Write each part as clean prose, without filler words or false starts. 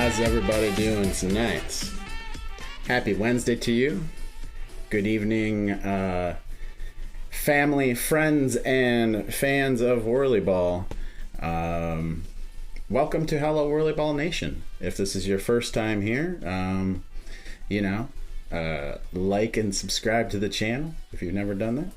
How's everybody doing tonight? Happy Wednesday to you. Good evening, family, friends, and fans of WhirlyBall. Welcome to Hello WhirlyBall Nation. If this is your first time here, like and subscribe to the channel if you've never done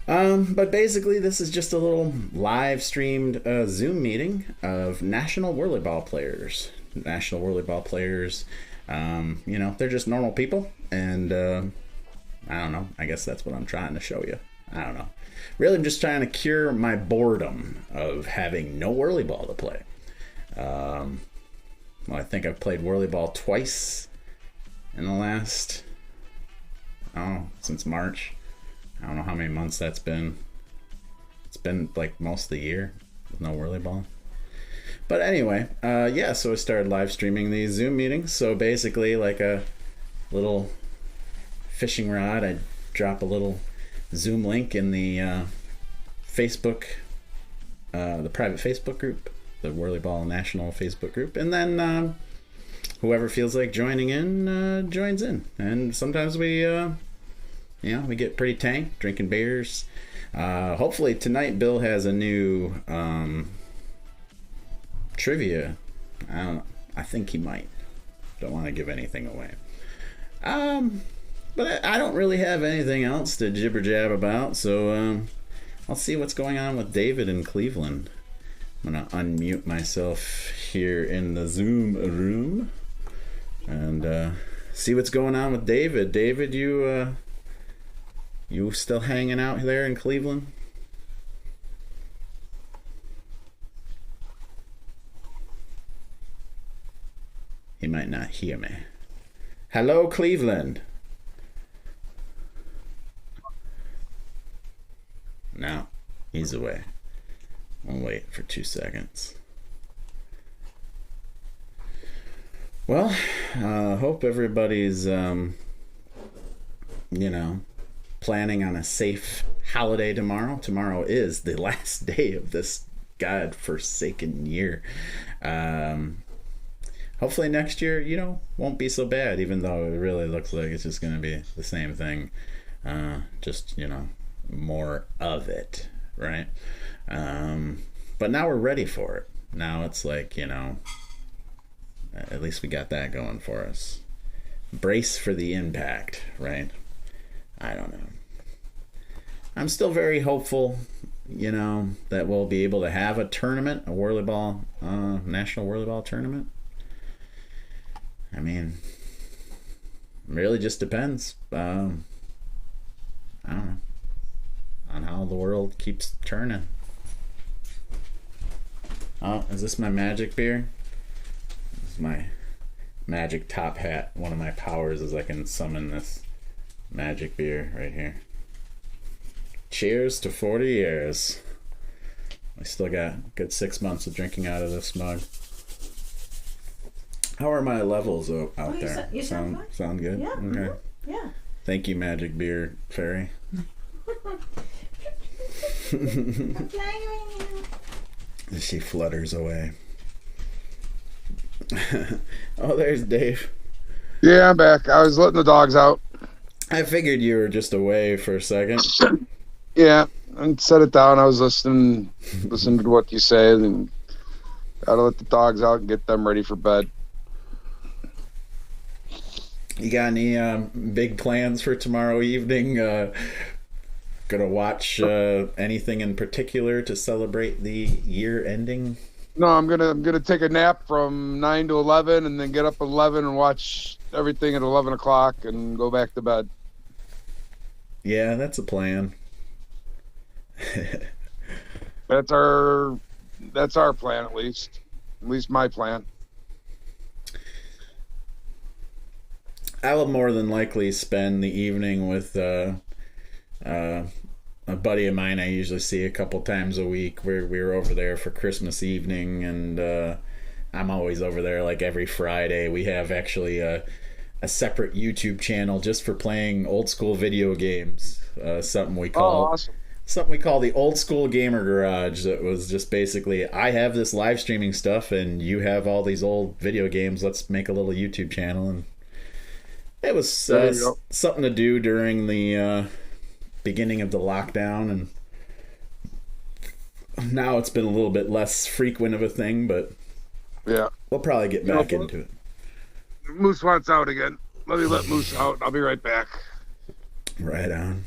that. But basically, this is just a little live streamed Zoom meeting of National WhirlyBall Players. National WhirlyBall Players, they're just normal people, and I don't know. I guess that's what I'm trying to show you. I don't know. Really, I'm just trying to cure my boredom of having no WhirlyBall to play. I think I've played WhirlyBall twice in the last, since March. I don't know how many months that's been. It's been like most of the year with no WhirlyBall. But anyway, so I started live streaming these Zoom meetings. So basically, like a little fishing rod, I drop a little Zoom link in the Facebook, the private Facebook group, the WhirlyBall National Facebook group, and then whoever feels like joining in joins in. And sometimes we get pretty tanked, drinking beers. Hopefully tonight Bill has a new trivia. I don't know. I think he might. Don't want to give anything away. But I don't really have anything else to jibber jab about, so I'll see what's going on with David in Cleveland. I'm gonna unmute myself here in the Zoom room and see what's going on with David. David, you still hanging out there in Cleveland? He might not hear me. Hello, Cleveland. No, he's away. I'll wait for 2 seconds. Well, hope everybody's, planning on a safe holiday tomorrow. Tomorrow is the last day of this God-forsaken year. Hopefully next year, won't be so bad, even though it really looks like it's just going to be the same thing. More of it, right? But now we're ready for it. Now it's like, at least we got that going for us. Brace for the impact, right? I don't know. I'm still very hopeful, that we'll be able to have a tournament, a WhirlyBall, National WhirlyBall tournament. I mean, really just depends. I don't know. On how the world keeps turning. Oh, is this my magic beer? This is my magic top hat. One of my powers is I can summon this magic beer right here. Cheers to 40 years. I still got a good 6 months of drinking out of this mug. How are my levels out there? You sound good? Yeah. Okay. Mm-hmm. Yeah. Thank you, Magic Beer Fairy. She flutters away. Oh, there's Dave. Yeah, I'm back. I was letting the dogs out. I figured you were just away for a second. Yeah, and set it down. I was listening to what you said, and gotta let the dogs out and get them ready for bed. You got any big plans for tomorrow evening? Gonna watch anything in particular to celebrate the year ending? No, I'm gonna take a nap from 9 to 11, and then get up at 11 and watch everything at 11 o'clock and go back to bed. Yeah, that's a plan. That's our plan, at least my plan. I will more than likely spend the evening with a buddy of mine I usually see a couple times a week. We're over there for Christmas evening, and I'm always over there like every Friday. We have actually a separate YouTube channel just for playing old school video games. Something we call awesome. something we call the old school gamer garage. That was just basically, I have this live streaming stuff and you have all these old video games. Let's make a little YouTube channel. And it was something to do during the beginning of the lockdown, and now it's been a little bit less frequent of a thing, but yeah, we'll probably get back into it. Moose wants out again. Let me let Moose out. I'll be right back. Right on.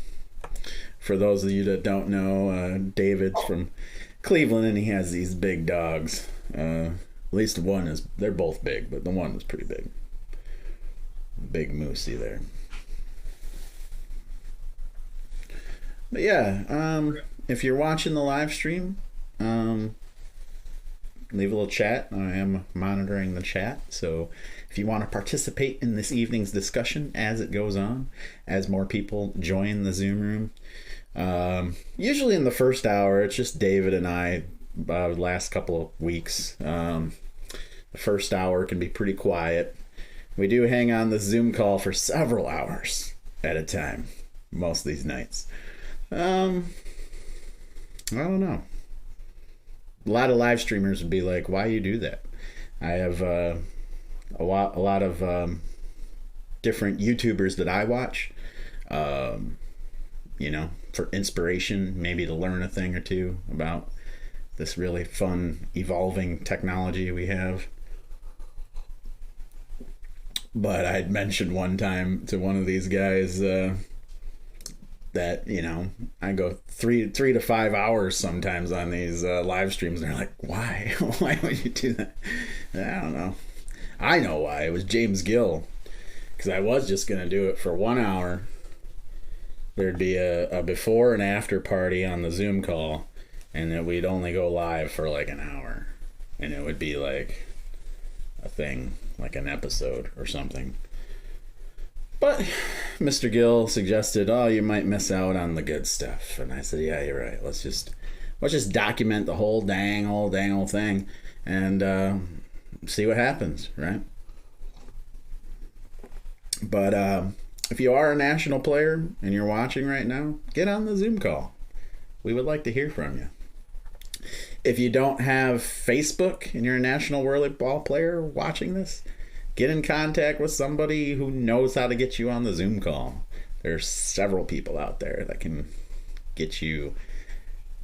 For those of you that don't know, David's from Cleveland, and he has these big dogs. At least one is, they're both big, but the one was pretty big. Big moosey there. But yeah, if you're watching the live stream, leave a little chat. I am monitoring the chat, so if you want to participate in this evening's discussion as it goes on, as more people join the Zoom room, usually in the first hour, it's just David and I. Last couple of weeks, the first hour can be pretty quiet. We do hang on the Zoom call for several hours at a time, most of these nights. I don't know. A lot of live streamers would be like, why you do that? I have a lot of different YouTubers that I watch, you know, for inspiration, maybe to learn a thing or two about this really fun, evolving technology we have. But I'd mentioned one time to one of these guys that, you know, I go 3 to 5 hours sometimes on these live streams. And they're like, why? Why would you do that? I don't know. I know why. It was James Gill. Because I was just going to do it for 1 hour. There'd be a before and after party on the Zoom call. And then we'd only go live for like an hour. And it would be like a thing, like an episode or something. But Mr. Gill suggested, oh, you might miss out on the good stuff. And I said, yeah, you're right. Let's just document the whole dang old thing and see what happens, right? But if you are a national player and you're watching right now, get on the Zoom call. We would like to hear from you. If you don't have Facebook and you're a National WhirlyBall player watching this, get in contact with somebody who knows how to get you on the Zoom call. There's several people out there that can get you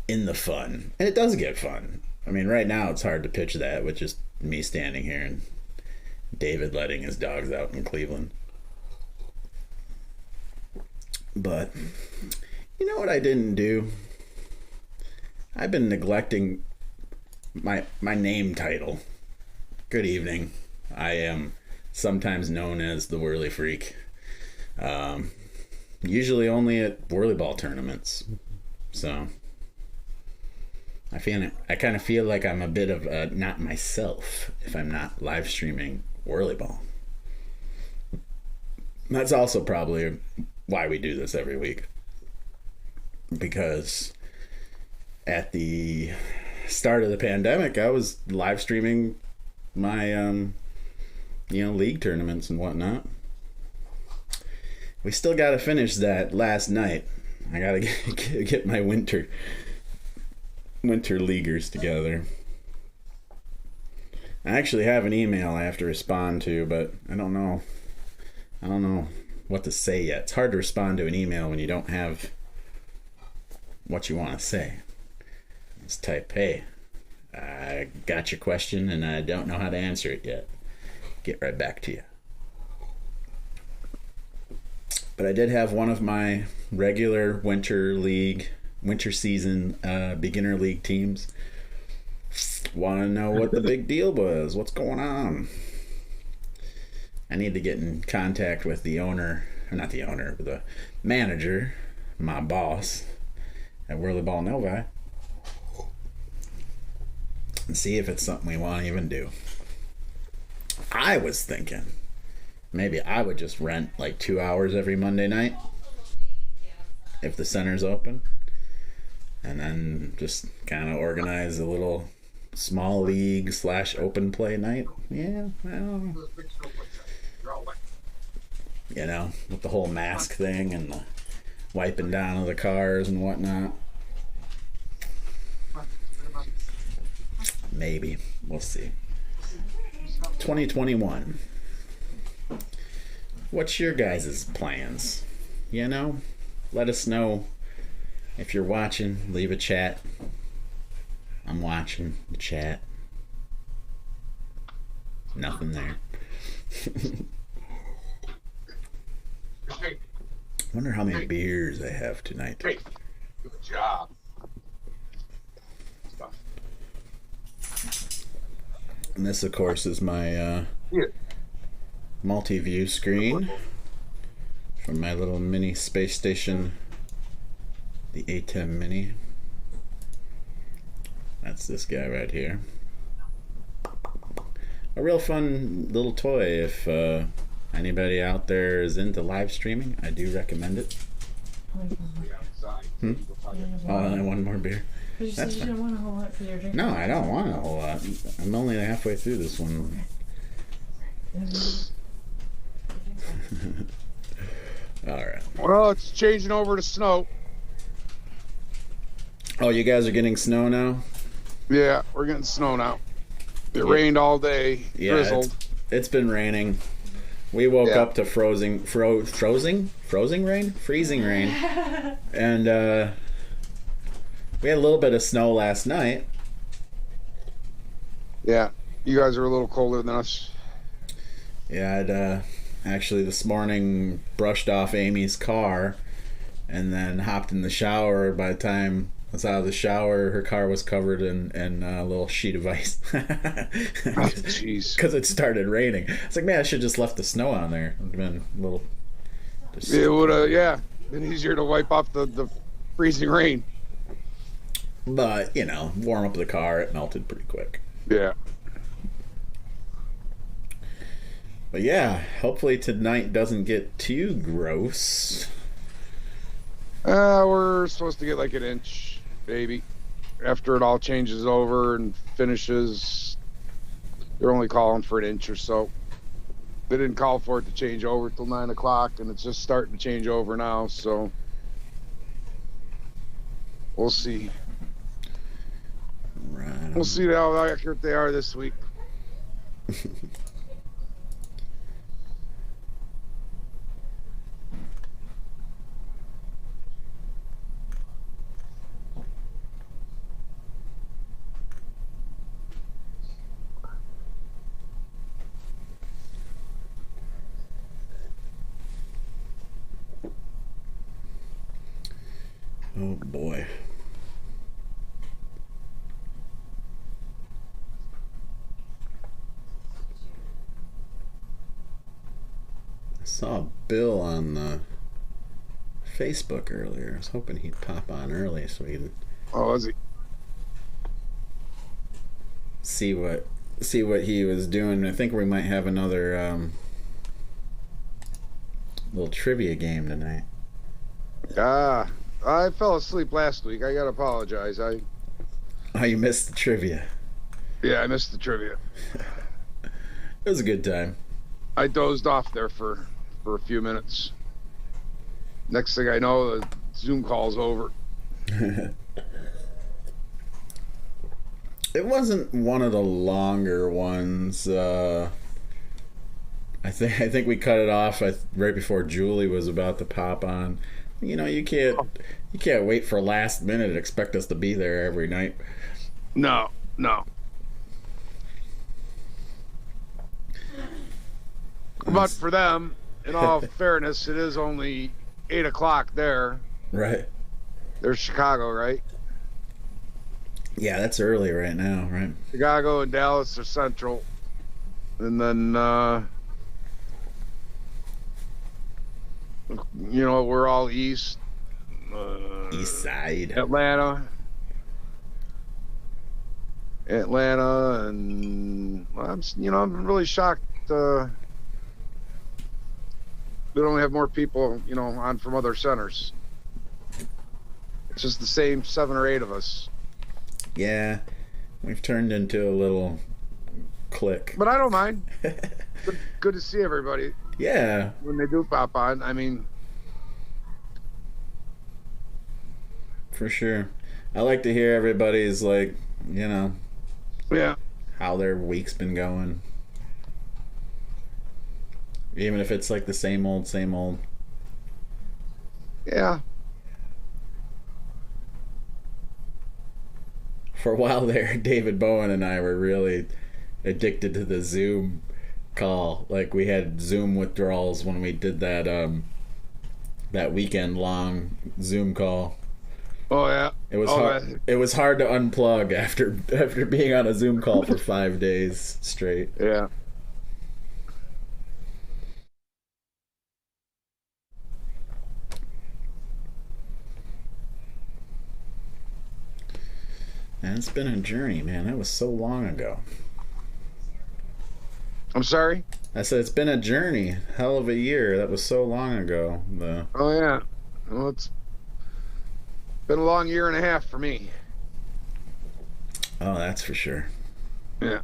in the fun. And it does get fun. I mean, right now it's hard to pitch that with just me standing here and David letting his dogs out in Cleveland. But you know what I didn't do? I've been neglecting my name title. Good evening. I am sometimes known as the Whirly Freak. Usually only at WhirlyBall tournaments. So I kind of feel like I'm a bit of not myself if I'm not live streaming WhirlyBall. That's also probably why we do this every week. Because at the start of the pandemic, I was live streaming my league tournaments and whatnot. We still got to finish that last night. I got to get my winter leaguers together. I actually have an email I have to respond to, but I don't know what to say yet. It's hard to respond to an email when you don't have what you want to say. Let's type, hey, I got your question and I don't know how to answer it yet. Get right back to you. But I did have one of my regular winter season beginner league teams want to know what the big deal was. What's going on? I need to get in contact with the owner, or not the owner, but the manager, my boss at WhirlyBall Novi, and see if it's something we want to even do. I was thinking maybe I would just rent like 2 hours every Monday night if the center's open, and then just kind of organize a little small league / open play night. Yeah, well, you know, with the whole mask thing and the wiping down of the cars and whatnot. Maybe. We'll see. 2021. What's your guys' plans? You know? Let us know. If you're watching, leave a chat. I'm watching the chat. Nothing there. Wonder how many beers I have tonight. Great. Good job. And this, of course, is my multi-view screen from my little mini space station, the A10 Mini. That's this guy right here. A real fun little toy. If anybody out there is into live streaming, I do recommend it. Oh, only one more beer. But you said you didn't want a whole lot for your drink. No, I don't want a whole lot. I'm only halfway through this one. Alright. Well, it's changing over to snow. Oh, you guys are getting snow now? Yeah, we're getting snow now. It rained all day. Yeah, Drizzled. it's been raining. We woke up to freezing rain, and we had a little bit of snow last night. Yeah, you guys are a little colder than us. Yeah, I'd actually this morning brushed off Amy's car, and then hopped in the shower. By the time I was out of the shower, her car was covered in a little sheet of ice. Jeez. Because it started raining. It's like, man, I should have just left the snow on there. It would have been a little... It would have, been easier to wipe off the freezing rain. But, you know, warm up the car, it melted pretty quick. Yeah. But yeah, hopefully tonight doesn't get too gross. We're supposed to get like an inch, baby. After it all changes over and finishes, they're only calling for an inch or so. They didn't call for it to change over till 9 o'clock, and it's just starting to change over now, so we'll see. Right. We'll see how accurate they are this week. Oh boy. I saw Bill on the Facebook earlier. I was hoping he'd pop on early so we could Oh, is he? see what he was doing. I think we might have another little trivia game tonight. I fell asleep last week. I gotta apologize. Oh, you missed the trivia. Yeah, I missed the trivia. It was a good time. I dozed off there for a few minutes. Next thing I know, the Zoom call's over. It wasn't one of the longer ones. I think we cut it off right before Julie was about to pop on. You know, you can't wait for last minute and expect us to be there every night. No. But for them, in all fairness, it is only 8 o'clock there. Right. There's Chicago, right? Yeah, that's early right now, right? Chicago and Dallas are central. And then, we're all east. East side. Atlanta, and I'm really shocked. We don't have more people, on from other centers. It's just the same 7 or 8 of us. Yeah, we've turned into a little clique. But I don't mind. Good to see everybody. Yeah. When they do pop on, I mean. For sure. I like to hear everybody's Yeah. how their week's been going. Even if it's like the same old, same old. Yeah. For a while there, David Bowen and I were really addicted to the Zoom call. Like we had Zoom withdrawals when we did that weekend long Zoom call. Oh yeah. It was hard. Man. It was hard to unplug after being on a Zoom call for 5 days straight. Yeah. And it's been a journey, man. That was so long ago. I'm sorry? I said it's been a journey. Hell of a year. That was so long ago. Oh yeah. Well, it's been a long year and a half for me. Oh, that's for sure. Yeah.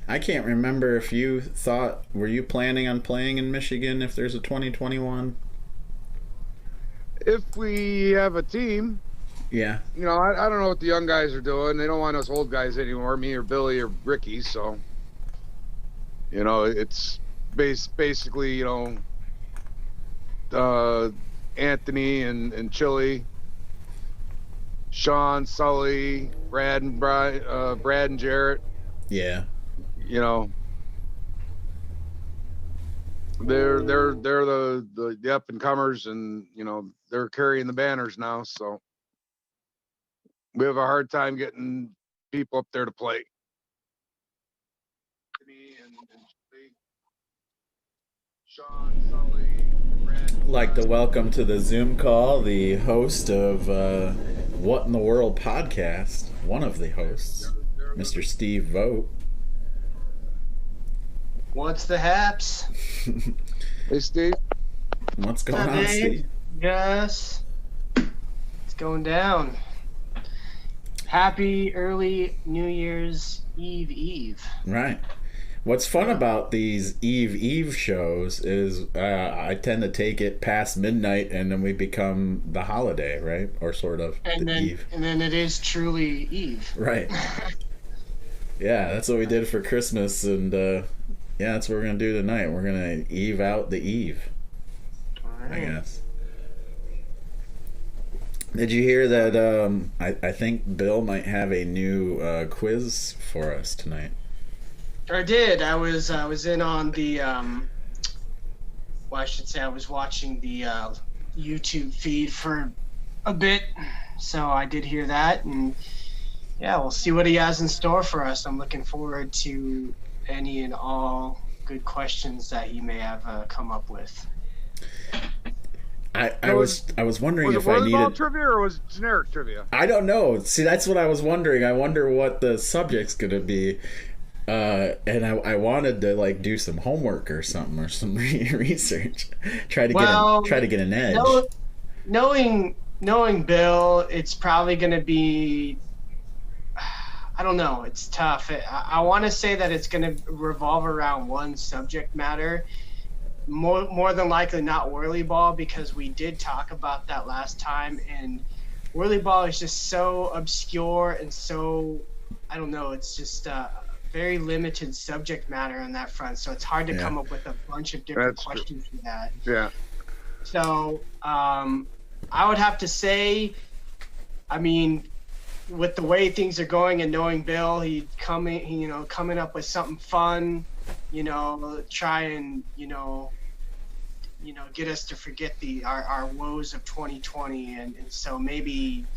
I can't remember if you thought, were you planning on playing in Michigan if there's a 2021? If we have a team, Yeah. you know, I don't know what the young guys are doing. They don't want us old guys anymore, me or Billy or Ricky. So, you know, it's basically, you know, Anthony and Chili, Sean, Sully, Brad and Jarrett. Yeah. You know, they're the up and comers, and you know they're carrying the banners now. So we have a hard time getting people up there to play. Sean, Sully, Brad. Like to welcome to the Zoom call the host of What in the World podcast, one of the hosts, Mr. Steve Vogt. What's the haps? Hey, Steve. What's going on, Steve? Yes. It's going down. Happy early New Year's Eve. Right. What's fun about these Eve shows is I tend to take it past midnight and then we become the holiday, right? Or sort of And the then, Eve. And then it is truly Eve. Right. Yeah, that's what we did for Christmas, and yeah, that's what we're going to do tonight. We're going to Eve out the Eve, All right. I guess. Did you hear that I think Bill might have a new quiz for us tonight? I did. I was in on the well, I should say I was watching the YouTube feed for a bit, so I did hear that, and yeah, we'll see what he has in store for us. I'm looking forward to any and all good questions that he may have come up with. I was wondering if I Was it volleyball needed trivia or was it generic trivia? I don't know. See, that's what I was wondering. I wonder what the subject's gonna be. And I wanted to like do some homework or something or some research. Try to get an edge. Knowing Bill, it's probably going to be, I don't know, it's tough. I want to say that it's going to revolve around one subject matter. More than likely not WhirlyBall, because we did talk about that last time, and WhirlyBall is just so obscure and so, I don't know, it's just very limited subject matter on that front, so it's hard to come up with a bunch of different questions for that. Yeah. So I would have to say, I mean, with the way things are going and knowing Bill, he's coming up with something fun, try and get us to forget our woes of 2020, and so maybe,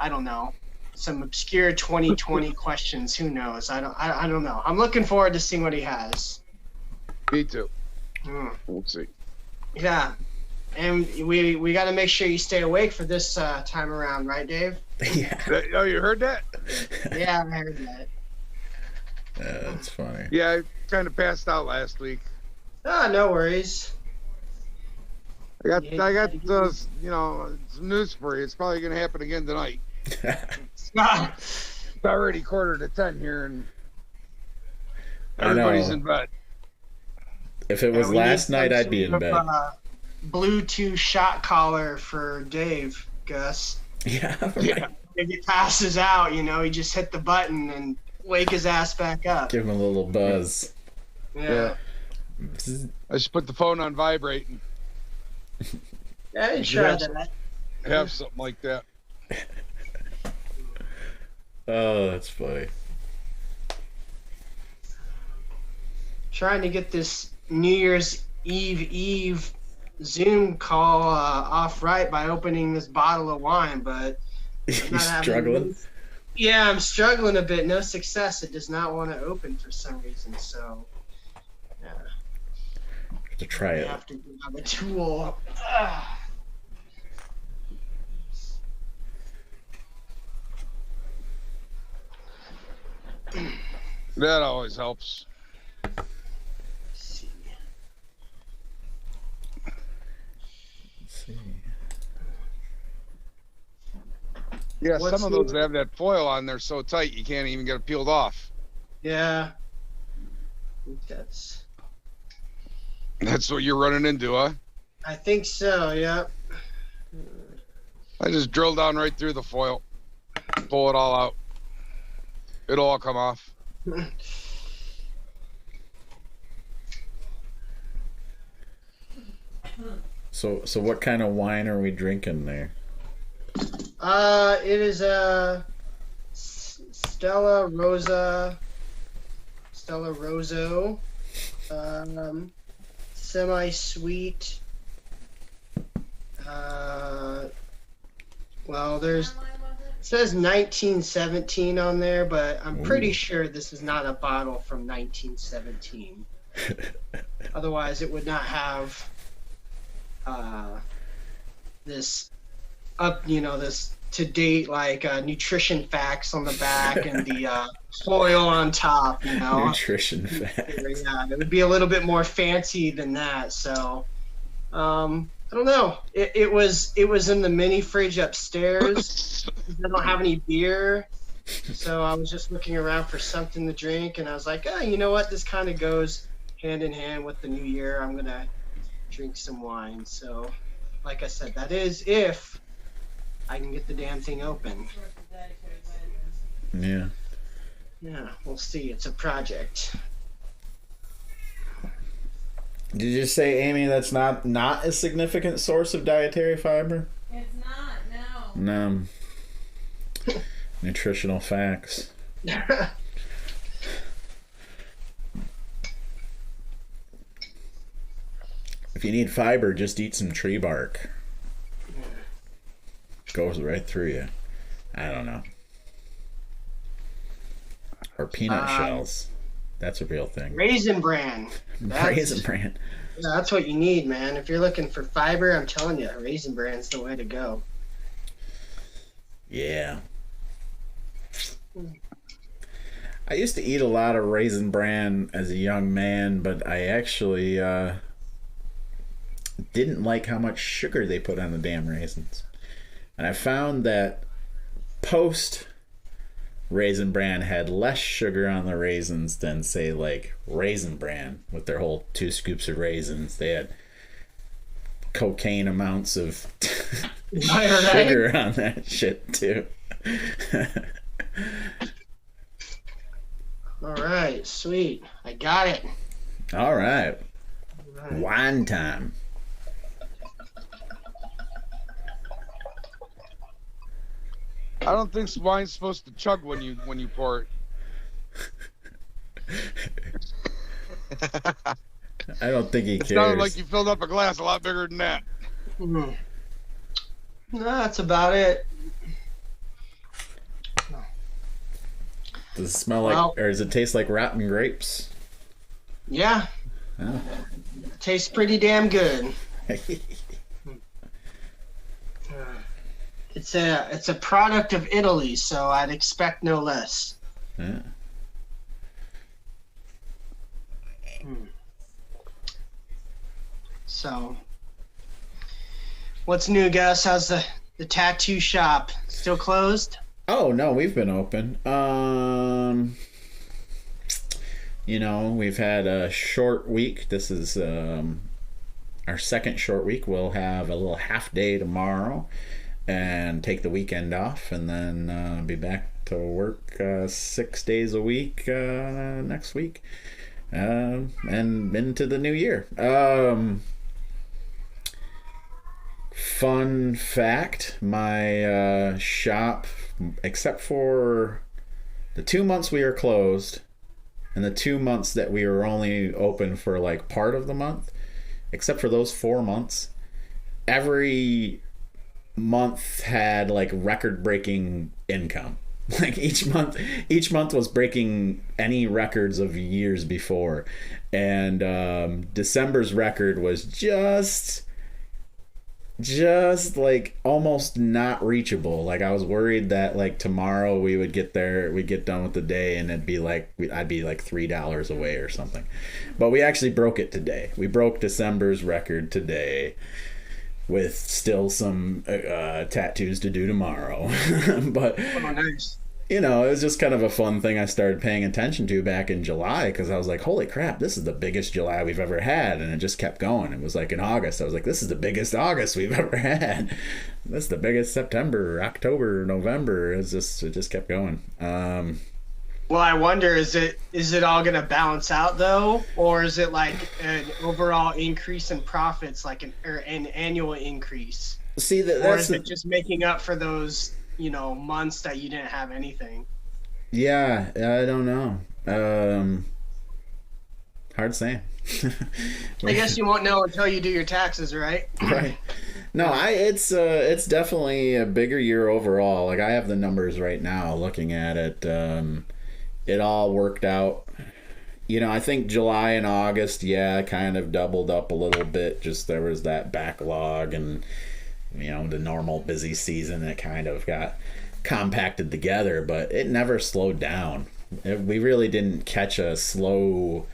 I don't know, some obscure 2020 questions. Who knows? I don't know. I'm looking forward to seeing what he has. Me too. We'll see. Yeah, and we got to make sure you stay awake for this time around, right, Dave? Yeah. Oh, you heard that? Yeah, I heard that. That's funny. Yeah, I kind of passed out last week. Ah, no worries. I got some news for you. It's probably going to happen again tonight. It's already 9:45 here, and everybody's in bed. If it was last night, I'd be in bed. Bluetooth shot collar for Dave, Gus. Yeah. Right. Yeah. If he passes out, you know, he just hit the button and wake his ass back up. Give him a little buzz. Yeah. I just put the phone on vibrating. Yeah, I tried that. Have something like that. Oh, that's funny. Trying to get this New Year's Eve Zoom call off right by opening this bottle of wine, but I'm You struggling? Yeah, I'm struggling a bit. No success. It does not want to open for some reason. So, yeah, Have to try I it. have to grab a tool. That always helps. Let's see. Yeah, What's some of those have that foil on there so tight you can't even get it peeled off. Yeah, I think That's what you're running into, huh? I think so. Yep. I just drill down right through the foil, pull it all out. It'll all come off. So what kind of wine are we drinking there? It is a Stella Rosa, Stella Rosso, semi-sweet. Well, it says 1917 on there, but I'm pretty sure this is not a bottle from 1917. Otherwise, it would not have this this to date nutrition facts on the back and the foil on top. Nutrition facts. Yeah, it would be a little bit more fancy than that. So, I don't know. It was in the mini fridge upstairs. I don't have any beer, so I was just looking around for something to drink, and I was like, oh, you know what? This kind of goes hand in hand with the new year. I'm gonna drink some wine. So, like I said, that is if I can get the damn thing open. Yeah. Yeah, we'll see. It's a project. Did you say, Amy, that's not a significant source of dietary fiber? It's not, no. No. Nutritional facts. If you need fiber, just eat some tree bark. Goes right through you. I don't know. Or peanut shells. That's a real thing. Raisin Bran. Raisin Bran. Yeah, that's what you need, man. If you're looking for fiber, I'm telling you, Raisin Bran's the way to go. Yeah. I used to eat a lot of Raisin Bran as a young man, but I actually didn't like how much sugar they put on the damn raisins. And I found that post Raisin Bran had less sugar on the raisins than, say, like Raisin Bran with their whole 2 scoops of raisins. They had cocaine amounts of sugar on that shit too. All right, sweet. I got it. All right. All right. Wine time. I don't think wine's supposed to chug when you pour it. I don't think he cares. It sounded like you filled up a glass a lot bigger than that. No, that's about it. Does it smell like, or does it taste like rotten grapes? Yeah. Oh. It tastes pretty damn good. It's a product of Italy, so I'd expect no less. Yeah. So, what's new, Gus? How's the tattoo shop? Still closed? Oh no, we've been open. We've had a short week. This is our second short week. We'll have a little half day tomorrow and take the weekend off, and then be back to work 6 days a week next week, and into the new year. Fun fact, my shop, except for the 2 months we were closed and the 2 months that we were only open for like part of the month, except for those 4 months, every month had like record-breaking income. Like each month was breaking any records of years before, and December's record was just like almost not reachable. Like I was worried that like tomorrow we'd get done with the day and it'd be like I'd be like $3 away or something. But we actually broke it today. We broke December's record today, with still some tattoos to do tomorrow. But Oh, nice. you know, it was just kind of a fun thing I started paying attention to back in July, because I was like, holy crap, this is the biggest July we've ever had. And it just kept going. It was like in August, I was like, this is the biggest August we've ever had. This is the biggest September, October, November. It just kept going. Well, I wonder, is it all gonna balance out though, or is it like an overall increase in profits, like an annual increase? See, Or is it just making up for those, months that you didn't have anything? Yeah, I don't know. Hard saying. I guess you won't know until you do your taxes, right? Right. No, it's definitely a bigger year overall. Like I have the numbers right now looking at it. It all worked out. I think July and August, kind of doubled up a little bit. Just there was that backlog and, the normal busy season that kind of got compacted together, but it never slowed down. We really didn't catch a slow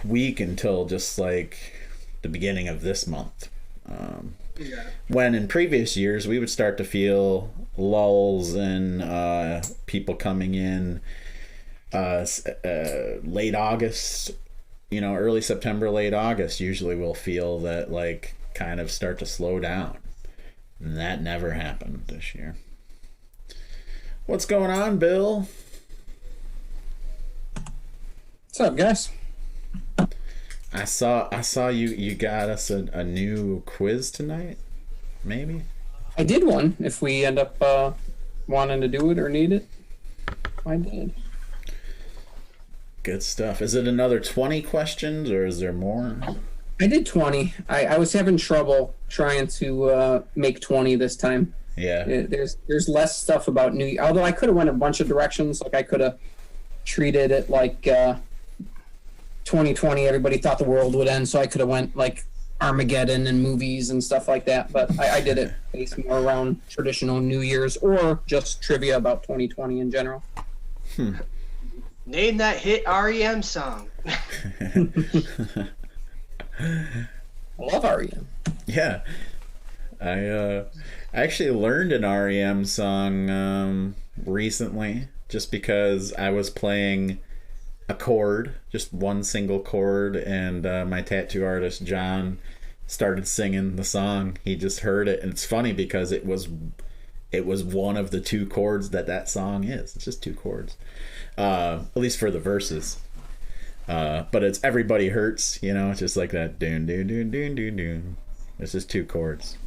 week until just like the beginning of this month. When in previous years we would start to feel lulls in people coming in late August, early September, late August. Usually we'll feel that like kind of start to slow down, and that never happened this year. What's going on, Bill? What's up, guys? I saw you got us a new quiz tonight, maybe? I did one. If we end up wanting to do it or need it, I did. Good stuff. Is it another 20 questions or is there more? I did 20. I was having trouble trying to make 20 this time. Yeah. There's less stuff about New Year. Although I could have went a bunch of directions. Like I could have treated it like 2020. Everybody thought the world would end, so I could have went like Armageddon and movies and stuff like that. But I did it based more around traditional New Year's or just trivia about 2020 in general. Name that hit REM song. I love REM. Yeah. I actually learned an REM song recently just because I was playing a chord, just one single chord, and my tattoo artist John started singing the song. He just heard it, and it's funny because it was one of the two chords that song is. It's just two chords, at least for the verses. But it's Everybody Hurts, it's just like that doon doon doon doon doon doon. It's just two chords.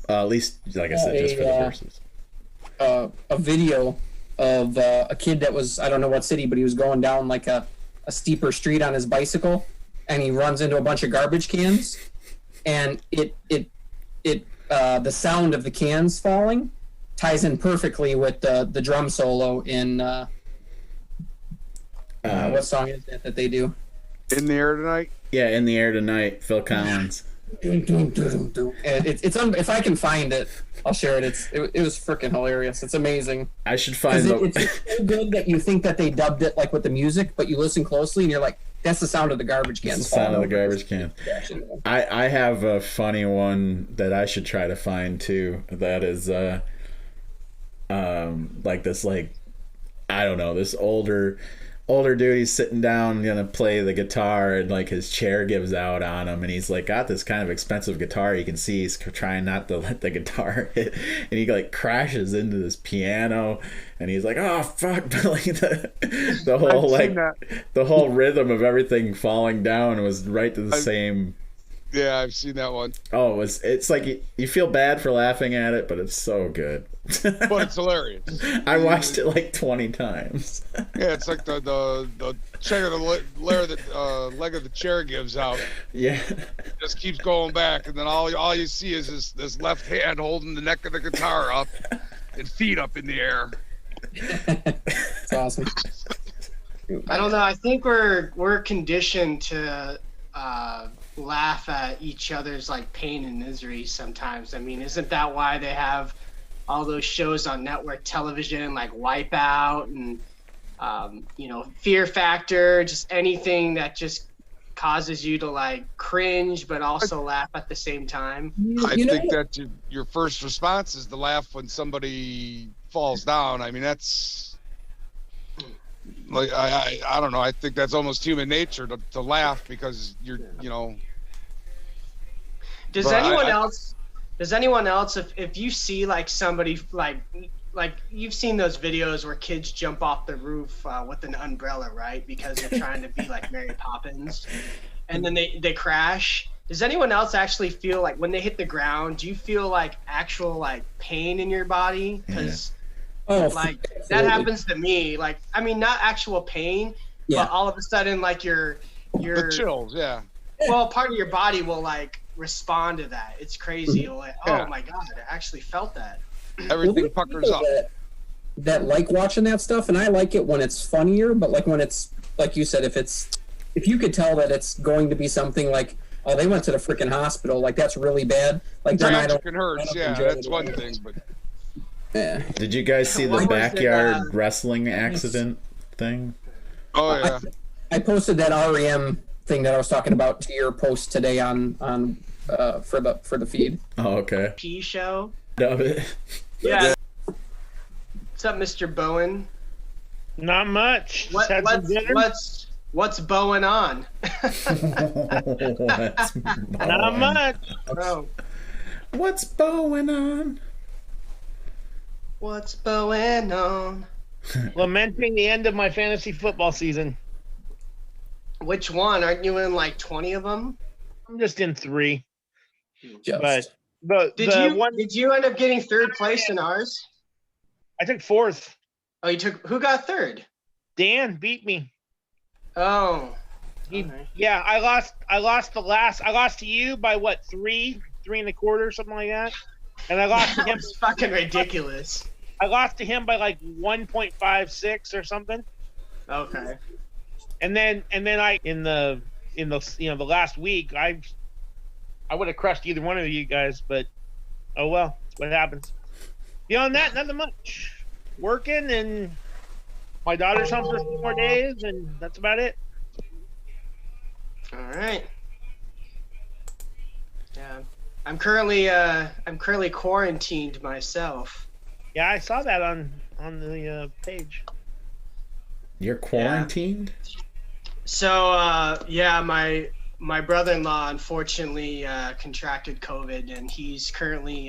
At least, like I said, just for the verses. A video of a kid that was, I don't know what city, but he was going down like a steeper street on his bicycle, and he runs into a bunch of garbage cans, and the sound of the cans falling ties in perfectly with the drum solo in what song is that they do? In the Air Tonight? Yeah, In the Air Tonight, Phil Collins. It's if I can find it, I'll share it. It was freaking hilarious. It's amazing. I should find it's so good that you think that they dubbed it like with the music, but you listen closely and you're like, that's the sound of the garbage cans. That's the sound of the garbage can. I have a funny one that I should try to find too. That is like this, like, I don't know, this older older dude, he's sitting down gonna play the guitar, and like his chair gives out on him, and he's like got this kind of expensive guitar. You can see he's trying not to let the guitar hit, and he like crashes into this piano, and he's like, oh fuck. But like the whole like the whole rhythm of everything falling down was right to the same. Yeah, I've seen that one. Oh, it's like you feel bad for laughing at it, but it's so good. But it's hilarious. I watched it like 20 times. Yeah, it's like the chair, the leg of the chair gives out. Yeah. Just keeps going back, and then all you see is this left hand holding the neck of the guitar up and feet up in the air. It's awesome. I don't know. I think we're conditioned to laugh at each other's like pain and misery sometimes. I mean, isn't that why they have all those shows on network television like Wipeout and Fear Factor, just anything that just causes you to like cringe but also laugh at the same time? I think that your first response is to laugh when somebody falls down. I mean, that's like I don't know. I think that's almost human nature to laugh because you're Does anyone else, if you see like somebody like you've seen those videos where kids jump off the roof with an umbrella, right? Because they're trying to be like Mary Poppins, and then they crash. Does anyone else actually feel like when they hit the ground, do you feel like actual like pain in your body? Because that happens to me. Like, I mean, not actual pain, but all of a sudden like your the chills, yeah. Well, part of your body will like respond to that. It's crazy. You're like, oh my god, I actually felt that. Everything puckers up. That like watching that stuff, and I like it when it's funnier, but like when it's like you said, if you could tell that it's going to be something like, oh, they went to the freaking hospital, like that's really bad. Like then I don't. Hurts, yeah, that's one thing. But yeah. Did you guys see the backyard wrestling accident thing? Oh yeah. I posted that REM thing that I was talking about to your post today on for the feed. Oh, okay. P show. Of it. Yeah. What's up, Mr. Bowen? Not much. What's Bowen on? Not much. Oh. What's Bowen on? What's Bowen on? Lamenting the end of my fantasy football season. Which one? Aren't you in like 20 of them? I'm just in 3. But did you end up getting third place in ours? I took 4th. Oh, who got third? Dan beat me. Oh. Yeah, I lost to you by what, 3 3.25, something like that. And I lost to him. It's fucking ridiculous. I lost to him by like 1.56 or something. Okay. And then I in the the last week I would have crushed either one of you guys, but oh well, that's what happens. Beyond that, nothing much. Working, and my daughter's home for a few more days, and that's about it. All right. Yeah, I'm currently quarantined myself. Yeah, I saw that on the page. You're quarantined? Yeah. So yeah, my brother-in-law unfortunately contracted COVID, and he's currently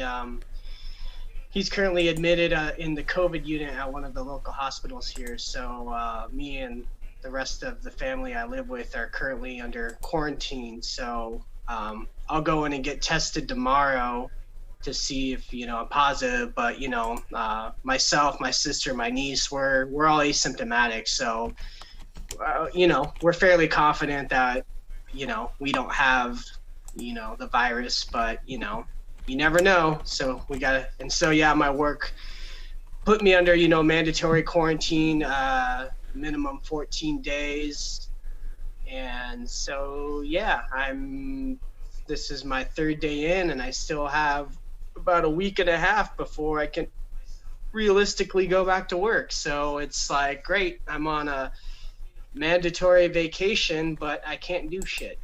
admitted in the COVID unit at one of the local hospitals here. So me and the rest of the family I live with are currently under quarantine. So I'll go in and get tested tomorrow to see if I'm positive. But myself, my sister, my niece, we're all asymptomatic. So we're fairly confident that we don't have the virus, but you never know. So we gotta, and so yeah, my work put me under mandatory quarantine, minimum 14 days, and so yeah, this is my 3rd day in, and I still have about a week and a half before I can realistically go back to work. So it's like, great, I'm on a mandatory vacation, but I can't do shit.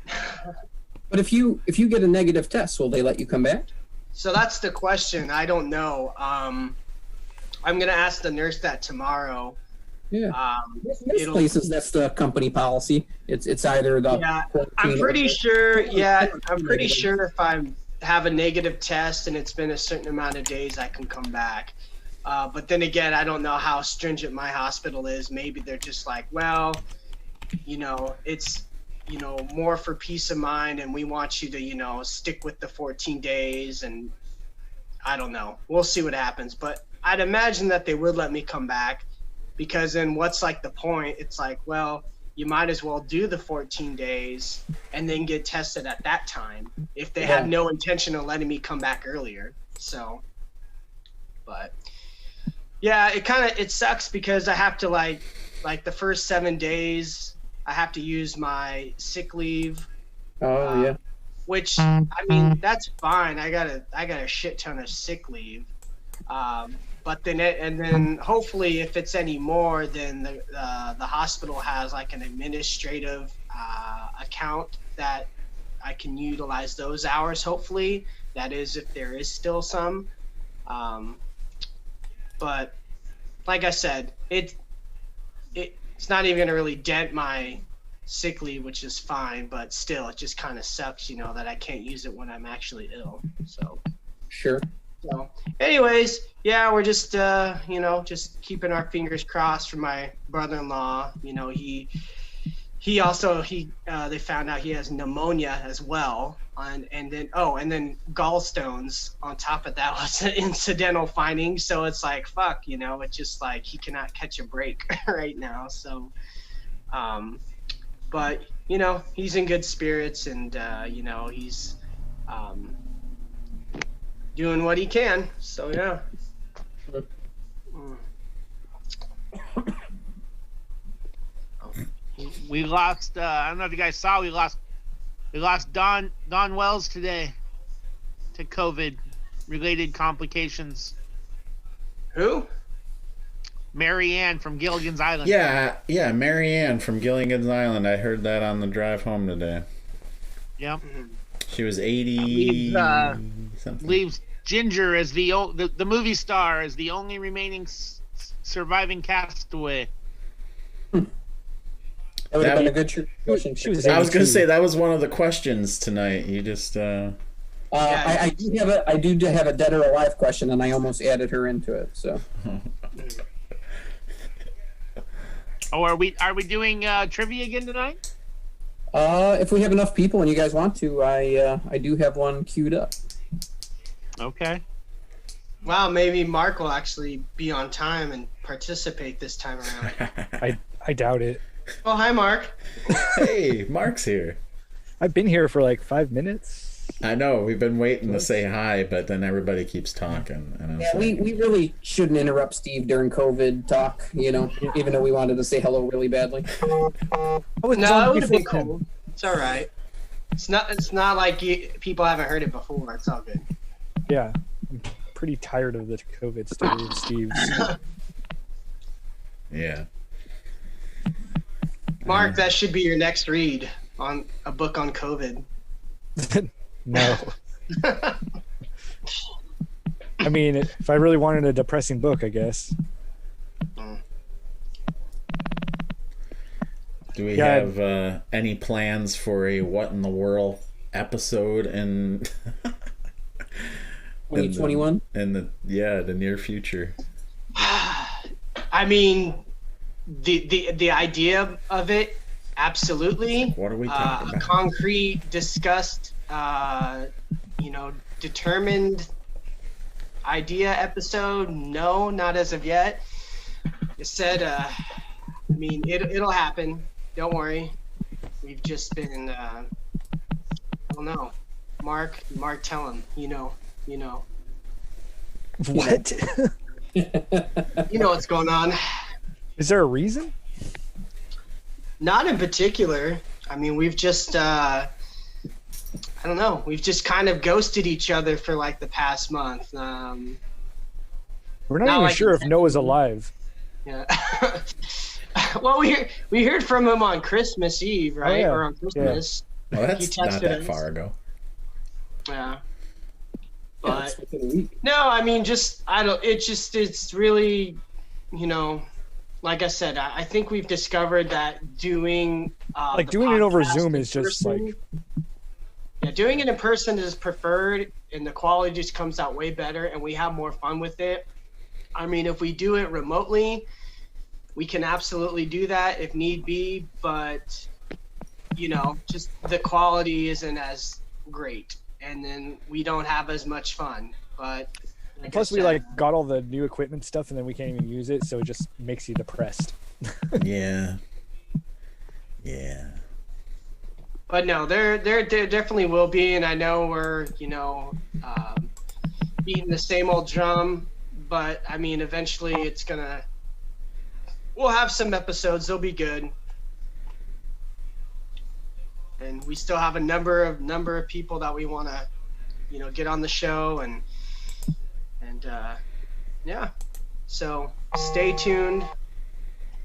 But if you get a negative test, will they let you come back? So that's the question. I don't know. I'm gonna ask the nurse that tomorrow. Yeah. Most places, that's the company policy. It's either the. Yeah, I'm pretty sure. Yeah, I'm pretty sure if I have a negative test and it's been a certain amount of days, I can come back. But then again, I don't know how stringent my hospital is. Maybe they're just like, well, it's, more for peace of mind, and we want you to, stick with the 14 days, and I don't know. We'll see what happens. But I'd imagine that they would let me come back, because then what's like the point? It's like, well, you might as well do the 14 days and then get tested at that time if they have no intention of letting me come back earlier. So, but yeah, it sucks because I have to like the first 7 days I have to use my sick leave. Oh yeah. Which, I mean, that's fine. I got a shit ton of sick leave. But then hopefully if it's any more, then the hospital has like an administrative account that I can utilize those hours. Hopefully, that is if there is still some. But like I said, it's not even gonna really dent my sick leave, which is fine. But still, it just kind of sucks, that I can't use it when I'm actually ill. So sure. So, anyways, yeah, we're just just keeping our fingers crossed for my brother-in-law. They found out he has pneumonia as well, and then gallstones on top of that was an incidental finding. So it's like, fuck, it's just like he cannot catch a break right now. So, but he's in good spirits, and he's doing what he can. So yeah. We lost. I don't know if you guys saw. We lost Don Wells today to COVID-related complications. Who? Mary Ann from Gilligan's Island. Yeah, Mary Ann from Gilligan's Island. I heard that on the drive home today. Yeah. She was 80 something. Leaves Ginger as the movie star as the only remaining surviving castaway. That would have been a good question. I was going to say that was one of the questions tonight. You just. I do have a dead or alive question, and I almost added her into it. So. Oh, are we doing trivia again tonight? If we have enough people and you guys want to, I do have one queued up. Okay. Wow, maybe Mark will actually be on time and participate this time around. I doubt it. Oh, hi, Mark. Hey, Mark's here. I've been here for like 5 minutes. I know, we've been waiting to say hi, but then everybody keeps talking. And we really shouldn't interrupt Steve during COVID talk, even though we wanted to say hello really badly. No, it would have been cool. It's all right. It's not like people haven't heard it before. It's all good. Yeah, I'm pretty tired of the COVID story of Steve's. Yeah. Mark, that should be your next read on a book on COVID. No. I mean, if I really wanted a depressing book, I guess. Do we have any plans for a What in the World episode in 2021? In the near future? I mean, the idea of it, absolutely. What are we talking about? A concrete, discussed, determined idea episode? No, not as of yet. It said, it'll happen. Don't worry. We've just been, I don't know. Mark, tell him. What? You know what's going on. Is there a reason? Not in particular. I mean, we've just, I don't know. We've just kind of ghosted each other for like the past month. We're not even sure if Noah's alive. Yeah. Well, we heard from him on Christmas Eve, right? Oh, yeah. Or on Christmas. Yeah. Well, that's not that far ago. Yeah. But no, I mean, it's really, like I said, I think we've discovered that doing Like the doing it over podcast Zoom in is just person- like yeah, doing it in person is preferred, and the quality just comes out way better, and we have more fun with it. I mean, if we do it remotely, we can absolutely do that if need be, but just the quality isn't as great, and then we don't have as much fun. But like plus I we said, like got all the new equipment stuff and then we can't even use it, so it just makes you depressed. Yeah. Yeah. But no, there definitely will be, and I know we're beating the same old drum, but I mean, eventually we'll have some episodes. They'll be good, and we still have a number of people that we want to, get on the show, and yeah. So stay tuned.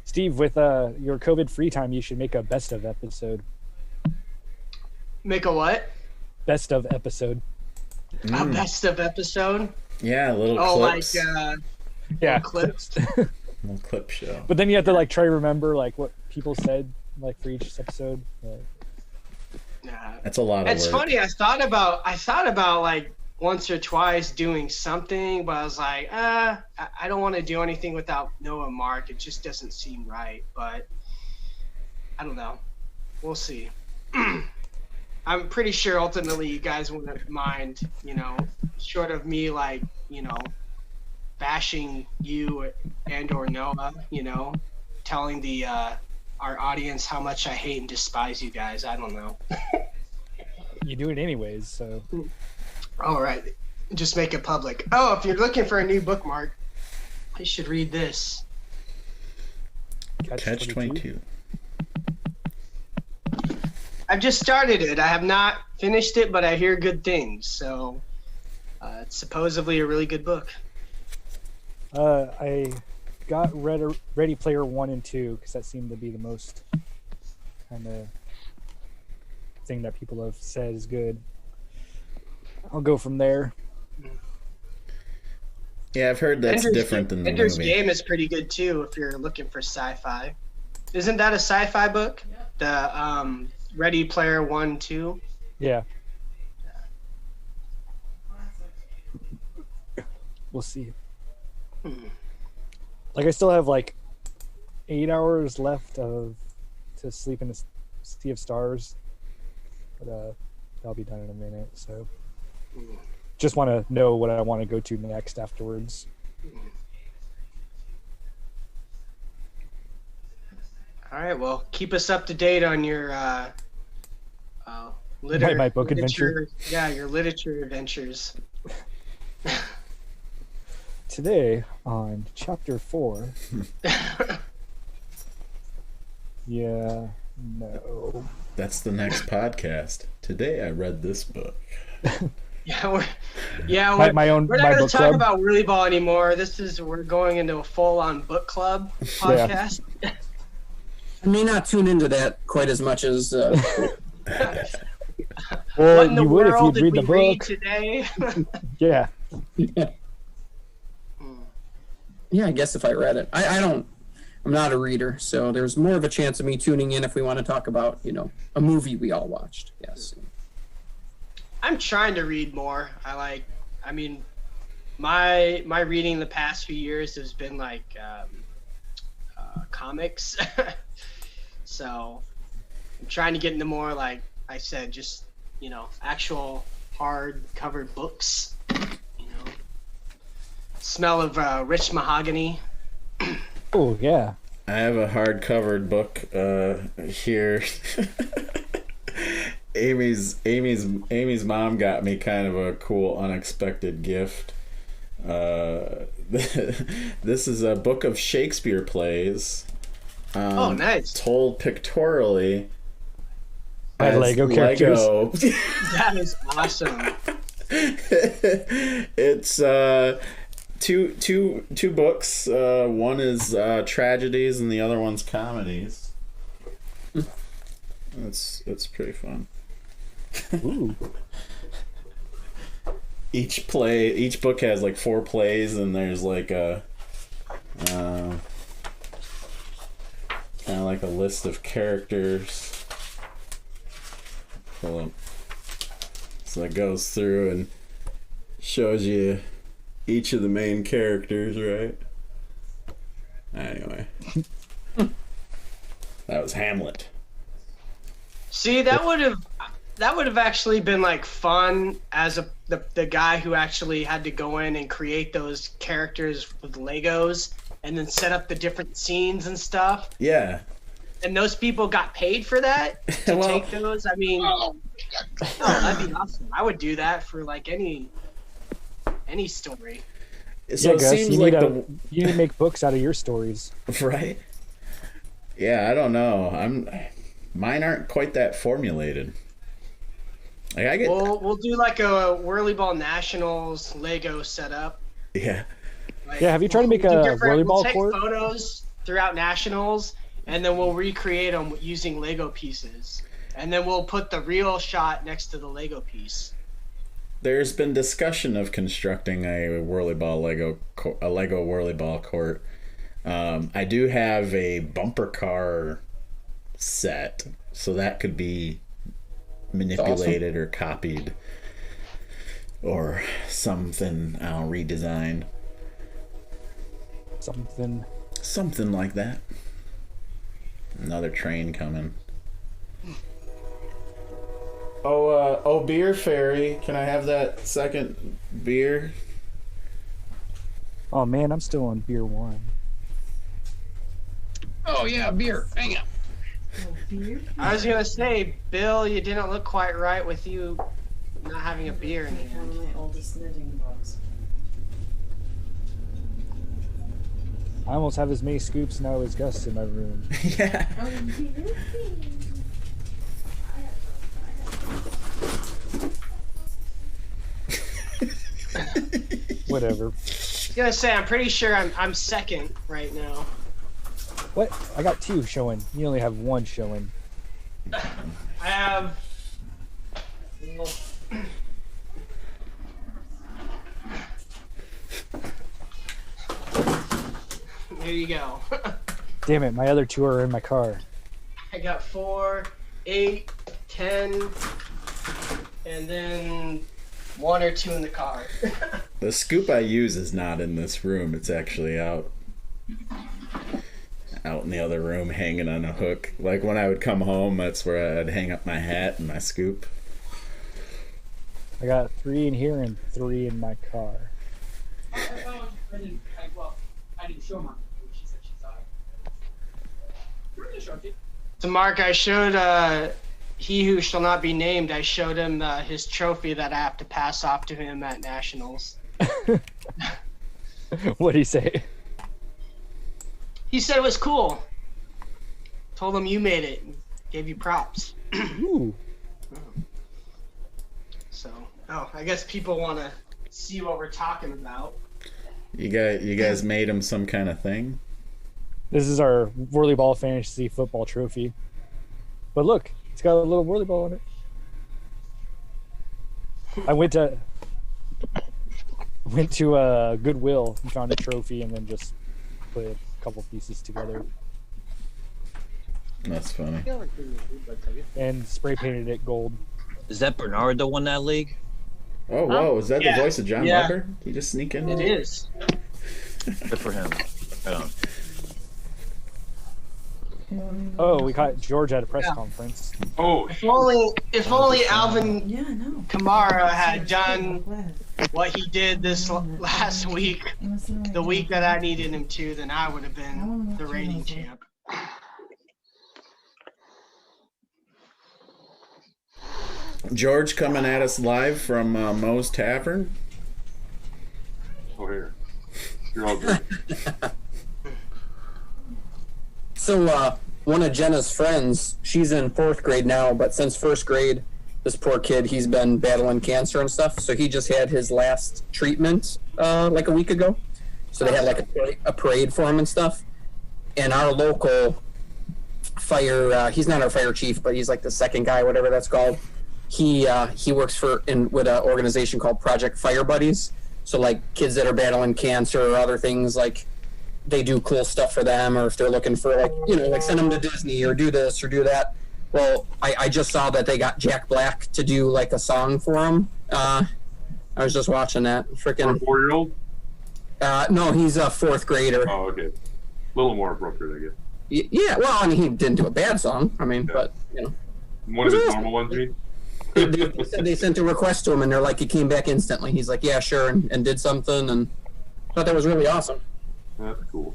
Steve, with your COVID free time, you should make a best of episode. Make a what? Best of episode. A best of episode. Yeah, little clips. Yeah, clips. Little clip show. But then you have to like try to remember like what people said like for each episode. That's a lot of work. It's funny. I thought about like once or twice doing something, but I was like, I don't want to do anything without Noah and Mark. It just doesn't seem right. But I don't know. We'll see. I'm pretty sure ultimately you guys wouldn't mind, short of me like, bashing you and or Noah, telling the our audience how much I hate and despise you guys. I don't know. You do it anyways, so. All right, just make it public. Oh, if you're looking for a new bookmark, you should read this. Catch 22. I've just started it. I have not finished it, but I hear good things. So it's supposedly a really good book. I got Ready Player 1 and 2 because that seemed to be the most kind of thing that people have said is good. I'll go from there. Yeah, I've heard that's different than the Ender's movie. Game is pretty good too if you're looking for sci-fi. Isn't that a sci-fi book? The Ready Player 1, 2? Yeah. We'll see. Like I still have like 8 hours left to sleep in the Sea of Stars, but that'll be done in a minute. So just want to know what I want to go to next afterwards. All right. Well, keep us up to date on your My book adventure. Yeah, your literature adventures. Today on chapter 4. Yeah, no. That's the next podcast. Today I read this book. We're My not going book to talk club. about WhirlyBall anymore. We're going into a full-on book club podcast. I may not tune into that quite as much as. Well, What in the you would if world you'd did read the we read book. today? Yeah. Yeah, I guess if I read it, I'm not a reader, so there's more of a chance of me tuning in if we want to talk about, a movie we all watched. Yes. I'm trying to read more. My reading the past few years has been like comics. So I'm trying to get into more, like I said, just, actual hard covered books, smell of rich mahogany. Oh, yeah. I have a hard-covered book here. Amy's mom got me kind of a cool, unexpected gift. This is a book of Shakespeare plays. Oh, nice. Told pictorially. By as Lego characters. Lego. That is awesome. It's two books. One is tragedies and the other one's comedies. It's pretty fun. Ooh. Each book has like 4 plays, and there's like kind of like a list of characters. Pull up. So it goes through and shows you each of the main characters, right? Anyway. That was Hamlet. See, that would have actually been like fun as the guy who actually had to go in and create those characters with Legos and then set up the different scenes and stuff. Yeah. And those people got paid for that to Well- take those. I mean, oh, that'd be awesome. I would do that for like any story. So yeah, it Gus, seems you like need you need to make books out of your stories. right? Yeah, I don't know. Mine aren't quite that formulated. Like I get We'll do like a WhirlyBall Nationals Lego setup. yeah. Like, Yeah, have you tried to make we'll a do we'll WhirlyBall take court? photos throughout Nationals, and then we'll recreate them using Lego pieces. And then we'll put the real shot next to the Lego piece. There's been discussion of constructing a Lego WhirlyBall court. I do have a bumper car set, so that could be manipulated or copied or something redesigned. Something like that. Another train coming. Oh, beer fairy. Can I have that second beer? Oh man, I'm still on beer 1. Oh yeah, beer. Hang on. I was gonna say, Bill, you didn't look quite right with you not having a beer in hand. One of my oldest knitting books. I almost have as many scoops now as Gus in my room. Yeah. Whatever. I was gonna say, I'm pretty sure I'm second right now. What? I got 2 showing. You only have 1 showing. I have. There you go. Damn it, my other 2 are in my car. I got 4, 8, 10, and then 1 or 2 in the car. The scoop I use is not in this room. It's actually out in the other room, hanging on a hook. Like when I would come home, that's where I'd hang up my hat and my scoop. I got 3 in here and 3 in my car. I didn't show Mom. She said she saw it. So, Mark, I showed he who shall not be named. I showed him his trophy that I have to pass off to him at Nationals. What'd he say? He said it was cool. Told him you made it. And gave you props. Ooh. So, I guess people want to see what we're talking about. You guys made him some kind of thing? This is our WhirlyBall Fantasy Football Trophy. But look, it's got a little WhirlyBall on it. I went to Goodwill and found a trophy and then just put a couple pieces together That's funny. and spray painted it gold. Is that Bernard that won that league? Oh, whoa. Is that Yeah. the voice of John Yeah. Weber? Did he just sneak in? It is. Good for him. Right on. Oh, we caught George at a press conference. Oh, If only Alvin Yeah, I know. Kamara had done what he did this last week, the week that I needed him to, then I would have been the reigning champ. George coming at us live from Moe's Tavern. oh here. You're all good. So, one of Jenna's friends, she's in 4th grade now, but since 1st grade, this poor kid, he's been battling cancer and stuff. So he just had his last treatment like a week ago. So they had like a parade for him and stuff. And our local fire, he's not our fire chief, but he's like the second guy, whatever that's called. He works with an organization called Project Fire Buddies. So like kids that are battling cancer or other things, like they do cool stuff for them, or if they're looking for like, you know, like send them to Disney or do this or do that. Well, I just saw that they got Jack Black to do like a song for them. I was just watching that. Freaking. For a 4-year-old? No, he's a 4th grader. Oh, okay. A little more appropriate, I guess. Yeah, well, I mean, he didn't do a bad song. I mean, but, you know. One of his normal ones, you mean? They said they sent a request to him, and they're like, he came back instantly. He's like, yeah, sure, and did something, and I thought that was really awesome. That's cool.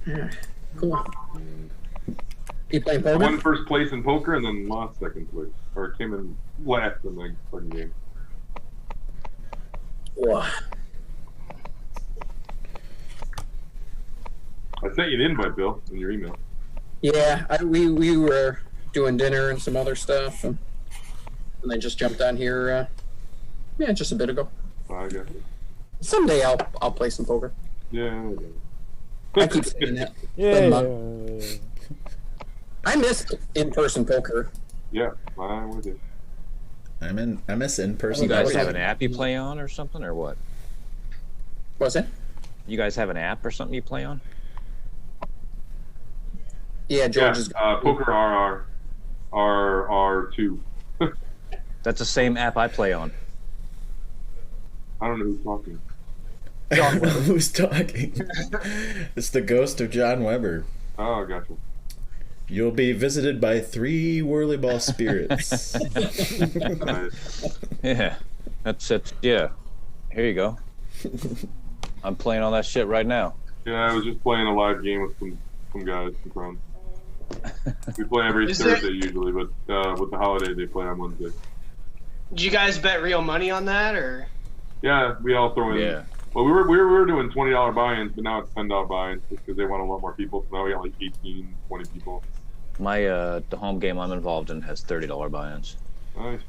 Yeah, cool. You playing I poker? won first place in poker and then lost second place. Or came in last in the fucking game. Wow. I sent you an invite, Bill, in your email. Yeah, we were doing dinner and some other stuff, and I just jumped on here, just a bit ago. I got it. Someday I'll play some poker. Yeah. I keep saying that. Yeah. I missed in-person poker. Yeah, I'm with you. I miss in-person. You guys was have like- an app you play on or something, or what? What's that? You guys have an app or something you play on? Yeah, George is. Poker RR2. That's the same app I play on. I don't know who's talking. Who's talking? It's the ghost of John Weber. Oh, gotcha. You'll be visited by 3 whirlyball spirits. Nice. Yeah, that's it. Yeah, here you go. I'm playing all that shit right now. Yeah, I was just playing a live game with some guys, some friends. We play every Is Thursday it- usually, but with the holiday they play on Wednesday. Did you guys bet real money on that, or? Yeah, we all throw in. Yeah. Well, we were doing $20 buy-ins, but now it's $10 buy-ins just because they want a lot more people. So now we got like 18, 20 people. My the home game I'm involved in has $30 buy-ins. Nice.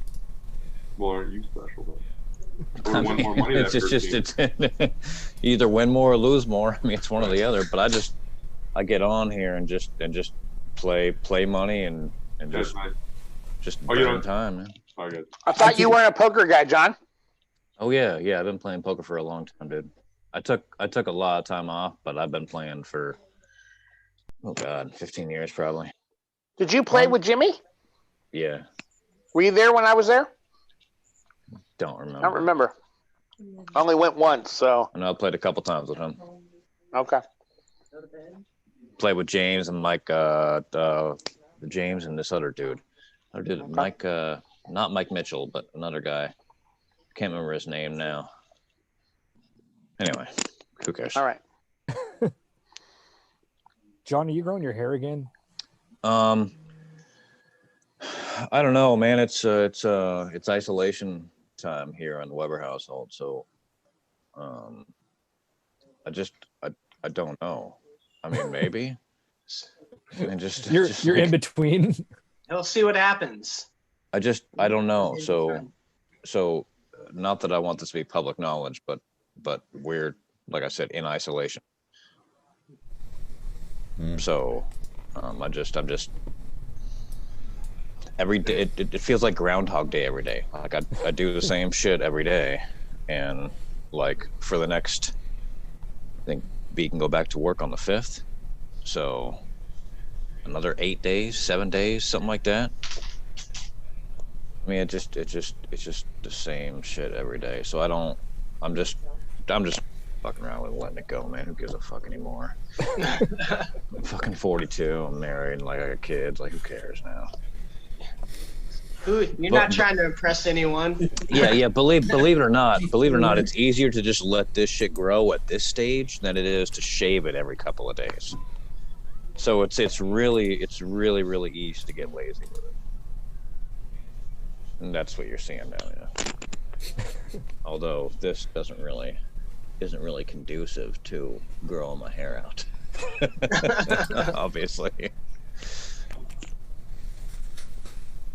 Well, aren't you special though? I Or win mean, more money it's that first just game. it's you either win more or lose more. I mean, it's one or the other. But I get on here and just play money and That's just nice. Oh, burn you don't- time, man. I got I thought you weren't a poker guy, John. Oh yeah, I've been playing poker for a long time, dude. I took a lot of time off, but I've been playing for 15 years probably. Did you play with Jimmy? Yeah, Were you there when I was there? don't I remember. don't remember. I only went once, so I know I played a couple times with him. okay. Played with James and Mike, James and this other dude. Mike, not Mike Mitchell, but another guy. Can't remember his name now. Anyway, who cares? All right. John, are you growing your hair again? I don't know, man. It's isolation time here on the Weber household, so I don't know. I mean, maybe. And You're in between. We'll see what happens. I don't know. So not that I want this to be public knowledge, but we're, like I said, in isolation. So I'm just every day. It feels like Groundhog Day every day. Like I do the same shit every day, and like for the next, I think B can go back to work on the 5th, so another 8 days, 7 days, something like that. I mean, it's just the same shit every day. So I'm just fucking around with letting it go, man. Who gives a fuck anymore? I'm fucking 42. I'm married. Like I got kids. Like who cares now? You're not trying to impress anyone. Yeah. Believe it or not, it's easier to just let this shit grow at this stage than it is to shave it every couple of days. So it's really easy to get lazy with it. And that's what you're seeing now, yeah. Although this isn't really conducive to growing my hair out. Obviously.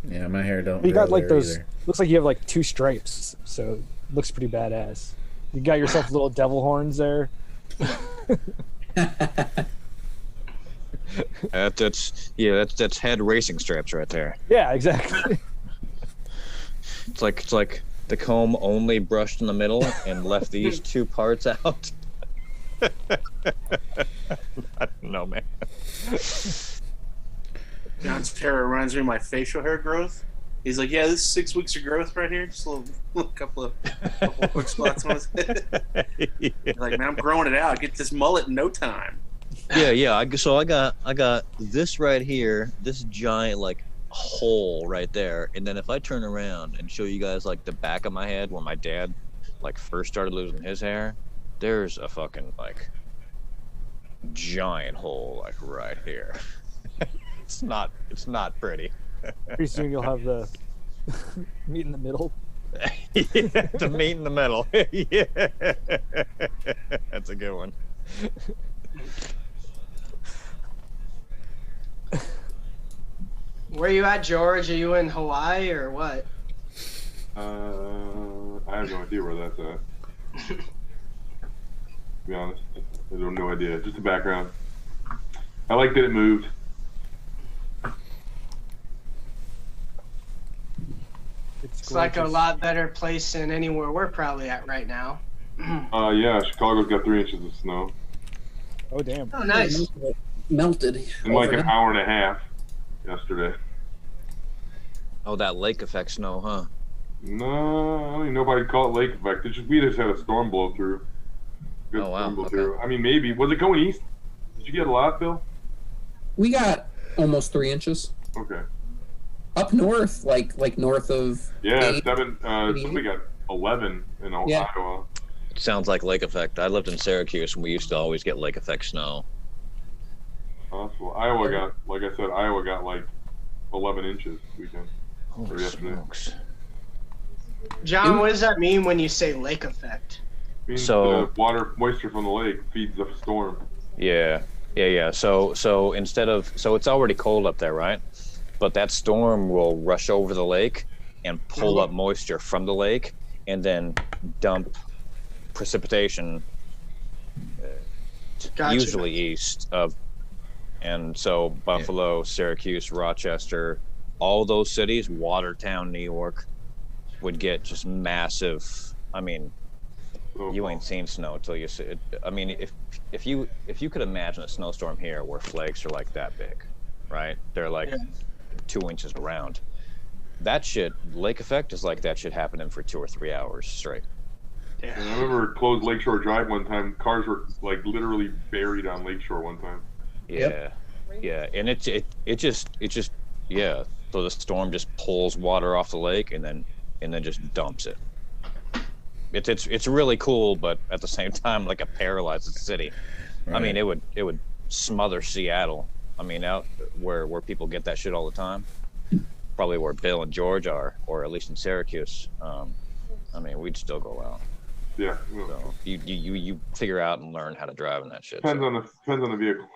Yeah, my hair don't. You got grow like there those. either. Looks like you have like 2 stripes, so it looks pretty badass. You got yourself little devil horns there. That's head racing straps right there. Yeah, exactly. It's like the comb only brushed in the middle and left these 2 parts out. I don't know, man. John's hair reminds me of my facial hair growth. He's like, yeah, this is 6 weeks of growth right here. Just a little couple of quick spots on his head. Like, man, I'm growing it out. Get this mullet in no time. Yeah. So I got this right here, this giant like hole right there, and then if I turn around and show you guys like the back of my head where my dad like first started losing his hair, there's a fucking like giant hole like right here. It's not pretty. Pretty soon you'll have the meat in the middle. Yeah, the meat in the middle. Yeah, that's a good one. Where you at, George? Are you in Hawaii or what? I have no idea where that's at. To be honest, I have no idea. Just the background. I like that it moved. It's like a lot better place than anywhere we're probably at right now. Yeah, Chicago's got 3 inches of snow. Oh, damn. Oh, nice. Melted. In like an hour and a half yesterday. Oh, that lake effect snow, huh? No, I don't even know if I'd call it lake effect. It's just we just had a storm blow through. Good Oh, wow. storm blow Okay. through. I mean, maybe. Was it going east? Did you get a lot, Bill? We got almost 3 inches. Okay. Up north, like north of. Yeah, 8, 7. Somebody got 11 in Yeah. Iowa. Sounds like lake effect. I lived in Syracuse and we used to always get lake effect snow. Well, Iowa got, like I said, Iowa got like 11 inches this weekend. Holy smokes. John, what does that mean when you say lake effect? Means So- the water moisture from the lake feeds the storm. Yeah. So instead of, so it's already cold up there, right? But that storm will rush over the lake and pull up moisture from the lake and then dump precipitation Gotcha. usually east of, and so Buffalo, Syracuse, Rochester, all those cities, Watertown, New York, would get just massive. I mean, you ain't seen snow till you see it. I mean, if you could imagine a snowstorm here where flakes are like that big, right? They're like 2 inches around. That shit, lake effect is like that shit happening for 2 or 3 hours straight. And I remember closed Lakeshore Drive one time. Cars were like literally buried on Lakeshore one time. Yeah, and it just yeah. So the storm just pulls water off the lake and then just dumps it. It's really cool, but at the same time, like it paralyzes the city. Right. I mean, it would smother Seattle. I mean, out where people get that shit all the time. Probably where Bill and George are, or at least in Syracuse. I mean, we'd still go out. Yeah. So you figure out and learn how to drive in that shit. Depends on the vehicle.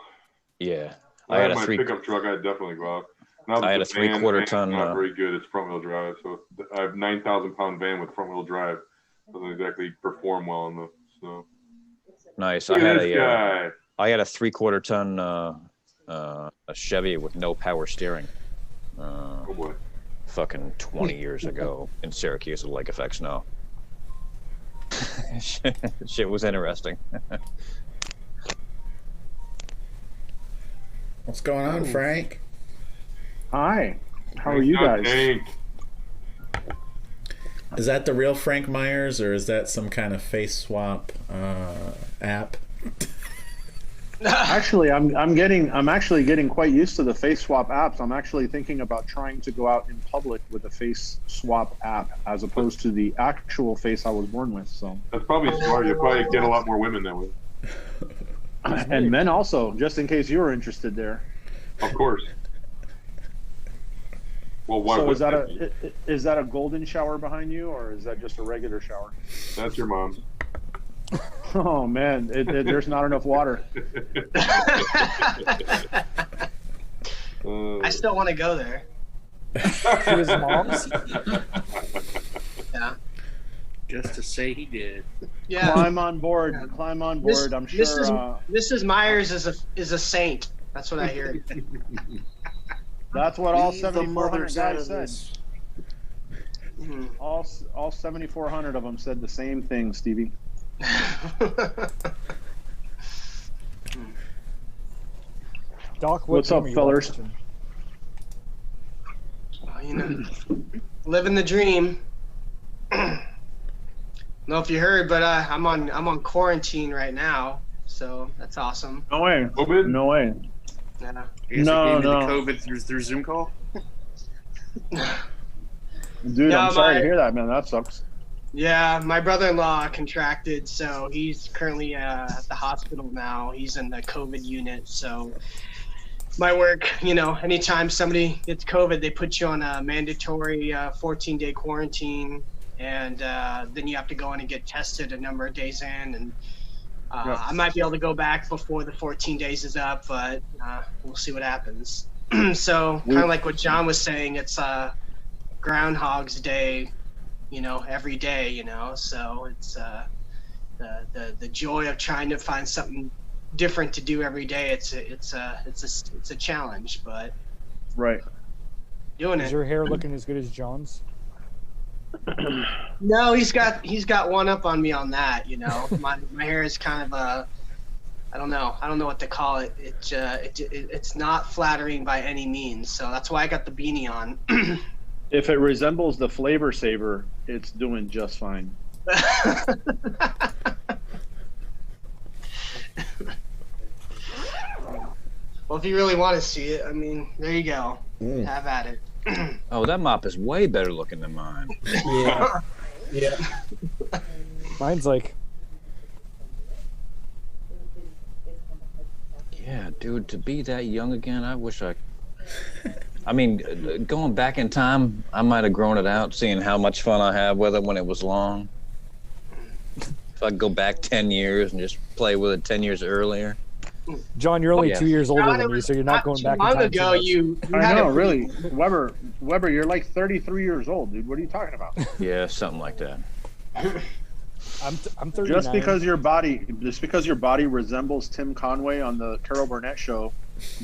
Yeah. I had my pickup truck. I'd definitely go out. Now I had a 3/4 ton. Not very good. It's front wheel drive, so I have 9,000 pound van with front wheel drive. Doesn't exactly perform well in the snow. Nice. Look I at this guy. had a 3/4 ton a Chevy with no power steering. Oh boy. Fucking 20 years ago in Syracuse with lake effect snow. Shit was interesting. What's going on, Frank? Hi. How are you guys? Tank. Is that the real Frank Myers, or is that some kind of face swap app? Actually, I'm actually getting quite used to the face swap apps. I'm actually thinking about trying to go out in public with a face swap app as opposed to the actual face I was born with. So that's probably smart. You'll probably get a lot more women that way. And men also, just in case you were interested there. Of course. Well, so is that a golden shower behind you, or is that just a regular shower? That's your mom's. Oh man, there's not enough water. I still want to go there. To his mom's? Yeah. Just to say he did. Yeah. Climb on board. Climb on board. I'm sure. Mrs. Myers is a saint. That's what I hear. That's what all 7,400 guys said. Mm-hmm. All 7,400 of them said the same thing, Stevie. Doc, what What's up, game are you fellers? watching? Well, you know, living the dream. I don't know if you heard, but I'm on quarantine right now, so that's awesome. No way. COVID? No way. Yeah. You guys No, gave me no. the COVID through Zoom call. Dude, No, I'm sorry my- to hear that, man. That sucks. Yeah, my brother-in-law contracted, so he's currently at the hospital now. He's in the COVID unit, so my work, you know, anytime somebody gets COVID, they put you on a mandatory 14-day quarantine, and then you have to go in and get tested a number of days in. And Yep. I might be able to go back before the 14 days is up, but we'll see what happens. So kind of like what John was saying, it's Groundhog's Day, you know, every day, you know. So it's the joy of trying to find something different to do every day. It's a challenge, but Right. doing Is it. your hair looking as good as John's? No, he's got one up on me on that. You know, my hair is kind of I don't know what to call it. It's not flattering by any means. So that's why I got the beanie on. If it resembles the Flavor Saver, it's doing just fine. Well, if you really want to see it, I mean, there you go. Mm. Have at it. Oh, that mop is way better looking than mine. Yeah. Yeah. Mine's like, Yeah, dude, to be that young again, I wish I. I mean, going back in time, I might have grown it out, seeing how much fun I had with it when it was long. If I could go back 10 years and just play with it 10 years earlier. John, you're only Yeah. 2 years older John, than it me, was so you're not not going too back in long time. ago. too much. You I had know, a really. Weber, you're like 33 years old, dude. What are you talking about? Yeah, something like that. I'm 39. Just because your body resembles Tim Conway on the Carol Burnett show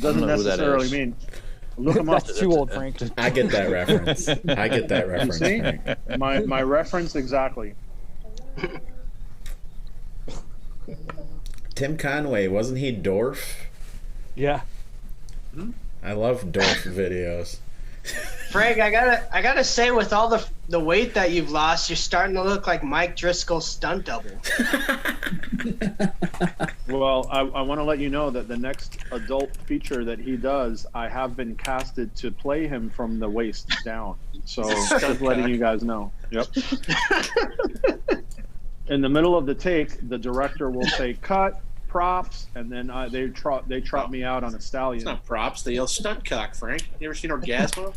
doesn't know who that necessarily is. mean. Look him up. That's too old, Frank. I get that reference. I get that reference. See? Frank. My reference exactly. Tim Conway, wasn't he Dorf? Yeah. I love Dorf videos. Frank, I gotta say, with all the weight that you've lost, you're starting to look like Mike Driscoll's stunt double. Well, I want to let you know that the next adult feature that he does, I have been casted to play him from the waist down. So just letting you guys know. Yep. In the middle of the take, the director will say cut, props, and then they trot me out on a It's stallion. not props. They yell stunt cock, Frank. You ever seen Orgasmo?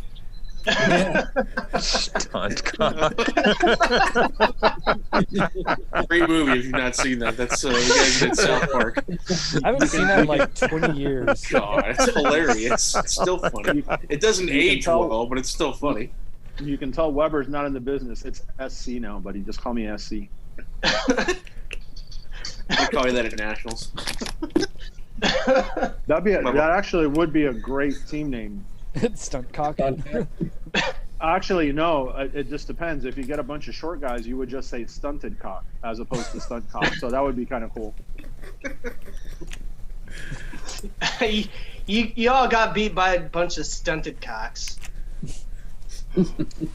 Stunt cock. Great movie if you've not seen that. That's you guys did South Park. I haven't seen that in like 20 years. God, it's hilarious. It's still funny. It doesn't age tell- well, but it's still funny. You can tell Weber's not in the business. It's SC now, buddy. Just call me SC. They call you that at Nationals. That actually would be a great team name. Stunt cock. Actually, no. It just depends. If you get a bunch of short guys, you would just say stunted cock as opposed to stunt cock. So that would be kind of cool. you all got beat by a bunch of stunted cocks.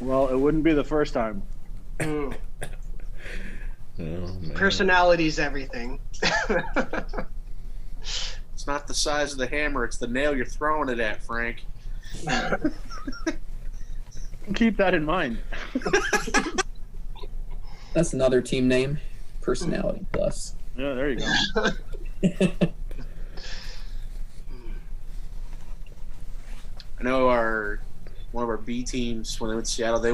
Well, it wouldn't be the first time. Mm. Oh, man. Personality's everything. It's not the size of the hammer; it's the nail you're throwing it at, Frank. Keep that in mind. That's another team name. Personality Plus. Yeah, there you go. I know one of our B teams when they went to Seattle, they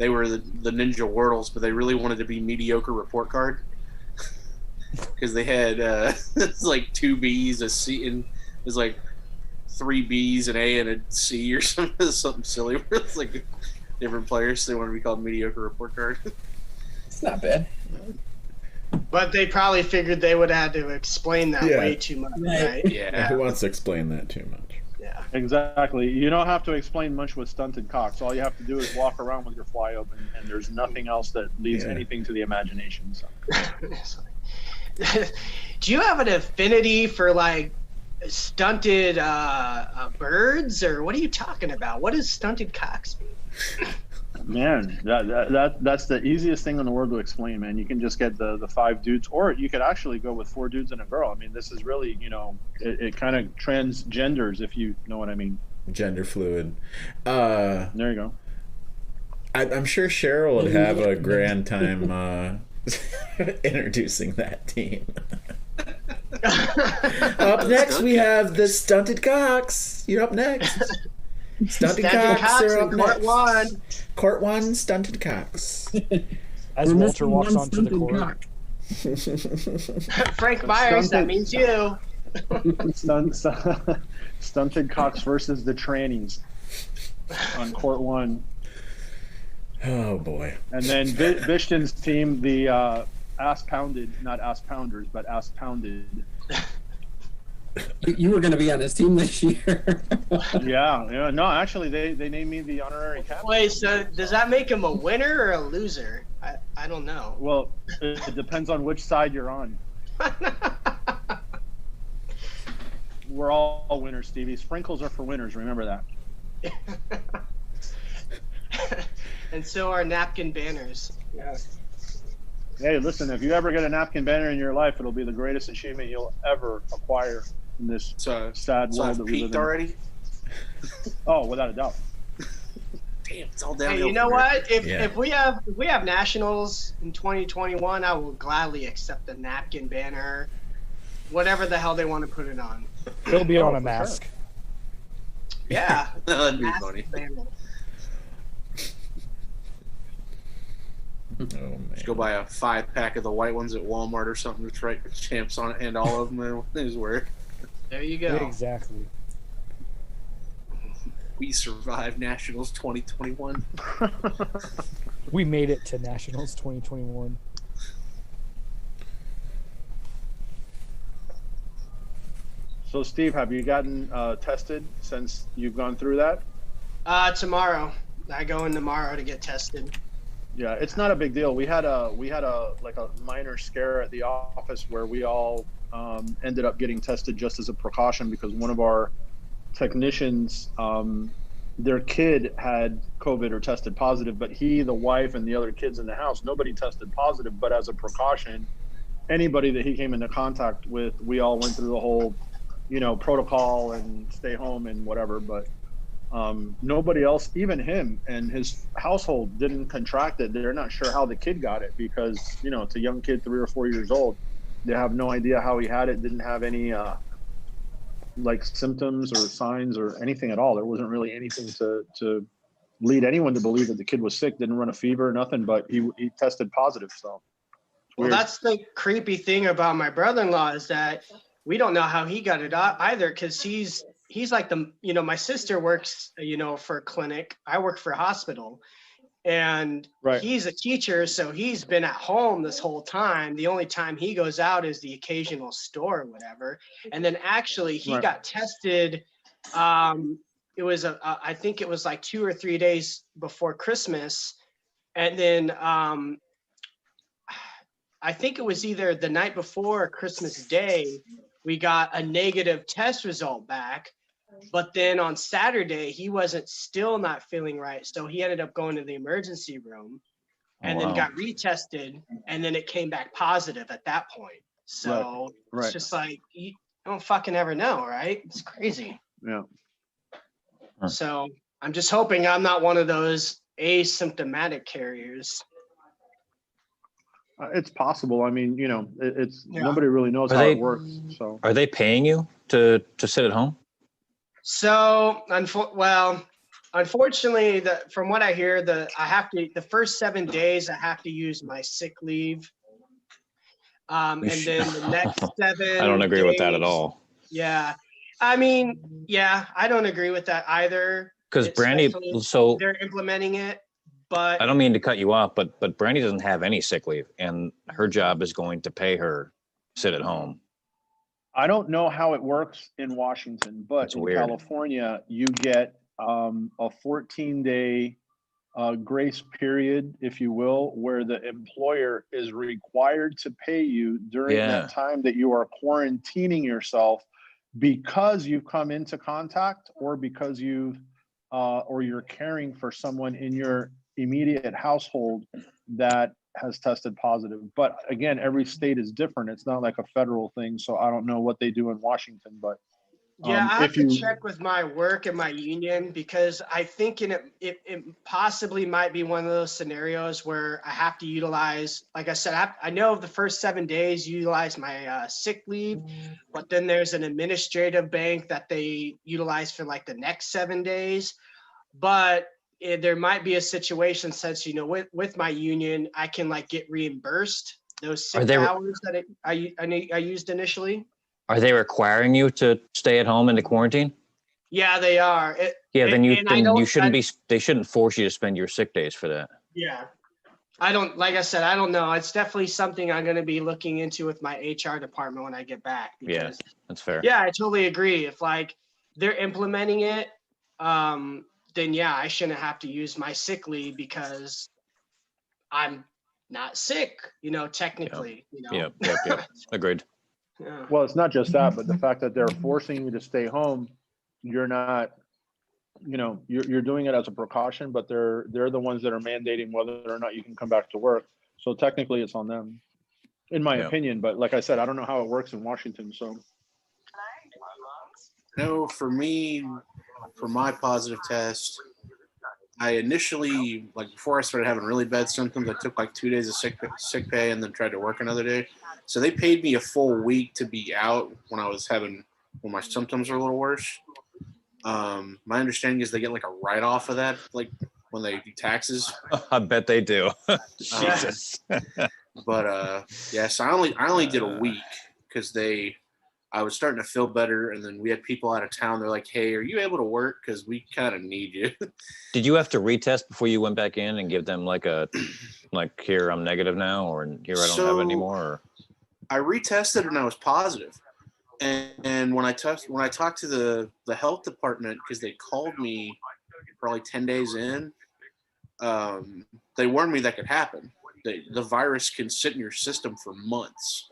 were the Ninja Wordles, but they really wanted to be mediocre report card because they had it's like 2 B's, a C, and there's like 3 B's, an A, and a C or something silly. Where it's like different players. So they want to be called mediocre report card. It's not bad. But they probably figured they would have had to explain that Yeah. way too much, right? Yeah. Who wants to explain that too much? Yeah. Exactly. You don't have to explain much with stunted cocks. All you have to do is walk around with your fly open, and there's nothing else that leaves Yeah. anything to the imagination. So. Do you have an affinity for like Stunted birds, or what are you talking about? What does stunted cocks mean? Man, that's the easiest thing in the world to explain, man. You can just get the 5 dudes, or you could actually go with 4 dudes and a girl. I mean, this is really, it kind of transgenders, if you know what I mean. Gender fluid. There you go. I'm sure Cheryl would have a grand time introducing that team. Up next, we have the Stunted Cocks. You're up next. Stunted Cocks are up next. Court 1, Stunted Cocks. As Walter walks onto the court. Frank Myers, that means you. Stunted Cocks versus the trannies on Court 1. Oh boy. And then Bishton's team, the ass pounded, not ass pounders, but ass pounded. You were going to be on his team this year. Yeah. No, actually, they named me the honorary captain. Wait, so does that make him a winner or a loser? I don't know. Well, it depends on which side you're on. We're all winners, Stevie. Sprinkles are for winners. Remember that. And so are napkin banners. Yeah. Hey, listen, if you ever get a napkin banner in your life, it'll be the greatest achievement you'll ever acquire in this sad world that we live in. Already? Oh, without a doubt. Damn, it's all downhill. Hey, you know what? If we have nationals in 2021, I will gladly accept the napkin banner, whatever the hell they want to put it on. It'll be on a mask. Sure. Yeah. That'd be funny. Oh, man. Just go buy a 5-pack of the white ones at Walmart or something to write champs on it, and all of them is work. There you go. Exactly. We survived Nationals 2021. We made it to Nationals 2021. So, Steve, have you gotten tested since you've gone through that? Tomorrow. I go in tomorrow to get tested. Yeah, it's not a big deal. We had a minor scare at the office where we all ended up getting tested just as a precaution because one of our technicians, their kid had COVID or tested positive, but he, the wife, and the other kids in the house, nobody tested positive. But as a precaution, anybody that he came into contact with, we all went through the whole, protocol and stay home and whatever. But nobody else, even him and his household, didn't contract it. They're not sure how the kid got it because, it's a young kid, 3 or 4 years old. They have no idea how he had it, didn't have any symptoms or signs or anything at all. There wasn't really anything to lead anyone to believe that the kid was sick, didn't run a fever or nothing, but he tested positive. So well, that's the creepy thing about my brother-in-law is that we don't know how he got it either because he's like my sister works, for a clinic. I work for a hospital. And right. He's a teacher, so he's been at home this whole time. The only time he goes out is the occasional store or whatever. And then actually he got tested. It was I think it was like 2 or 3 days before Christmas. And then I think it was either the night before or Christmas Day, we got a negative test result back. But then on Saturday, he wasn't still not feeling right. So he ended up going to the emergency room and then got retested. And then it came back positive at that point. So it's just like, you don't fucking ever know, right? It's crazy. Yeah. So I'm just hoping I'm not one of those asymptomatic carriers. It's possible. I mean, it's nobody really knows how it works. So are they paying you to sit at home? So, unfortunately, from what I hear, the first 7 days I have to use my sick leave, and then the next 7. I don't agree with that at all. Yeah, I mean, I don't agree with that either. Because Brandy, so they're implementing it, but I don't mean to cut you off, but Brandy doesn't have any sick leave, and her job is going to pay her sit at home. I don't know how it works in Washington, but in California, you get a 14-day grace period, if you will, where the employer is required to pay you during that time that you are quarantining yourself because you've come into contact or because you've or you're caring for someone in your immediate household that has tested positive. But again, every state is different. It's not like a federal thing, so I don't know what they do in Washington, but Yeah, I have if to you check with my work and my union because I think it possibly might be one of those scenarios where I have to utilize, like I said, I know of the first 7 days utilize my sick leave, but then there's an administrative bank that they utilize for like the next 7 days. But there might be a situation since, with my union, I can like get reimbursed those sick hours that I used initially. Are they requiring you to stay at home into quarantine? Yeah, they are. Then you shouldn't be. They shouldn't force you to spend your sick days for that. Yeah, like I said, I don't know. It's definitely something I'm going to be looking into with my HR department when I get back. Yeah, that's fair. Yeah, I totally agree. If like they're implementing it, then yeah, I shouldn't have to use my sick leave because I'm not sick. Technically. Yep. Agreed. Yeah. well, it's not just that, but the fact that they're forcing you to stay home, you're not, you're doing it as a precaution, but they're the ones that are mandating whether or not you can come back to work. So technically it's on them, in my opinion. But like I said, I don't know how it works in Washington. So No, for me, for my positive test, I initially, like before I started having really bad symptoms, I took like 2 days of sick pay and then tried to work another day. So they paid me a full week to be out when my symptoms were a little worse. My understanding is they get like a write-off of that, like when they do taxes. I bet they do. Jesus. But so I only did a week because I was starting to feel better, and then we had people out of town. They're like, "Hey, are you able to work? Because we kind of need you." Did you have to retest before you went back in and give them like here I'm negative now, or here I don't have any more? Or? I retested and I was positive. And when I talked to the health department, because they called me probably 10 days in, they warned me that could happen. The virus can sit in your system for months.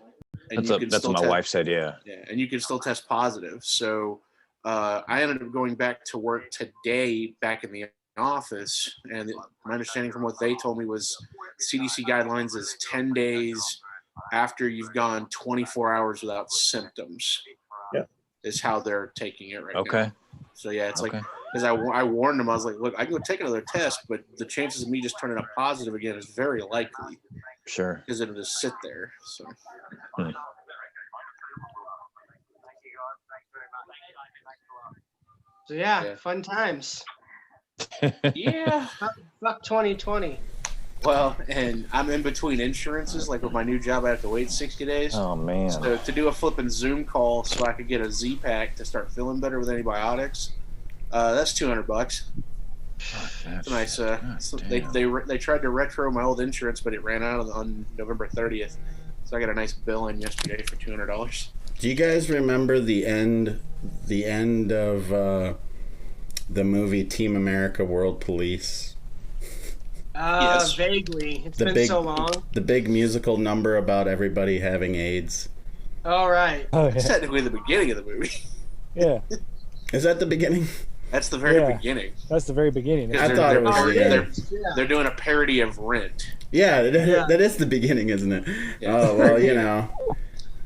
And that's what my wife said. Yeah. Yeah, and you can still test positive. So I ended up going back to work today, back in the office. And my understanding from what they told me was CDC guidelines is 10 days after you've gone 24 hours without symptoms. Yeah, is how they're taking it right now. Okay. So yeah, it's like, because I warned them, I was like, look, I can go take another test, but the chances of me just turning up positive again is very likely. Sure. Because it'll just sit there. So. So yeah, fun times. Yeah. Fuck 2020. Well, and I'm in between insurances. Like with my new job, I have to wait 60 days. Oh, man. So to do a flipping Zoom call so I could get a Z-Pack to start feeling better with antibiotics, that's $200. It's nice. They tried to retro my old insurance, but it ran out on November 30th. So I got a nice bill in yesterday for $200. Do you guys remember the end of the movie Team America World Police? Yes. Vaguely. It's been so long. The big musical number about everybody having AIDS. All right. It's technically the beginning of the movie. Yeah. Is that the beginning? That's the very beginning. That's the very beginning. I thought it was the end. They're doing a parody of Rent. Yeah, that is the beginning, isn't it? Yeah. Oh, well, you know.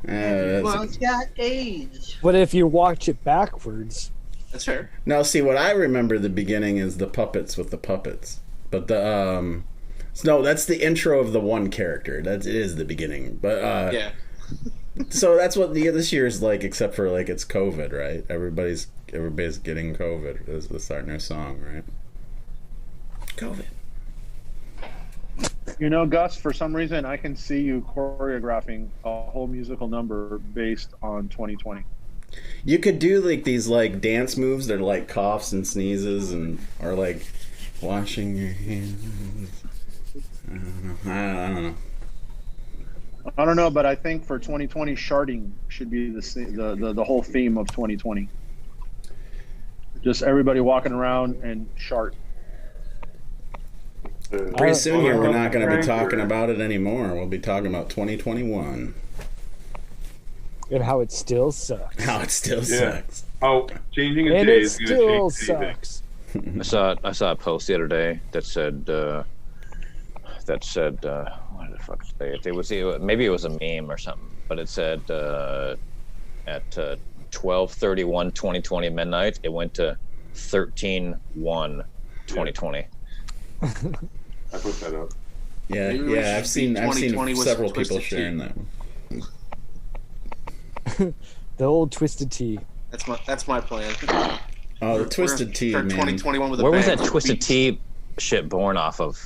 Well, it's got AIDS. But if you watch it backwards. That's fair. Now, see, what I remember the beginning is the puppets with the puppets. But no, that's the intro of the one character. It is the beginning. But yeah. So that's what this year is like, except for like it's COVID, right? Everybody's getting COVID. This is starting their song, right? COVID. You know, Gus, for some reason, I can see you choreographing a whole musical number based on 2020. You could do like these like dance moves that are like coughs and sneezes or like washing your hands. I don't know. But I think for 2020, sharding should be the whole theme of 2020. Just everybody walking around and shart. Pretty soon here, we're not going to be talking about it anymore. We'll be talking about 2021. And how it still sucks. How it still Yeah. sucks. Oh, changing a And day it is going still to change anything. sucks. I saw a post the other day that said what did the fuck say it? Maybe it was a meme or something, but it said at 12/31/2020 midnight it went to 13/1/2020. I put that up. Yeah, Maybe we yeah. should I've seen be 2020 was several people Twisted Tea. sharing that. The old Twisted Tea. That's my plan. Oh, the Twisted Tea, Start man. 2021 with a Where was bang that for Twisted beats. Tea shit born off of?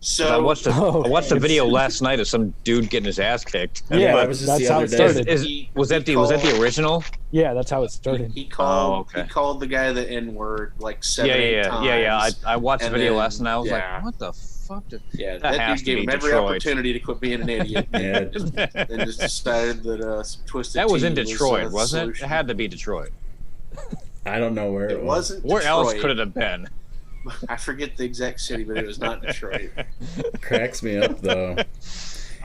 So I watched a Oh, video last night of some dude getting his ass kicked. Yeah, that was just that's the how other it day. started. Was that the original? Yeah, that's how it started. he called Oh, okay. he called the guy the N-word like seven, Yeah, eight yeah, times. yeah. I watched the And video then- last night. I was yeah. like, what the fuck? Yeah, That that has dude to gave be him every Detroit. opportunity to quit being an idiot, Yeah, and just decided that some Twisted That was Tea in Detroit, the wasn't it? solution. It had to be Detroit. I don't know where It was. wasn't. Where else Detroit. could it have been? I forget the exact city, but it was not Detroit. Cracks me up though.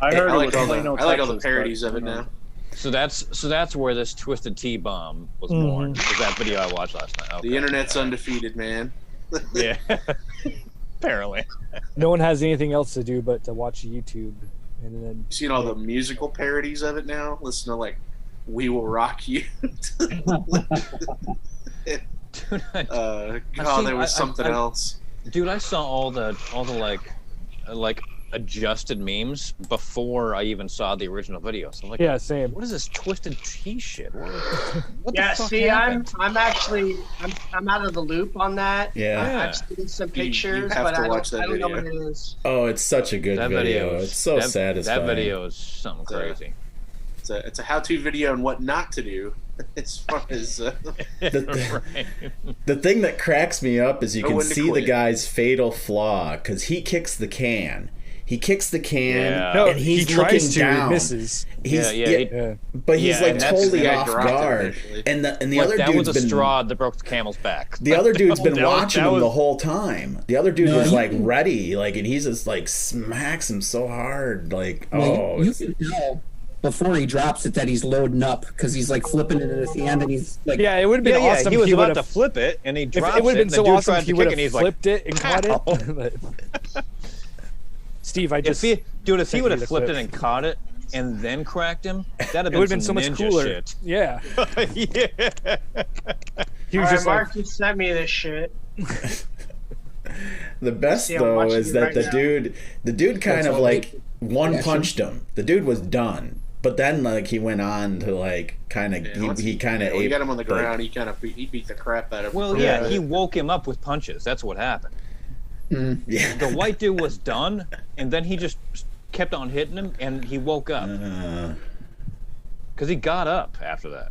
I heard I it like was all Plano, the I like all the Texas, parodies but, of it you know. now. So that's where this Twisted Tea bomb was born. Was that video I watched last night? Okay. The internet's undefeated, man. Yeah. Apparently. No one has anything else to do but to watch YouTube, and then You seen all the musical parodies of it now? Listen to like "We Will Rock You." God, there was something else. Dude, I saw all the like adjusted memes before I even saw the original video. So I'm like, yeah, same. what is this Twisted Tea shit? What Yeah, the fuck see, happened? I'm actually I'm out of the loop on that. Yeah. I've seen some You pictures, have but to I watch don't, that I don't know what video. it is. Oh, it's such a good That video. video is It's so satisfying. That video is something crazy. It's a how-to video on what not to do as far as Right. The thing that cracks me up is you Know can when to see the quit. guy's fatal flaw because he kicks the can. He kicks the can Yeah. No, and he's he tries looking to, down. it misses. He's, Yeah. but he's Yeah, like and that's- totally and I off dropped it guard. initially. And the Like, other that dude's was a been straw that broke the camel's back. the other dude's been That was- watching that him the was- whole time. The other dude No, was you like can- ready, like, and he's just like smacks him so hard, like Well, you it's- can tell before he drops it that he's loading up because he's like flipping it in his hand and he's like, Yeah, it would have been Yeah, awesome he if was he about would to have. flip it, and he If drops it would have been and the so dude awesome tried if he to would kick, have and he's like, flipped it and caught "Ow." it. But- Steve, I If just he would sent have you the flipped it clip. and caught it and then cracked him, that'd have It been, would have been so some much ninja cooler. shit. Yeah, Yeah. he All was right, just like, Mark, you sent me this shit. The best See, I'm though watching is it that right the now. dude kind That's of all like they- one Yeah, punched him. The dude was done, but then like he went on to like kind of he kind of when you got him on the like- ground, he beat the crap out of him. Well, yeah, he woke him up with punches. That's what happened. Yeah. The white dude was done, and then he just kept on hitting him, and he woke up because he got up after that.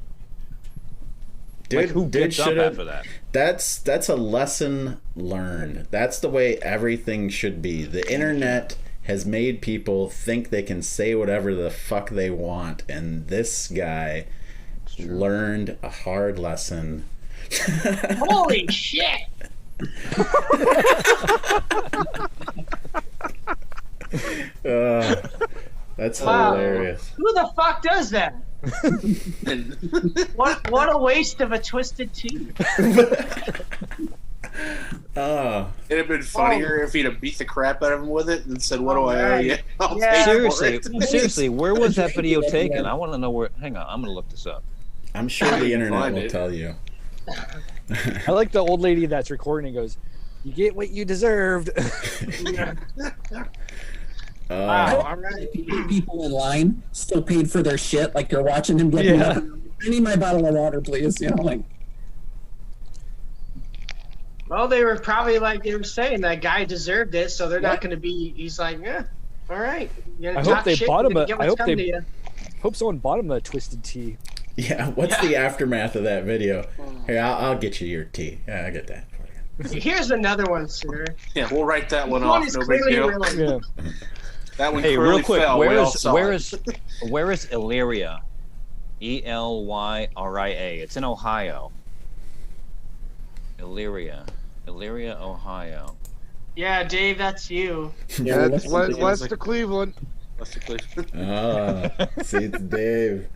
Like, who gets up should've- after that? That's a lesson learned. That's the way everything should be. The internet has made people think they can say whatever the fuck they want, and this guy learned a hard lesson. Holy shit! That's Wow. hilarious. Who the fuck does that? What a waste of a Twisted Tea. Oh, It'd have been funnier if he'd have beat the crap out of him with it and said, "What do I owe right. you?" I'll Yeah. pay for Seriously, it. seriously, where was that video taken? I want to know where. Hang on, I'm gonna look this up. I'm sure the internet Find will it. tell you. I like the old lady that's recording and goes, "You get what you deserved." Wow, all right. people in line still paid for their shit, like they're watching him get Yeah. I need my bottle of water, please. You know, like Well, they were probably like they were saying that guy deserved it, so they're not going to be. He's like, yeah, all right. You're I gonna hope they shit, bought you're him gonna a- get I what's hope coming they- to you. Hope someone bought him the Twisted Tea. Yeah, what's the aftermath of that video? Here, I'll get you your tea. Yeah, I get that. Here's another one, sir. Yeah, we'll write that one This off. one is No big clearly deal. real. Yeah. That one Hey, clearly real quick, fell. We all saw where it. is Elyria? Elyria. It's in Ohio. Elyria, Ohio. Yeah, Dave, that's you. yeah, That's west of Cleveland. Basically. Ah, see, it's Dave.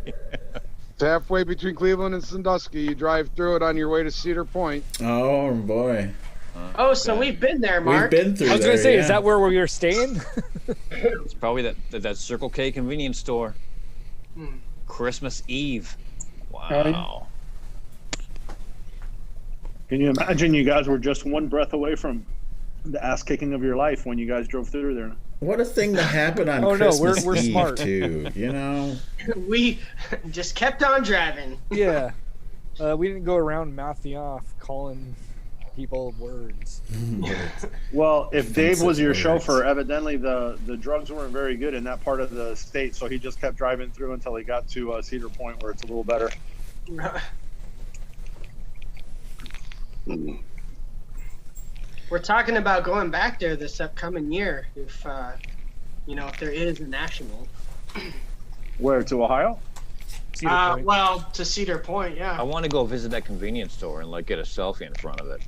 It's halfway between Cleveland and Sandusky. You drive through it on your way to Cedar Point. Oh boy. Oh, so we've been there, Mark. We've been through I was gonna there, say, yeah. is that where we were staying? It's probably that Circle K convenience store. Hmm. Christmas Eve. Wow. Can you imagine you guys were just one breath away from the ass kicking of your life when you guys drove through there? What a thing to happen on Oh, no, Christmas we're Eve smart. too, you know? We just kept on driving. Yeah. We didn't go around mouthing off, calling people words. Well, if Dave was your words. chauffeur, evidently the drugs weren't very good in that part of the state, so he just kept driving through until he got to Cedar Point, where it's a little better. We're talking about going back there this upcoming year, if if there is a national. Where, to Ohio? Cedar Point. Well, to Cedar Point, I yeah. want to go visit that convenience store and like get a selfie in front of it.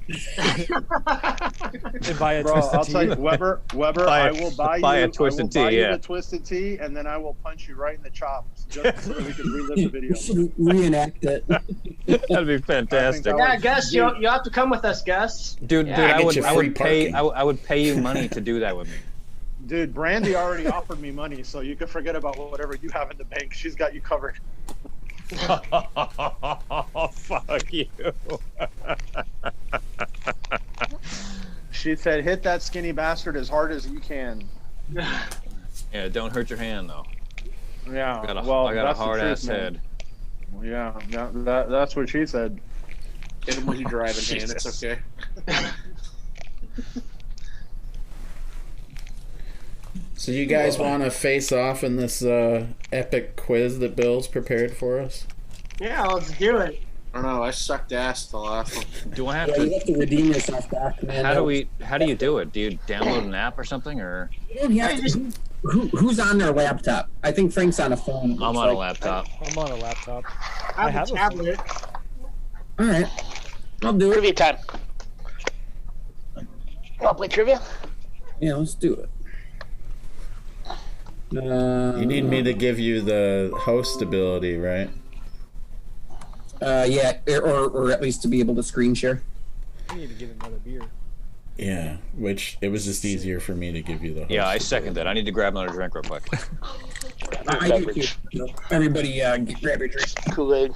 And buy a Bro, twisted I'll tell you, tea. Weber, Buy I a- will buy buy you a twisted tea, I will buy you yeah. the twisted tea, and then I will punch you right in the chops just so we can relive the video. We should reenact it. That'd be fantastic. that Yeah, was- Gus, you have to come with us, Gus. Dude, Yeah. dude, I I get would, you I free would pay, parking. I would pay you money to do that with me. Dude, Brandy already offered me money, so you can forget about whatever you have in the bank. She's got you covered. Fuck you. She said, hit that skinny bastard as hard as you can. Yeah, don't hurt your hand though. Yeah, I got a, well, I got a that's the hard truth, ass man. head. Yeah, that's what she said. Hit him with your driving hand. It's Jesus. okay. So you guys want to face off in this epic quiz that Bill's prepared for us? Yeah, let's do it. I don't know. I sucked ass the last one. Do I have Yeah, you to? have to redeem yourself back, man. How do you do it? Do you download an app or something, or? Who's on their laptop? I think Frank's on a phone. I'm on a laptop. I'm on a laptop. I have a tablet. All right, I'll do it. Trivia time. Want to play trivia? Yeah, let's do it. You need me to give you the host ability, right? Yeah, or at least to be able to screen share. I need to get another beer. Yeah, which it was just easier for me to give you the host Yeah, I ability. second that. I need to grab another drink real quick. I do too. Everybody, grab your drink. Kool-Aid.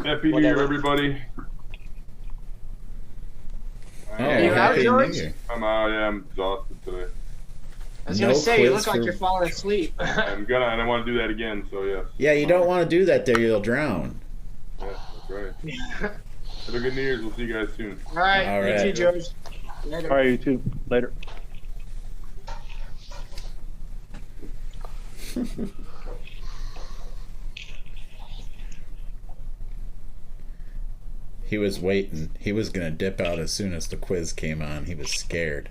Happy New Year, everybody. Oh, You out, Happy New George? Year. I'm out. Yeah, I'm exhausted today. I was No gonna say, you quiz look like for- you're falling asleep. I'm gonna, and I want to do that again. So yeah, Yeah, you don't want to do that there, you'll drown. yeah, that's right. Have a good New Year's. We'll see you guys soon. All right, All you right. too, George. Later. All right, you too. Later. He was waiting. He was going to dip out as soon as the quiz came on. He was scared.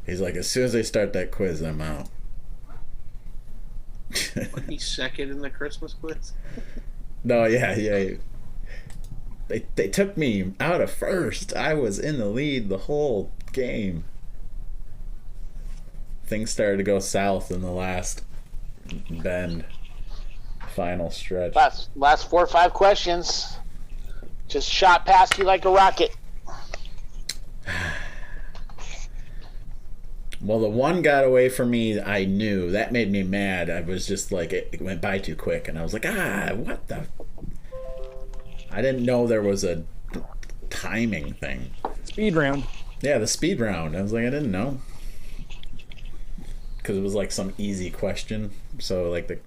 He's like, as soon as they start that quiz, I'm out. He's second in the Christmas quiz. No, yeah. They took me out of first. I was in the lead the whole game. Things started to go south in the last bend. Final stretch. Last 4 or 5 questions. Just shot past you like a rocket. Well, the one got away from me. I knew that made me mad. I was just like, it went by too quick, and I was like, what the? I didn't know there was a timing thing. Speed round. Yeah, the speed round. I was like, I didn't know, because it was like some easy question. So like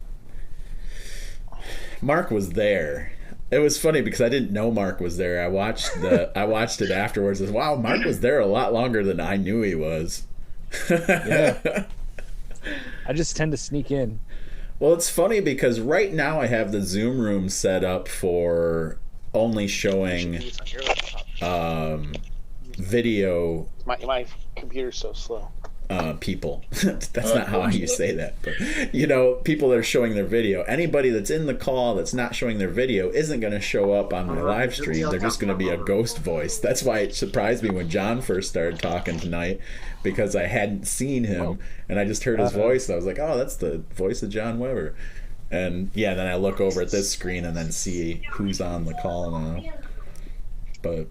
Mark was there. It was funny because I didn't know Mark was there. I watched it afterwards. As wow, Mark was there a lot longer than I knew he was. Yeah. I just tend to sneak in. Well, it's funny because right now I have the Zoom room set up for only showing video. My computer's so slow. people. That's not how you say that, but you know, people that are showing their video. Anybody that's in the call that's not showing their video isn't going to show up on my live stream. They're just going to be a ghost voice. That's why it surprised me when John first started talking tonight, because I hadn't seen him and I just heard his voice. And I was like, oh, that's the voice of John Weber. And yeah, then I look over at this screen and then see who's on the call now. But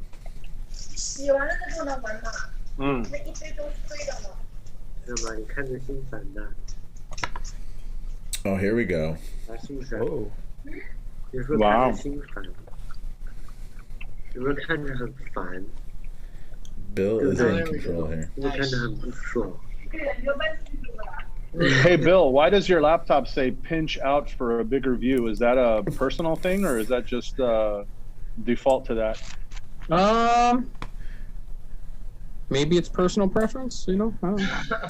oh, here we go. Oh. Wow. Bill is in control here. Hey, Bill, why does your laptop say pinch out for a bigger view? Is that a personal thing, or is that just default to that? Maybe it's personal preference, you know? I don't know.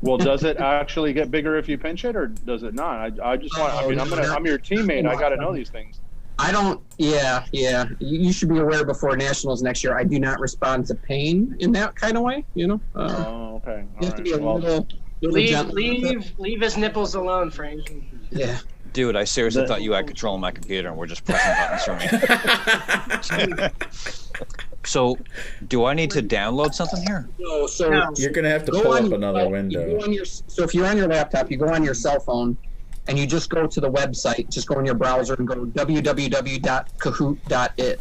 Well, does it actually get bigger if you pinch it, or does it not? I just want, I mean, I'm your teammate. I got to know these things. I don't, yeah. You should be aware before Nationals next year, I do not respond to pain in that kind of way, you know? Oh, okay. You have to be a little Leave his nipples alone, Frank. Yeah. Dude, I seriously thought you had control of my computer and we're just pressing buttons for me. So, do I need to download something here? No, so you're going to have to pull up another window. So if you're on your laptop, you go on your cell phone and you just go to the website, just go in your browser and go www.kahoot.it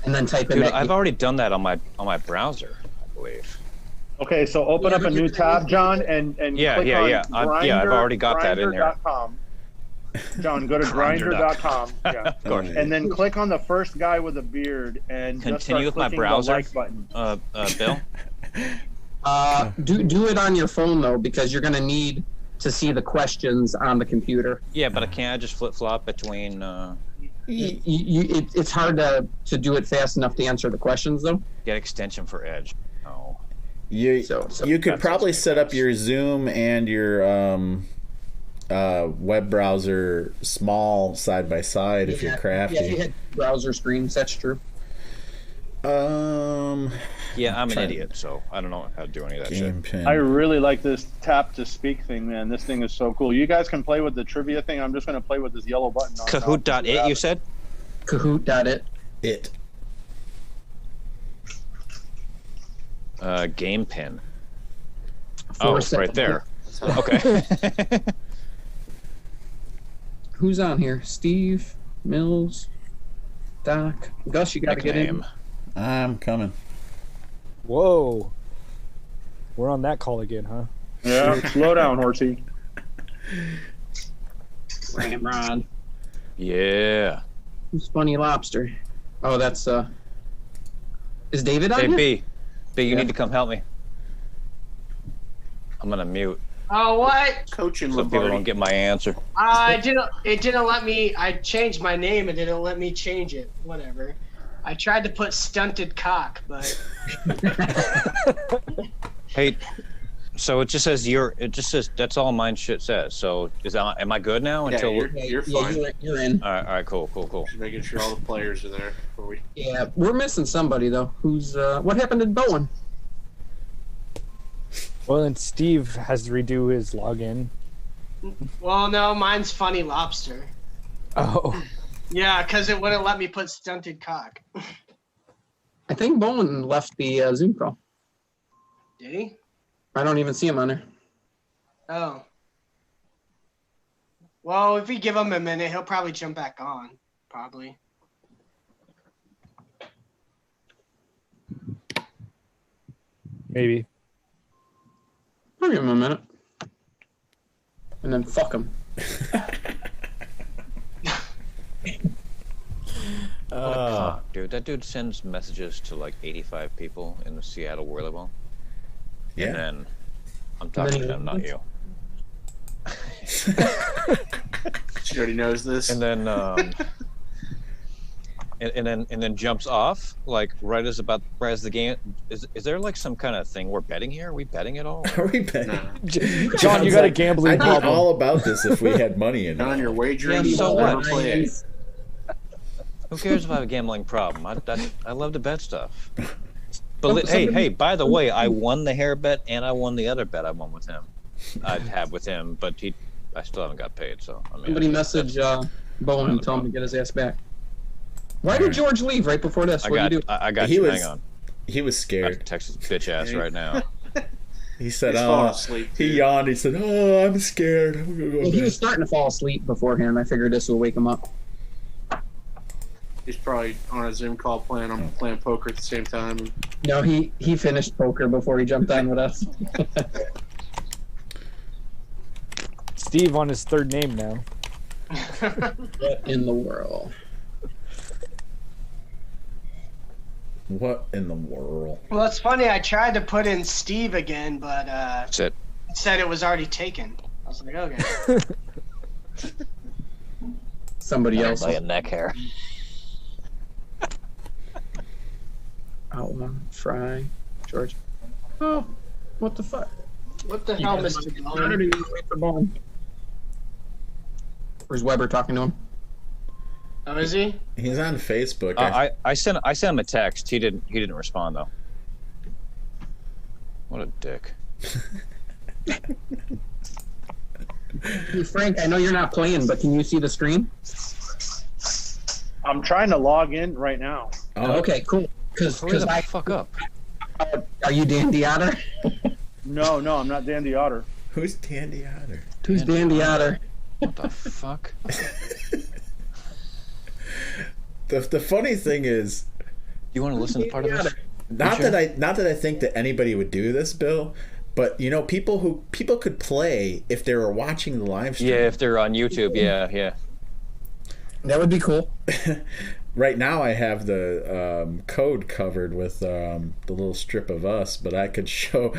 and then type in Dude, that. I've already done that on my browser, I believe. Okay, so open up a new tab, John, and click on I've already got that in there. John, go to grinder.com. Yeah. Of course. And then click on the first guy with a beard and continue just with my browser. like button. Bill? Do it on your phone though, because you're going to need to see the questions on the computer. Yeah, but can't I just flip flop between? It's hard to do it fast enough to answer the questions though. Get extension for Edge. Oh. You could probably set up your Zoom and your web browser small side by side if you're crafty. Yeah, if you had browser screens, that's true. Yeah, I'm an idiot, so I don't know how to do any of that shit. Pin. I really like this tap to speak thing, man. This thing is so cool. You guys can play with the trivia thing. I'm just going to play with this yellow button. Kahoot.it, you said? Kahoot.it. It. Game pin. Right Right there. Okay. Who's on here? Steve, Mills, Doc, Gus. You got to get in. I'm coming. Whoa. We're on that call again, huh? Yeah, slow down, horsey. Ramrod. Yeah. Who's Funny Lobster? Oh, that's Is David on here? Hey, B, you need to come help me. I'm gonna mute. Oh, what? Coaching so people don't get my answer. It didn't let me. I changed my name. It didn't let me change it. Whatever. I tried to put stunted cock, but. Hey, so it just says it just says that's all mine shit says. So am I good now until you're fine. You're in. All right, cool. Just making sure all the players are there before we. Yeah, we're missing somebody though. Who's what happened to Bowen? Well, and Steve has to redo his login. Well, no, mine's Funny Lobster. Oh. Yeah, because it wouldn't let me put stunted cock. I think Bowen left the Zoom call. Did he? I don't even see him on there. Oh. Well, if we give him a minute, he'll probably jump back on. Probably. Maybe. I'll give him a minute. And then fuck him. Dude, that dude sends messages to like 85 people in the Seattle WhirlyBall. Yeah. And then I'm talking to them, not you. She already knows this. And then and then jumps off like right as the game is there like some kind of thing we're betting here? Are we betting at all? Are we betting? John, you got a gambling I'd be problem. all about this if we had money in it. On your wagering, Yeah, so never what? play it. Who cares if I have a gambling problem? I love to bet stuff. But hey, by the way, I won the hair bet and I won the other bet I won with him. I'd have with him, but I still haven't got paid. So I mean, somebody message Bowen and tell him to get his ass back. Why did George leave right before this? What did you do? I got you. Hang on. He was I scared. text his bitch ass right now. He said, He's falling asleep, he dude. yawned. He said, "Oh, I'm scared. I'm gonna go Well, he back." was starting to fall asleep beforehand. I figured this will wake him up. He's probably on a Zoom call playing poker at the same time. No, he finished poker before he jumped on with us. Steve on his third name now. What in the world? What in the world? Well, it's funny. I tried to put in Steve again, but It said it was already taken. I was like, okay. Somebody else. Like a neck hair. Outlaw, Fry, George. Oh, what the fuck? What the hell, Mr. Saturday, wait for Bowen. Where's Weber talking to him? Oh, is he? He's on Facebook. I sent him a text. He didn't respond though. What a dick. Hey, Frank, I know you're not playing, but can you see the screen? I'm trying to log in right now. Oh, Okay, cool. Because I fuck up. Are you Dandy Otter? No, I'm not Dandy Otter. Who's Dandy Otter? Who's Dandy Otter? What the fuck? The funny thing is, You want to listen to part of this? not that I think that anybody would do this, Bill, but you know, people could play if they were watching the live stream. Yeah, if they're on YouTube, yeah. That would be cool. Right now, I have the code covered with the little strip of us, but I could show.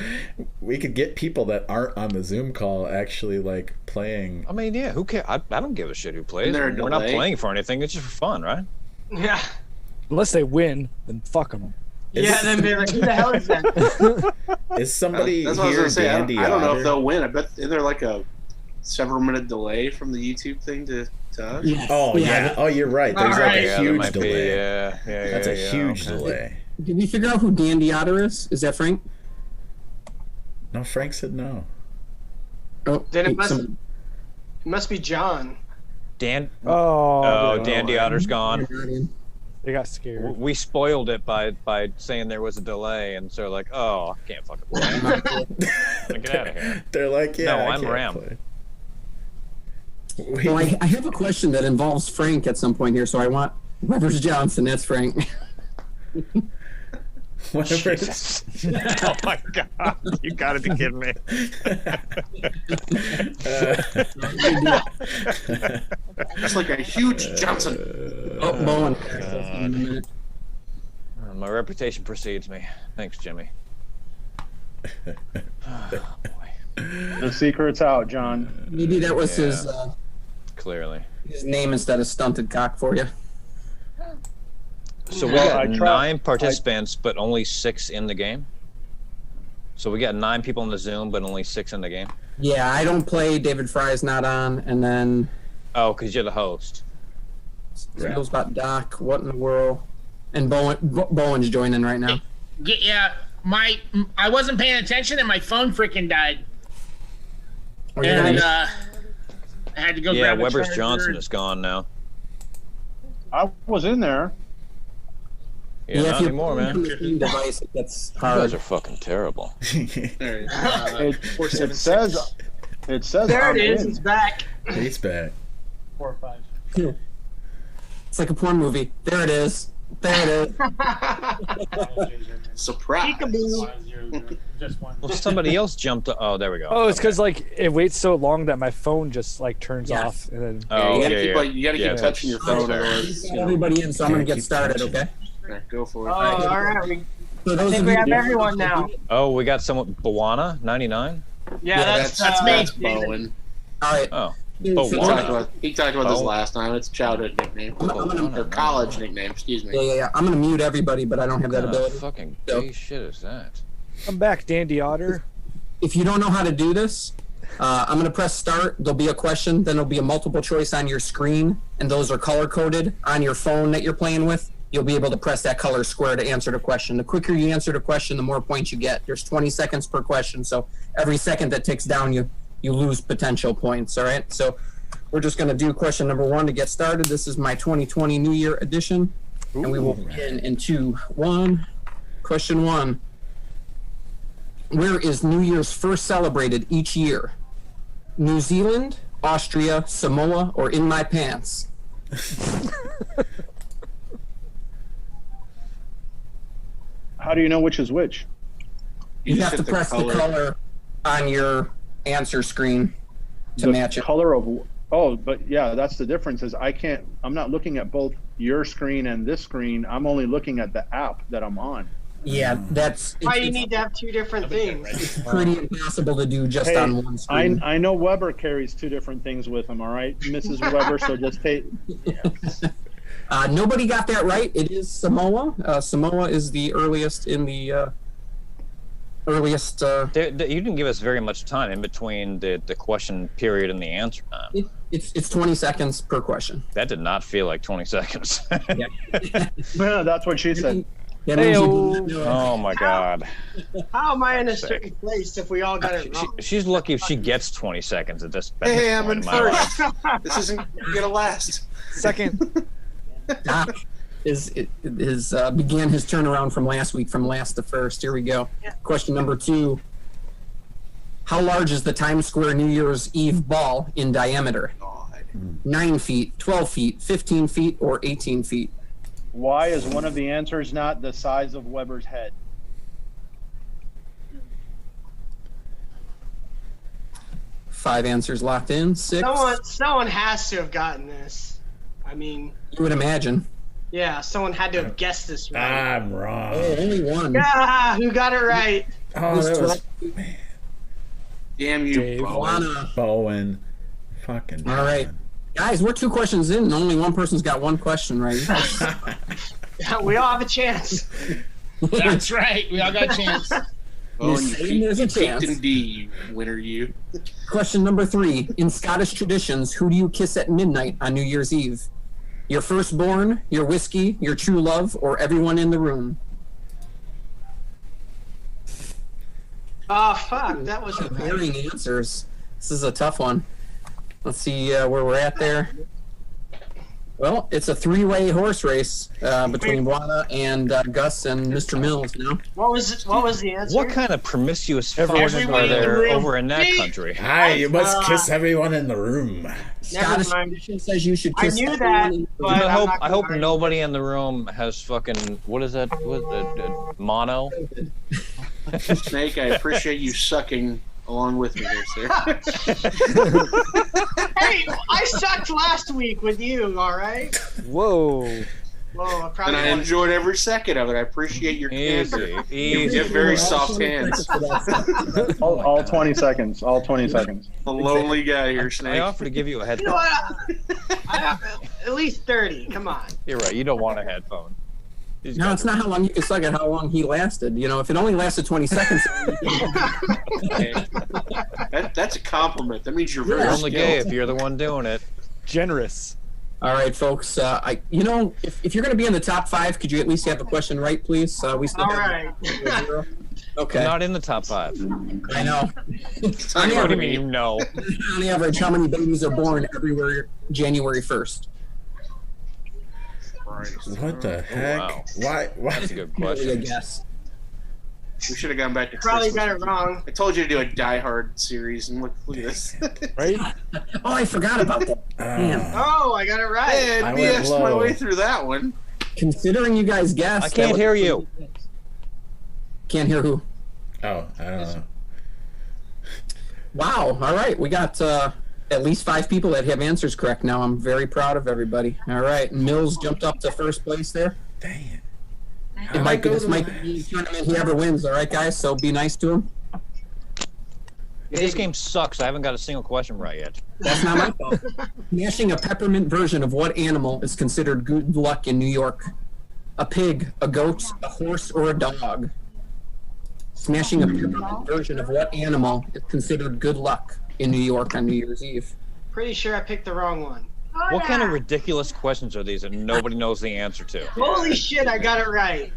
We could get people that aren't on the Zoom call actually like playing. I mean, yeah, who cares? I don't give a shit who plays. Is there a We're not delay? playing for anything. It's just for fun, right? Yeah. Unless they win, then fuck them. Yeah, then be like, who the hell is that? Is somebody That's what I was here gonna say. I Dandy don't know Otter? if they'll win. I bet is there like a several minute delay from the YouTube thing to us? Yes. Oh yeah. Oh, you're right. There's like Alright. a Yeah, there huge might be, delay. yeah, That's a huge okay. delay. Did we figure out who Dandy Otter is? Is that Frank? No, Frank said no. Oh, Then it somebody- must be John. Dan. Oh, Dandy Otter's gone. they got scared. We spoiled it by saying there was a delay, and so like, oh, I can't fucking play. Get out of here. They're like, yeah, No, I I'm can't Ram. play. Well, I have a question that involves Frank at some point here, so I want Weber's Johnson. That's Frank. Whatever it is. Jesus. Oh my god, you gotta be kidding me. That's like a huge Johnson. Oh, Bowen. My reputation precedes me. Thanks, Jimmy. The secret's out, John. Maybe that was Clearly. his name instead of Stunted Cock for you. So we Well, got I tried- 9 participants, but only 6 in the game. So we got 9 people in the Zoom, but only 6 in the game. Yeah, I don't play. David Fry's not on, and then Oh, because you're the host. Bill's about Doc. What in the world? And Bowen's joining right now. Yeah, I wasn't paying attention and my phone freaking died. Oh, you're And nice. I had to go Yeah, grab a Weber's charger. Johnson is gone now. I was in there. Yeah, not if you're anymore, playing man. from You the same device, it gets guys hard. are fucking terrible. There it is. It says. It says. There I'm it is. in. It's back. He's back. 4 or 5. It's like a porn movie. There it is. There it is. Surprise. Just one. Well, somebody else jumped. Oh, there we go. Oh, it's because like it waits so long that my phone just like turns Yes. off, and then Oh, you gotta yeah, keep yeah. like you gotta keep Yeah, touching your phone, otherwise Got everybody in, so I'm gonna get started. Okay. go for it. Oh, all right. So I those think of we you have everyone now. Oh, we got someone. Bawana, 99. Yeah, that's me. Bowen. All right. Oh, He talked Bawana. about, this Oh. last time. It's childhood nickname or college nickname. Excuse me. Yeah. I'm gonna mute everybody, but I don't have that What kind of ability. fucking So- gay shit is that? I'm back, Dandy Otter. If you don't know how to do this, I'm going to press start. There'll be a question. Then there'll be a multiple choice on your screen, and those are color coded on your phone that you're playing with. you'll be able to press that color square to answer the question. The quicker you answer the question, the more points you get. There's 20 seconds per question, so every second that ticks down, you lose potential points, all right? So we're just going to do question number 1 to get started. This is my 2020 New Year edition, and we will begin in 2, 1. Question 1. Where is New Year's first celebrated each year? New Zealand, Austria, Samoa, or in my pants? How do you know which is which? You have to press the color on your answer screen to match it. Color of, oh, but yeah, that's the difference is I'm not looking at both your screen and this screen. I'm only looking at the app that I'm on. Yeah, that's why you need to have 2 different things. It's pretty impossible to do just on one screen. I know Weber carries 2 different things with him, all right, Mrs. Weber, so just take... Nobody got that right. It is Samoa. Samoa is the earliest in the earliest... You didn't give us very much time in between the question period and the answer time. It's 20 seconds per question. That did not feel like 20 seconds. Yeah, that's what she said. Oh my God. How am I in a certain place if we all got it wrong? She's lucky if she gets 20 seconds at this point. Hey, I'm in first. This isn't gonna last. Second. Doc began his turnaround from last week, from last to first. Here we go. Question number 2. How large is the Times Square New Year's Eve ball in diameter? 9 feet, 12 feet, 15 feet, or 18 feet? Why is one of the answers not the size of Weber's head? Five answers locked in. 6. Someone has to have gotten this. I mean, you would imagine. Yeah, someone had to have guessed this right. I'm wrong. Oh, only one. Yeah, who got it right? Oh, that was... Damn you, Bowen. Fucking. All right. Guys, we're 2 questions in, and only one person's got 1 question right. We all have a chance. That's right. We all got a chance. Oh, there's a chance. Indeed, winner you. Question number 3. In Scottish traditions, who do you kiss at midnight on New Year's Eve? Your firstborn, your whiskey, your true love, or everyone in the room? Oh, fuck. That was varying answers. This is a tough one. Let's see where we're at there. Well, it's a 3-way horse race between Juana and Gus and Mr. Mills now. What was the answer? What kind of promiscuous fucks are there over in that country? Hi, you must kiss everyone in the room. Scottish tradition says you should kiss I knew that, but I hope nobody in the room has fucking, what is that? Mono? Snake, I appreciate you sucking along with me here, sir. Hey, I sucked last week with you, all right? Whoa. Whoa, and I enjoyed every second of it. I appreciate your candor. You have very soft hands. all 20 seconds. All 20 seconds. A lonely guy here, Snake. I offer to give you a headphone. You know what? I have at least 30. Come on. You're right. You don't want a headphone. No, it's not how long you can suck it, how long he lasted. You know, if it only lasted 20 seconds. That's a compliment. That means you're very only gay if you're the one doing it. Generous. All right, folks. If you're going to be in the top 5, could you at least have a question right, please? We still all right. Okay. I'm not in the top 5. I know. What do you mean you know? On average, how many babies are born everywhere January 1st? What the heck? Wow. Why? That's a good question. I guess. We should have gone back to Probably Christmas. got it wrong. I told you to do a Die Hard series, and look at this. Right? Oh, I forgot about that. Damn. Oh, I got it right. Hey, I BS'd my way through that one. Considering you guys guessed. I can't hear you. Can't hear who? Oh, I don't know. Wow. All right. We got at least 5 people that have answers correct now. I'm very proud of everybody. All right. Mills jumped up to first place there. Dang it. This might be the tournament he ever wins. All right, guys. So be nice to him. This game sucks. I haven't got a single question right yet. That's not my fault. Smashing a peppermint version of what animal is considered good luck in New York? A pig, a goat, a horse, or a dog? Smashing a peppermint version of what animal is considered good luck in New York on New Year's Eve? Pretty sure I picked the wrong one. What kind of ridiculous questions are these that nobody knows the answer to? Holy shit, I got it right.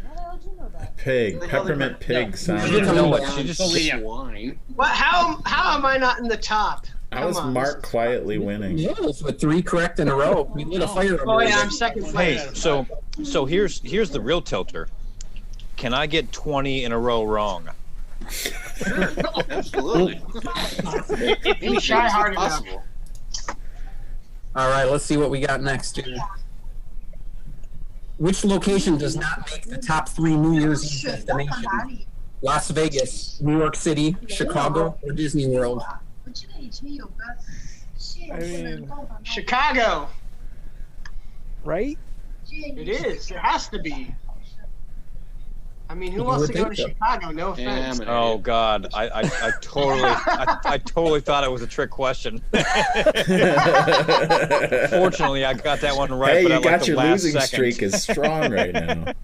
Pig. Peppermint pig She sound. didn't know it. She just Swine. What? How am I not in the top? I was Come on. Mark quietly winning. Yes, with 3 correct in a row. We lit a fire. Oh yeah, I'm second place. Hey, so here's the real tilter. Can I get 20 in a row wrong? Absolutely. If you try hard enough. All right, let's see what we got next here. Which location does not make the top 3 New Year's Eve destinations? Las Vegas, New York City, Chicago, or Disney World? I mean, Chicago. right? It is. It has to be. I mean, who You wants would to go to think so. Chicago? No offense. Oh God, I totally thought it was a trick question. Fortunately, I got that one right. Hey, but you at, got the your last losing second. streak is strong right now.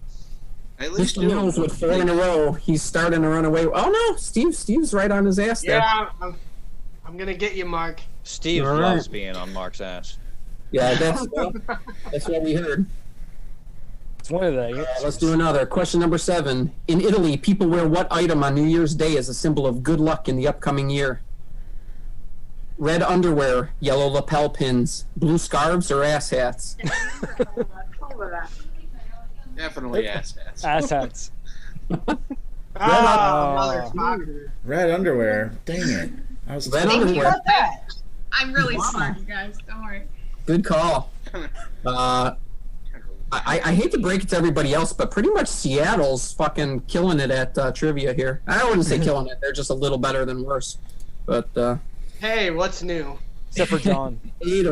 At least Mr. Mills with 4 in a row. He's starting to run away. Oh no, Steve's right on his ass there. Yeah, I'm gonna get you, Mark. Steve All right. loves being on Mark's ass. Yeah, that's what we heard. It's one of the Let's do another. Question number 7. In Italy, people wear what item on New Year's Day as a symbol of good luck in the upcoming year? Red underwear, yellow lapel pins, blue scarves, or ass hats? Definitely ass hats. ass hats. Motherfucker. Red underwear. Dang it. I was Red told- underwear. I'm really Wow. smart, you guys. Don't worry. Good call. I hate to break it to everybody else, but pretty much Seattle's fucking killing it at trivia here. I wouldn't say killing it. They're just a little better than worse. But Hey, what's new? Except for John. it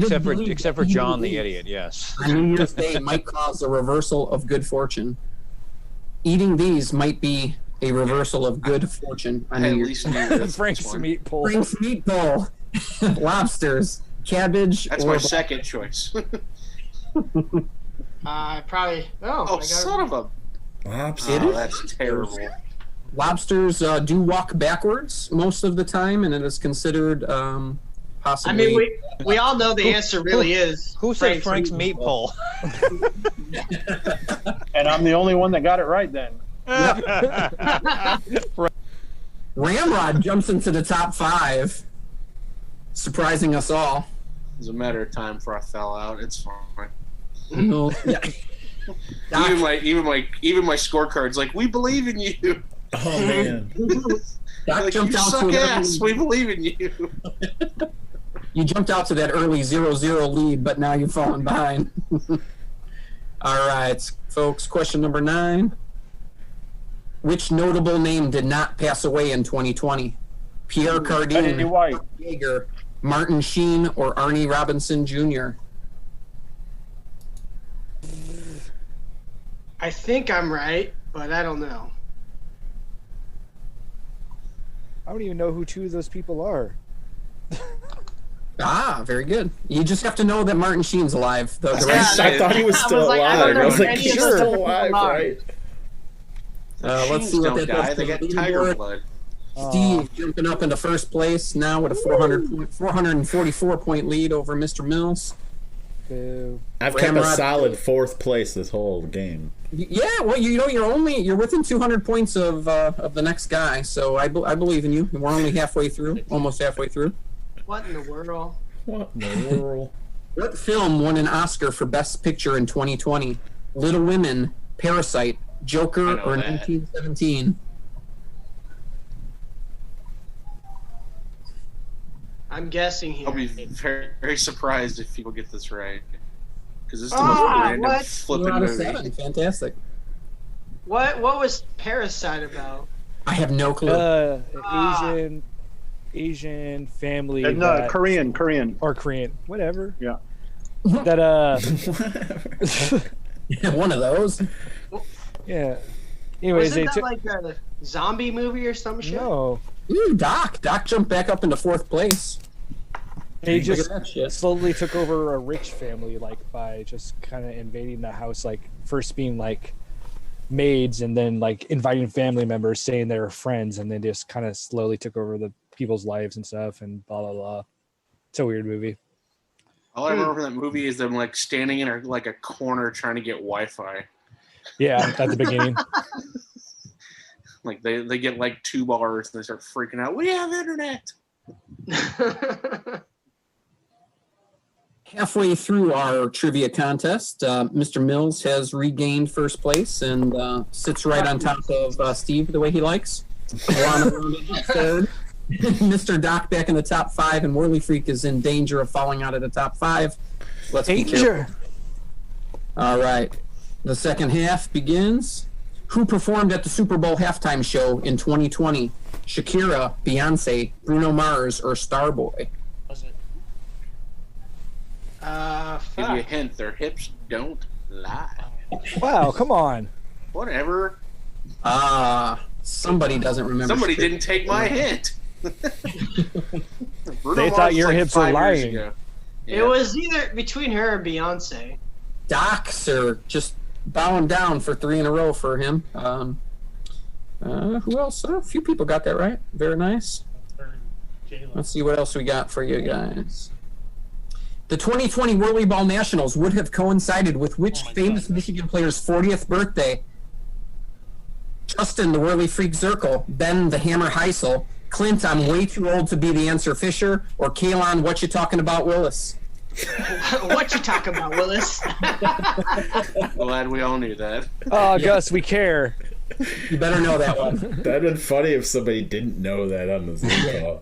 is believed except for that John the eating idiot. Yes. on New Year's Day might cause a reversal of good fortune. Eating these might be a reversal of good fortune on I New at Year's least Day. knew this Frank's one. meat pull. Frank's meat bowl, lobsters, cabbage. That's or my second choice. Probably. Oh, Oh, son of a. Lobster. Oh, that's terrible. Lobsters do walk backwards most of the time, and it is considered I possibly. mean, we all know the answer really is. Who said Frank's meat pull? And I'm the only one that got it right then. Ramrod jumps into the top 5, surprising us all. It was a matter of time before I fell out. It's fine. No, yeah. Even my scorecard's like, we believe in you. Oh man. Doc Like, jumped you out suck to an ass. early, We believe in you. you jumped out to that early 0-0 lead, but now you've fallen behind. All right, folks. Question number 9. Which notable name did not pass away in 2020? Pierre Betty Cardin, White. Yeager, Martin Sheen, or Arnie Robinson Jr.? I think I'm right, but I don't know. I don't even know who 2 of those people are. Ah, very good. You just have to know that Martin Sheen's alive. The rest, I thought he was still like, I don't alive. I was know like, any he's of those still people alive, alive. right? let's Machines see what don't that die. does They to got the tiger leaderboard. blood. Steve jumping up into first place now with a 444 point lead over Mr. Mills. Boo. I've kept a Ramrod- solid 4th place this whole game. Yeah, well, you're within 200 points of the next guy, so I believe in you. We're only halfway through, almost halfway through. What in the world? What in the world? What film won an Oscar for Best Picture in 2020? Little Women, Parasite, Joker, I know or that. 1917? I'm guessing here. I'll be very, very surprised if people get this right. Because this is the Ah, most random what? 2 flipping out of movie. 7. Fantastic. What was Parasite about? I have no clue. Asian family. And that- Korean. Or Korean. Whatever. Yeah. That, One of those. yeah. Anyways, Wasn't they that took. like a zombie movie or some shit? No. Ooh, Doc jumped back up into 4th place. They Look just at that shit. slowly took over a rich family, like by just kind of invading the house, like first being like maids and then like inviting family members saying they were friends, and then just kind of slowly took over the people's lives and stuff and blah blah blah. It's a weird movie. All I remember from that movie is them like standing in a corner trying to get Wi-Fi. Yeah, at the beginning. Like they get like 2 bars and they start freaking out. We have internet. Halfway through our trivia contest, Mr. Mills has regained first place and sits right on top of Steve the way he likes. Third. Mr. Doc back in the top 5, and Whirly Freak is in danger of falling out of the top 5. Let's be careful. All right. The second half begins. Who performed at the Super Bowl halftime show in 2020? Shakira, Beyonce, Bruno Mars, or Starboy? Was it? Give you a hint. Their hips don't lie. Wow, come on. Whatever. Somebody doesn't remember. Somebody didn't take my hint. They thought your hips were lying. Yeah. It was either between her and Beyonce. Doc, sir, just bowing down for 3 in a row for him. Who else? A few people got that right. Very nice. Let's see what else we got for you guys. The 2020 WhirlyBall Nationals would have coincided with which famous Michigan player's 40th birthday? Justin, the Whirly Freak Zirkle, Ben, the Hammer Heisel, Clint, I'm way too old to be the answer Fisher, or Kalon, what you talking about, Willis? What you talking about, Willis? Glad we all knew that. Oh, Gus, we care. You better know that one. That'd been funny if somebody didn't know that on the Zoom call.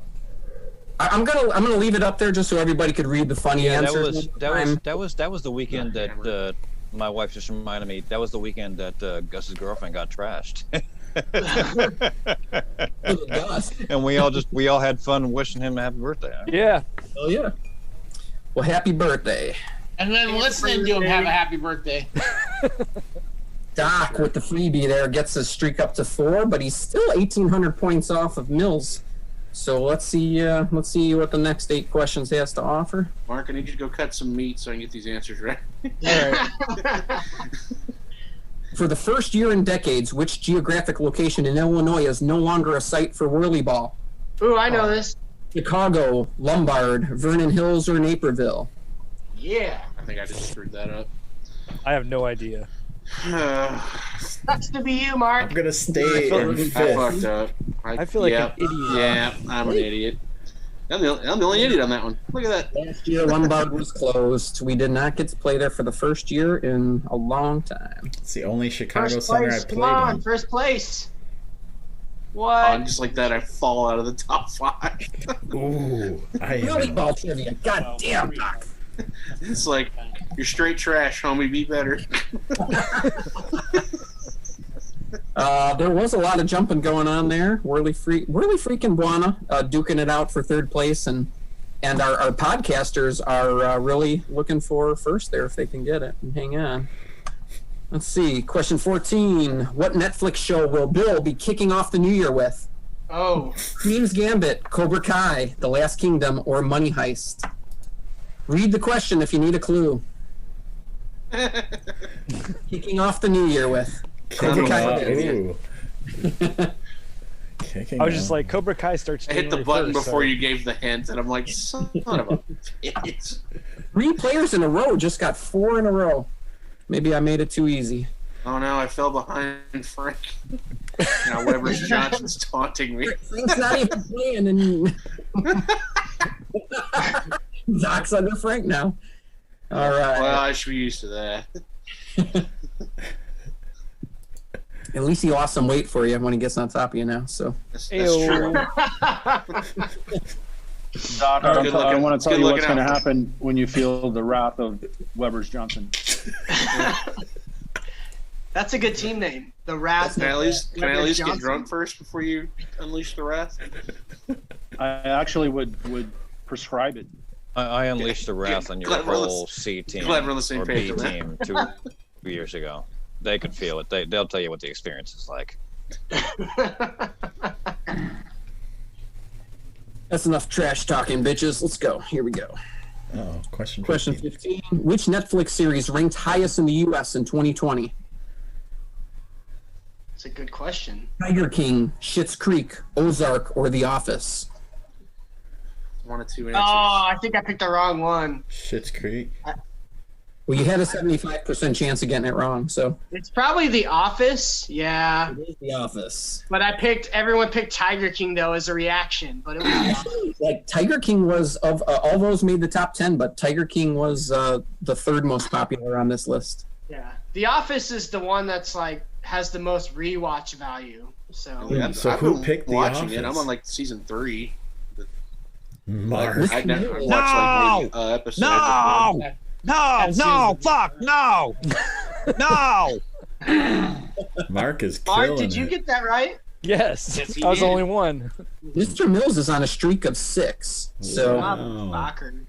I'm gonna leave it up there just so everybody could read the funny answers. That was the weekend that my wife just reminded me. That was the weekend that Gus's girlfriend got trashed. And we all had fun wishing him a happy birthday. Yeah. Oh yeah. Well, happy birthday. And then listening to him have a happy birthday. Doc with the freebie there gets his streak up to 4, but he's still 1,800 points off of Mills. So let's see what the next 8 questions has to offer. Mark, I need you to go cut some meat so I can get these answers right. All right. For the first year in decades, which geographic location in Illinois is no longer a site for WhirlyBall? Ooh, I know this. Chicago, Lombard, Vernon Hills, or Naperville? Yeah. I think I just screwed that up. I have no idea. Sucks to be you, Mark. I'm gonna stay in I 5th. fucked up. I feel like an idiot. Yeah, I'm an idiot. I'm the only idiot on that one. Look at that. Last year, Lombard was closed. We did not get to play there for the first year in a long time. It's the only Chicago First center place, I've come played on, in. first place. What? Just like that, I fall out of the top 5. Ooh, WhirlyBall trivia. God damn, Doc. It's like, you're straight trash, homie. Be better. There was a lot of jumping going on there. Whirly Freak and Buana duking it out for 3rd place, and our podcasters are really looking for first there if they can get it. And hang on. Let's see. Question 14. What Netflix show will Bill be kicking off the new year with? Oh. Queen's Gambit, Cobra Kai, The Last Kingdom, or Money Heist? Read the question if you need a clue. Kicking off the new year with Cobra Kai. I was just like, Cobra Kai starts. I hit the January button 1st, before so. you gave the hint, and I'm like, son of a bitch. 3 players in a row just got 4 in a row. Maybe I made it too easy. Oh no, I fell behind Frank. Now Weber's Johnson's taunting me. Frank's not even playing, and Doc's under Frank now. All right. Well, I should be used to that. At least he lost some weight for you when he gets on top of you now. So. That's true. Doc, I want to tell you what's going to out. happen when you feel the wrath of Weber's Johnson. That's a good team name. The Wrath. Can I at least get Johnson. drunk first before you unleash the wrath? I actually would prescribe it. I unleashed the wrath on your Glad we're on the- whole C team glad we're on the same or page B on that. team 2 years ago. They could feel it. They'll tell you what the experience is like. That's enough trash talking, bitches. Let's go. Here we go. Oh, question 15. Which Netflix series ranked highest in the U.S. in 2020? It's a good question. Tiger King, Schitt's Creek, Ozark, or The Office? one of two Oh, answers. I think I picked the wrong one. Schitt's Creek. Well, you had a 75% chance of getting it wrong, so. It's probably The Office. Yeah. It is The Office. But everyone picked Tiger King, though, as a reaction. But it was Like, Tiger King was, of all those made the top 10, but Tiger King was the third most popular on this list. Yeah. The Office is the one that's, like, has the most rewatch value. So, Yeah, So I've who been picked The watching it? Office? I'm on like season 3. Mark. I watched like maybe episodes. No! No! Fuck! No! No! Mark is killing Mark, did you it. get that right? Yes, Yes, he I was the did. only one. Mr. Mills is on a streak of 6, so Motherfucker.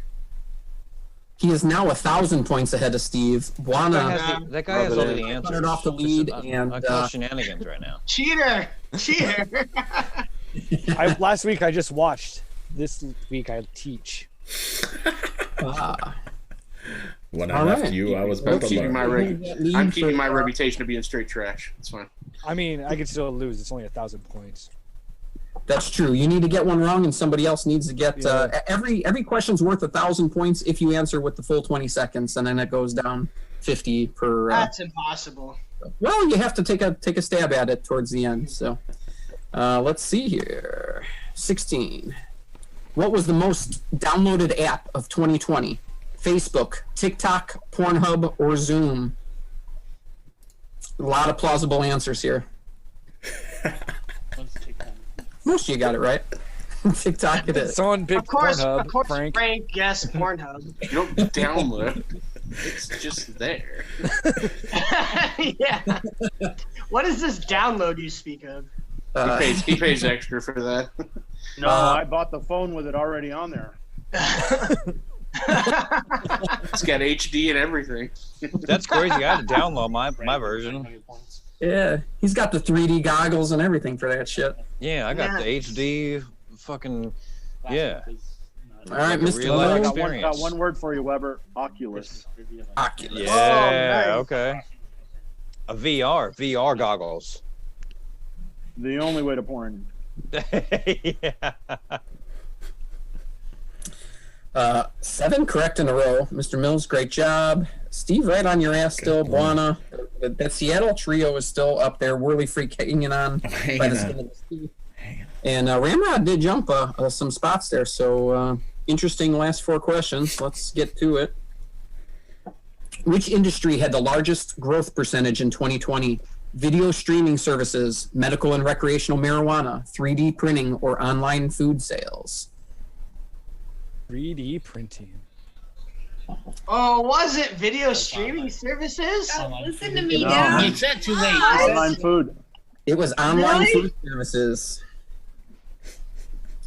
he is now 1,000 points ahead of Steve. Buana That guy has all the cut answers. it off the lead, I and call shenanigans right now. Cheater! Last week I just watched. This week I teach. When I All left right. you, I was I'm both keeping my alone. I'm keeping my reputation of being straight trash. It's fine. I mean, I could still lose. It's only 1,000 points. That's true. You need to get one wrong, and somebody else needs to get every question's worth 1,000 points if you answer with the full 20 seconds, and then it goes down 50 per. That's impossible. Well, you have to take a stab at it towards the end. So, let's see here. 16. What was the most downloaded app of 2020? Facebook, TikTok, Pornhub, or Zoom? A lot of plausible answers here. Most of you got it right. TikTok it is. Someone picked Of course, Pornhub. Frank guessed Pornhub. You don't download. It's just there. Yeah. What is this download you speak of? He pays extra for that. No, I bought the phone with it already on there. It's got HD and everything. That's crazy. I had to download my version. Yeah, he's got the 3D goggles and everything for that shit. Yeah, I got the HD fucking. Yeah. All right, Like a Mr. real life Lowe. experience. Got one word for you, Weber. Oculus. Oculus. Yeah. nice. Okay. A VR goggles. The only way to porn. Yeah. 7 correct in a row. Mr. Mills, great job. Steve, right on your ass still. Buana. That Seattle trio is still up there. Whirly Freak hanging on by the skin of his teeth. And Ramrod did jump some spots there. So interesting last 4 questions. Let's get to it. Which industry had the largest growth percentage in 2020? Video streaming services, medical and recreational marijuana, 3D printing, or online food sales? 3D printing. Oh, was it video streaming services? Listen to me No. now. You said too late. Online food. It was online Really? food services.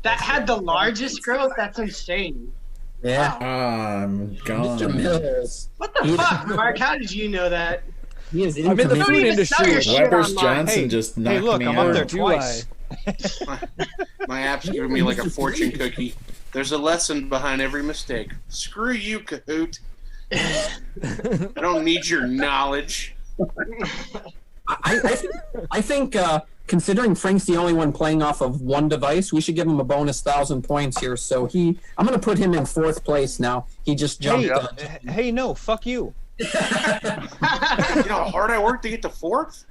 That had the largest growth? That's insane. Yeah. I'm gone. Mr. Mills. What the fuck, Mark? How did you know that? He is I'm in the infamous. food even sell industry. your shit Weber's online. Johnson Hey, just hey, knocked look, me I'm out. up there Do twice. My app's giving me like a fortune cookie. There's a lesson behind every mistake. Screw you, Kahoot. I don't need your knowledge. I think considering Frank's the only one playing off of one device, we should give him a bonus 1,000 points here. So I'm going to put him in 4th place now. He just jumped. Hey, no, fuck you. You know how hard I worked to get to 4th?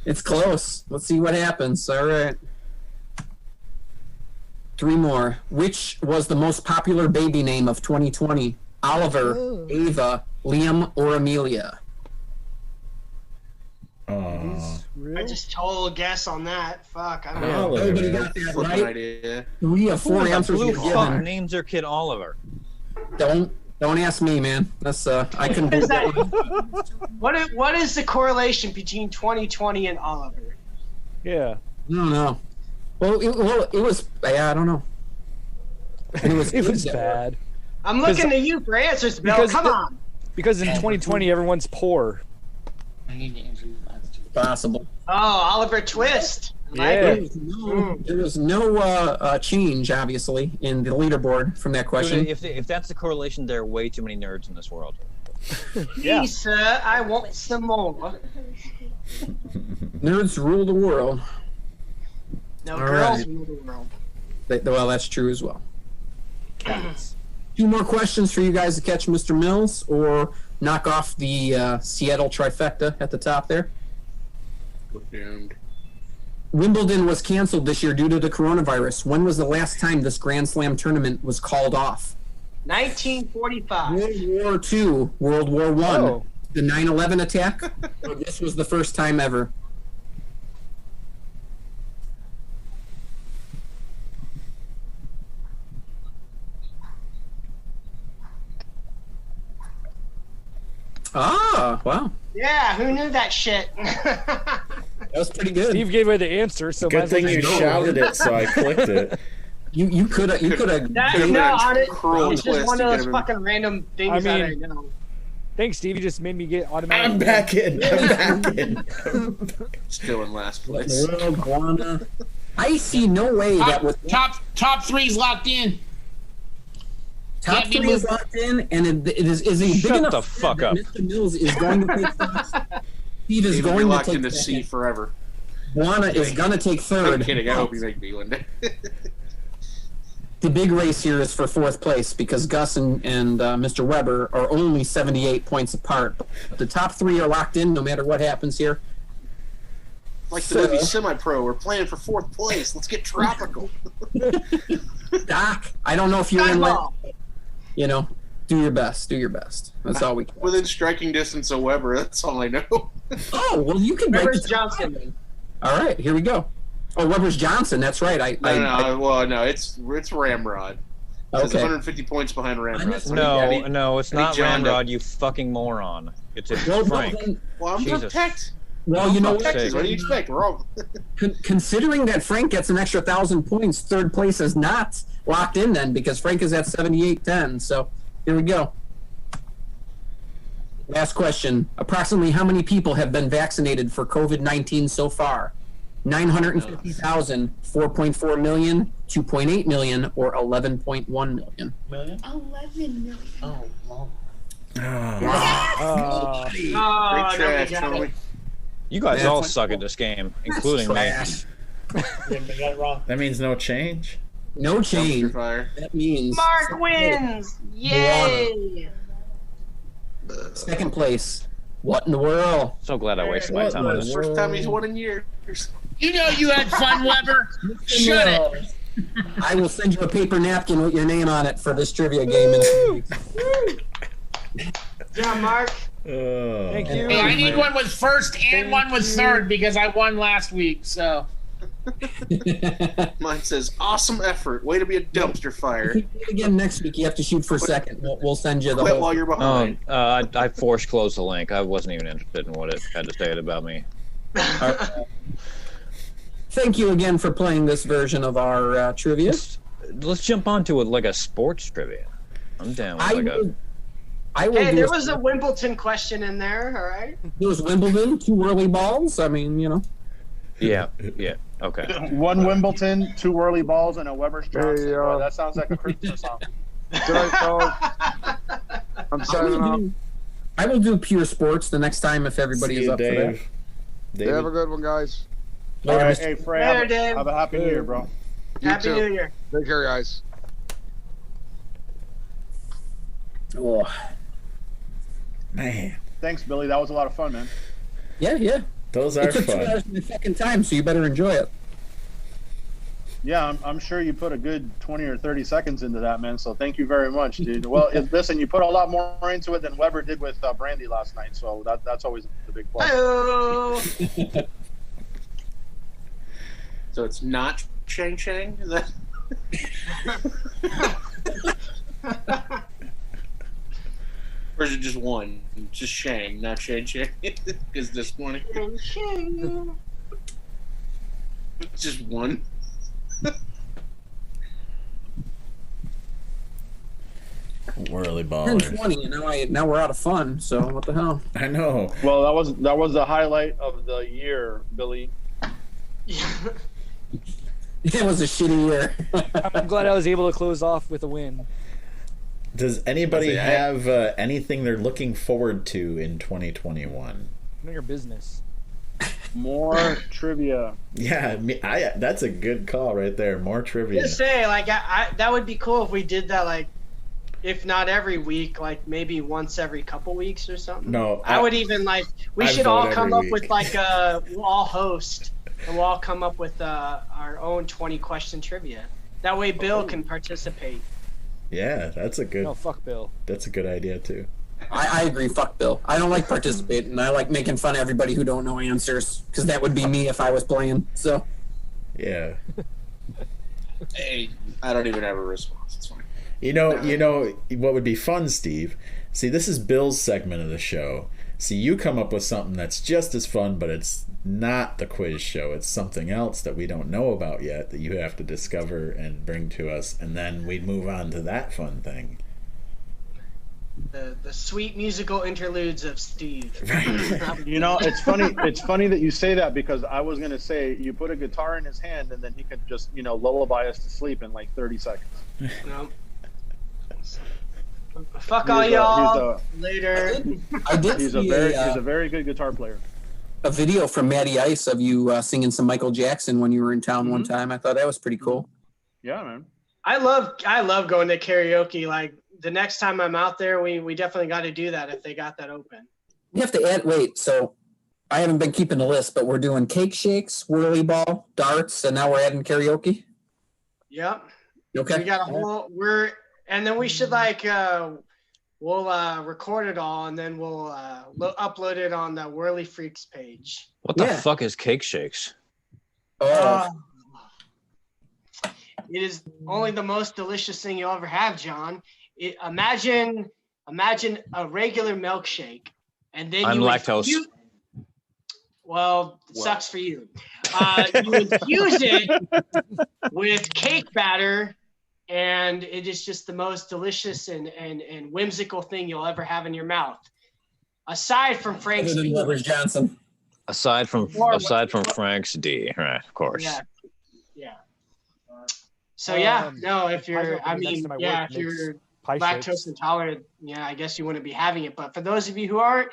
It's close. Let's see what happens. All right. 3 more. Which was the most popular baby name of 2020? Oliver, Ava, Liam, or Amelia? I just total guess on that. Fuck, I don't Yeah, know. everybody got that Flipping right. idea. 3 of 4 Who the answers blue you've fuck given. names their kid Oliver? Don't ask me, man. That's I couldn't Is believe that, that. what is the correlation between 2020 and Oliver? Yeah. I don't know. Well, it was. Yeah, I don't know. And It was bad. I'm looking to you for answers, Bill. because Come the- on. Because in 2020 everyone's poor. Possible. Oh, Oliver Twist. Yeah. There was no change, obviously, in the leaderboard from that question. Dude, if that's the correlation, there are way too many nerds in this world. Yeah. Please, sir, I want some more. Nerds rule the world. No, All girls right. rule the world. Well, that's true as well. points. 2 more questions for you guys to catch Mr. Mills or knock off the Seattle trifecta at the top there. We're doomed. Wimbledon was canceled this year due to the coronavirus. When was the last time this Grand Slam tournament was called off? 1945. World War II, World War I, Oh. the 9/11 attack. Or this was the first time ever. Ah, wow. Yeah, who knew that shit? That was pretty good. Steve gave away the answer, so might Good as well thing you just go. shouted it, so I clicked it. You could have That, Could've no, been a on it, cruel it's just twist one to of get those him. fucking random things I that I mean- know. Thanks, Steve. You just made me get automatic. I'm back in. I'm back in. Still in last place. World Guana. I see no way that with Top three's locked in. top can't be 3 is moved. locked in, and it is a big Shut enough the spread fuck that up. Mr. Mills is going to take first. Steve is Even going be to locked take into C second. forever. Guana is going to take I'm third. kidding. I hope you make me one day. The big race here is for 4th place because Gus and Mr. Weber are only 78 points apart. But the top 3 are locked in no matter what happens here. Like the So- movie Semi-Pro, we're playing for 4th place. Let's get tropical. Doc, I don't know if you're in Dodgeball. line. You know, do your best. Do your best. That's all we can. Within striking distance of Weber, that's all I know. Oh, well, you can break Rivers the Johnson. All right, here we go. Oh, Weber's Johnson. That's right. No, it's Ramrod. It's Okay. 150 points behind Ramrod. So No, I need- no, it's I need not John to- Ramrod, you fucking moron. It's Well, Frank. Well, I'm Jesus. protect. Well, you know what? Texas. What do you expect? We're all. Considering that Frank gets an extra 1,000 points, 3rd place is not locked in then because Frank is at 78-10. So here we go. Last question. Approximately how many people have been vaccinated for COVID-19 so far? 950,000, 4.4 million, 2.8 million, or 11.1 million? 11 million. Oh, wow. Uh, Great Oh, trash, nobody got Tony. it. You guys Yeah. all suck at this game, including me. Trash. Yeah, they got it wrong. That means no change. No Dumpster change. fire. That means Mark wins. Yay! 2nd place. What in the world? So glad I wasted my time on this. First time he's won in years. You know you had fun, Weber. Shut it. I will send you a paper napkin with your name on it for this trivia game in a few weeks. Yeah, Mark. thank you. Hey, I need one with first and one with third because I won last week. So Mine says, awesome effort. Way to be a dumpster fire. Again, next week you have to shoot for 2nd. We'll send you the Quit whole. while you're behind. I force closed the link. I wasn't even interested in what it had to say about me. Thank you again for playing this version of our trivia. Let's jump onto it like a sports trivia. I'm down with I will Hey, do there a- was a Wimbledon question in there, all right? There was Wimbledon, 2 whirly balls. I mean, you know. Yeah, okay. 1 Wimbledon, 2 whirly balls, and a Weber's Johnson. Hey, Boy, that sounds like a Christmas song. Good night, fellas. I'm signing off. I will do pure sports the next time if everybody See is you, up for that. Dave. Hey, have a good one, guys. All Later, right, Mr. hey, Frey, Later, have, Dave. have a happy new year, bro. You Happy too. New Year. Take care, guys. Oh, Man, Thanks, Billy. That was a lot of fun, man. yeah. those are It took 2 fun. hours of my fucking time, so you better enjoy it. Yeah, I'm sure you put a good 20 or 30 seconds into that, man. So thank you very much, dude. Well, listen, you put a lot more into it than Weber did with Brandy last night. So that's always the big plus. Hello. So it's not Chang Chang? Is that... Or is it just one? Just Shang, not Shang Chang? Because this morning. It's just one. Whirly 10:20, ballers. and now we're out of fun. So what the hell? I know. Well, that was the highlight of the year, Billy. It was a shitty year. I'm glad I was able to close off with a win. Does anybody That's it. have anything they're looking forward to in 2021? None of your business. More trivia. Yeah, that's a good call right there. More trivia. Just say, like, that would be cool if we did that, like, if not every week, like maybe once every couple weeks or something. No, I would even like. We I'd should vote all come every up week. with like we'll all host and we'll all come up with our own 20-question trivia. That way, Bill can participate. Yeah, that's a good. No, fuck Bill. That's a good idea too. I agree. Fuck Bill. I don't like participating. I like making fun of everybody who don't know answers because that would be me if I was playing. So. Yeah. Hey, I don't even have a response. It's fine. You know what would be fun, Steve? See, this is Bill's segment of the show. See, you come up with something that's just as fun, but it's not the quiz show. It's something else that we don't know about yet that you have to discover and bring to us, and then we'd move on to that fun thing. The sweet musical interludes of Steve. You know, it's funny. It's funny that you say that because I was gonna say you put a guitar in his hand and then he could just lullaby us to sleep in like 30 seconds. No. Fuck all y'all. Later. I did He's see a very good guitar player. a video from Matty Ice of you singing some Michael Jackson when you were in town one time. I thought that was pretty cool. Yeah, man. I love going to karaoke. Like the next time I'm out there, we definitely got to do that if they got that open. We have to add. Wait, so I haven't been keeping the list, but we're doing cake shakes, whirlyball, darts, and now we're adding karaoke. Yep. Okay. We got a whole. And then we should we'll record it all and then we'll upload it on the Whirly Freaks page. What the fuck is cake shakes? It is only the most delicious thing you'll ever have, John. Imagine a regular milkshake, and then I'm lactose. Well, it sucks for you. You infuse it with cake batter, and it is just the most delicious and whimsical thing you'll ever have in your mouth. Aside from Frank's Other than Lovers Johnson. Aside from Frank's D, right? Of course. Yeah. So if you're, if you're lactose intolerant, I guess you wouldn't be having it. But for those of you who aren't,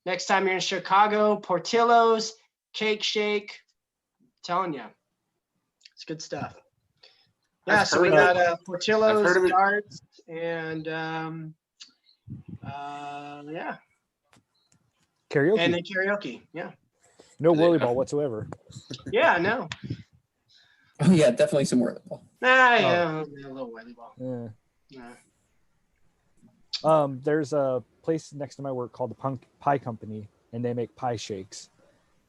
next time you're in Chicago, Portillo's Cake Shake, I'm telling you, it's good stuff. Yeah, so we got Portillo's, darts, and karaoke. And then karaoke, No whirlyball whatsoever. Yeah, no. Oh yeah, definitely some whirlyball. A little whirlyball. Yeah. There's a place next to my work called the Pie Company, and they make pie shakes,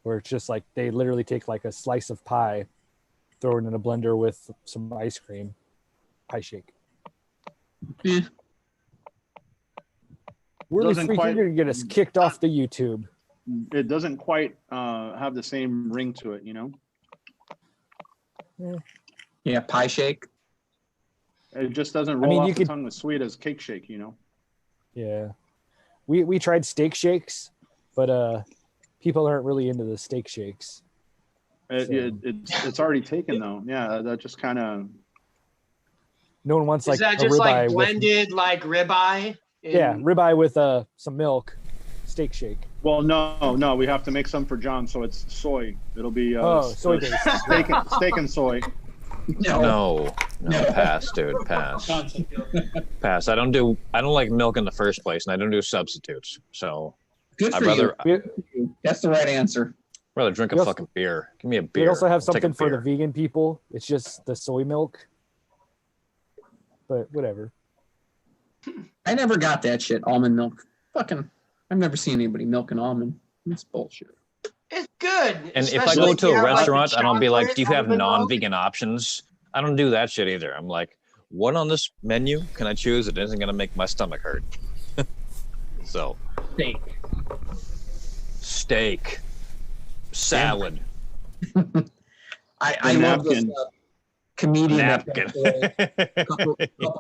where it's just like they literally take like a slice of pie, throw it in a blender with some ice cream, pie shake. Yeah. Whirly Freak, you're gonna get us kicked off the YouTube. It doesn't quite have the same ring to it, Yeah, pie shake. It just doesn't roll off the tongue as sweet as cake shake, Yeah. We tried steak shakes, but people aren't really into the steak shakes. It's already taken though. Yeah, that just kind of. No one wants like is that a just ribeye like blended like ribeye? Yeah, ribeye with some milk, steak shake. Well, no, we have to make some for John, so it's soy. It'll be soy based. steak and soy. No, pass, dude, pass. Pass. I don't like milk in the first place, and I don't do substitutes. So good for you. That's the right answer. I'd rather drink a fucking beer. Give me a beer. We also have I'll take a something for the beer. vegan people. It's just the soy milk. But whatever. I never got that shit. Almond milk. Fucking. I've never seen anybody milking almond. It's bullshit. It's good. And if I go to a restaurant, I don't be like, do you have non-vegan options? I don't do that shit either. I'm like, what on this menu can I choose that isn't going to make my stomach hurt? So. Steak. Salad. I love this comedian napkin. a couple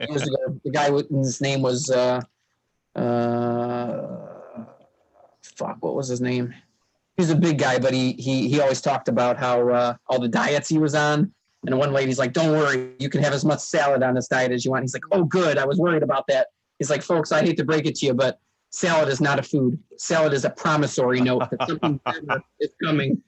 years ago. The guy his name was what was his name? He's a big guy, but he always talked about how all the diets he was on. And one lady's like, don't worry, you can have as much salad on this diet as you want. He's like, oh, good. I was worried about that. He's like, folks, I hate to break it to you, but salad is not a food. Salad is a promissory note that something better is coming.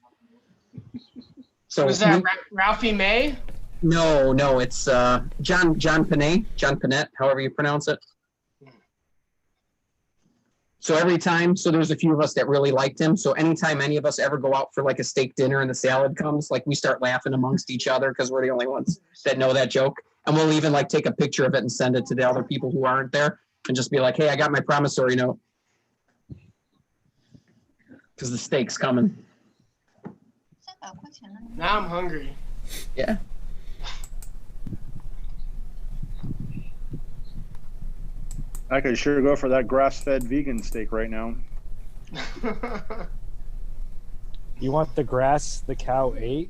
So Was that Ralphie May? No, it's John Panette, however you pronounce it. So every time, so there's a few of us that really liked him. So anytime any of us ever go out for like a steak dinner and the salad comes, like we start laughing amongst each other because we're the only ones that know that joke. And we'll even like take a picture of it and send it to the other people who aren't there and just be like, hey, I got my promissory note. Because the steak's coming. Now I'm hungry. Yeah. I could sure go for that grass-fed vegan steak right now. You want the grass the cow ate?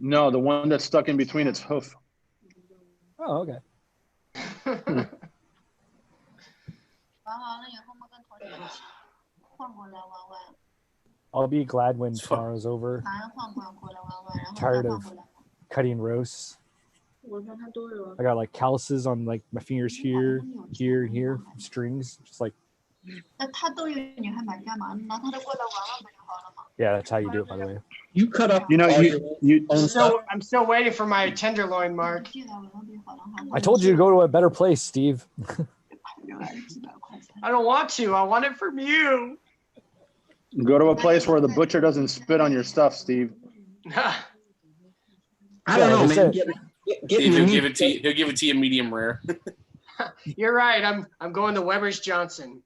No, the one that's stuck in between its hoof. Oh, okay. I'll be glad when tomorrow's over. Tired of cutting roasts. I got like calluses on like my fingers here, here, and here, strings, just like. Yeah, that's how you do it, by the way. You cut up. You know, I'm still waiting for my tenderloin, Mark. I told you to go to a better place, Steve. I don't want to. I want it from you. Go to a place where the butcher doesn't spit on your stuff, Steve. I don't know, man. He'll give it to you medium rare. You're right. I'm going to Weber's Johnson.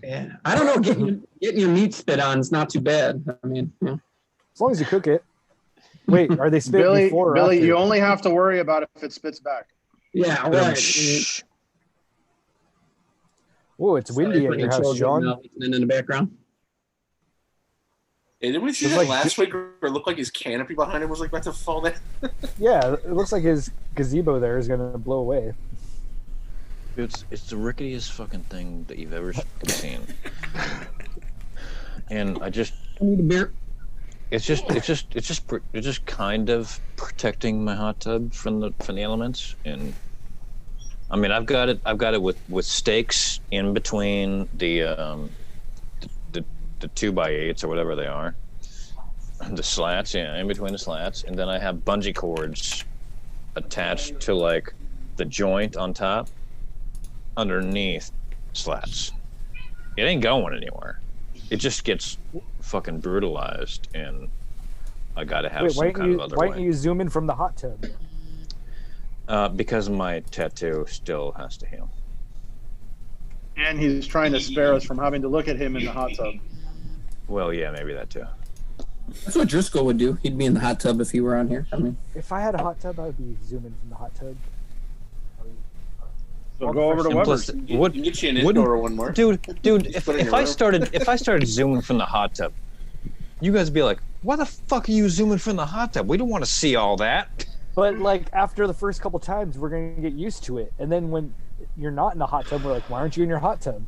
Yeah, I don't know. Getting your meat spit on is not too bad. I mean, yeah. As long as you cook it. Wait, are they spit before or Billy, after? you only have to worry about if it spits back. Yeah, right. Oh, it's windy at your house, John. In the background. Hey, didn't we see that last week where it looked like his canopy behind him was like about to fall down? Yeah, it looks like his gazebo there is going to blow away. It's the ricketyest fucking thing that you've ever seen. And I need a beer. It's just kind of protecting my hot tub from the elements. And I mean, I've got it with stakes in between the 2x8s or whatever they are, the slats, in between the slats, and then I have bungee cords attached to like the joint on top underneath slats. It ain't going anywhere. It just gets fucking brutalized, and I gotta have some kind of other way. Why don't you zoom in from the hot tub? Because my tattoo still has to heal. And he's trying to spare us from having to look at him in the hot tub. Well, yeah, maybe that too. That's what Driscoll would do. He'd be in the hot tub if he were on here. I mean, if I had a hot tub, I would be zooming from the hot tub. So go over to Weber's. Get you an indoor one, Mark. Dude, if I started zooming from the hot tub, you guys would be like, "Why the fuck are you zooming from the hot tub? We don't want to see all that." But like after the first couple times, we're gonna get used to it, and then when you're not in the hot tub, we're like, "Why aren't you in your hot tub?"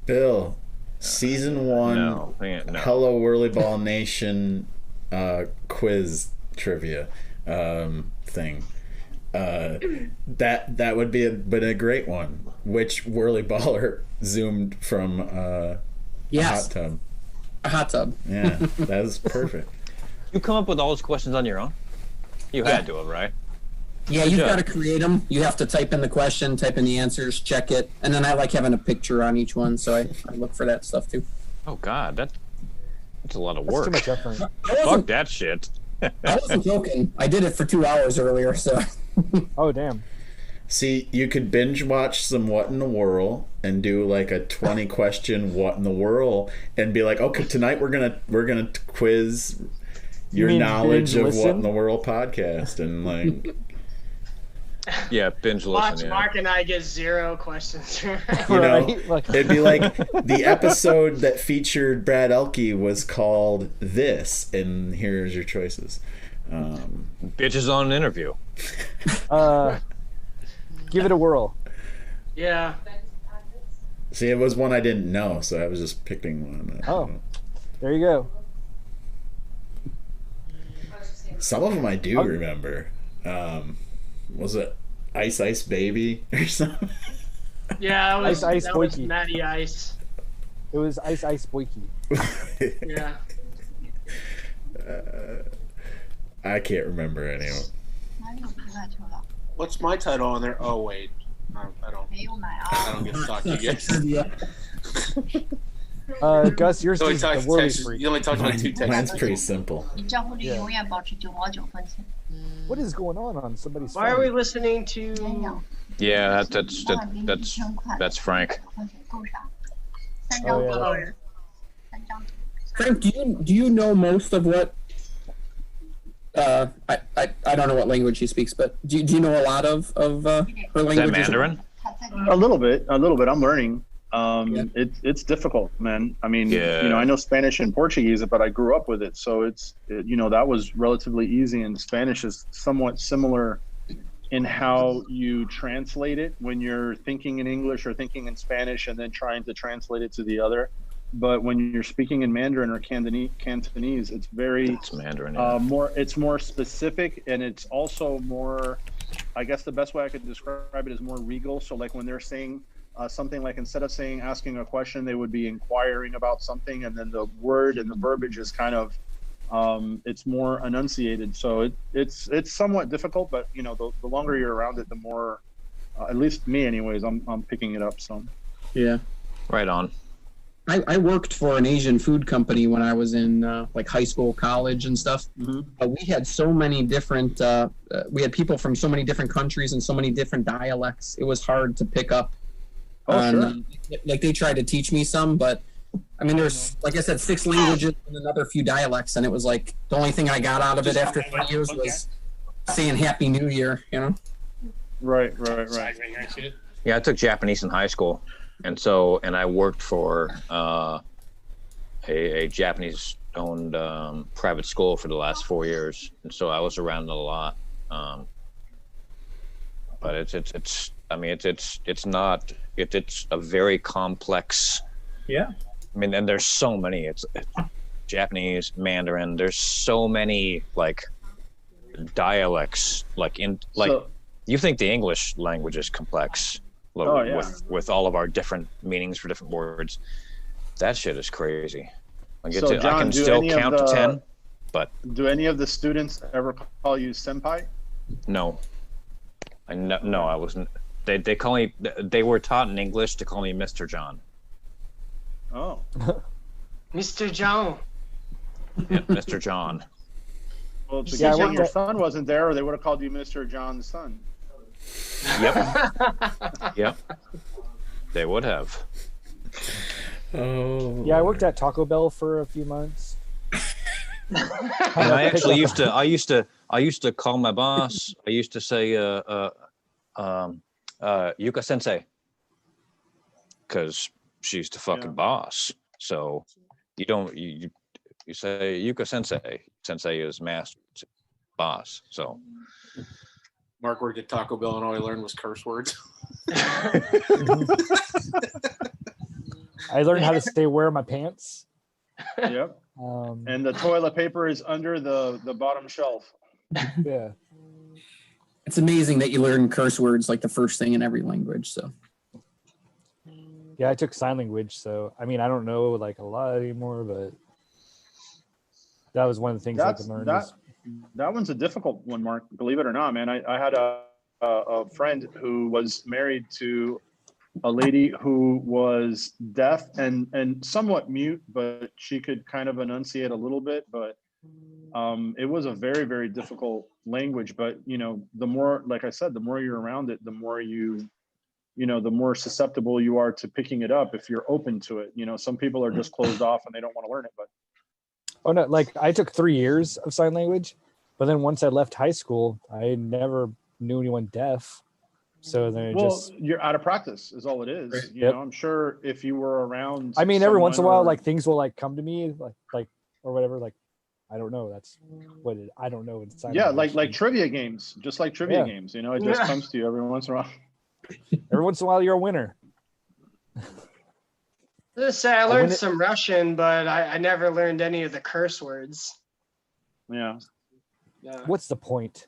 Bill, season 1, no. Hello WhirlyBall Nation quiz trivia thing. That would be been a great one. Which whirlyballer zoomed from a hot tub? A hot tub. Yeah, that was perfect. You come up with all those questions on your own? You had to have, right? Yeah, you've got to create them. You have to type in the question, type in the answers, check it, and then I like having a picture on each one, so I look for that stuff too. Oh God, that's a lot of work. That's too much effort. Fuck that shit. I wasn't joking. I did it for 2 hours earlier, so. Oh damn. See, you could binge watch some What in the Whirl and do like a 20 question What in the Whirl and be like, okay, tonight we're gonna quiz your knowledge of What in the Whirl podcast, and like. Yeah, binge listen. Watch yeah. Mark and I get 0 questions. You know, it'd be like the episode that featured Brad Elke was called This, and here's your choices. Bitches on an interview. Give it a whirl. Yeah. See, it was one I didn't know, so I was just picking one. Oh, there you go. Some of them I do remember. Was it Ice Ice Baby or something? Yeah, Ice Ice that was Boykie. Matty Ice. It was Ice Ice Boykie. Yeah. I can't remember anyone. What's my title on there? Oh wait, I don't get to talk to you guys. Gus, yours You only is the talked Whirly Texas. Freak. You only talked about two Mine's Texas. pretty simple. What is going on somebody's Why are phone? we listening to? Yeah, that's Frank. Oh, yeah. Frank, do you know most of what? I don't know what language he speaks, but do you know a lot of her languages? Is that Mandarin? A little bit. I'm learning. It's difficult, man. I mean, I know Spanish and Portuguese, but I grew up with it, so that was relatively easy. And Spanish is somewhat similar in how you translate it when you're thinking in English or thinking in Spanish and then trying to translate it to the other. But when you're speaking in Mandarin or Cantonese, it's very Mandarin, it's more specific, and it's also more, I guess the best way I could describe it is more regal. So like when they're saying something, like instead of asking a question, they would be inquiring about something, and then the word and the verbiage is kind of it's more enunciated. So it's somewhat difficult, but the longer you're around it, the more, at least me anyways, I'm picking it up. So yeah, right on. I worked for an Asian food company when I was in like high school, college, and stuff. Mm-hmm. We had so many different. We had people from so many different countries and so many different dialects. It was hard to pick up. Sure. Like they tried to teach me some, but I mean, there's, like I said, 6 languages and another few dialects, and it was like the only thing I got out of it after 3 years was saying Happy New Year. Right. Yeah, I took Japanese in high school, and I worked for a Japanese-owned private school for the last 4 years, and so I was around it a lot. But it's a very complex. Yeah. I mean, and there's so many. It's Japanese, Mandarin. There's so many like dialects. You think the English language is complex, with all of our different meanings for different words. That shit is crazy. I can still count to 10, but do any of the students ever call you senpai? No. No, I wasn't. They call me. They were taught in English to call me Mr. John. Oh. Mr. John. Yeah, Mr. John. Well, it's a good thing your son wasn't there, or they would have called you Mr. John's son. Yep. They would have. Oh. Yeah, I worked at Taco Bell for a few months. And I actually used to call my boss. I used to say, Yuka Sensei, because she's the fucking boss. So you say Yuka Sensei. Sensei is master, boss. So Mark worked at Taco Bell, and all I learned was curse words. I learned how to stay wearing my pants. Yep. And the toilet paper is under the bottom shelf. Yeah. It's amazing that you learn curse words like the first thing in every language. So. Yeah, I took sign language, so I mean I don't know like a lot anymore, but that was one of the things I could learn. That one's a difficult one, Mark. Believe it or not, man. I had a friend who was married to a lady who was deaf and somewhat mute, but she could kind of enunciate a little bit. But it was a very, very difficult language. But the more, like I said, the more you're around it, the more the more susceptible you are to picking it up if you're open to it. Some people are just closed off and they don't want to learn it. But oh no, like I took 3 years of sign language, but then once I left high school, I never knew anyone deaf. So then you're out of practice is all it is. Right. You know, I'm sure if you were around, I mean, every once in a while, like things will like come to me like or whatever. Like, I don't know. That's what I don't know. Yeah. Like trivia games, just like trivia games, it just comes to you every once in a while. Every once in a while you're a winner. Let's say I learned some Russian, but I never learned any of the curse words. Yeah. What's the point?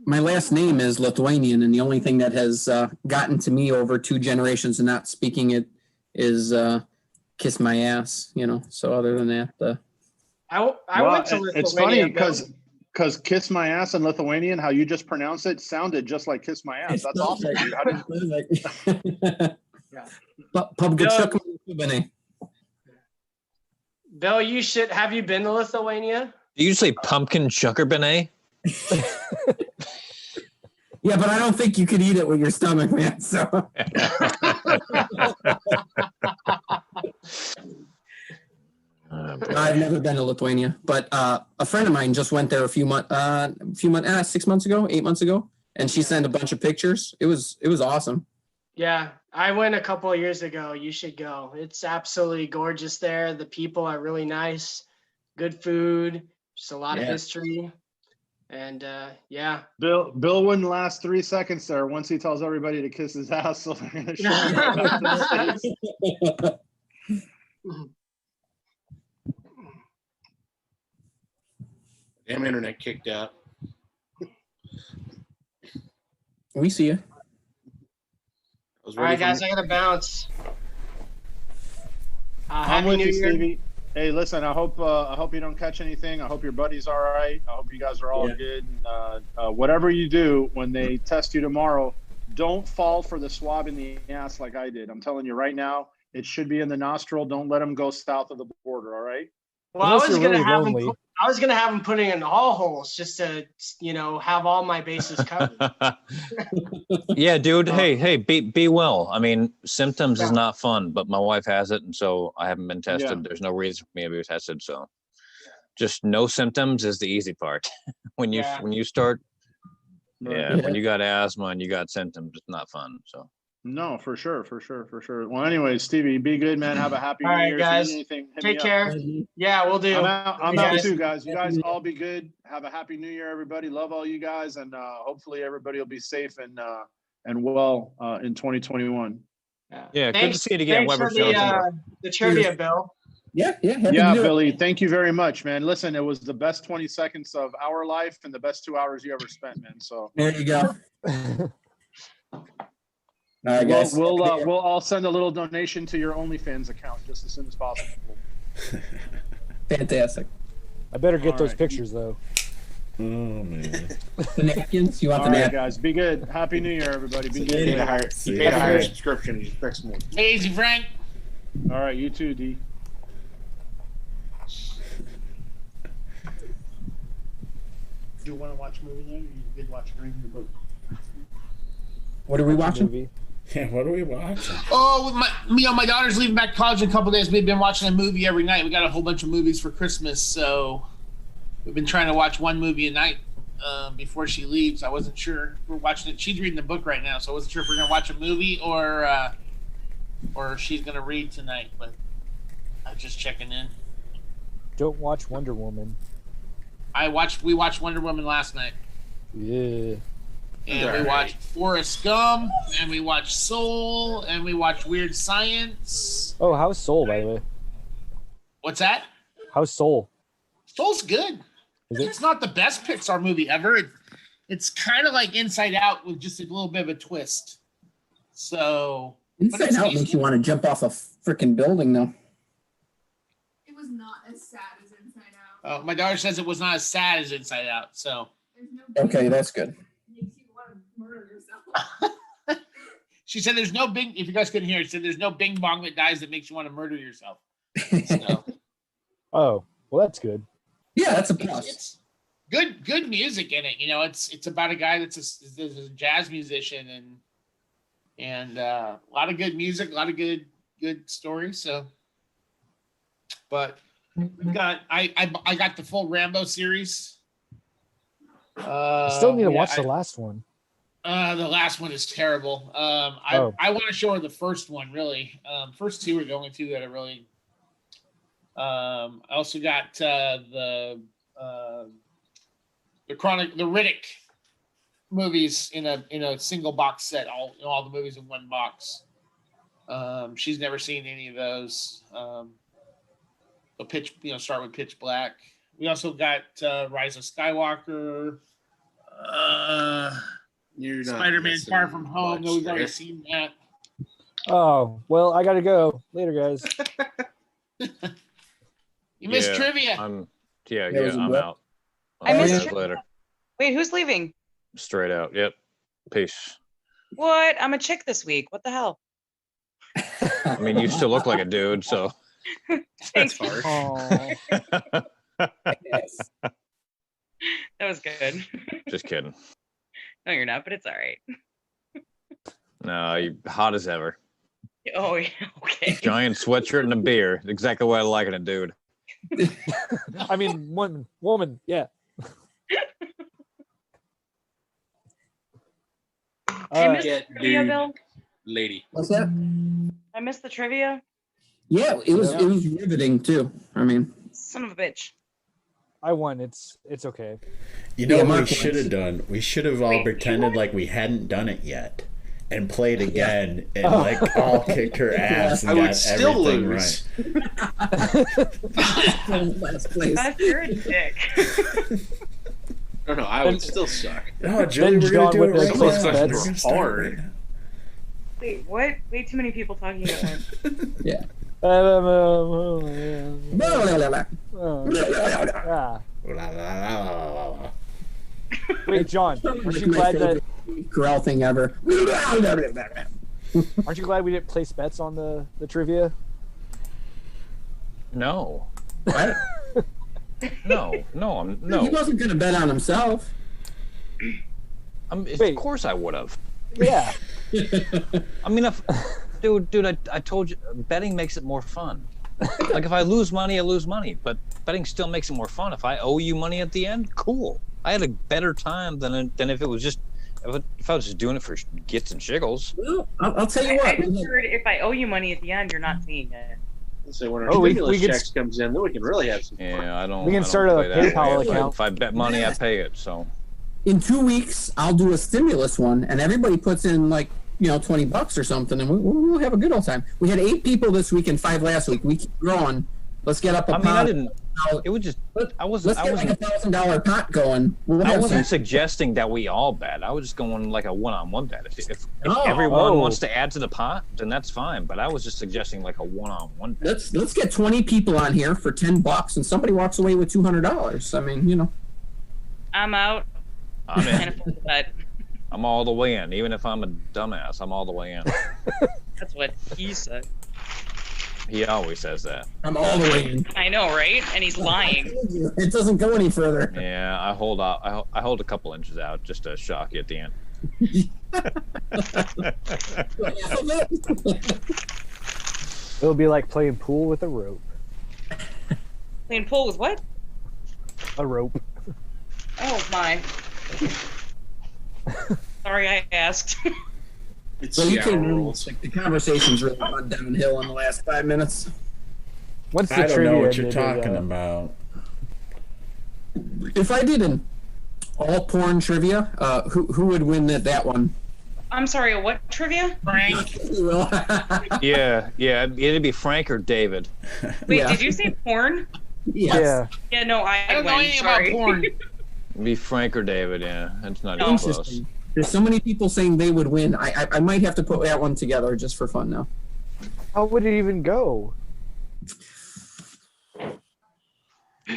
My last name is Lithuanian, and the only thing that has gotten to me over 2 generations and not speaking it is kiss my ass, So other than that, I Well, went to it's funny Lithuania because kiss my ass in Lithuanian, how you just pronounce it, sounded just like kiss my ass. That's awesome, dude. How did Bill, you should have you been to Lithuania? Do you say pumpkin chucker benet? Yeah, but I don't think you could eat it with your stomach, man. So. I've never been to Lithuania, but a friend of mine just went there 6 months ago, 8 months ago, and she sent a bunch of pictures. It was awesome. Yeah, I went a couple of years ago. You should go. It's absolutely gorgeous there. The people are really nice, good food, just a lot of history. And yeah. Bill wouldn't last 3 seconds there once he tells everybody to kiss his ass. So they're gonna show him. Damn internet kicked out. We see you. All right, guys, I gotta bounce. I'm with you, Stevie. Hey, listen, I hope you don't catch anything. I hope your buddy's all right. I hope you guys are all good. And, whatever you do when they test you tomorrow, don't fall for the swab in the ass like I did. I'm telling you right now, it should be in the nostril. Don't let them go south of the border. All right. Well, I was gonna have him putting in all holes just to, have all my bases covered. Yeah, dude. Hey, be well. I mean, symptoms is not fun, but my wife has it, and so I haven't been tested. Yeah. There's no reason for me to be tested, so just no symptoms is the easy part. when you start, when you got asthma and you got symptoms, it's not fun. So. No, for sure. Well, anyways, Stevie, be good, man. Have a happy New Year. Guys. Take care. Yeah, we'll do. I'm out too, guys. You guys all be good. Have a happy New Year, everybody. Love all you guys, and hopefully everybody will be safe and well in 2021. Yeah, good to see you again, Weber. For the trivia, Bill. Yeah, Billy. Thank you very much, man. Listen, it was the best 20 seconds of our life and the best 2 hours you ever spent, man. So there you go. All right, guys. We'll all send a little donation to your OnlyFans account just as soon as possible. Fantastic. I better get those pictures though. Oh man. The napkins? You want the napkins? Guys, be good. Happy New Year, everybody. Be good. You paid a higher subscription. You expect more. Easy, Frank. All right, you too, D. Do you want to watch a movie there? You did watch a reading the book. What are we watching? Yeah, what are we watching? Oh, my daughter's leaving back to college in a couple of days. We've been watching a movie every night. We got a whole bunch of movies for Christmas, so we've been trying to watch one movie a night before she leaves. I wasn't sure. We're watching it. She's reading the book right now, so I wasn't sure if we're gonna watch a movie or she's gonna read tonight. But I'm just checking in. Don't watch Wonder Woman. We watched Wonder Woman last night. Yeah. And we watched Forrest Gump, and we watched Soul, and we watched Weird Science. Oh, how's Soul, by the way? What's that? How's Soul? Soul's good. It's not the best Pixar movie ever. It's kind of like Inside Out with just a little bit of a twist. So Inside Out makes you want to jump off a freaking building, though. It was not as sad as Inside Out. My daughter says it was not as sad as Inside Out. So okay, that's good. Murder yourself. She said there's no bing. If you guys couldn't hear, she said there's no bing bong that dies that makes you want to murder yourself. So. Oh, well, that's good. Yeah, that's a plus. It's good music in it. It's about a guy that's a jazz musician and a lot of good music, a lot of good stories. So, but we got I got the full Rambo series. I still need to watch the last one. The last one is terrible. I want to show her the first one, really. First two are the only two that are really. I also got the Riddick movies in a single box set. All the movies in one box. She's never seen any of those. Start with Pitch Black. We also got Rise of Skywalker. You're not Spider-Man missing Far From Home. much, No, we've already Chris. seen that. Oh, well, I gotta go. Later, guys. You missed Yeah, trivia. I'm out. I I'll see missed you guys trivia. later. Wait, who's leaving? Straight out. Yep. Peace. What? I'm a chick this week. What the hell? I mean, you still look like a dude, so. Thanks. Aw. That was good. Just kidding. No, you're not, but it's all right. No, you hot as ever. Oh, yeah, okay. Giant sweatshirt and a beer. Exactly what I like in a dude. I mean, woman, yeah. I missed Get the trivia, dude. Bill. Lady. What's that? I missed the trivia. Yeah, it was riveting too. I mean, Son of a bitch. I won. It's okay. You know Yeah, what we Mark should have done? We should have all Wait, pretended like we hadn't done it yet and played again and like all kicked her ass and I got would still everything lose. right. last place. That's you're a dick. No, I would still suck. Oh, Julie, Then we're gonna John do with it the right close now. bets. We're gonna start Hard. right now. Wait, what? Way too many people talking at once. Yeah. Ah. Wait, John, aren't you glad that corral thing ever? aren't you glad we didn't place bets on the trivia? No. What? No, I'm no. He wasn't going to bet on himself. Of Wait. course I would have. Yeah. I mean, dude, I told you, betting makes it more fun. Like if I lose money, I lose money, but betting still makes it more fun. If I owe you money at the end, cool. I had a better time than if it was just if I was just doing it for gits and shiggles. Well, I'll tell you I what. just heard if I owe you money at the end, you're not seeing it. So when our Oh, we stimulus could- checks comes in, then we can really have some fun. Yeah, I don't. We can I don't start a play that way. PayPal account. If I bet money, I pay it. So In 2 weeks, I'll do a stimulus one, and everybody puts in like $20 or something, and we'll have a good old time. We had 8 people this week and 5 last week. We keep growing. Let's get up a I mean, pot. I didn't. It was just. I wasn't. Let's I get like wasn't. $1,000 pot going. We'll I have wasn't some- suggesting that we all bet. I was just going like a one-on-one bet. If Oh. everyone Oh. wants to add to the pot, then that's fine. But I was just suggesting like a one-on-one bet. Let's get 20 people on here for $10, and somebody walks away with $200. I mean, I'm out. I'm Can't in. afford that. I'm all the way in. Even if I'm a dumbass, I'm all the way in. That's what he said. He always says that. I'm all the way in. I know, right? And he's lying. It doesn't go any further. Yeah, I hold out. I hold a couple inches out just to shock you at the end. It'll be like playing pool with a rope. Playing pool with what? A rope. Oh my. Sorry, I asked. It's So you shower can rules. like the conversation's really gone downhill in the last 5 minutes. Once the I don't trivia know what you're ended, talking about. If I did an all porn trivia, who would win that one? I'm sorry, what trivia? Frank. Well, Yeah, it'd be Frank or David. Wait, Yeah. did you say porn? yes. Yeah. Yeah, no, I I don't know win. anything about Sorry. porn. It'd be Frank or David. Yeah, it's not No. even close. Interesting. There's so many people saying they would win. I might have to put that one together just for fun now. How would it even go?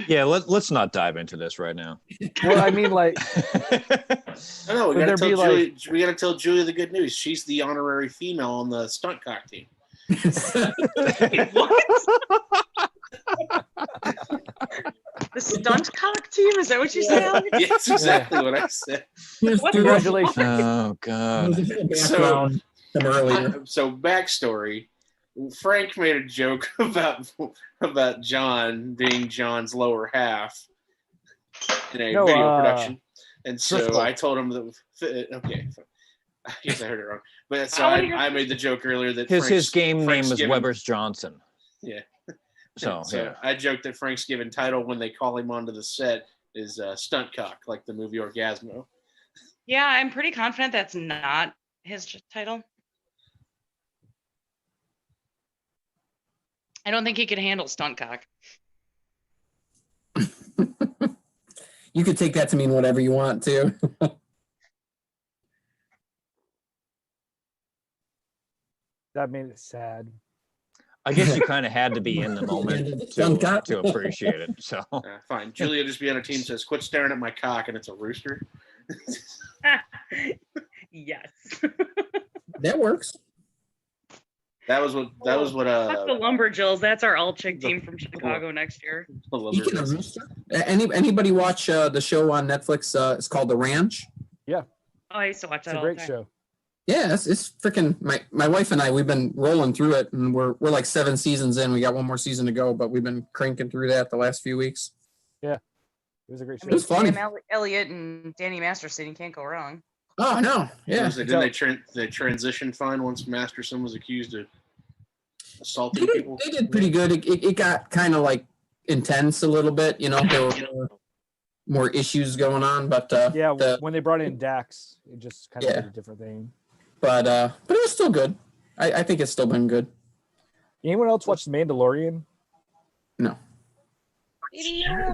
Yeah, let's not dive into this right now. Well, I mean, like, I know. We Would gotta there tell be, Julie. We gotta tell Julie the good news. She's the honorary female on the stunt cock team. The stunt cock team? Is that what you said, Alex? Yeah, that's exactly what I said. What? congratulations. Oh God. Background from earlier. So backstory: Frank made a joke about John being John's lower half in a No, video production, and first of so all- I told him that. Okay, I guess I heard it wrong. But so I wanna hear- I made the joke earlier that His game Frank's name is given- Weber's Johnson. Yeah. So yeah. I joked that Frank's given title when they call him onto the set is stunt cock, like the movie Orgasmo. Yeah, I'm pretty confident that's not his title. I don't think he could handle stunt cock. You could take that to mean whatever you want to. That made it sad. I guess you kind of had to be in the moment to appreciate it. So fine. Julia just be on a team says, "Quit staring at my cock," and it's a rooster. Yes. That works. That was what. Fuck the Lumberjills. That's our all chick team from Chicago next year. Speaking of rooster, anybody watch the show on Netflix? It's called The Ranch. Yeah. Oh, I used to watch that. It's a all great the time. show. Yeah, it's freaking. My wife and I, we've been rolling through it, and we're like 7 seasons in. We got one more season to go, but we've been cranking through that the last few weeks. Yeah, it was a great show. It was funny. Sam Elliott and Danny Masterson, you can't go wrong. Oh no, yeah. Didn't they transition fine once Masterson was accused of assaulting people? They did pretty good. It got kind of like intense a little bit. You know, there were more issues going on, but when they brought in Dax, it just kind of did a different thing. But it was still good. I think it's still been good. Anyone else watch The Mandalorian? No.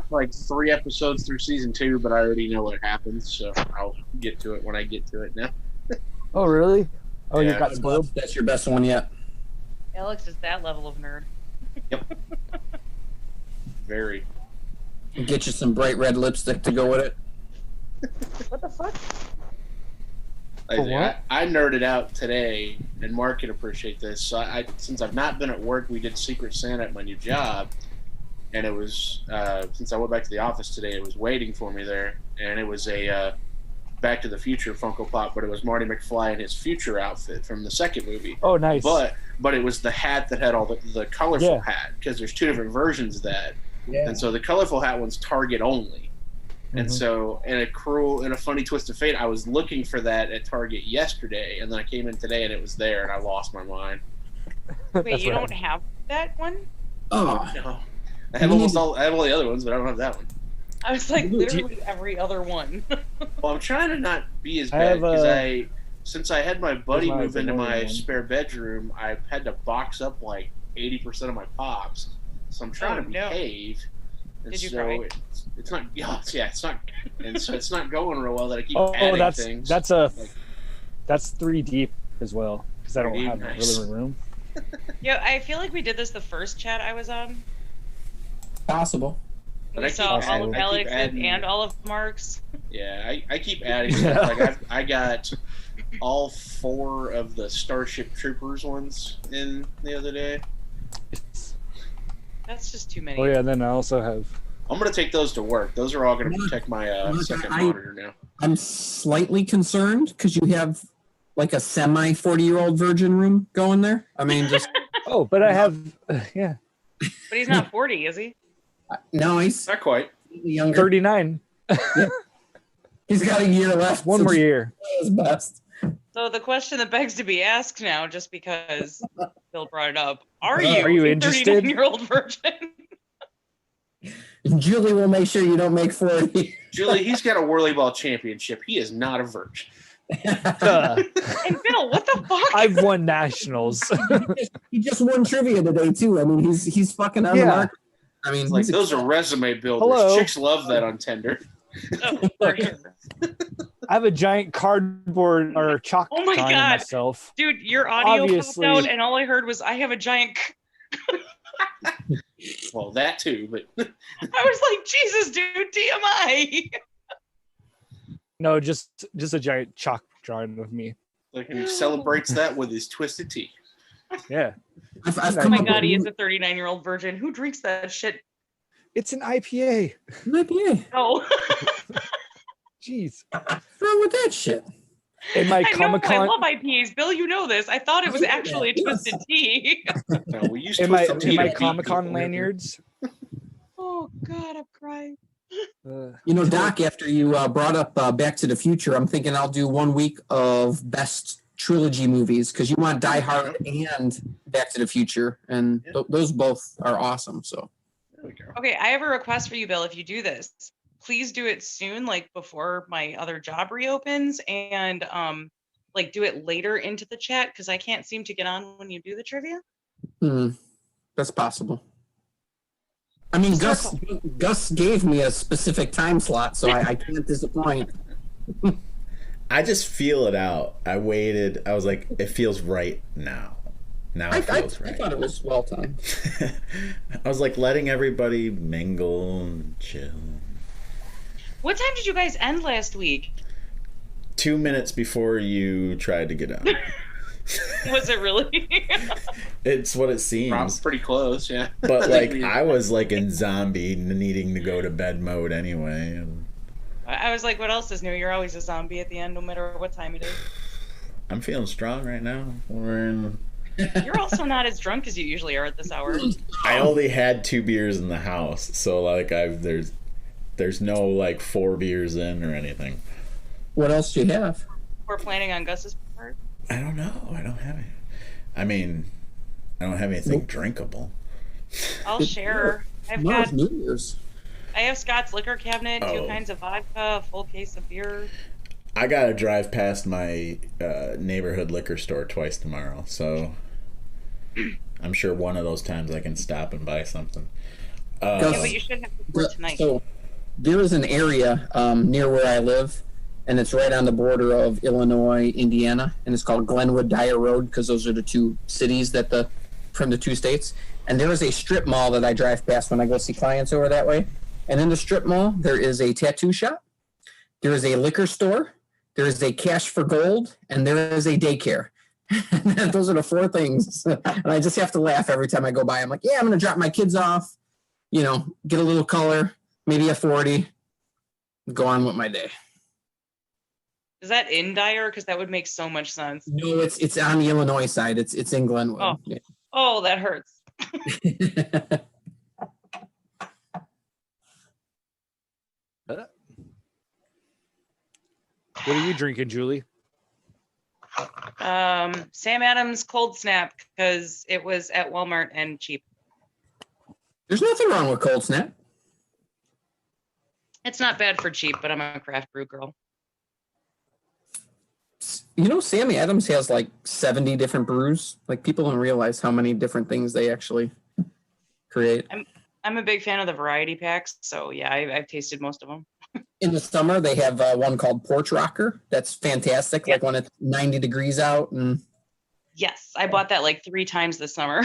Like 3 episodes through season 2, but I already know what happens, so I'll get to it when I get to it now. Oh, really? Oh, Yeah. you got spoiled? That's your best one yet. Alex is that level of nerd. Yep. Very. Get you some bright red lipstick to go with it. What the fuck? I nerded out today, and Mark can appreciate this. So since I've not been at work, we did Secret Santa at my new job, and it was since I went back to the office today, it was waiting for me there, and it was a Back to the Future Funko Pop, but it was Marty McFly in his future outfit from the second movie. Oh, nice. But it was the hat that had all the colorful hat, because there's 2 different versions of that, and so the colorful hat one's Target only. And so, in a funny twist of fate, I was looking for that at Target yesterday, and then I came in today, and it was there, and I lost my mind. Wait, you don't have that one? Oh no! I have all the other ones, but I don't have that one. I was like literally every other one. Well, I'm trying to not be as bad because since I had my buddy move into my spare bedroom, I had to box up like 80% of my pops. So I'm trying to behave. And Did you so cry? It's not. Yeah, it's not. And so it's not going real well that I keep adding things. That's 3D as well because I don't have a living room. Yeah, I feel like we did this the first chat I was on. Possible. But We I saw keep all of adding- I keep Alex's adding- and all of Mark's. Yeah, I keep adding stuff. Like I got all 4 of the Starship Troopers ones in the other day. That's just too many. Oh yeah, and then I also have. I'm gonna take those to work. Those are all gonna protect my second monitor now. I'm slightly concerned because you have like a semi 40-year-old virgin room going there. I mean, just Oh, but I have, yeah. But he's not 40, is he? No, he's not quite younger. 39. He's got a year left. One more year. His best. So the question that begs to be asked now, just because Bill brought it up, are Are you you a interested? 39-year-old virgin? Julie will make sure you don't make 40. Julie, he's got a WhirlyBall championship. He is not a virgin. And Bill, what the fuck? I've won nationals. He just won trivia today too. I mean, he's fucking on the market. I mean, Like those are resume builders. Hello. Chicks love that on Tinder. Oh, for sure. I have a giant cardboard or chalk Oh my drawing of God. myself. Dude, your audio Obviously. popped out, and all I heard was, I have a giant... Well, that too, but I was like, Jesus, dude, TMI. No, just a giant chalk drawing of me. like he celebrates that with his twisted tea. Yeah. Oh my God, he is a 39-year-old virgin. Who drinks that shit? It's an IPA. An IPA. Oh. Jeez. What's wrong with that shit? In my I know, Comic-Con, I love IPAs. Bill, you know this. I thought it was actually a twisted tea. No, we used in my twisted tea to beat Comic-Con people. lanyards. Oh God, I'm crying. You know, Doc, after you brought up Back to the Future, I'm thinking I'll do 1 week of best trilogy movies because you want Die Hard and Back to the Future, and those both are awesome. So, Okay, I have a request for you, Bill. If you do this, please do it soon, like before my other job reopens, and like do it later into the chat because I can't seem to get on when you do the trivia. that's possible. I mean, Gus gave me a specific time slot, so I can't disappoint. I just feel it out. I waited. I was like, it feels right now. Now it feels right. I thought it was well timed. I was like letting everybody mingle and chill. What time did you guys end last week? 2 minutes before you tried to get out. Was it really? It's what it seems. Pretty close, yeah. But like I was like in zombie needing to go to bed mode anyway. And I was like, what else is new? You're always a zombie at the end, no matter what time it is. I'm feeling strong right now. You're also not as drunk as you usually are at this hour. I only had 2 beers in the house, so like there's no like 4 beers in or anything. What else do you have? We're planning on Gus's part. I don't know. I don't have any. I mean, I don't have anything drinkable. I'll share. I have Scott's liquor cabinet, 2 kinds of vodka, a full case of beer. I gotta drive past my neighborhood liquor store twice tomorrow, so I'm sure one of those times I can stop and buy something. Yeah, but you should have before tonight. So there is an area near where I live, and it's right on the border of Illinois, Indiana, and it's called Glenwood Dyer Road because those are the 2 cities from the 2 states. And there is a strip mall that I drive past when I go see clients over that way. And in the strip mall, there is a tattoo shop, there is a liquor store, there is a cash for gold, and there is a daycare. Those are the 4 things. And I just have to laugh every time I go by. I'm like, yeah, I'm going to drop my kids off, get a little color, maybe a 40, go on with my day. Is that in Dyer? Because that would make so much sense. No, it's on the Illinois side. It's in Glenwood. Oh, yeah. Oh, that hurts. What are you drinking, Julie? Sam Adams Cold Snap because it was at Walmart and cheap. There's nothing wrong with Cold Snap. It's not bad for cheap, but I'm a craft brew girl. Sammy Adams has like 70 different brews. Like people don't realize how many different things they actually create. I'm a big fan of the variety packs, so yeah, I've tasted most of them. In the summer, they have one called Porch Rocker. That's fantastic. Like when it's 90 degrees out. And yes, I bought that like 3 times this summer.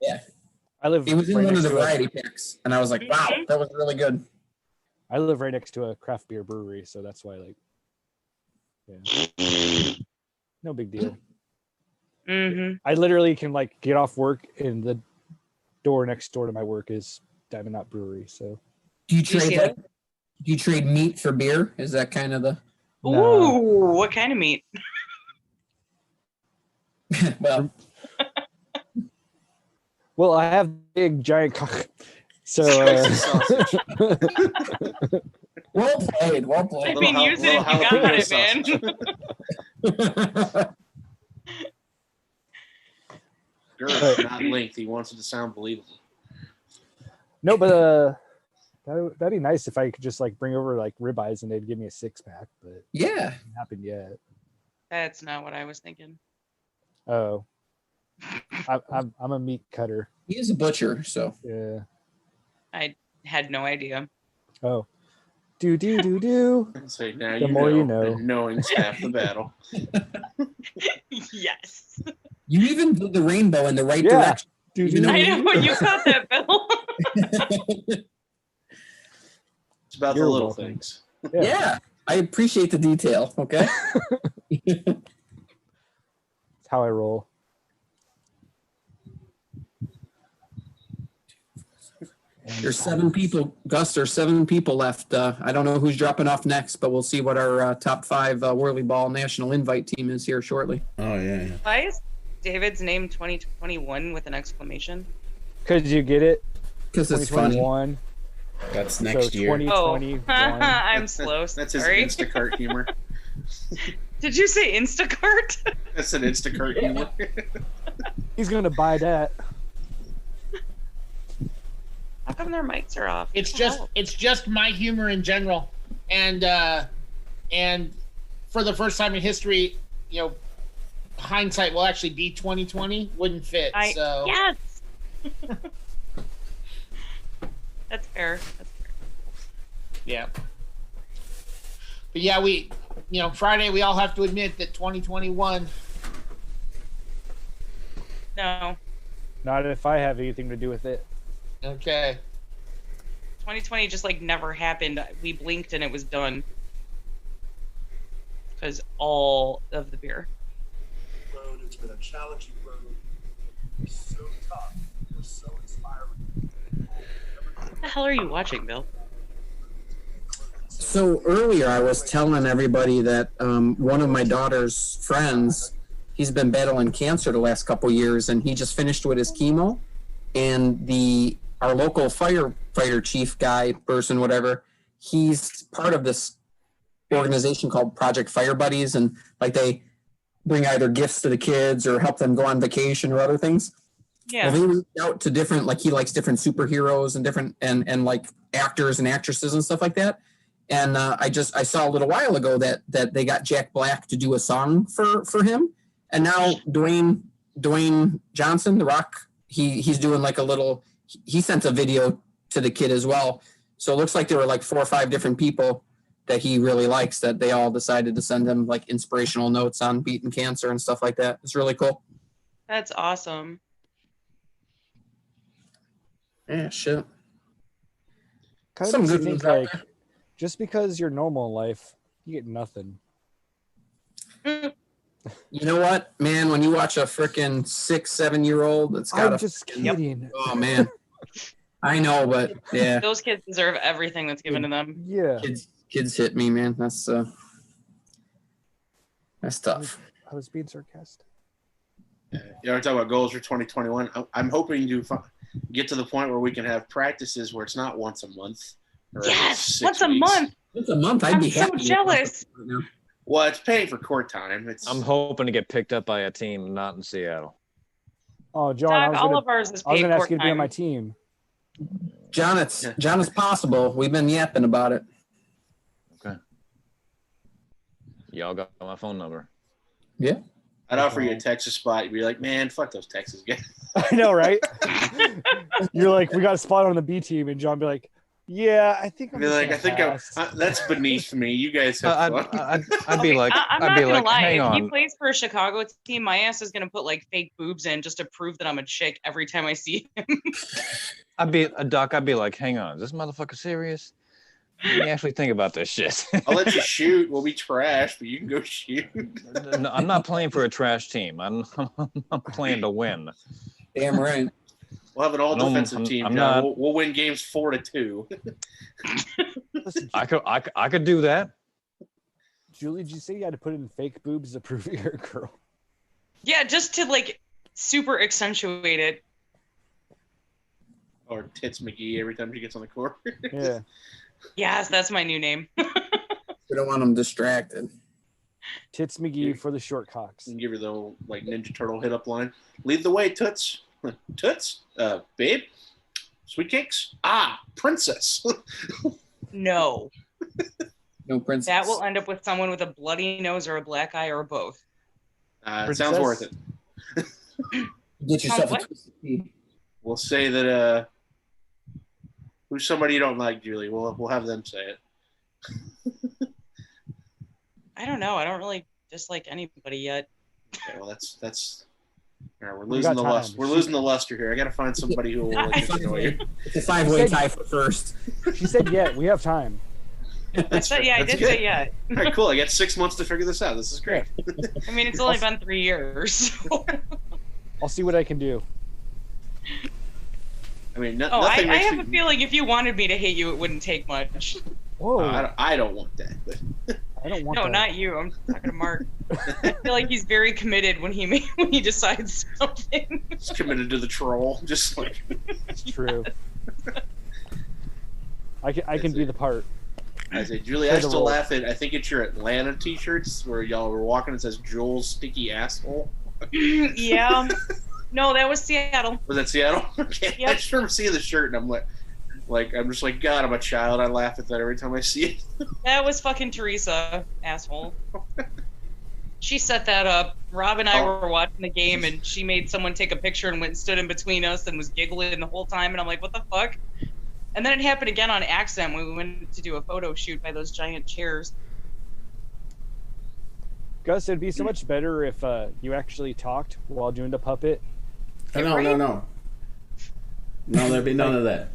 Yeah, It was in one of the variety packs, and I was like, wow, that was really good. I live right next to a craft beer brewery, so that's why, yeah, no big deal. Mm-hmm. I literally can get off work, and the door next door to my work is Diamond Knot Brewery. So, do you trade meat for beer? Is that kind of the? Ooh, what kind of meat? Well, I have big giant cock. So well played. I mean, use it if you got it, man. Girth, not length. He wants it to sound believable. No, but that'd be nice if I could just bring over ribeyes and they'd give me a 6-pack. But yeah, it hasn't happened yet. That's not what I was thinking. Oh, I'm a meat cutter. He is a butcher, so yeah. I had no idea. Oh, do. So now the more you know. And knowing's half the battle. Yes. You even did the rainbow in the right direction. I know you caught that, Bill. It's about the little things. Yeah, I appreciate the detail. Okay. That's how I roll. There's 7 people, Gus. There's 7 people left. I don't know who's dropping off next, but we'll see what our top 5 WhirlyBall National Invite team is here shortly. Oh yeah. Why is David's name 2021 with an exclamation? Because you get it. Because it's funny. That's next year. 2021. I'm slow. That's Sorry. his Instacart humor. Did you say Instacart? That's an Instacart humor. He's gonna buy that. How come their mics are off? It's just my humor in general, and for the first time in history, hindsight will actually be 2020. Wouldn't fit. So yes. fair. That's fair. Yeah. But yeah, Friday we all have to admit that 2021. No. Not if I have anything to do with it. Okay. 2020 just like never happened. We blinked and it was done. Because all of the beer. Road, it's been a challenging road. It's so tough. It's so inspiring. What the hell are you watching, Bill? So earlier I was telling everybody that one of my daughter's friends, he's been battling cancer the last couple years, and he just finished with his chemo. And our local firefighter chief guy, person, whatever, he's part of this organization called Project Fire Buddies, and like they bring either gifts to the kids or help them go on vacation or other things. Yeah. Well, they reach out to different, like he likes different superheroes and different and like actors and actresses and stuff like that. And I saw a little while ago that they got Jack Black to do a song for him, and now Dwayne Johnson, The Rock, he's doing like a little. He sent a video to the kid as well. So it looks like there were like 4 or 5 different people that he really likes that they all decided to send him like inspirational notes on beating cancer and stuff like that. It's really cool. That's awesome. Yeah, shit. Kind Some of makes good you ones think out like there. just because you're normal in life, you get nothing. You know what, man? When you watch a freaking 6-7-year-old that's got I'm just kidding. Oh man, I know, but yeah, Those kids deserve everything that's given to them. Yeah. kids hit me, man. That's tough. I was being sarcastic. Yeah, we're talking about goals for 2021. I'm hoping to get to the point where we can have practices where it's not once a month. Or Yes, 6 once a weeks. month. Once a month, I'd I'm be so happy. jealous. Well, it's paying for court time. I'm hoping to get picked up by a team not in Seattle. Oh, John, Doc, all of ours is I was paid gonna ask court you to be on time. my team. John, it's possible. We've been yapping about it. Okay. Y'all got my phone number. Yeah. I'd offer you a Texas spot. You'd be like, man, fuck those Texas guys. I know, right? You're like, we got a spot on the B team, and John be like, yeah, I think I'm I'd be just like, gonna I think pass. that's beneath me. You guys have fun. I'd be like, I'm I'd not be gonna like, lie. hang If he on. plays for a Chicago team, my ass is gonna put like fake boobs in just to prove that I'm a chick every time I see him. I'd be a Doc. I'd be like, hang on, is this motherfucker serious? Let me actually think about this shit. I'll let you shoot. We'll be trash, but you can go shoot. No, I'm not playing for a trash team. I'm playing to win. Damn right. We'll have an all-defensive team, I'm John. not- We'll win games 4-2. I could do that. Julie, did you say you had to put in fake boobs to prove you're a girl? Yeah, just to like super accentuate it. Or Tits McGee every time she gets on the court. Yeah. Yes, that's my new name. We don't want them distracted. Tits McGee for the short cocks. And give her the old, like Ninja Turtle hit up line. Lead the way, Toots. Toots? Babe? Sweet cakes? Ah, princess. No. No princess. That will end up with someone with a bloody nose or a black eye or both. It sounds worth it. Get yourself a What? twisted tea. We'll say that who's somebody you don't like, Julie. We'll have them say it. I don't know. I don't really dislike anybody yet. Okay, well that's all right, we're We losing got the time. luster. We're losing the luster here. I gotta find somebody who will like enjoy it. It's a 5-way tie for first. She said, yeah, we have time. I said, yeah, I did good. say yeah. All right, cool. I got 6 months to figure this out. This is great. I mean, it's only been 3 years. So. I'll see what I can do. I mean, Oh, I nothing makes have me. a feeling if you wanted me to hate you, it wouldn't take much. Whoa. I don't want that. But I don't want No, that. not you. I'm talking to Mark. I feel like he's very committed when he decides something. he's committed to the troll. Just like It's true. I can be the part. I say, Julie, Play I the still role. laugh at. I think it's your Atlanta T-shirts where y'all were walking. It says Joel's sticky asshole. Yeah. No, that was Seattle. Was that Seattle? Okay. Yep. I just remember seeing the shirt and I'm I'm just like, God, I'm a child. I laugh at that every time I see it. That was fucking Teresa, asshole. She set that up. Rob and I were watching the game, and she made someone take a picture and went and stood in between us and was giggling the whole time. And I'm like, what the fuck? And then it happened again on accident when we went to do a photo shoot by those giant chairs. Gus, it'd be so much better if you actually talked while doing the puppet. No, there'd be none of that.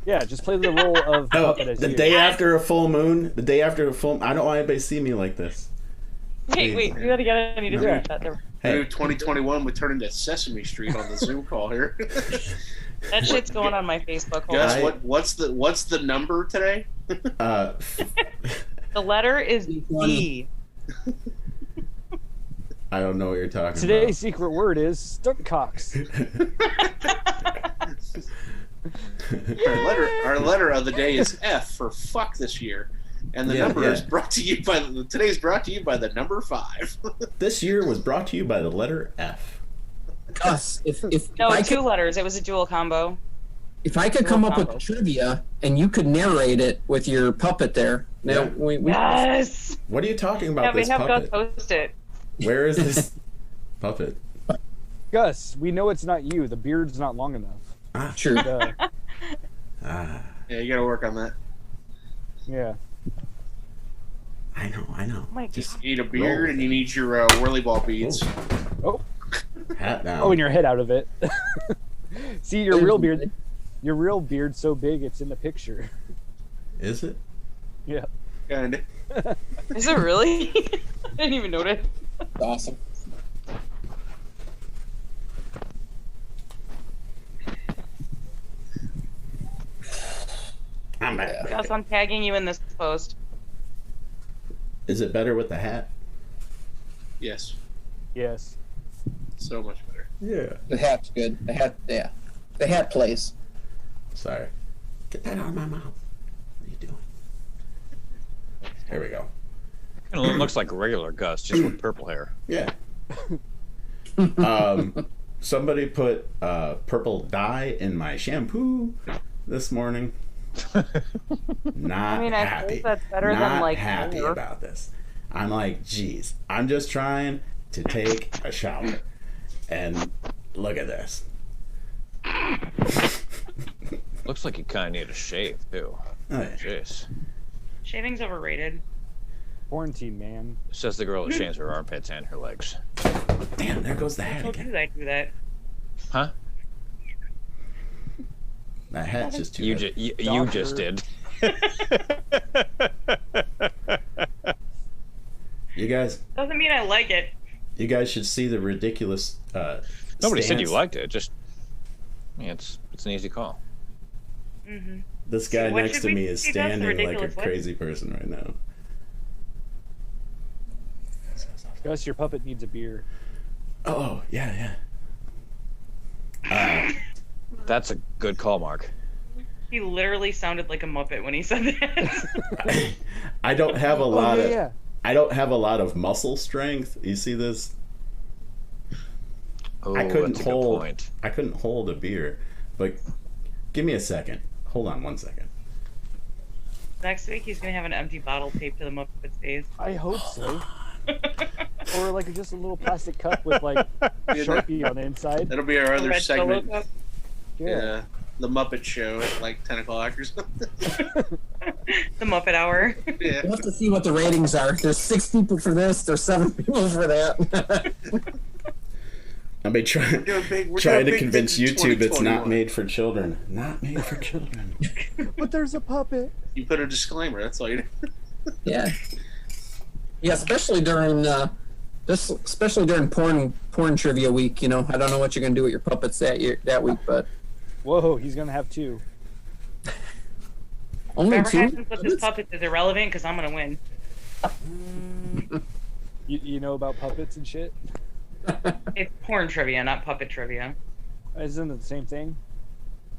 Yeah, just play the role of puppet as the you. day after a full moon. I don't want anybody to see me like this. Wait, we gotta get it. I need to finish that. Maybe 2021 would turn into Sesame Street on the Zoom call here. That shit's going on my Facebook. Gus, what's the number today? The letter is D. I don't know what you're talking Today's secret word is stuntcocks. Our letter of the day is F for fuck this year. And the number is brought to you by today's brought to you by the number 5. This year was brought to you by the letter F. Gus, if No, I two could, letters. It was a dual combo. if I could come up with trivia and you could narrate it with your puppet there. Now, Yes. What are you talking about? Yeah, we this have Gus puppet? post it. Where is this puppet? Gus, we know it's not you. The beard's not long enough. True. Yeah, you gotta work on that. Yeah. I know. Just need a beard and you need your WhirlyBall beads. Oh. Hat down. Oh, and your head out of it. See, your real beard's so big it's in the picture. Is it? Yeah. Kinda. Is it really? I didn't even notice. Awesome. I'm back. Gus, I'm tagging you in this post. Is it better with the hat? Yes. Yes. So much better. Yeah. The hat's good. The hat plays. Sorry. Get that out of my mouth. What are you doing? There we go. It looks like regular Gus, just with purple hair. Yeah. Somebody put purple dye in my shampoo this morning. Not I mean, I happy. think that's better Not than like happy hair. about this. I'm like, geez, I'm just trying to take a shower, and look at this. Looks like you kind of need a shave too. Oh, yeah. Jeez. Shaving's overrated. Quarantine, man. Says the girl that shaves her armpits and her legs. Damn, there goes the hat How again. did I do that? Huh? That hat's just too. You heavy. just did. You guys. Doesn't mean I like it. You guys should see the ridiculous. Nobody said you stance. liked it. Just, I mean, it's an easy call. Mm-hmm. This guy So what next should to we me is see, Gus, the standing like a ridiculous what? crazy person right now. Gus, your puppet needs a beer. Oh yeah. That's a good call, Mark. He literally sounded like a Muppet when he said that. I don't have a lot of. yeah. I don't have a lot of muscle strength. You see this? Oh, I couldn't that's a good hold. point. I couldn't hold a beer, but give me a second. Hold on 1 second. Next week he's gonna have an empty bottle taped to the Muppet's face. I hope so. Or like just a little plastic cup with like Sharpie on the inside. That'll be our other Red segment. Solo Cup. Yeah. The Muppet Show at like 10 o'clock or something. The Muppet Hour. Yeah. We'll have to see what the ratings are. There's 6 people for this. There's 7 people for that. I'll be trying to convince YouTube it's not made for children. Not made for children. But there's a puppet. You put a disclaimer. That's all you do. Yeah. Yeah, especially during porn trivia week. You know, I don't know what you're gonna do with your puppets that week, but Whoa, he's gonna have 2. only Whatever 2. happens with this puppet is irrelevant because I'm gonna win. You know about puppets and shit? It's porn trivia, not puppet trivia. Isn't it the same thing?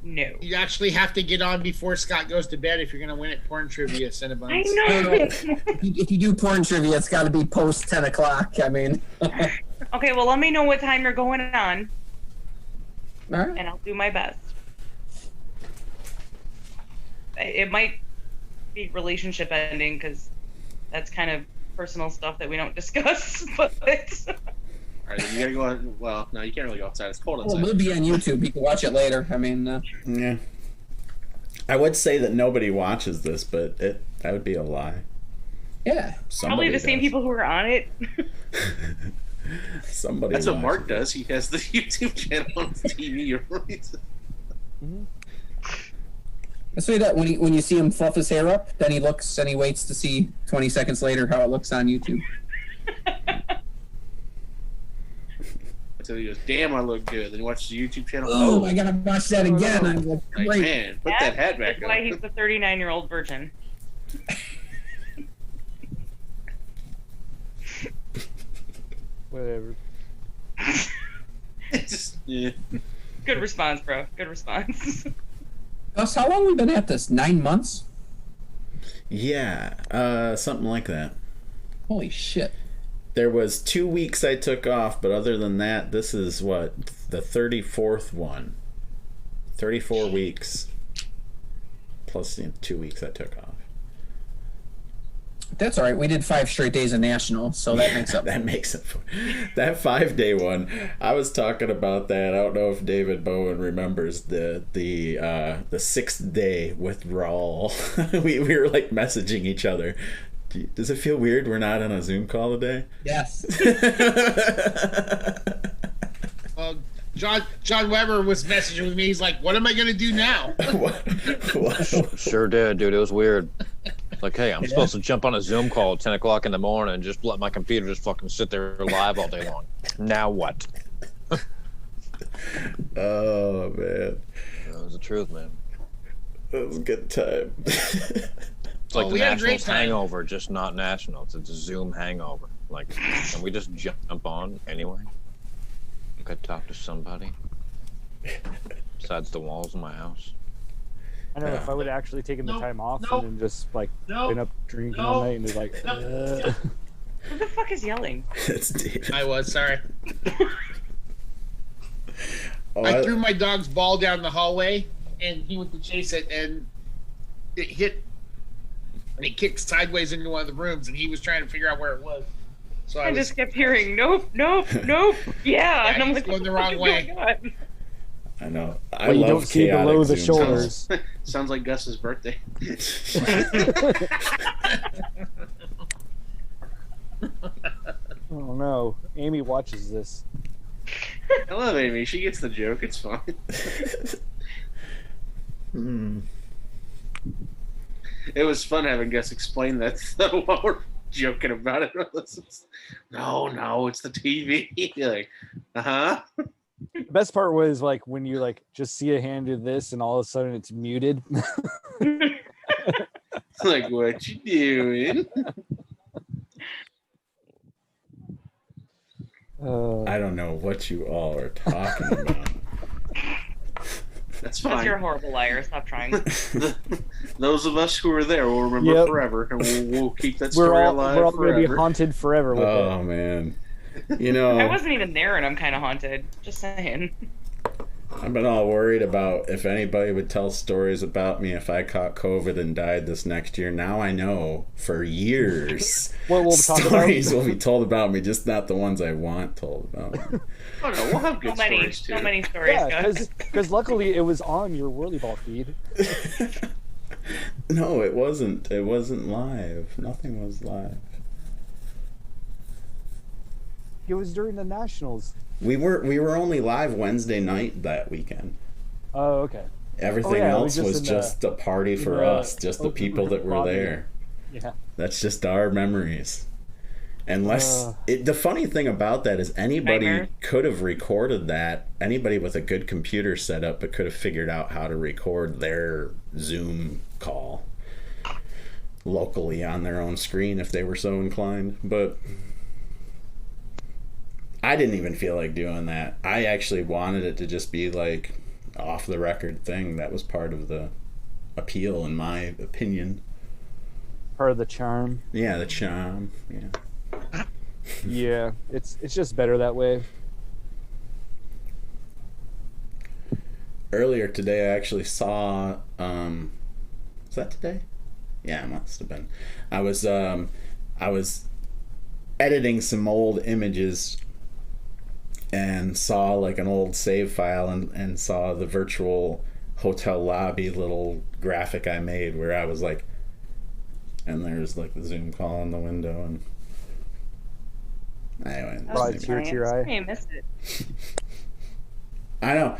No. You actually have to get on before Scott goes to bed if you're going to win at porn trivia, Cinnabons. I know. If you do porn trivia, it's got to be post 10 o'clock. I mean, Okay, well, let me know what time you're going on, all right. and I'll do my best. It might be relationship ending because that's kind of personal stuff that we don't discuss. But All right, then you gotta go on. Well, no, you can't really go outside. It's cold Well, outside. we'll be on YouTube. You can watch it later. I mean, Yeah. I would say that nobody watches this, but that would be a lie. Yeah. Probably the same people who are on it. Somebody. That's what Mark watches does. He has the YouTube channel on his TV. Let's say that when you see him fluff his hair up, then he looks and he waits to see 20 seconds later how it looks on YouTube. So he goes, "Damn, I look good." Then he watches the YouTube channel. Oh, I gotta watch that again. I look Like, great. man, put that hat back That's on. why he's the 39-year-old virgin. Whatever. Yeah. Good response, bro. Good response. Gus, how long we been at this? 9 months? Yeah, something like that. Holy shit. There was 2 weeks I took off, but other than that, this is what, the 34th one. 34 weeks. Plus 2 weeks I took off. That's all right. We did 5 straight days of national, so that makes up. That makes up. That 5-day one, I was talking about that. I don't know if David Bowen remembers the 6th day withdrawal. we were like messaging each other. Does it feel weird we're not on a Zoom call today? Yes. John Weber was messaging with me. He's like, "What am I gonna do now?" Sure did, dude. It was weird. Like, hey, I'm supposed to jump on a Zoom call at 10 o'clock in the morning and just let my computer just fucking sit there live all day long. Now what? Oh, man. That was the truth, man. That was a good time. It's like the Nationals hangover, just not Nationals. It's a Zoom hangover. Like, can we just jump on anyway? Could talk to somebody besides the walls of my house. I don't know if I would have actually taken the time off and then just like been up drinking all night and just like. Who the fuck is yelling? It's David. I was sorry. I threw my dog's ball down the hallway, and he went to chase it, and it hit. And it kicked sideways into one of the rooms, and he was trying to figure out where it was. So I just kept hearing nope, nope, nope. Yeah, and I'm like, going the what wrong is way. going on? I know. I Well, you love don't see chaotic below the Zoom shoulders. calls. Sounds like Gus's birthday. Oh no, Amy watches this. I love Amy. She gets the joke. It's fine. It was fun having Gus explain that though while we're joking about it. No, it's the TV. You're like, The best part was like when you like just see a hand do this and all of a sudden it's muted. Like, what you doing? I don't know what you all are talking about. That's Because fine. you're a horrible liar. Stop trying. Those of us who are there will remember forever, and we'll keep that story alive we're all forever. gonna be haunted forever with Oh it. man, you know, I wasn't even there, and I'm kind of haunted. Just saying. I've been all worried about if anybody would tell stories about me if I caught COVID and died this next year. Now I know for years What we'll talk stories about. will be told about me, just not the ones I want told about me. Oh no, we'll have good stories too. So many stories. Yeah, Gus. because luckily it was on your WhirlyBall feed. No, it wasn't. It wasn't live. Nothing was live. It was during the Nationals. We were only live Wednesday night that weekend. Oh, okay. Everything it else was in just a party for the us, just the open people that were lobby. there. Yeah. That's just our memories. Unless the funny thing about that is anybody Nightmare. could have recorded that. Anybody with a good computer setup, but could have figured out how to record their Zoom call locally on their own screen if they were so inclined. But I didn't even feel like doing that. I actually wanted it to just be like off the record thing. That was part of the appeal, in my opinion. Part of the charm. Yeah, the charm. Yeah. Yeah, it's just better that way. Earlier today, I actually saw. Was that today? Yeah, it must have been. I was editing some old images and saw like an old save file and saw the virtual hotel lobby little graphic I made where I was like, and there's like the Zoom call in the window, and anyway, tear to your eye. I missed it. I know.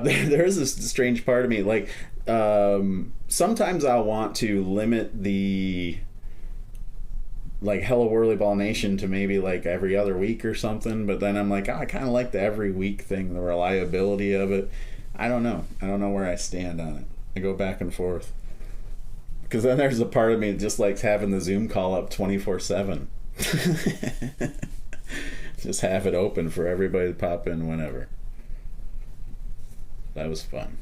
There is this strange part of me. Like, sometimes I'll want to limit the, like, Hello WhirlyBall Nation to maybe, like, every other week or something. But then I'm like, I kind of like the every week thing, the reliability of it. I don't know. I don't know where I stand on it. I go back and forth. Because then there's a part of me that just likes having the Zoom call up 24/7. Just have it open for everybody to pop in whenever. That was fun.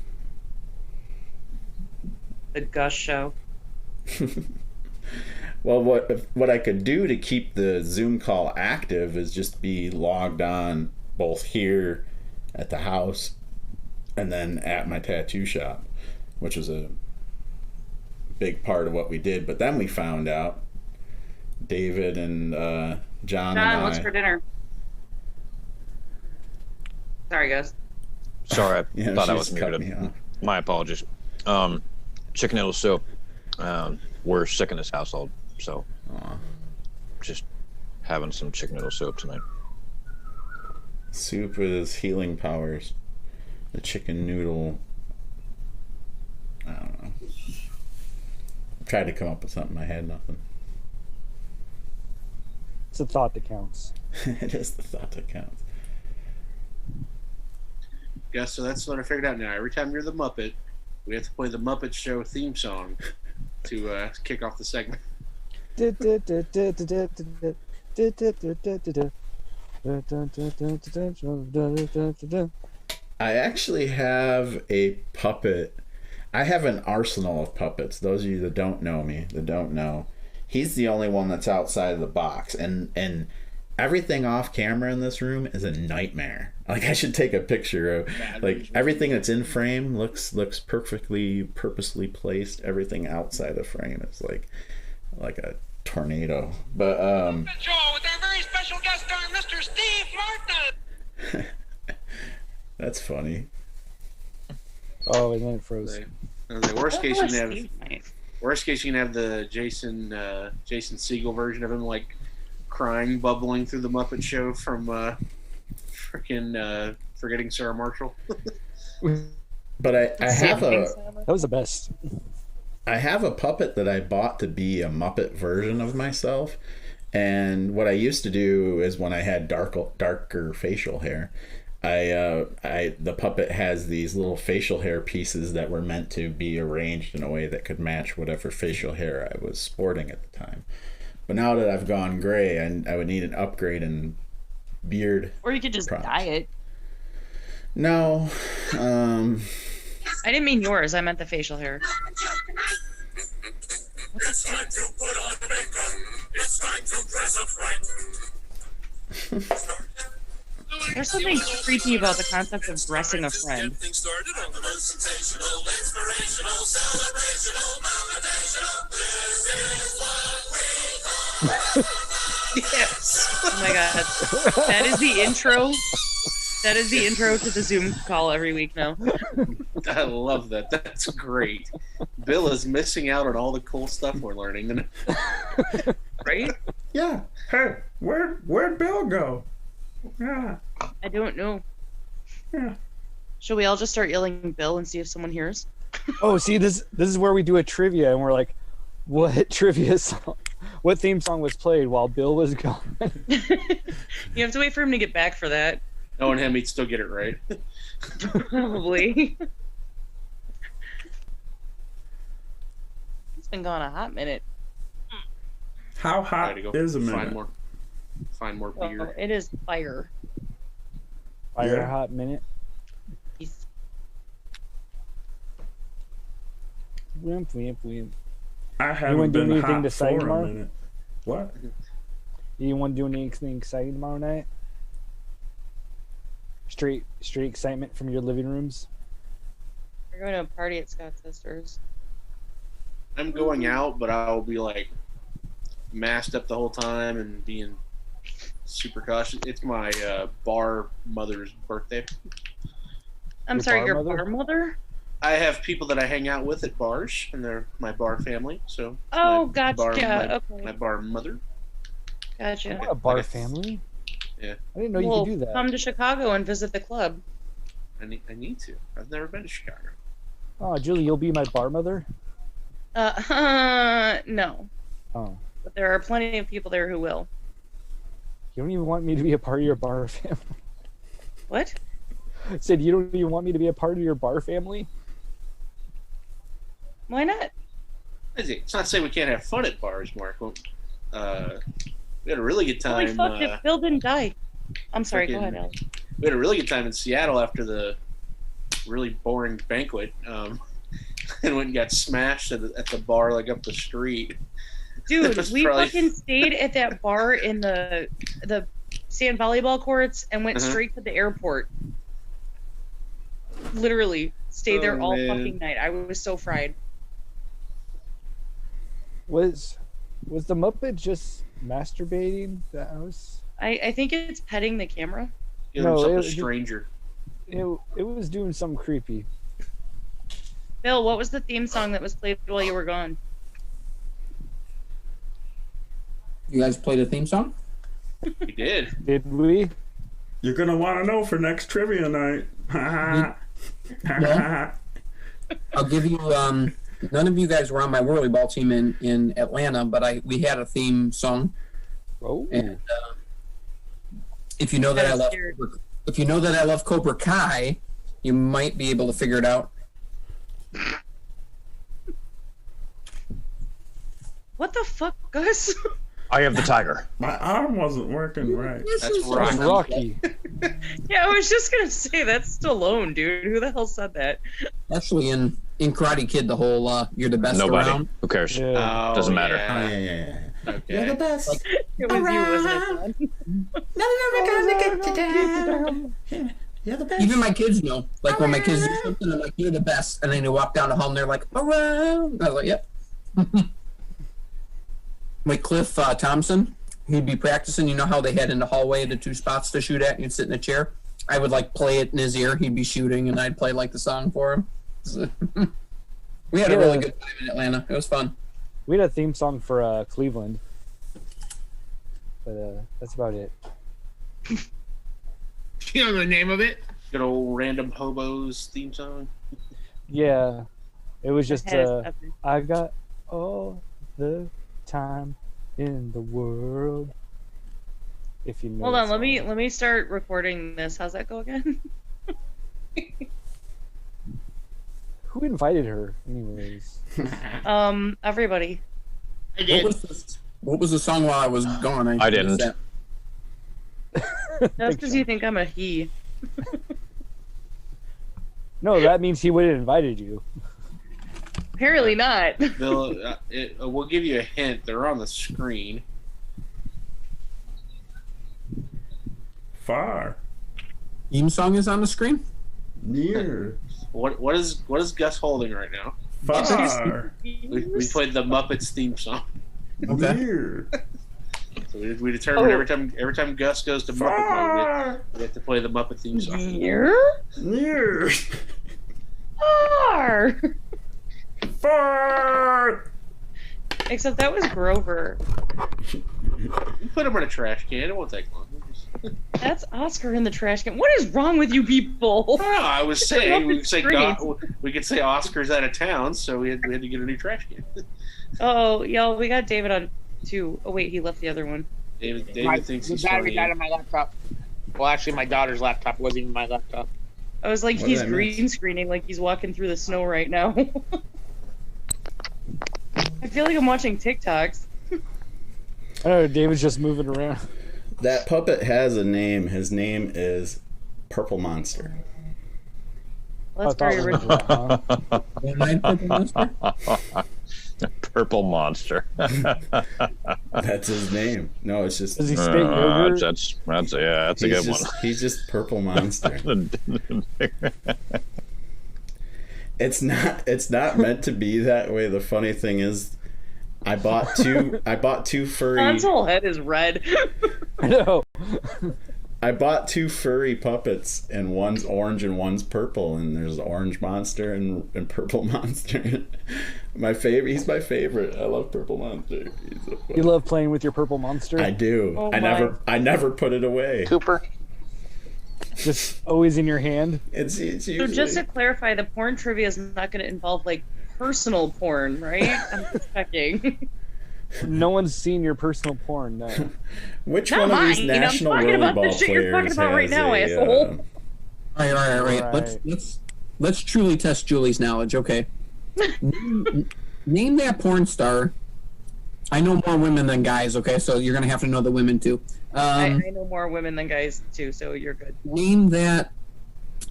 The Gus show. Well, what I could do to keep the Zoom call active is just be logged on both here at the house and then at my tattoo shop, which was a big part of what we did. But then we found out, David and John and I... what's for dinner? Sorry, guys. Sorry, I Yeah, thought I she was just cut muted. me off. My apologies. Chicken noodle soup. We're sick in this household, so just having some chicken noodle soup tonight. Soup is healing powers. The chicken noodle... I don't know. I tried to come up with something. I had nothing. It's a thought that counts. It is the thought that counts. Yeah, so that's what I figured out now. Every time you're the Muppet, we have to play the Muppet Show theme song to kick off the segment. I actually have a puppet. I have an arsenal of puppets. Those of you that don't know me, that don't know, he's the only one that's outside of the box. And everything off camera in this room is a nightmare. Like, I should take a picture of, like, everything that's in frame looks purposely placed. Everything outside the frame is like a tornado. But with our very special guest star, Mr. Steve Martin. That's funny. Oh, and then it froze. The worst case you can have. Worst case you can have the Jason Segel version of him, like crying, bubbling through the Muppet Show from freaking Forgetting Sarah Marshall. But I have that was the best. I have a puppet that I bought to be a Muppet version of myself. And what I used to do is, when I had darker facial hair, the puppet has these little facial hair pieces that were meant to be arranged in a way that could match whatever facial hair I was sporting at the time. But now that I've gone gray, I would need an upgrade in beard. Or you could just dye it. No. I didn't mean yours. I meant the facial hair. It's time to put on makeup. It's time to dress up right. There's something creepy about the concept of dressing a friend. Yes. Oh my god. That is the intro. That is the intro to the Zoom call every week now. I love that. That's great. Bill is missing out on all the cool stuff we're learning. Right? Yeah. Hey, where'd Bill go? Yeah. I don't know. Yeah. Should we all just start yelling Bill and see if someone hears? Oh, see, this is where we do a trivia, and we're like, what trivia song? What theme song was played while Bill was gone? You have to wait for him to get back for that. Knowing him, he'd still get it right. Probably. It's been gone a hot minute. How hot is a minute? Find more beer. Well, it is fire. Fire Yeah. hot minute. Yes. Wimp, wimp, wimp. I You haven't want to do been anything hot to say for a tomorrow? minute. What? You want to do anything exciting tomorrow night? Straight excitement from your living rooms. We're going to a party at Scott's sister's. I'm going out, but I'll be like masked up the whole time and being super cautious. It's my bar mother's birthday. I'm Your sorry, bar your mother? bar mother? I have people that I hang out with at bars, and they're my bar family. So Oh, my gotcha. bar, Okay. my bar mother. Gotcha. What a bar family? Yeah. I didn't know you Well, could do that. come to Chicago and visit the club. I need to. I've never been to Chicago. Oh, Julie, you'll be my bar mother? No. Oh. But there are plenty of people there who will. You don't even want me to be a part of your bar family? What? I said you don't even want me to be a part of your bar family? Why not? It's not to say we can't have fun at bars, Mark. We had a really good Holy time. fuck, if Bill didn't die. I'm sorry, go ahead, Alex. We had a really good time in Seattle after the really boring banquet, and went and got smashed at the bar like up the street. Dude, we fucking stayed at that bar in the sand volleyball courts and went straight to the airport. Literally stayed there all fucking night. I was so fried. Was the Muppet just masturbating? That was. I think it's petting the camera. A stranger. It was doing something creepy. Bill, what was the theme song that was played while you were gone? You guys played a theme song? We did. Did we? You're gonna want to know for next trivia night. Yeah. I'll give you. None of you guys were on my WhirlyBall team in Atlanta, but we had a theme song. Oh. And if you know that I love Cobra Kai, you might be able to figure it out. What the fuck, Gus? I have the tiger. My arm wasn't working right. That's Rocky. Yeah, I was just gonna say that's Stallone, dude. Who the hell said that? Actually, in Karate Kid, the whole "you're the best Nobody. around." Who cares? Yeah. Doesn't matter. Oh, yeah. Okay. You're the best. It was you, wasn't it? You're the best. Even my kids know. Like when my kids do something, I'm like, "You're the best," and then they walk down the hall and they're like, "Around." I was like, "Yep." Like Cliff Thompson, he'd be practicing. You know how they had in the hallway the two spots to shoot at, and you'd sit in a chair. I would like play it in his ear. He'd be shooting, and I'd play like the song for him. We had a really good time in Atlanta. It was fun. We had a theme song for Cleveland, but that's about it. You know the name of it? Good old Random Hobos theme song. Yeah, it was just Epic. I got all the time in the world. If you know. Hold on, let me start recording this. How's that go again? Who invited her, anyways? Everybody. I did. What was the song while I was gone? I didn't. That's because you think I'm a he. No, that means he would have invited you. Apparently not. Bill, we'll give you a hint. They're on the screen. Far. Theme song is on the screen. Near. What is Gus holding right now? Far. We played the Muppets theme song. Okay. Near. So we determined every time Gus goes to Muppet mode, we have to play the Muppet theme song. Near. Far. Far. Except that was Grover. You put him in a trash can. It won't take long. That's Oscar in the trash can. What is wrong with you people? No, I was saying we could say Streets. we could say Oscar's out of town, so we had to get a new trash can. Oh, y'all, we got David on too. Oh wait, he left the other one. David thinks the he's battery funny. died on my laptop. Well, actually, my daughter's laptop wasn't even my laptop. I was like, What he's did I miss? green screening like he's walking through the snow right now. I feel like I'm watching TikToks. I know, David's just moving around. That puppet has a name. His name is Purple Monster. Well, that's very original. Purple Monster. That's his name. No, it's just. Does he spit yogurt? That's a good one. He's just Purple Monster. It's not meant to be that way. The funny thing is, I bought two furry. Han's whole head is red. I know. I bought 2 furry puppets, and one's orange and one's purple, and there's orange monster and purple monster. He's my favorite. I love purple monster. You love playing with your purple monster? I do. Oh I never put it away. Cooper. Just always in your hand. It's usually... So just to clarify, the porn trivia is not going to involve like personal porn, right? I'm just checking. No one's seen your personal porn, no. Which Not one of these mine. National I'm talking about the WhirlyBall shit you're talking players about right has now, a, asshole. All right. Let's truly test Julie's knowledge. Okay. Name that porn star. I know more women than guys. Okay, so you're gonna have to know the women too. I know more women than guys too, so you're good. Name that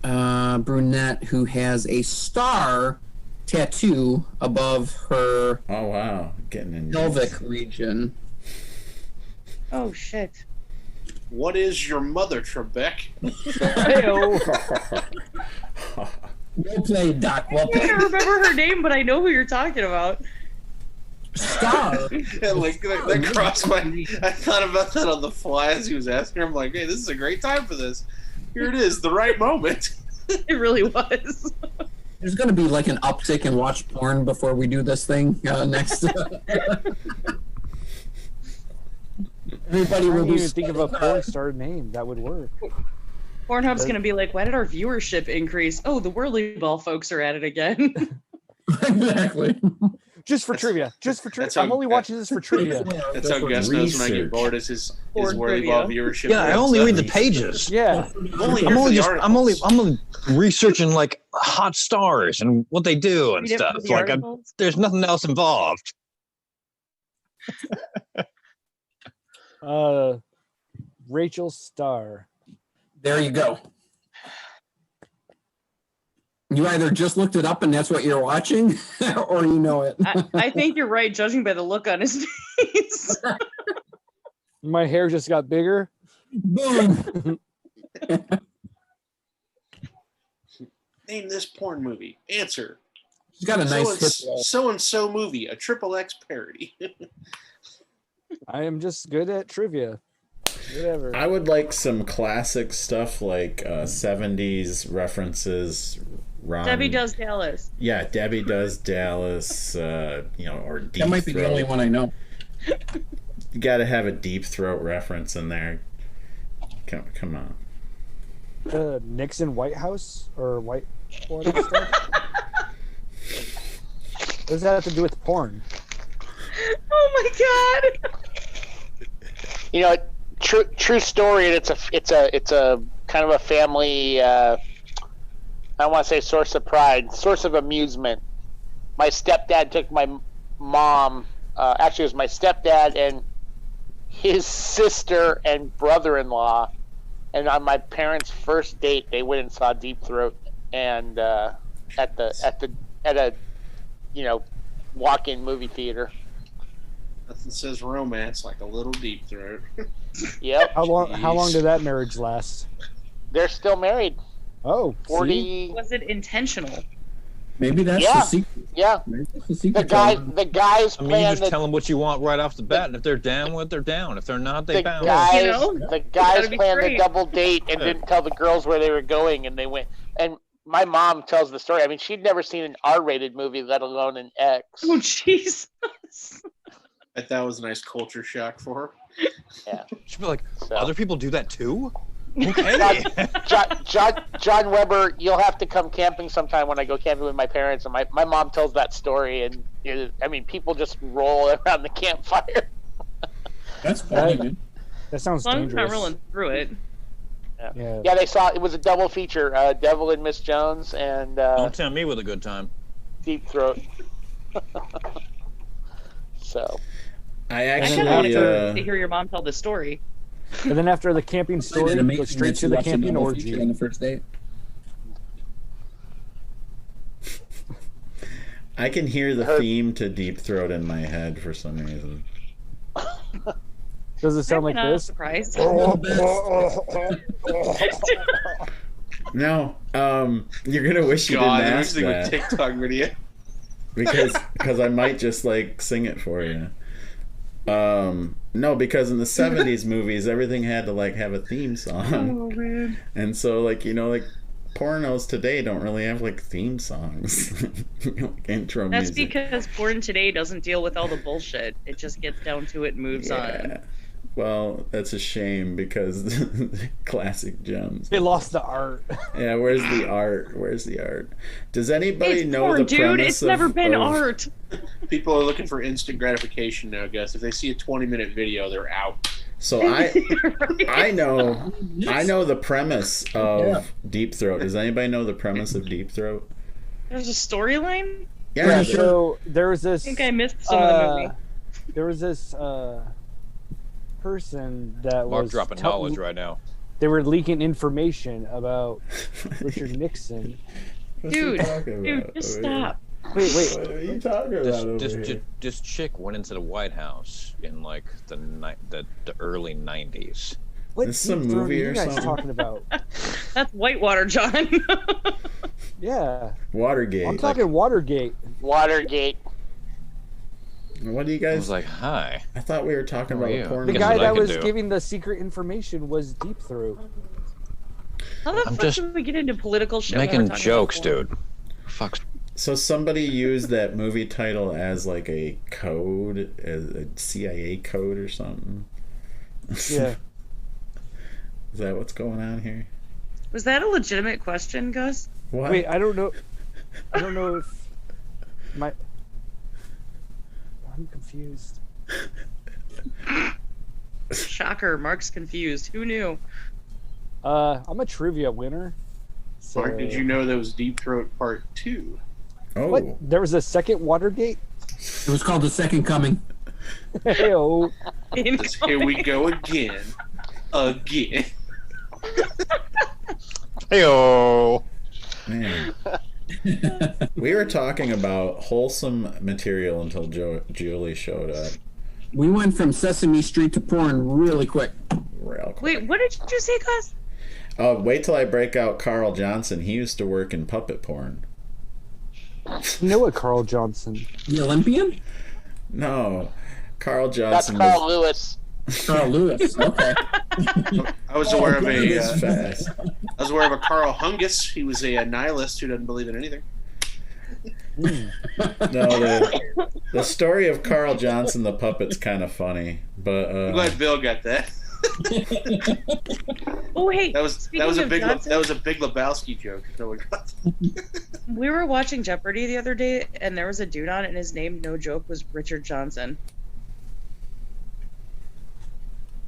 brunette who has a star tattoo above her. Oh wow, getting in pelvic region. Oh shit. What is your mother, Trebek? Well played, Doc. Well I played. can't remember her name, but I know who you're talking about. Star. Yeah, like that crossed my. I thought about that on the fly as he was asking. I'm like, hey, this is a great time for this. Here it is, the right moment. It really was. There's going to be like an uptick in watch porn before we do this thing next. Everybody I will didn't be even think of a porn star name that would work. Pornhub's going to be like, why did our viewership increase? Oh, the WhirlyBall folks are at it again. Exactly. Just for trivia. Just for trivia. That's how- I'm only watching this for trivia. That's how Gus knows when I get bored. Is his WhirlyBall viewership? Yeah, I only read the pages. Yeah. I'm only researching like hot stars and what they do and Read it for stuff. the Like articles? there's nothing else involved. Rachel Starr. There you go. You either just looked it up and that's what you're watching, or you know it. I think you're right, judging by the look on his face. My hair just got bigger. Boom. Name this porn movie. Answer. She's got a nice hip roll. So and so movie, a XXX parody. I am just good at trivia. Whatever. I would like some classic stuff like 70s references. Debbie Does Dallas. Yeah, Debbie Does Dallas. Or Deep That might be the only one I know. You got to have a Deep Throat reference in there. Come on. Nixon White House or White What stuff? What does that have to do with porn? Oh my god! You know, true story. And it's a kind of a family. I don't want to say source of pride, source of amusement. My stepdad took my mom. Actually, it was my stepdad and his sister and brother-in-law. And on my parents' first date, they went and saw Deep Throat, and at a walk-in movie theater. Nothing says romance like a little Deep Throat. Yep. How long did that marriage last? They're still married. Oh, 40. Was it intentional? Maybe that's the secret. Yeah. Maybe that's the secret. The guys. I mean, you just tell them what you want right off the bat, and if they're down with it, they're down. If they're not, they bounce. The guys planned the double date and didn't tell the girls where they were going, and they went. And my mom tells the story. I mean, she'd never seen an R-rated movie, let alone an X. Oh, Jesus. I thought it was a nice culture shock for her. Yeah. She'd be like, other people do that too? Okay. John Weber, you'll have to come camping sometime when I go camping with my parents. And my mom tells that story, and I mean, people just roll around the campfire. That's funny, dude. That sounds As long as dangerous. not rolling through it. Yeah, they saw it was a double feature: Devil and Miss Jones, and Don't tell me with a good time. Deep Throat. So, I I actually kind of wanted to hear your mom tell the story. And then after the camping story, go straight to the camping orgy. On the first date. I can hear the theme to Deep Throat in my head for some reason. Does it sound like this? Surprised. No, you're gonna wish you God, didn't I'm ask listening that. with TikTok video. because I might just like sing it for you. No, because in the 70s movies, everything had to like have a theme song. Oh man. And so like, you know, like pornos today don't really have like theme songs. Like intro That's music. because porn today doesn't deal with all the bullshit. It just gets down to it and moves on. Well, that's a shame because classic gems. They lost the art. Yeah, where's the art? Where's the art? Does anybody It's know porn, the dude. premise It's never been of- art. People are looking for instant gratification now, Gus. If they see a 20-minute video, they're out. So I know the premise of Deep Throat. Does anybody know the premise of Deep Throat? There's a storyline? Yeah, So there was this. I think I missed some of the movie. There was this person that Mark was dropping knowledge right now. They were leaking information about Richard Nixon. Dude, just stop. Wait. What are you talking about over here? This chick went into the White House in like the early 90s. What This is a deep throat movie are or you guys something? talking about? That's Whitewater, John. Yeah. Watergate. I'm talking Watergate. Watergate. What do you guys? I was like, hi. I thought we were talking How are about you? a porn. The Guess guy what I that can was do? giving the secret information was Deep Throat. How the I'm fuck just did we get into political shit? when we're Making talking jokes, about porn? dude. Fuck. So somebody used that movie title as like a code, as a CIA code or something. Yeah. Is that what's going on here? Was that a legitimate question, Gus? What? Wait, I don't know. I don't know if my. I'm confused. Shocker, Mark's confused. Who knew? I'm a trivia winner. So... Mark, did you know there was Deep Throat Part 2? Oh. What? There was a second Watergate? It was called The Second Coming. Hey-o. Here we go again. Again. Heyo. Man. We were talking about wholesome material until Julie showed up. We went from Sesame Street to porn really quick. Real quick. Wait, what did you say, Gus? Wait till I break out Carl Johnson. He used to work in puppet porn. You know what, Carl Johnson? The Olympian? No. Carl That's Johnson Carl Lewis. Carl Lewis. Okay. I was aware of He a. is fast. I was aware of a Carl Hungus. He was a nihilist who doesn't believe in anything. No, the story of Carl Johnson the puppet's kind of funny, but I'm glad Bill got that. Oh, hey. That was speaking a of big Johnson, that was a Big Lebowski joke. No one got that. we were watching Jeopardy the other day, and there was a dude on it, and his name, no joke, was Richard Johnson.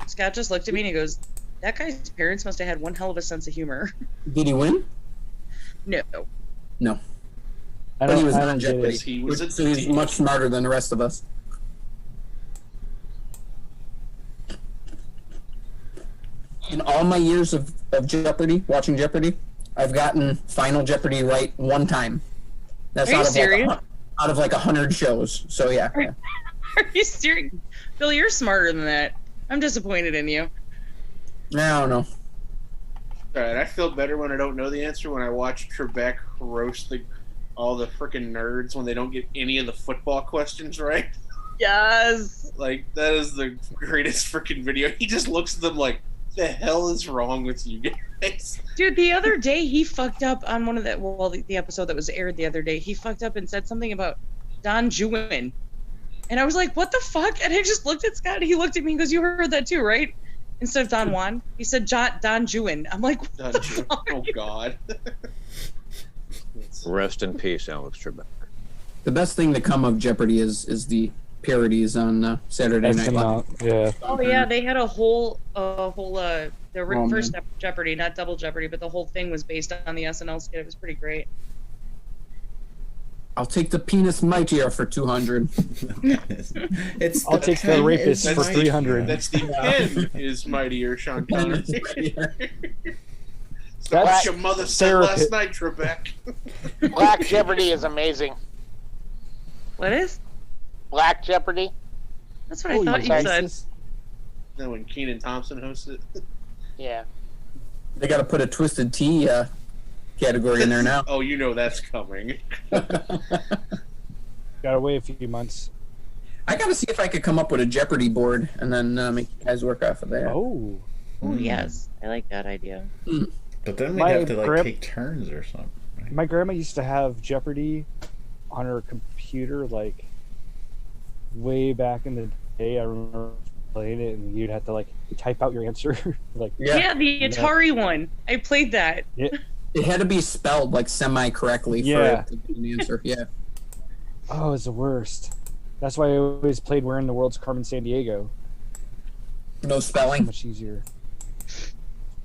Scott just looked at me and he goes, "That guy's parents must have had one hell of a sense of humor." Did he win? No. No. I But he was I on don't get Jeopardy. it. He was a So he's much smarter than the rest of us. In all my years of Jeopardy, watching Jeopardy, I've gotten Final Jeopardy right one time. That's Are you out of serious? like out of like 100 shows. So yeah. Are you serious? Bill, you're smarter than that. I'm disappointed in you. I don't know. Alright, I feel better when I don't know the answer when I watch Trebek roast all the freaking nerds when they don't get any of the football questions right. Yes. Like, that is the greatest freaking video. He just looks at them like, the hell is wrong with you guys? Dude, the other day he fucked up on one of the episode that was aired the other day. He fucked up and said something about Don Juan. And I was like, what the fuck? And I just looked at Scott and he looked at me and goes, you heard that too, right? Instead of Don Juan, he said Don Juan. I'm like, what the fuck? Oh, God. Rest in peace, Alex Trebek. The best thing to come of Jeopardy is the parodies on Saturday Night Live. Yeah. Oh yeah, they had a whole the Oh, first man. Jeopardy, not Double Jeopardy, but the whole thing was based on the SNL skit. It was pretty great. I'll take the penis mightier for 200. It's I'll take the rapist for 300. That's the pen is mightier, Sean Connery. That's What your mother said last therapy. night, Trebek. Black Jeopardy is amazing. What is? Black Jeopardy. That's what I thought you said. No, when Kenan Thompson hosts it. Yeah. They got to put a Twisted Tea category in there now. Oh, you know that's coming. Gotta wait a few months. I gotta see if I could come up with a Jeopardy board and then make you guys work off of that. Oh. Yes, I like that idea. But then we'd My have to like grand- take turns or something. Right? My grandma used to have Jeopardy on her computer, like way back in the day. I remember playing it, and you'd have to like type out your answer. Like Yeah, the Atari one. I played that. Yeah. It had to be spelled like semi-correctly for Yeah. it to be an answer. Yeah. Oh, it's the worst. That's why I always played Where in the World's Carmen Sandiego. No spelling. Much easier.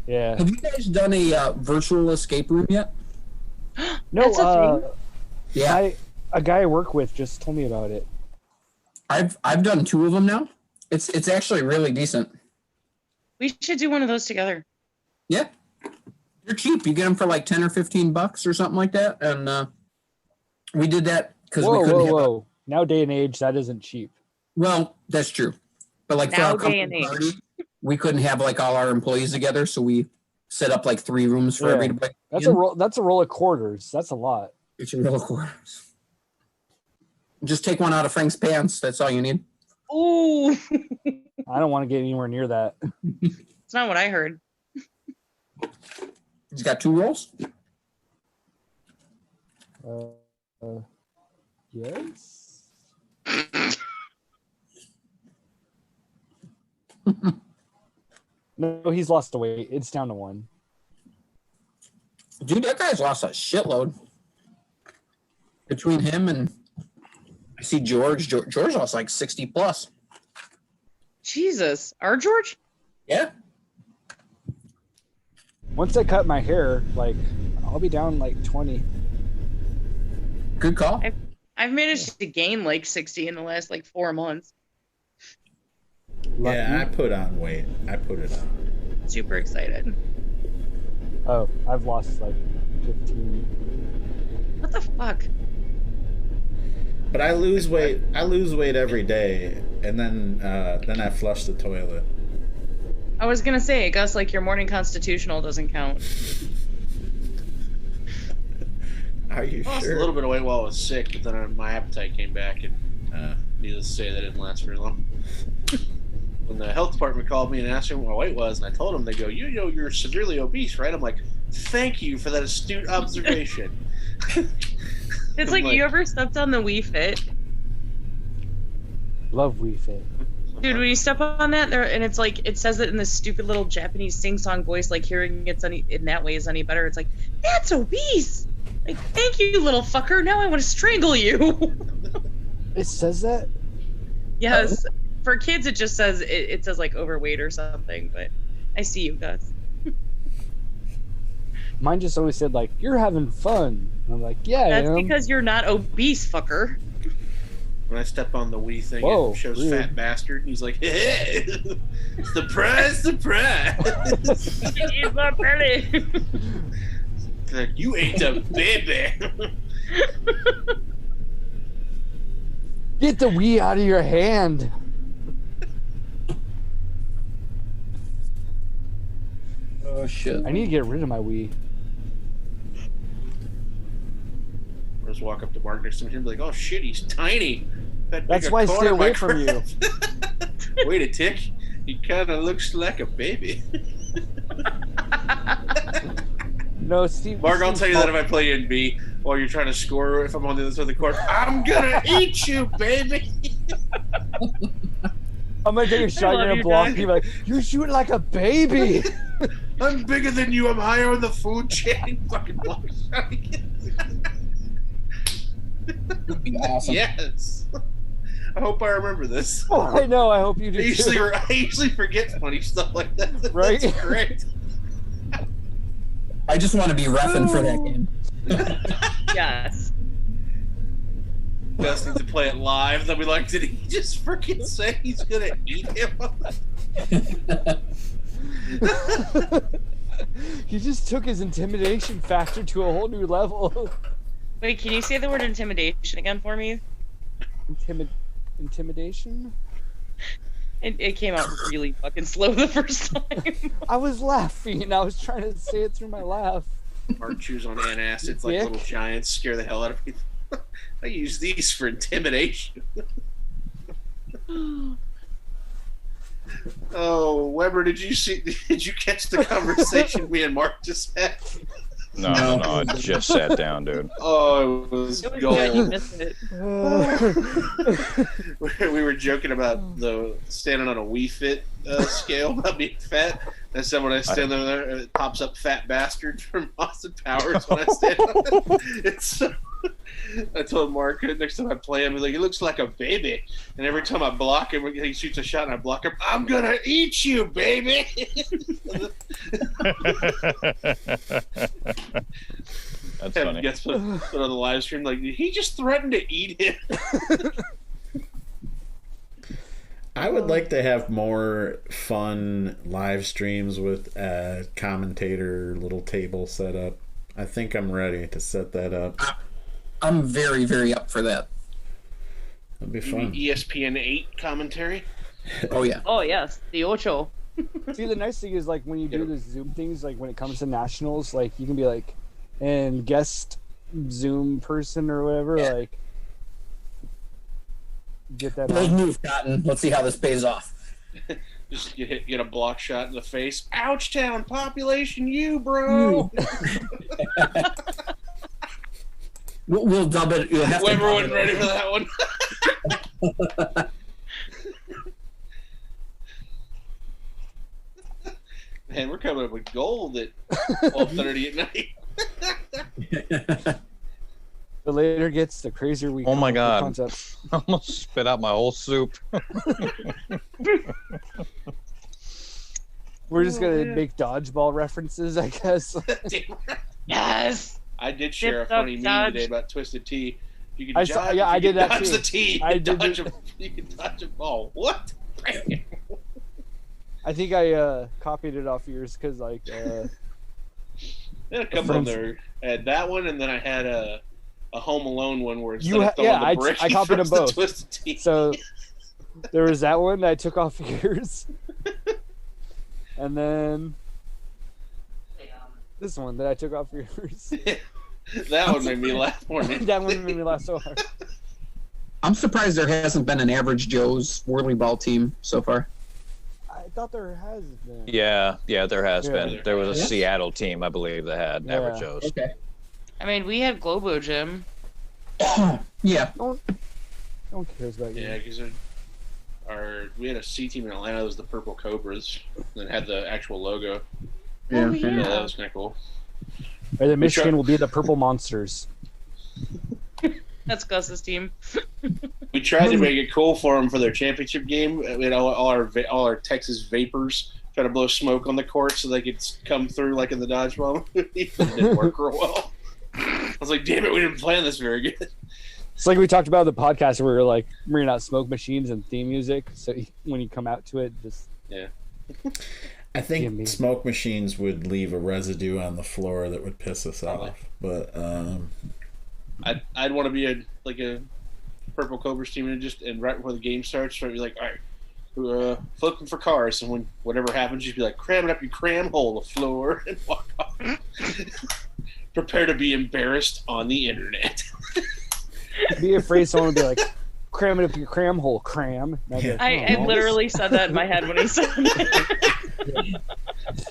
Yeah. Have you guys done a virtual escape room yet? No, That's a thing? Yeah. A guy I work with just told me about it. I've done 2 of them now. It's actually really decent. We should do one of those together. Yeah. They're cheap. You get them for like $10 or $15 or something like that. And we did that because we couldn't have Whoa. Now day and age, that isn't cheap. Well, that's true. But like for Now our day and company age. party, we couldn't have like all our employees together, so we set up like 3 rooms for Yeah. everybody. That's a roll. That's a roll of quarters. That's a lot. It's a roll of quarters. Just take one out of Frank's pants. That's all you need. Ooh. I don't want to get anywhere near that. It's not what I heard. He's got 2 rolls. Yes. No, he's lost the weight. It's down to 1. Dude, that guy's lost a shitload. Between him and I see George. George lost like 60 plus. Jesus. Our George? Yeah. Once I cut my hair, like I'll be down like 20. Good call. I've managed to gain like 60 in the last like 4 months. Yeah, I put on weight. I put it on. Super excited. Oh, I've lost like 15. What the fuck? But I lose weight. I lose weight every day, and then I flush the toilet. I was gonna say, Gus, like your morning constitutional doesn't count. Are you I lost sure? a little bit of weight while I was sick, but then my appetite came back, and needless to say, that didn't last very long. When the health department called me and asked me what my weight was, and I told them, they go, "You know, you're severely obese, right?" I'm like, "Thank you for that astute observation." It's like, you ever stepped on the Wii Fit? Love Wii Fit. Dude, when you step on that, there, and it's like, it says it in this stupid little Japanese sing-song voice, like hearing it's any in that way is any better. It's like, that's obese. Like, thank you, little fucker. Now I want to strangle you. It says that? Yes. For kids, it just says it says like overweight or something. But I see you, Gus. Mine just always said like, "You're having fun." And I'm like, "Yeah, That's I am." because you're not obese, fucker. When I step on the Wii thing, Whoa, it shows weird. Fat Bastard, and he's like, "Hey, surprise, surprise!" It's my belly. Like, you ate a baby. Get the Wii out of your hand. Oh shit! I need to get rid of my Wii. I just walk up to Mark next to him and be like, "Oh shit, he's tiny." That's why I stay away from you. Wait a tick. He kind of looks like a baby. No, Steve. Mark, I'll Steve tell you that if I play NB while you're trying to score, if I'm on the other side of the court, I'm gonna eat you, baby. I'm gonna take a shot. You're gonna block me. Like, you're shooting like a baby. I'm bigger than you. I'm higher on the food chain. Fucking block shot again. That'd be awesome. Yes. I hope I remember this. Oh, I know. I hope you do. I usually forget funny stuff like that. Right? That's great. I just want to be reffing for that game. Yes. Best thing to play it live. They'll be like, "Did he just freaking say he's gonna eat him?" He just took his intimidation factor to a whole new level. Wait, can you say the word intimidation again for me? Intimidation? It came out really fucking slow the first time. I was laughing. I was trying to say it through my laugh. Mark chews on antacids like Dick. little giants, scare the hell out of people. I use these for intimidation. Oh, Weber, did you catch the conversation me and Mark just had? No, I just sat down, dude. Oh, it was It was gold. good. You missed it. We were joking about the standing on a Wii Fit scale about being fat. And so when I stand there, it pops up "fat bastard" from Austin Powers when I stand on it. It's so, I told Mark next time I play him, he's like, he looks like a baby. And every time I block him, he shoots a shot and I block him. I'm gonna eat you, baby. That's funny. Gets put on the live stream like he just threatened to eat him. I would like to have more fun live streams with a commentator little table set up. I think I'm ready to set that up. I'm very, very up for that. That'd be You fun. mean ESPN 8 commentary? Oh yeah. Oh yes, the Ocho. See, the nice thing is like when you do the Zoom things, like when it comes to nationals, like you can be like, and guest Zoom person or whatever, like get that. Bold move, Cotton. Let's see how this pays off. Just get a block shot in the face. Ouchtown population, you bro. We'll dub it. You'll have Weber to wasn't ready for that one. Man, we're coming up with gold at 12:30 at night. The later it gets, the crazier we. Oh my God! Concept. I almost spit out my whole soup. We're just gonna make dodgeball references, I guess. Yes. I did share a Zip, zap, funny meme dodge. today about Twisted Tea. You can I dodge, saw- yeah, I you did can that dodge too. the tea. I You did dodge it. you can dodge a ball. What? I think I copied it off yours because like. I had a couple of there. I had that one, and then I had a Home Alone one where instead of throwing the brick, I he copied them throws the both. Twisted Tea. So there was that one that I took off yours, and then this one that I took off yours. That one made me laugh more than That one made me laugh so hard. I'm surprised there hasn't been an Average Joe's WhirlyBall team so far. I thought there has been. Yeah, there has Yeah. been. There was a Yeah. Seattle team, I believe, that had Yeah. Average Joe's. Okay. I mean, we had Globo Gym. Yeah. No one cares about you. Yeah, because we had a C team in Atlanta that was the Purple Cobras that had the actual logo. Oh, Yeah, yeah. that was kind of cool. Or the Michigan will be the Purple Monsters. That's Gus's team. We tried to make it cool for them for their championship game. We had all our Texas Vapors try to blow smoke on the court so they could come through like in the dodgeball. It didn't work real well. I was like, damn it, we didn't plan this very good. It's like we talked about in the podcast where we were like bringing out smoke machines and theme music. So when you come out to it, just Yeah. I think smoke machines would leave a residue on the floor that would piss us off. But I'd want to be a Purple Cobras team and right before the game starts, I'd be like, all right, flipping for cars, and when whatever happens, you'd be like, cram it up your cram hole, the floor, and walk off. Prepare to be embarrassed on the internet. be afraid someone would be like, cram it up your cram hole, cram. And I'd be like, I "Oh, literally said that in my head when he said it.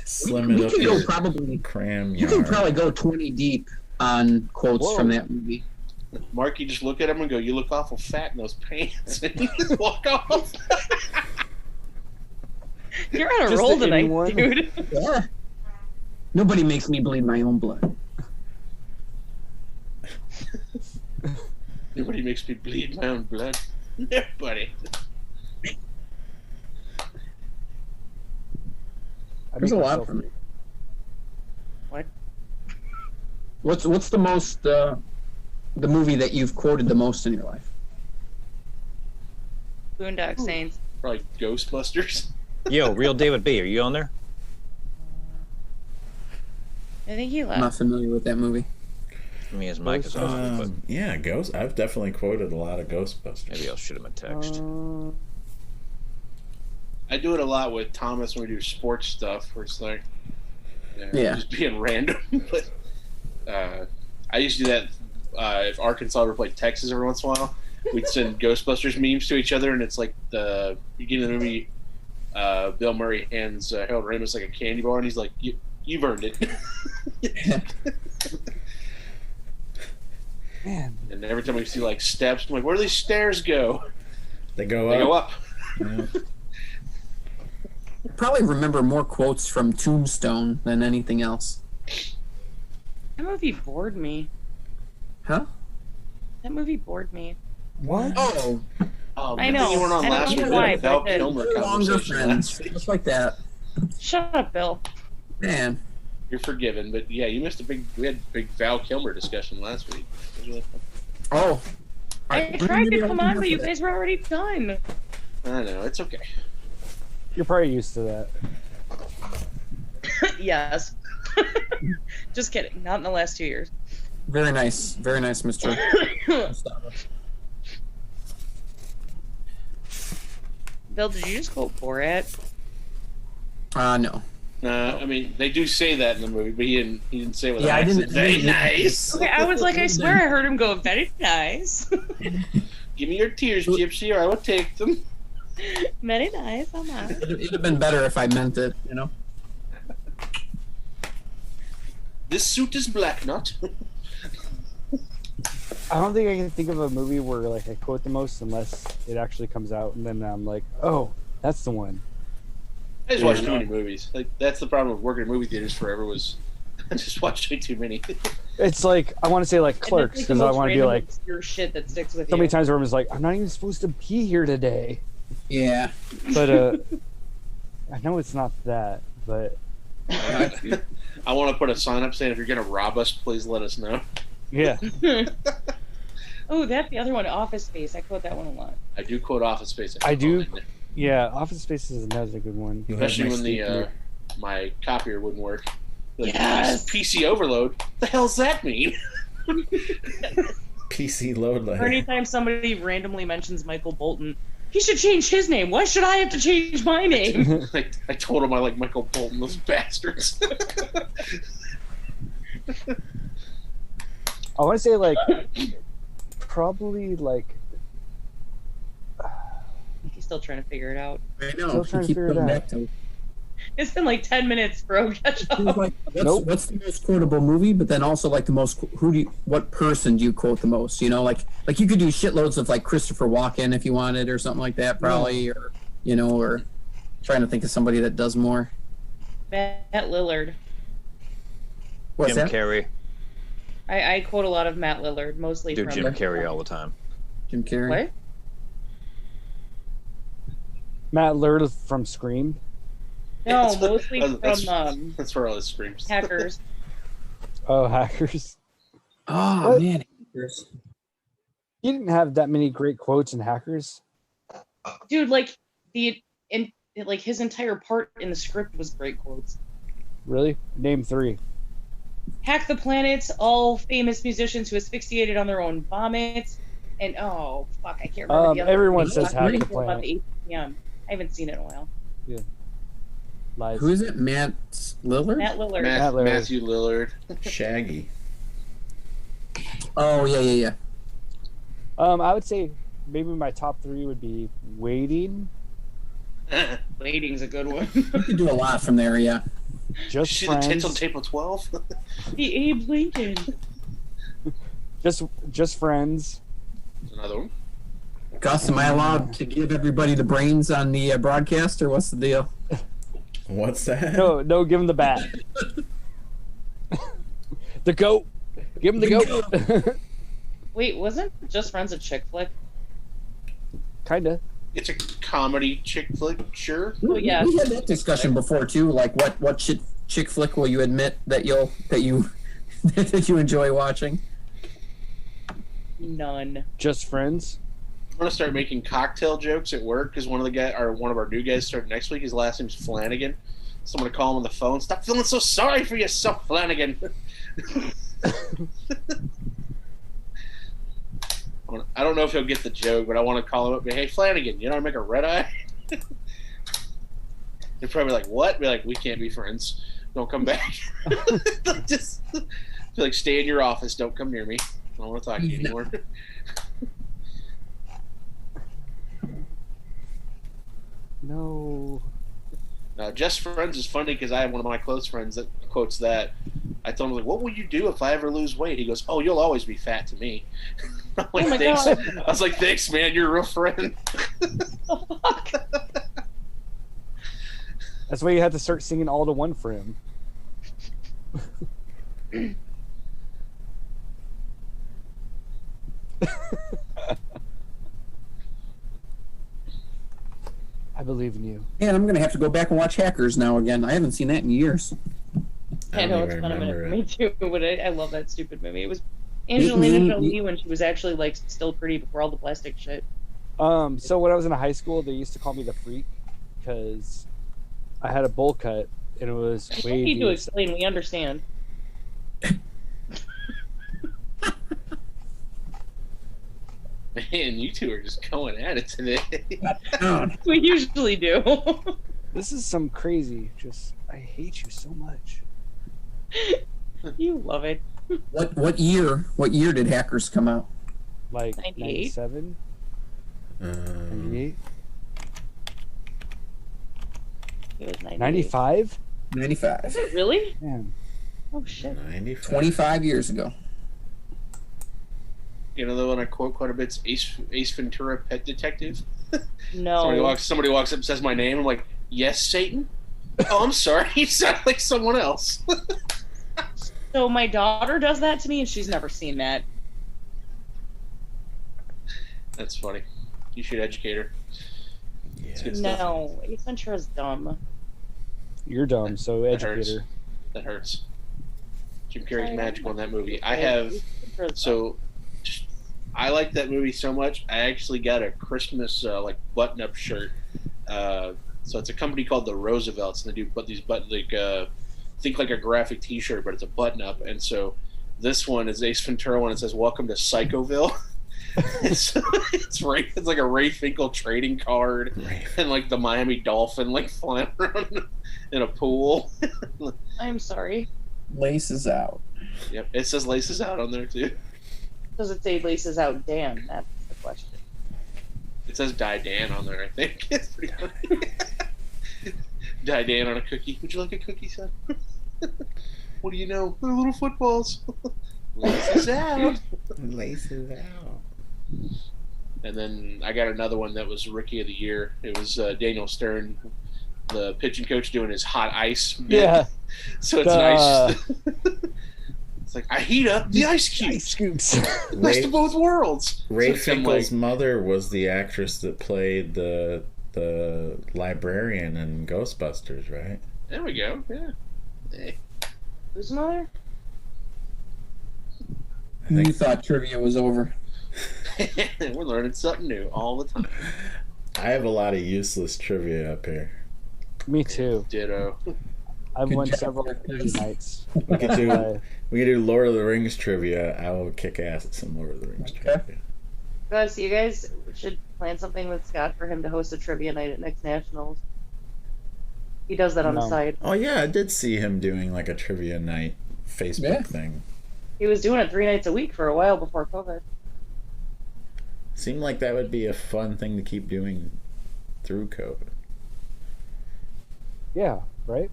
slim it up could go your probably. cram You yard. can probably go 20 deep on quotes Whoa. from that movie. Mark, you just look at him and go, you look awful fat in those pants. And you just walk off. You're on a Just roll the tonight, anyone. dude. Yeah. Nobody makes me bleed my own blood. Nobody makes me bleed my own blood. Nobody. There's a lot for me. What? What's the most the movie that you've quoted the most in your life? Boondock Saints. Probably Ghostbusters. Yo, Real David B, are you on there? I think he I'm left. not familiar with that movie. I mean, his mic is off, but Yeah, Ghost. I've definitely quoted a lot of Ghostbusters. maybe I'll shoot him a text. I do it a lot with Thomas when we do sports stuff, where it's like, Yeah. just being random. But I used to do that if Arkansas ever played Texas every once in a while. we'd send Ghostbusters memes to each other, and it's like the beginning of the movie. Bill Murray hands Harold Ramis like a candy bar, and he's like, "You've earned it." Man. And every time we see like steps, I'm like, "Where do these stairs go?" They go They up. go up. I probably remember more quotes from Tombstone than anything else. That movie bored me. Huh? That movie bored me. What? Oh, I know. You weren't on I don't last know week. why, That Val but I did. Kilmer longer conversation friends, last week. just like that. Shut up, Bill. Man, You're forgiven, but yeah, you missed we had a big Val Kilmer discussion last week. It was really fun. oh. I tried to come on, but you guys were already done. I know, it's okay. You're probably used to that. Yes. Just kidding. Not in the last 2 years. Very nice, Mr. Gustavo. Bill, did you just quote Borat? No. I mean, they do say that in the movie, but he didn't say what Yeah, I didn't- Very nice. Okay, I was like, I swear I heard him go, very nice. Give me your tears, Gypsy, or I will take them. Very nice, I'm on. It'd have been better if I meant it, you know? This suit is black, not. I don't think I can think of a movie where like I quote the most unless it actually comes out, and then I'm like, oh, that's the one. I just watched too many movies. Like that's the problem with working in movie theaters forever was I just watched way too many. It's like I want to say like Clerks because I want to be like your shit that sticks with so you. many times where I'm just like I'm not even supposed to be here today. Yeah. But I know it's not that, but I want to put a sign up saying if you're gonna rob us, please let us know. yeah. Oh, that's the other one, Office Space. I quote that one a lot. I do quote Office Space. I do. Yeah, Office Space is another good one. Especially when the my copier wouldn't work. Like, Yes. PC overload. What the hell's that mean? PC load Or letter. anytime somebody randomly mentions Michael Bolton, he should change his name. Why should I have to change my name? I told him I like Michael Bolton, those bastards. I want to say like probably like He's still trying to figure it out. I know. Still trying to keep figure it going out. back to It's been like 10 minutes, bro. Catch up. like, what's the most quotable movie? But then also like the most what person do you quote the most? You know, like you could do shitloads of like Christopher Walken if you wanted or something like that, probably, or you know, or trying to think of somebody that does more. Matt Lillard. What's Jim that? Carrey. I quote a lot of Matt Lillard, mostly Do from Jim Carrey all the time. Jim Carrey. What? Matt Lillard from Scream. No, That's what- mostly from that's where all his screams. Hackers. Oh, Hackers. Oh What? man, Hackers. He didn't have that many great quotes in Hackers. Dude, like like his entire part in the script was great quotes. Really? Name 3. Hack the planets, all famous musicians who asphyxiated on their own vomits, and oh fuck, I can't remember the other. Everyone one. says Hack the About Planet. the 8 p.m. I haven't seen it in a while. Yeah. Lies. Who is it? Matt Lillard? Matt Lillard. Matt Lillard. Matthew Lillard. Shaggy. Oh yeah. I would say maybe my top 3 would be Waiting, Waiting's a good one. You could do a lot from there. Yeah. Just See the tits on Friends, table 12? The Abe Lincoln. just Friends. Another one. Gus, am I allowed to give everybody the brains on the broadcast, or what's the deal? What's that? No, give him the bat. The goat. Give him the goat. Wait, wasn't Just Friends a chick flick? Kinda. It's a comedy chick flick, sure. Oh yeah. We had that discussion before too. Like, what chick flick will you admit that you that you enjoy watching? None. Just Friends. I'm gonna start making cocktail jokes at work because one of our new guys started next week. His last name's Flanagan. So I'm gonna call him on the phone. Stop feeling so sorry for yourself, Flanagan. I don't know if he'll get the joke, but I want to call him up and be, hey, Flanagan, you know how to make a red eye? They're probably like, what? Be like, we can't be friends. Don't come back. Just be like, stay in your office. Don't come near me. I don't want to talk to you anymore. No. Just Friends is funny because I have one of my close friends that quotes that. I told him, like, what will you do if I ever lose weight? He goes, oh, you'll always be fat to me. I'm like, Oh my thanks. God. I was like, thanks, man. You're a real friend. That's why you had to start singing All to One for him. I believe in you. Man, I'm gonna have to go back and watch Hackers now again. I haven't seen that in years. I know it's been a minute for me too, but I love that stupid movie. It was Angelina Jolie when she was actually like still pretty before all the plastic shit. So when I was in high school, they used to call me the freak because I had a bowl cut and it was You don't need to explain. We understand. Man, you two are just going at it today. We usually do. This is some crazy. Just I hate you so much. You love it. What year? What year did Hackers come out? Like 98? 97? 98? It was 98. 95? 95. Is it really? Man. Oh shit. 95. 25 years ago. You know the one I quote quite a bit? Ace Ventura, Pet Detective. No. Somebody walks up and says my name. I'm like, yes, Satan. Oh, I'm sorry. You sound like someone else. So my daughter does that to me, and she's never seen that. That's funny. You should educate her. It's good stuff. No, Ace Ventura's dumb. You're dumb, so That educate hurts. her. That hurts. Jim Carrey's Sorry. magical in that movie. I like that movie so much. I actually got a Christmas like button-up shirt. So it's a company called the Roosevelts, and they do think like a graphic T-shirt, but it's a button-up. And so this one is Ace Ventura one. It says "Welcome to Psychoville." it's like a Ray Finkel trading card, and like the Miami Dolphin like flying around in a pool. I'm sorry. Laces out. Yep, it says "Laces Out" on there too. Does it say laces out? Dan, that's the question. It says "Die Dan" on there. I think it's pretty funny. Die Dan on a cookie. Would you like a cookie, son? What do you know? They're little footballs. Laces out. Laces out. And then I got another one that was Rookie of the Year. It was Daniel Stern, the pitching coach, doing his hot ice bit. Yeah. So it's nice. It's like, I heat up the ice cubes. Ice scoops. Best of both worlds. Ray So I'm Finkel's like, mother was the actress that played the librarian in Ghostbusters, right? there we go. Yeah. Hey. Who's mother? You thought trivia was over. We're learning something new all the time. I have a lot of useless trivia up here. Me too. Ditto. I've Good won job, several guys. nights. We could do Lord of the Rings trivia. I will kick ass at some Lord of the Rings trivia. Guys, you guys should plan something with Scott for him to host a trivia night at next Nationals. He does that on the side. Oh yeah, I did see him doing like a trivia night Facebook thing. He was doing it 3 nights a week for a while before COVID. Seemed like that would be a fun thing to keep doing through COVID. Yeah, right?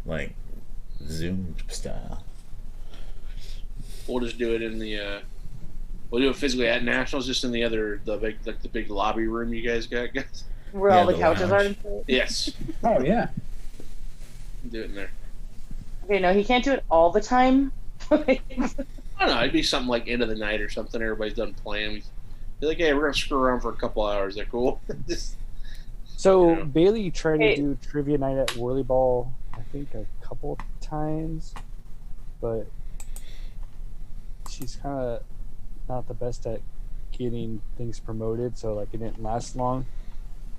Like Zoom style. We'll just do it in the. We'll do it physically at Nationals, just in the big lobby room you guys got, guys. Where all the couches are and shit? Yes. Oh yeah. Do it in there. Okay, no, he can't do it all the time. I don't know. It'd be something like end of the night or something. Everybody's done playing. Be like, hey, we're gonna screw around for a couple hours. They're cool. So Bailey tried to do trivia night at WhirlyBall, I think a couple times, but she's kind of not the best at getting things promoted, so like it didn't last long.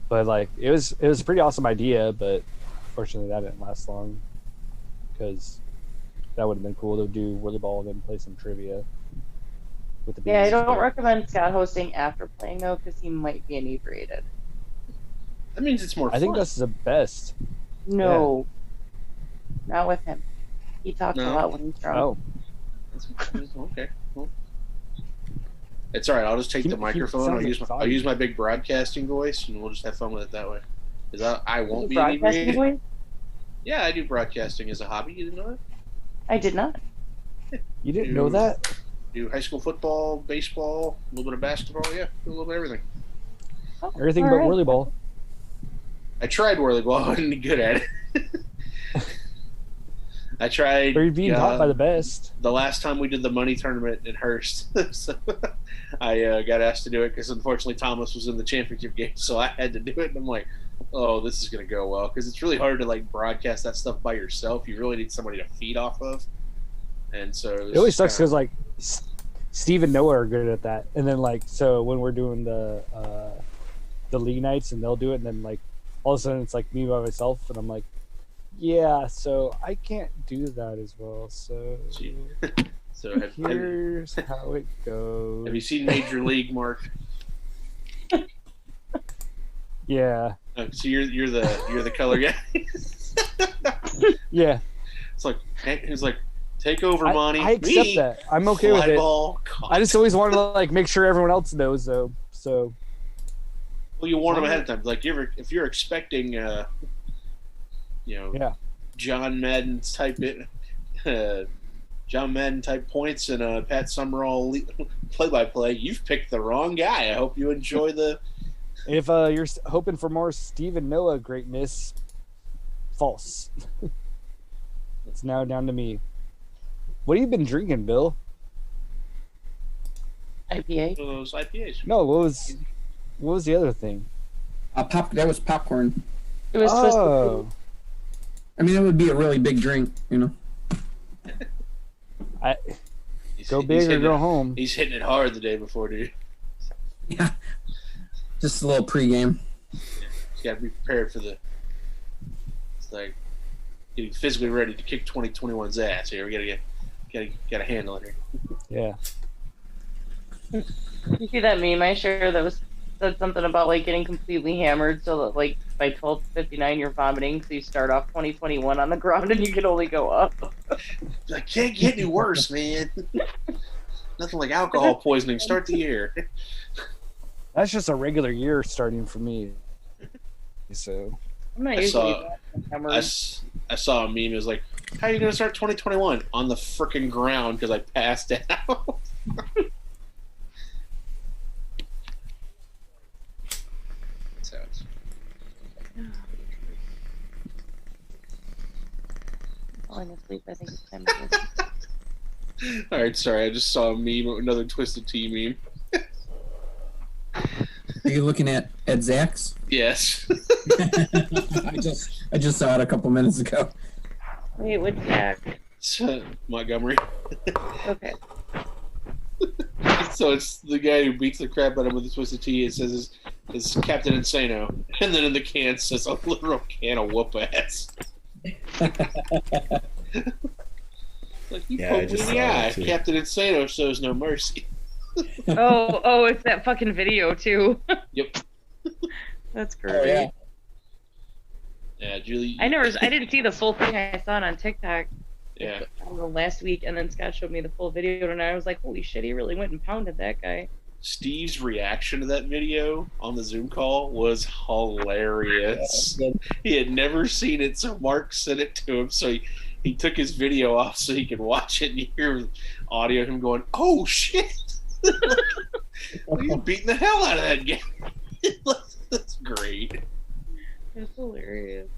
But like it was a pretty awesome idea, but fortunately that didn't last long because that would have been cool to do WhirlyBall and then play some trivia with the Yeah, I bees. don't recommend Scott hosting after playing though, because he might be inebriated. That means it's more I think that's the best. No, not with him. He talks a No? lot when he's drunk. Oh. Okay. Cool. It's all right. I'll just take the microphone. sounds I'll use my big broadcasting voice, and we'll just have fun with it that way. Because I won't be Broadcasting inebriated. voice? Yeah, I do broadcasting as a hobby. You didn't know that? I did not. You didn't know that? Do high school football, baseball, a little bit of basketball. Yeah, do a little bit of everything. Everything all but right. WhirlyBall. I tried WhirlyBall. I wasn't good at it. I tried. But you're being taught by the best. The last time we did the money tournament in Hearst, so I got asked to do it because unfortunately Thomas was in the championship game, so I had to do it. And I'm like, oh, this is going to go well because it's really hard to like broadcast that stuff by yourself. You really need somebody to feed off of. And so It always sucks because like Steve and Noah are good at that, and then like so when we're doing the league nights and they'll do it, and then like all of a sudden it's like me by myself, and I'm like, yeah, so I can't do that as well. So here's how it goes. Have you seen Major League, Mark? Yeah. So you're the color guy. Yeah. It's like take over, Monty. I accept that. I'm okay with it. Ball, I just always want to like make sure everyone else knows though. So. Well, you warn them ahead of time. Like if you're expecting, John Madden type points and Pat Summerall play-by-play, you've picked the wrong guy. I hope you enjoy the. If you're hoping for more Steve and Noah greatness, false. It's now down to me. What have you been drinking, Bill? IPA. Those IPAs. No, what was the other thing? That was popcorn. It was oh. I mean, it would be a really big drink, you know. Go big or go home. He's hitting it hard the day before, dude. Yeah. Just a little pregame. Yeah. He's got to be prepared for the. It's like getting physically ready to kick 2021's ass here. We gotta handle it here. Yeah. You see that meme I shared that said something about like getting completely hammered so that like by 12:59 you're vomiting, so you start off 2021 on the ground and you can only go up. I can't get any worse, man. Nothing like alcohol poisoning. Start the year. That's just a regular year starting for me. So I'm not usually I saw a meme. It was like, "How are you gonna start 2021 on the freaking ground?" Because I passed out. Falling asleep, I think it's time to go. All right, sorry. I just saw a meme, another Twisted Tea meme. Are you looking at Zach's? Yes. I just saw it a couple minutes ago. Wait, what's that? Montgomery. Okay. So it's the guy who beats the crap out of him with the Twisted Tea. It says is Captain Insano, and then in the can it says a literal can of whoop ass. Like you poked me in the eye. Captain Insano shows no mercy. oh, it's that fucking video too. Yep. That's great. Oh, yeah. Yeah, Julie. I didn't see the full thing. I saw it on TikTok. Yeah. I don't know, last week, and then Scott showed me the full video, and I was like, "Holy shit! He really went and pounded that guy." Steve's reaction to that video on the Zoom call was hilarious. He had never seen it, so Mark sent it to him. So he took his video off so he could watch it and hear audio of him going, "Oh shit!" He's beating the hell out of that guy. That's great. It's hilarious.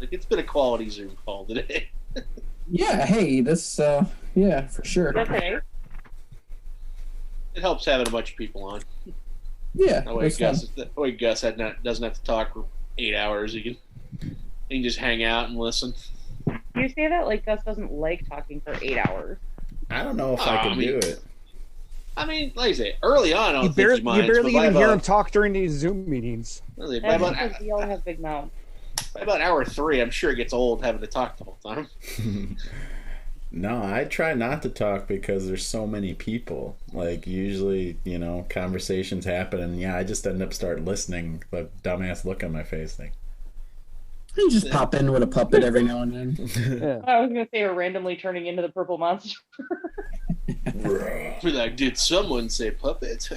Like it's been a quality Zoom call today. Yeah, hey, this, yeah, for sure. Okay. It helps having a bunch of people on. Yeah. That way Gus doesn't have to talk for 8 hours. He can just hang out and listen. You say that like Gus doesn't like talking for 8 hours. I don't know if I can do it. I mean, like I say, early on, you barely even hear him talk during these Zoom meetings. Really, That's because we all have big mouths. By about hour 3, I'm sure it gets old having to talk the whole time. No, I try not to talk because there's so many people. Like, usually, conversations happen, and I just end up start listening, but dumbass look on my face thing. You just pop in with a puppet every now and then. Yeah. I was gonna say we're randomly turning into the purple monster. Be like, did someone say puppet?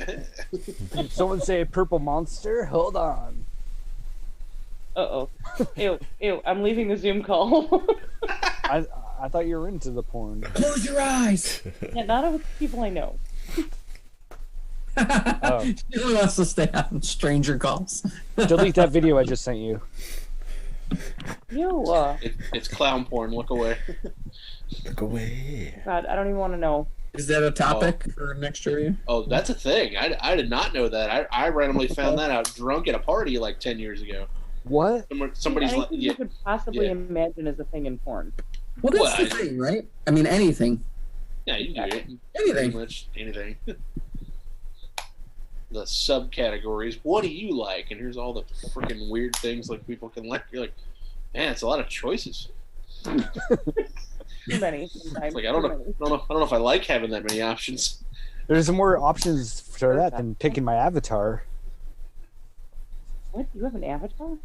Did someone say purple monster? Hold on. Uh-oh. Ew, I'm leaving the Zoom call. I thought you were into the porn. Close your eyes. Yeah, not with people I know. Oh. She only wants to stay on stranger calls. Delete that video I just sent you. Ew. It's clown porn. Look away. Look away. God, I don't even want to know. Is that a topic for next year? Oh, that's a thing. I did not know that. I randomly found that out drunk at a party like 10 years ago. What? Somebody's like, anything you could possibly imagine as a thing in porn. Well, that's the thing, right? I mean, anything. Yeah, you can do it. Anything. Pretty much anything. The subcategories. What do you like? And here's all the freaking weird things like people can like. You're like, man, it's a lot of choices. Too many. Sometimes. It's like I don't know if I like having that many options. There's more options for that than picking my avatar. What? You have an avatar?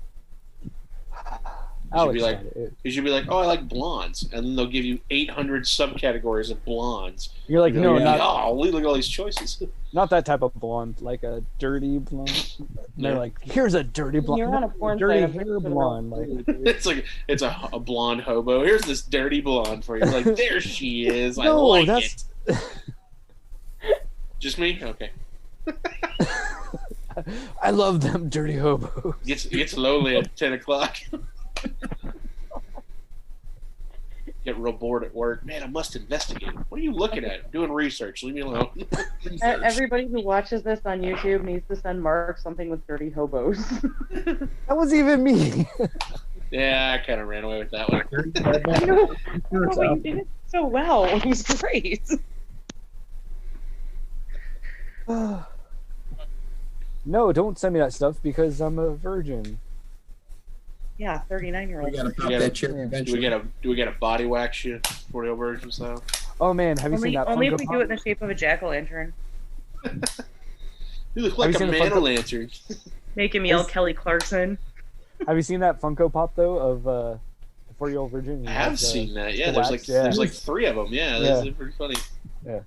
You should be like, oh, I like blondes, and then they'll give you 800 subcategories of blondes. You're like, no, like, not. Oh, look at all these choices. Not that type of blonde, like a dirty blonde. And they're like, here's a dirty blonde. You're on a porn dirty site, hair blonde. Like, it's a blonde hobo. Here's this dirty blonde for you. Like, there she is. I no, like that's... it. Just me? Okay. I love them dirty hobos. Gets lonely at 10 o'clock. Get real bored at work. Man, I must investigate. What are you looking at? I'm doing research. Leave me alone. Everybody who watches this on YouTube needs to send Mark something with dirty hobos. That was even me. Yeah, I kind of ran away with that one. No, but you did it so well. It was great. No, don't send me that stuff because I'm a virgin. Yeah, 39-year-old. We gotta pop that cherry eventually. Do we gotta body wax you for the version style? Oh man, have you seen that? Only if Funko we Pop? do it in the shape of a jack-o'-lantern. You look like a man-o'-lantern. Make him yell Kelly Clarkson. Have you seen that Funko Pop though of the 4-year-old virgin? I have seen that. Yeah, the there's like 3 of them. Yeah, that's pretty funny. Yeah.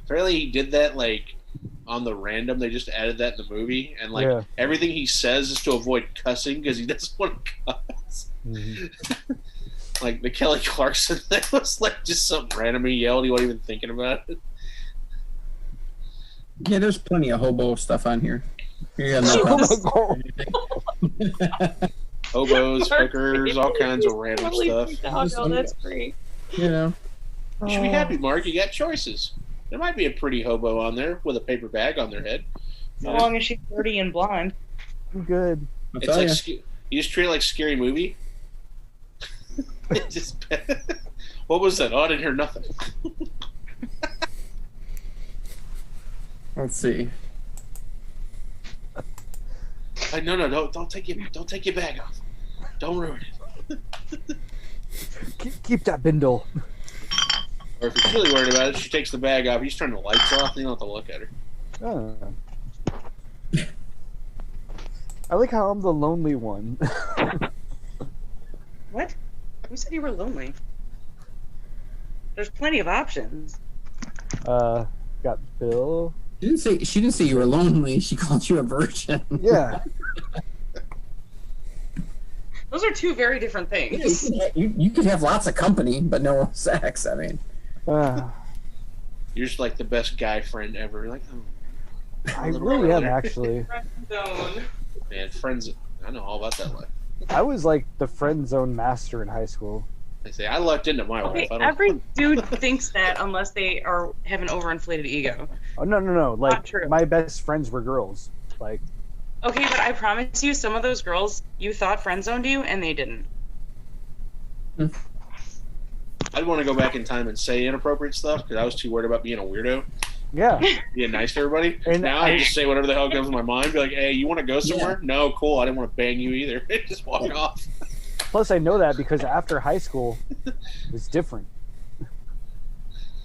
Apparently he did that like on the random. They just added that in the movie, and like everything he says is to avoid cussing because he doesn't want to cuss. Mm-hmm. Like the Kelly Clarkson thing was like just something random he yelled. He wasn't even thinking about it. Yeah, there's plenty of hobo stuff on here. Hobos, hookers, all kinds of random stuff. Oh, that's great. You know, you should be happy, Mark. You got choices. There might be a pretty hobo on there with a paper bag on their head. So long as she's dirty and blonde. I'm good. It's like you just treat it like Scary Movie. Just what was that? Oh, I didn't hear nothing. Let's see. No, don't take your bag off. Don't ruin it. Keep that bindle. Or if you're really worried about it, she takes the bag off. You just turn the lights off, and you don't have to look at her. Oh. I like how I'm the lonely one. What? Who said you were lonely? There's plenty of options. Got Bill. She didn't say you were lonely. She called you a virgin. Yeah. Those are two very different things. You could have lots of company, but no sex. I mean, you're just like the best guy friend ever. You're like, I really am actually. Man, friends. I know all about that life. I was like the friend zone master in high school. They say I lucked into my wife. Every dude thinks that unless they have an overinflated ego. Oh no! Like my best friends were girls. Like. Okay, but I promise you, some of those girls you thought friend zoned you, and they didn't. I'd want to go back in time and say inappropriate stuff because I was too worried about being a weirdo. Yeah. Being nice to everybody. And now I just say whatever the hell comes to my mind. Be like, hey, you want to go somewhere? Yeah. No, cool. I didn't want to bang you either. Just walk off. Plus, I know that because after high school, it's different.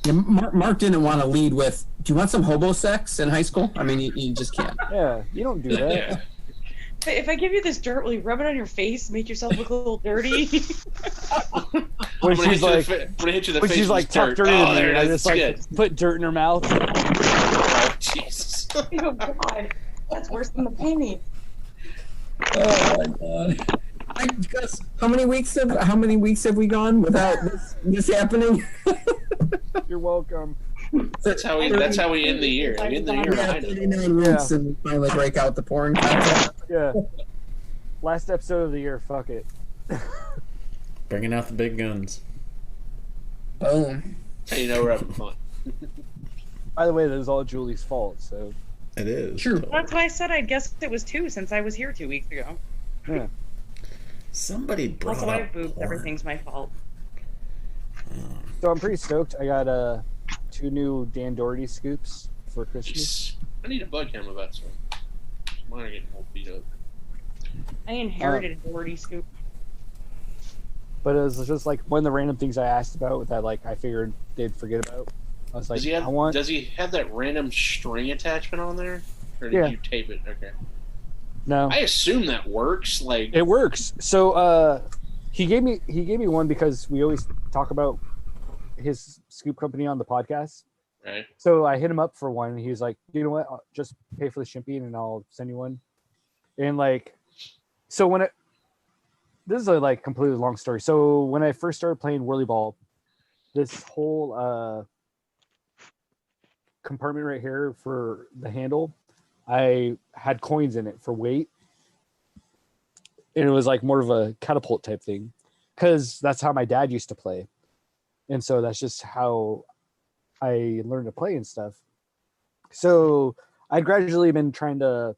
Yeah, Mark didn't want to lead with, do you want some hobo sex in high school? I mean, you just can't. Yeah, you don't do that. Yeah. If I give you this dirt, will you rub it on your face, make yourself look a little dirty? when she's like, when hit you in the when face she's with like dirt. tucked her into me, there and it I is. just like Good. put dirt in her mouth. Oh, Jesus. Oh God, that's worse than the penny. Oh my god. Gus, how many weeks have we gone without this happening? You're welcome. That's how we end the year. We end the year Yeah, high. 39 weeks and we finally break out the porn content. Yeah. Last episode of the year. Fuck it. Bringing out the big guns. Boom. How you know we're having fun. By the way, that was all Julie's fault. So it is. True. That's why I said I guessed it was 2 since I was here 2 weeks ago. Yeah. Somebody brought Also, up I have boobs. porn. Everything's my fault. So I'm pretty stoked. I got 2 new Dan Doherty scoops for Christmas. I need to bug him about something. Mine are getting all beat up. I inherited a Doherty scoop. But it was just like one of the random things I asked about that like I figured they'd forget about. I was like, Does he have that random string attachment on there, or did Yeah. you tape it? Okay. No. I assume that works. Like It works. So he gave me one because we always talk about his scoop company on the podcast. Right. So I hit him up for one and he was like, you know what, I'll just pay for the shipping and I'll send you one. And like, so this is a like completely long story. So when I first started playing WhirlyBall, this whole compartment right here for the handle, I had coins in it for weight. And it was like more of a catapult type thing because that's how my dad used to play. And so that's just how I learned to play and stuff. So I'd gradually been trying to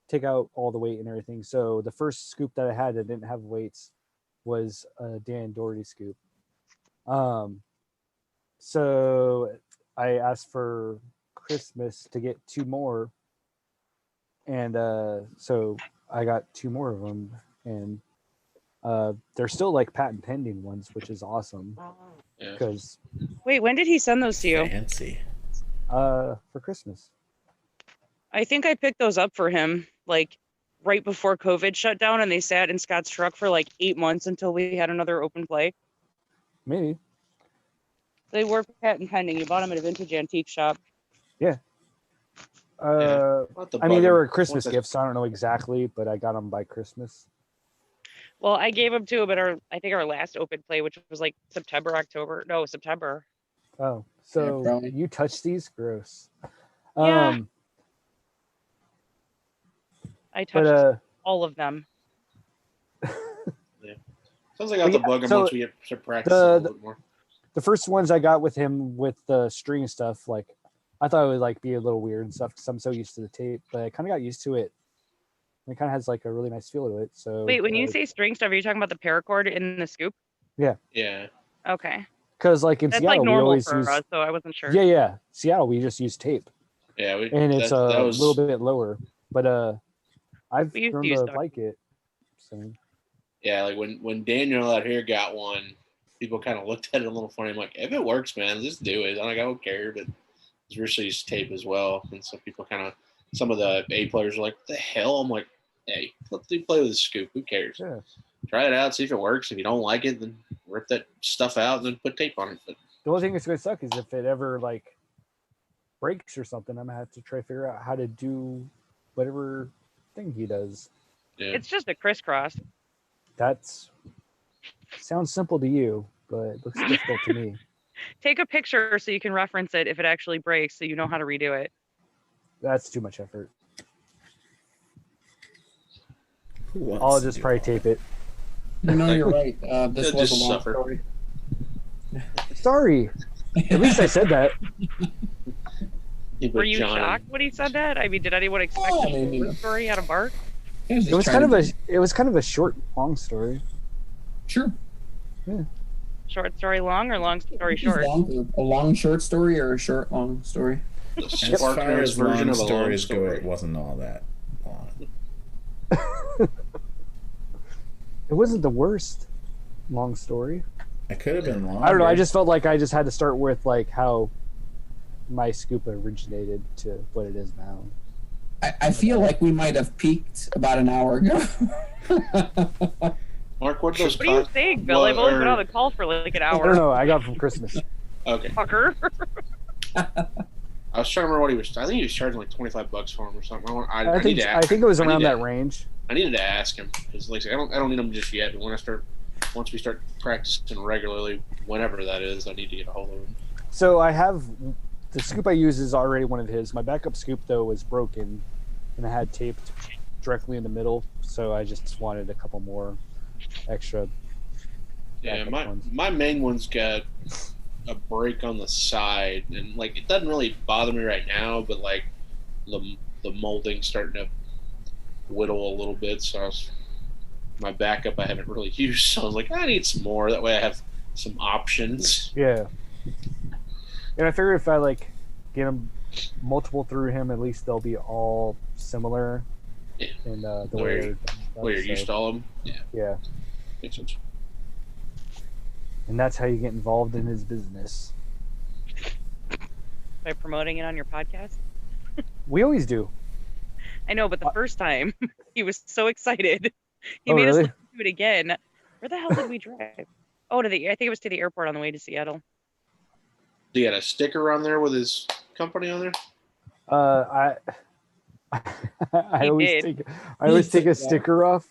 take out all the weight and everything. So the first scoop that I had that didn't have weights was a Dan Doherty scoop. So I asked for Christmas to get 2 more. And so I got 2 more of them. And they're still like patent pending ones, which is awesome. Because Wait, when did he send those to you? Fancy. for Christmas. I think I picked those up for him like right before COVID shut down, and they sat in Scott's truck for like 8 months until we had another open play. Maybe. They were patent pending. You bought them at a vintage antique shop. Yeah. I mean, they were Christmas gifts, so I don't know exactly, but I got them by Christmas. Well, I gave them to him at our last open play, which was like September. Oh, so you touched these? Gross. Yeah. I touched all of them. Sounds like I have to bug him once we get to practice a little bit more. The first ones I got with him with the string stuff, like I thought it would like be a little weird and stuff because I'm so used to the tape, but I kind of got used to it. And it kind of has like a really nice feel to it. So Wait, when you say string stuff, are you talking about the paracord in the scoop? Yeah. Yeah. Okay. Because like in That's Seattle, like normal we always for use us, so I wasn't sure. Yeah. Seattle, we just use tape. Yeah, and it's a little bit lower, but I've We used grown to use to duct like it. So Yeah, like when Daniel out here got one, people kind of looked at it a little funny. I'm like, if it works, man, just do it. I'm like, I don't care, but it's virtually just tape as well. And so people some of the A players are like, what the hell? I'm like, hey, let them play with the scoop. Who cares? Yeah. Try it out, see if it works. If you don't like it, then rip that stuff out and then put tape on it. But the only thing that's going to suck is if it ever like breaks or something, I'm gonna have to try to figure out how to do whatever thing he does. Yeah. It's just a crisscross. That's sounds simple to you, but it looks difficult to me. Take a picture so you can reference it if it actually breaks, so you know how to redo it. That's too much effort. I'll just probably tape it. No, you're right. This was a long suffer. story. Sorry. At least I said that. Were you shocked when he said that? I mean, did anyone expect a story out of Bart? It was kind of a short, long story. Sure. Yeah. Short story long or long story short? A long short story or a short long story? As far as long stories go, it wasn't all that long. It wasn't the worst long story. It could have been longer. I don't know. I just felt like I just had to start with like how my scoop originated to what it is now. I feel like we might have peaked about an hour ago. Mark, what are those? What are you saying, Bill? I've only been on the call for like an hour. I don't know. I got it from Christmas. Okay. Fucker. I was trying to remember what he was. I think he was charging like $25 for him or something. I think it was around that range. I needed to ask him because, like, I don't need him just yet. But once we start practicing regularly, whenever that is, I need to get a hold of him. So I have the scoop I use is already one of his. My backup scoop though was broken, and I had taped directly in the middle. So I just wanted a couple more extra. Yeah, my main one's got a break on the side, and like it doesn't really bother me right now, but like the molding's starting to whittle a little bit. So my backup I haven't really used, so I was like, I need some more. That way I have some options. Yeah. And I figure if I like get them multiple through him, at least they'll be all similar. Yeah. In the way you're used to all of them. Yeah. Yeah. Makes sense. And that's how you get involved in his business. By promoting it on your podcast? We always do. I know, but the first time he was so excited. He Oh, made really? us do it again. Where the hell did we drive? Oh, I think it was to the airport on the way to Seattle. Do you got a sticker on there with his company on there? I always take a sticker off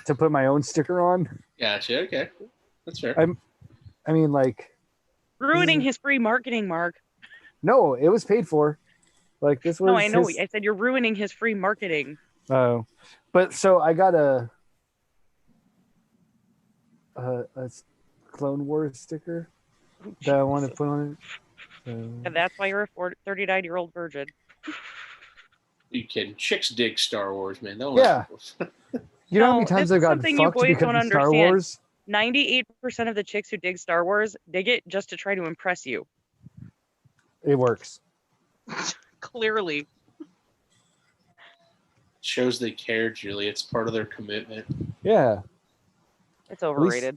to put my own sticker on. Gotcha. Okay, that's fair. I mean, like Ruining his free marketing, Mark. no, it was paid for. Like this was. No, I know. his- I said you're ruining his free marketing. Oh, but so I got a Clone Wars sticker that I want to put on it. And that's why you're a 39-year-old virgin. You kidding? Chicks dig Star Wars, man. Yeah. You know how many No, times this I is got something you fucked boys because don't of Star understand. Wars? 98% of the chicks who dig Star Wars dig it just to try to impress you. It works. Clearly. Shows they care, Julie. It's part of their commitment. Yeah. It's overrated.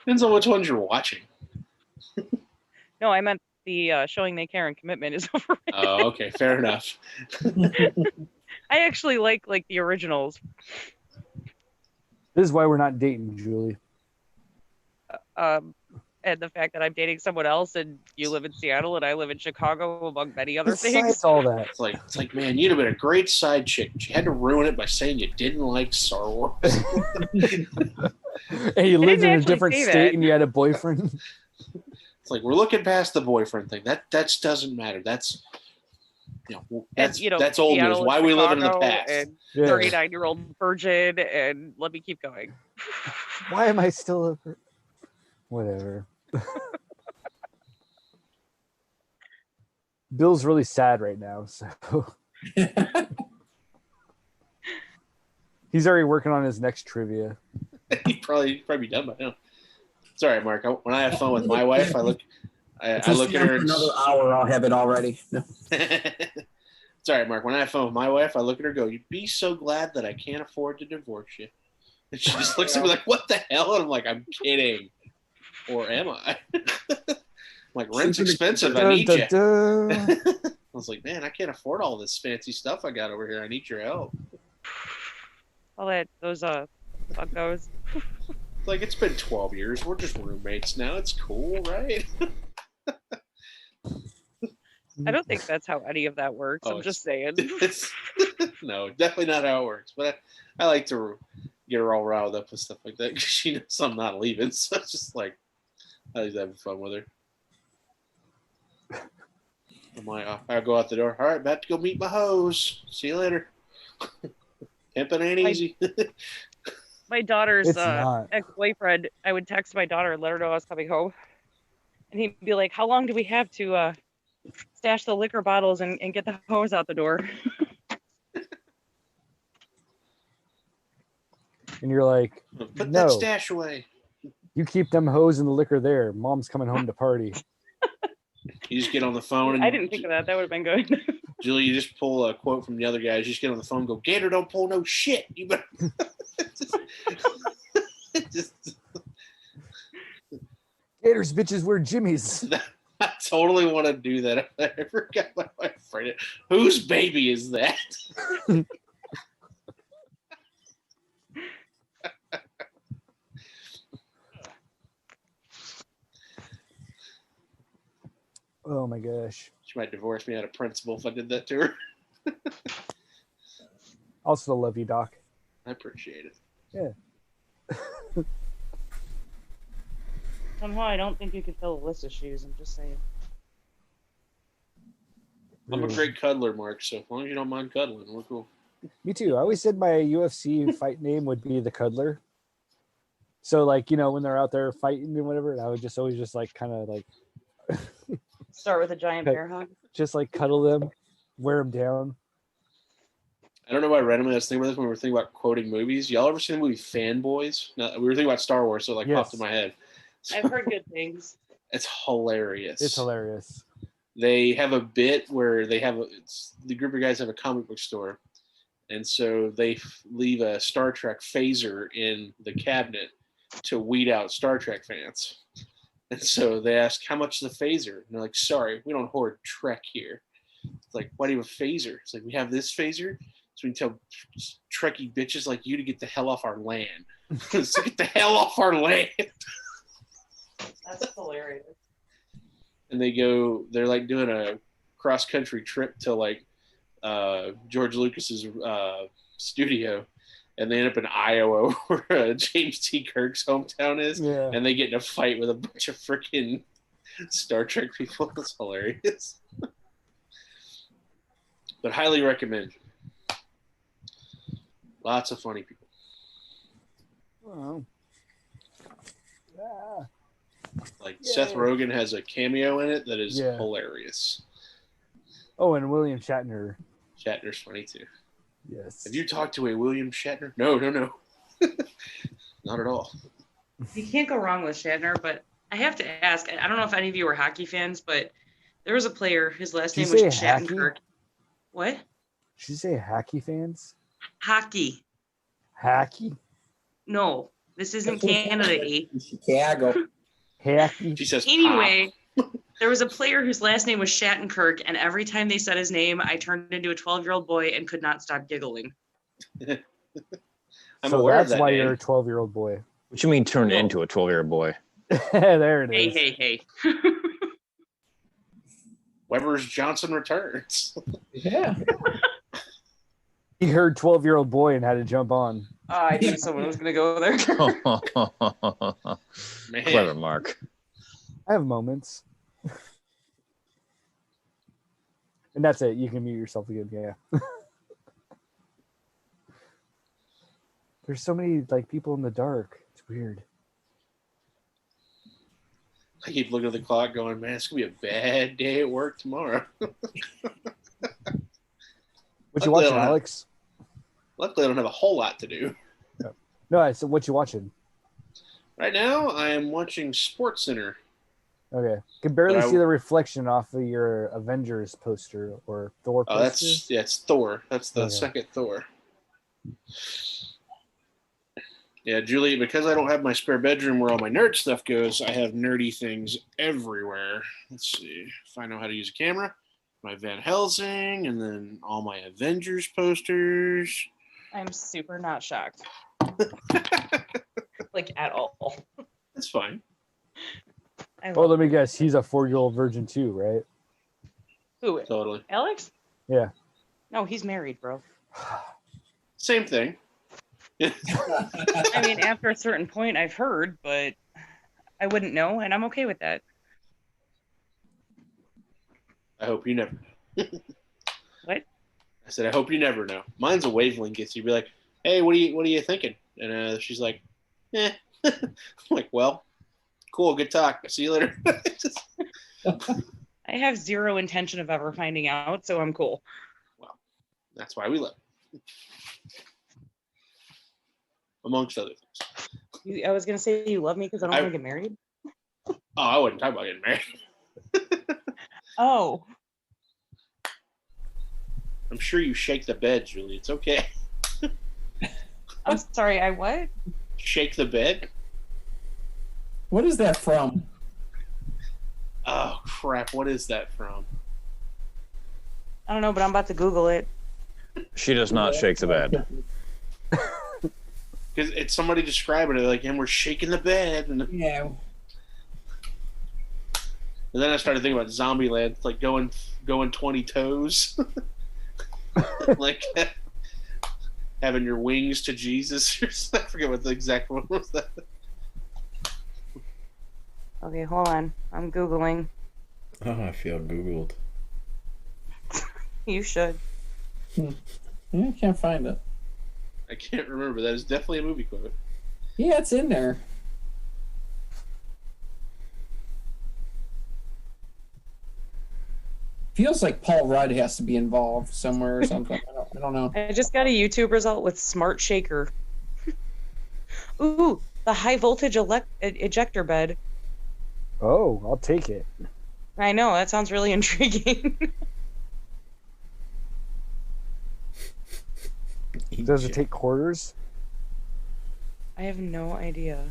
Depends on which ones you're watching. No, I meant the showing they care and commitment is overrated. Oh, okay, fair enough. I actually like the originals. This is why we're not dating, Julie. And the fact that I'm dating someone else and you live in Seattle and I live in Chicago, among many other Besides things. all that. It's like, man, you'd have been a great side chick, but you had to ruin it by saying you didn't like Star Wars. And you lived in a actually different say state that. and you had a boyfriend. It's like we're looking past the boyfriend thing. That doesn't matter. That's that's old news. Seattle Why and we live in the Chicago past? And Yeah. 39-year-old virgin, and let me keep going. Why am I still whatever? Bill's really sad right now, so he's already working on his next trivia. He'd probably be done by now. It's all right, Mark. When I have fun with my wife, I look at her. And, Another hour, I'll have it already. No. it's all right, Mark. When I have fun with my wife, I look at her and go, "You'd be so glad that I can't afford to divorce you." And she just looks at me like, "What the hell?" And I'm like, "I'm kidding." Or am I? Like, rent's expensive. I need you. I was like, man, I can't afford all this fancy stuff I got over here. I need your help. All that those buggos. Like, it's been 12 years. We're just roommates now. It's cool, right? I don't think that's how any of that works. I'm just saying. No, definitely not how it works. But I like to get her all riled up with stuff like that because she knows I'm not leaving. So it's just like, I was having fun with her. I'm like, I'll go out the door. All right, about to go meet my hoes. See you later. Pimping ain't easy. My daughter's It's not. ex-boyfriend, I would text my daughter and let her know I was coming home. And he'd be like, how long do we have to stash the liquor bottles and get the hose out the door? And you're like, Put no, that stash away. you keep them hoes and the liquor there. Mom's coming home to party. You just get on the phone and I didn't think of that. That would have been good. Julie, you just pull a quote from the other guys. You just get on the phone and go, Gator, don't pull no shit. You better. Gators bitches wear jimmies. I totally want to do that. If I ever got my wife pregnant. Whose baby is that? Oh my gosh. She might divorce me out of principle if I did that to her. I'll still love you, Doc. I appreciate it. Yeah. Somehow I don't think you could fill Alyssa's shoes. I'm just saying. I'm a great cuddler, Mark, so as long as you don't mind cuddling, we're cool. Me too. I always said my UFC fight name would be the Cuddler. So, like, you know, when they're out there fighting and whatever, I would just always just like kind of like Start with a giant bear hug. just like cuddle them, wear them down. I don't know why randomly I was thinking about this when we were thinking about quoting movies. Y'all ever seen the movie Fanboys? No, we were thinking about Star Wars, so it like popped in my head. I've heard good things. It's hilarious. It's hilarious. They have a bit where they have the group of guys have a comic book store, and so they leave a Star Trek phaser in the cabinet to weed out Star Trek fans. And so they ask, how much is the phaser? And they're like, sorry, we don't hoard Trek here. It's like, why do you have a phaser? It's like, we have this phaser so we can tell Trekkie bitches like you to get the hell off our land. So get the hell off our land. That's hilarious. And they're like doing a cross-country trip to like George Lucas's studio. And they end up in Iowa, where James T. Kirk's hometown is, and they get in a fight with a bunch of freaking Star Trek people. It's hilarious. But highly recommend. Lots of funny people. Wow. Yeah. Like Seth Rogen has a cameo in it that is hilarious. Oh, and William Shatner. Shatner's funny too. Yes. Have you talked to a William Shatner? No. Not at all. You can't go wrong with Shatner, but I have to ask, I don't know if any of you are hockey fans, but there was a player, his last name was Shattenkirk. What? Did you say hacky fans? Hockey. Hacky? No, this isn't Canada. Chicago. Hacky. She says anyway, there was a player whose last name was Shattenkirk, and every time they said his name, I turned into a 12-year-old boy and could not stop giggling. I'm so aware that's of that why name. you're a 12-year-old boy. What you mean turned into a 12-year-old boy? There it is. Hey. Weber's Johnson returns. Yeah. He heard 12-year-old boy and had to jump on. I knew someone was going to go there. Man. Clever, Mark. I have moments. And that's it. You can mute yourself again. Yeah. There's so many like people in the dark. It's weird. I keep looking at the clock going, man, it's going to be a bad day at work tomorrow. What you watching, Alex? Luckily, I don't have a whole lot to do. No, I said, what you watching? Right now, I am watching SportsCenter. Okay. Can barely see the reflection off of your Avengers poster or Thor poster. It's Thor. That's the second Thor. Yeah, Julie, because I don't have my spare bedroom where all my nerd stuff goes, I have nerdy things everywhere. Let's see if I know how to use a camera. My Van Helsing, and then all my Avengers posters. I'm super not shocked. Like, at all. That's fine. Well, let me guess. He's a 4-year-old virgin too, right? Who? Totally. Alex? Yeah. No, he's married, bro. Same thing. I mean, after a certain point, I've heard, but I wouldn't know, and I'm okay with that. I hope you never know. What? I said, I hope you never know. Mine's a wavelength. You'd be like, hey, what are you thinking? And she's like, I'm like, well, cool, good talk. See you later. I have zero intention of ever finding out, so I'm cool. Well, that's why we love it. Amongst other things. I was going to say you love me because I don't want to get married. Oh, I wouldn't talk about getting married. Oh. I'm sure you shake the bed, Julie. It's okay. I'm sorry, I what? Shake the bed? What is that from? Oh, crap. What is that from? I don't know, but I'm about to Google it. She does not shake the bed. Because it's somebody describing it like, and we're shaking the bed. And yeah. But then I started thinking about Zombieland, it's like going 20 toes, like having your wings to Jesus. I forget what the exact one was. That. Okay, hold on. I'm Googling. Oh, I feel Googled. You should. Yeah, I can't find it. I can't remember. That is definitely a movie quote. Yeah, it's in there. Feels like Paul Rudd has to be involved somewhere or something. I don't know. I just got a YouTube result with smart shaker. Ooh, the high voltage ejector bed. Oh, I'll take it. I know, that sounds really intriguing. Does it take quarters? I have no idea.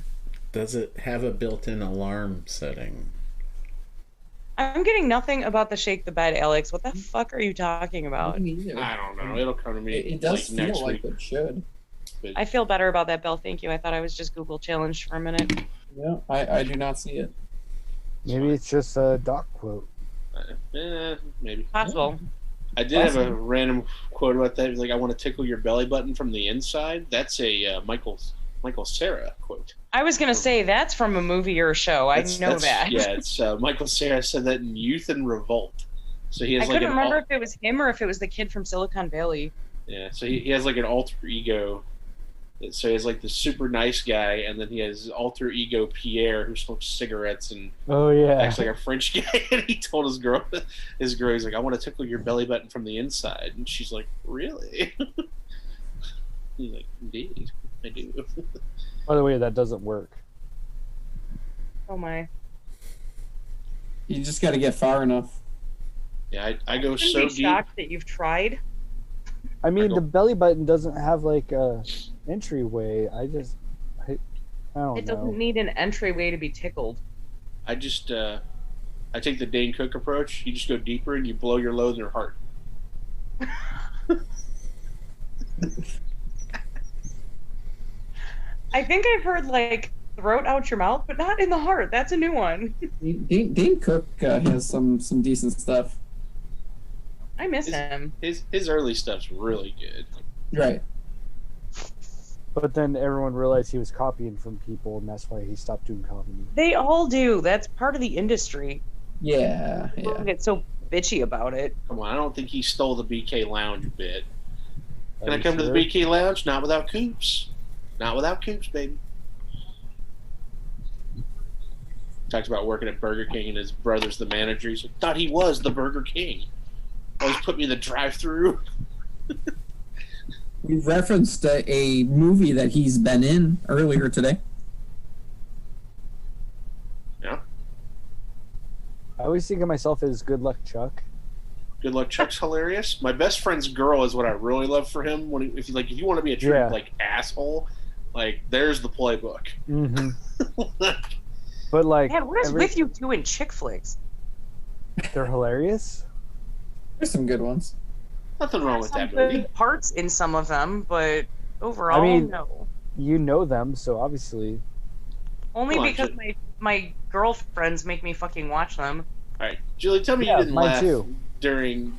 Does it have a built-in alarm setting? I'm getting nothing about the shake the bed, Alex. What the fuck are you talking about? I don't know. It'll come to me. It does like, next feel like week. it should. But I feel better about that, Bill. Thank you. I thought I was just Google challenged for a minute. Yeah, I do not see it. Maybe it's just a doc quote. Maybe. Possible. I did have a random quote about that. It was like, I want to tickle your belly button from the inside. That's a Michael Cera quote. I was going to say that's from a movie or a show. I know that. Yeah, it's Michael Cera said that in Youth and Revolt. So he has I couldn't remember if it was him or if it was the kid from Silicon Valley. Yeah, so he has like an alter ego. So he has like the super nice guy, and then he has his alter ego Pierre, who smokes cigarettes and acts like a French guy. And he told his girl, he's like, "I want to tickle your belly button from the inside," and she's like, "Really?" He's like, "Indeed, I do." By the way, that doesn't work. Oh my! You just got to get far enough. Yeah, I go I'm so be deep. shocked that you've tried. I mean, the belly button doesn't have like a entryway. I don't know. It doesn't need an entryway to be tickled. I just I take the Dane Cook approach. You just go deeper and you blow your load in your heart. I think I've heard like throat out your mouth, but not in the heart. That's a new one. Dane Cook has some decent stuff. I miss him. His early stuff's really good. Right. But then everyone realized he was copying from people, and that's why he stopped doing comedy. They all do. That's part of the industry. Yeah. People get so bitchy about it. Come on, I don't think he stole the BK Lounge bit. Can Are I you come to sure? the BK Lounge? Not without Coops. Not without Coops, baby. Talks about working at Burger King and his brother's the manager. He's like, thought he was the Burger King. Always put me in the drive-through. We've referenced a movie that he's been in earlier today. Yeah. I always think of myself as Good Luck Chuck. Good Luck Chuck's hilarious. My best friend's girl is what I really love for him. If you want to be a true like asshole, like there's the playbook. Mm-hmm. But like, Man, what is with you two in chick flicks? They're hilarious. There's some good ones. Nothing wrong with that Good movie. parts in some of them, but overall, I mean, no. You know them, so obviously. Only Come on, because Ju- my girlfriends make me fucking watch them. All right, Julie, tell me Yeah, you didn't mine laugh too. during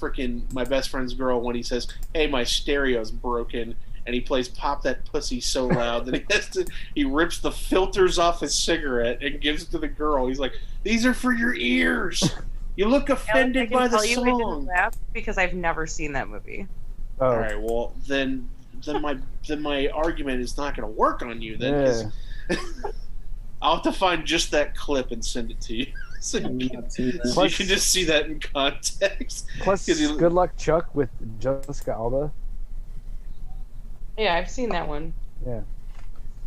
freaking my best friend's girl when he says, "Hey, my stereo's broken," and he plays "Pop That Pussy" so loud that he rips the filters off his cigarette and gives it to the girl. He's like, "These are for your ears. You look offended by the I didn't song." laugh because I've never seen that movie. Oh. All right, well then my argument is not going to work on you then. 'Cause I'll have to find just that clip and send it to you. So you can just see that in context. Plus, 'Cause you- Good Luck Chuck with Jessica Alba. Yeah, I've seen that one. Yeah.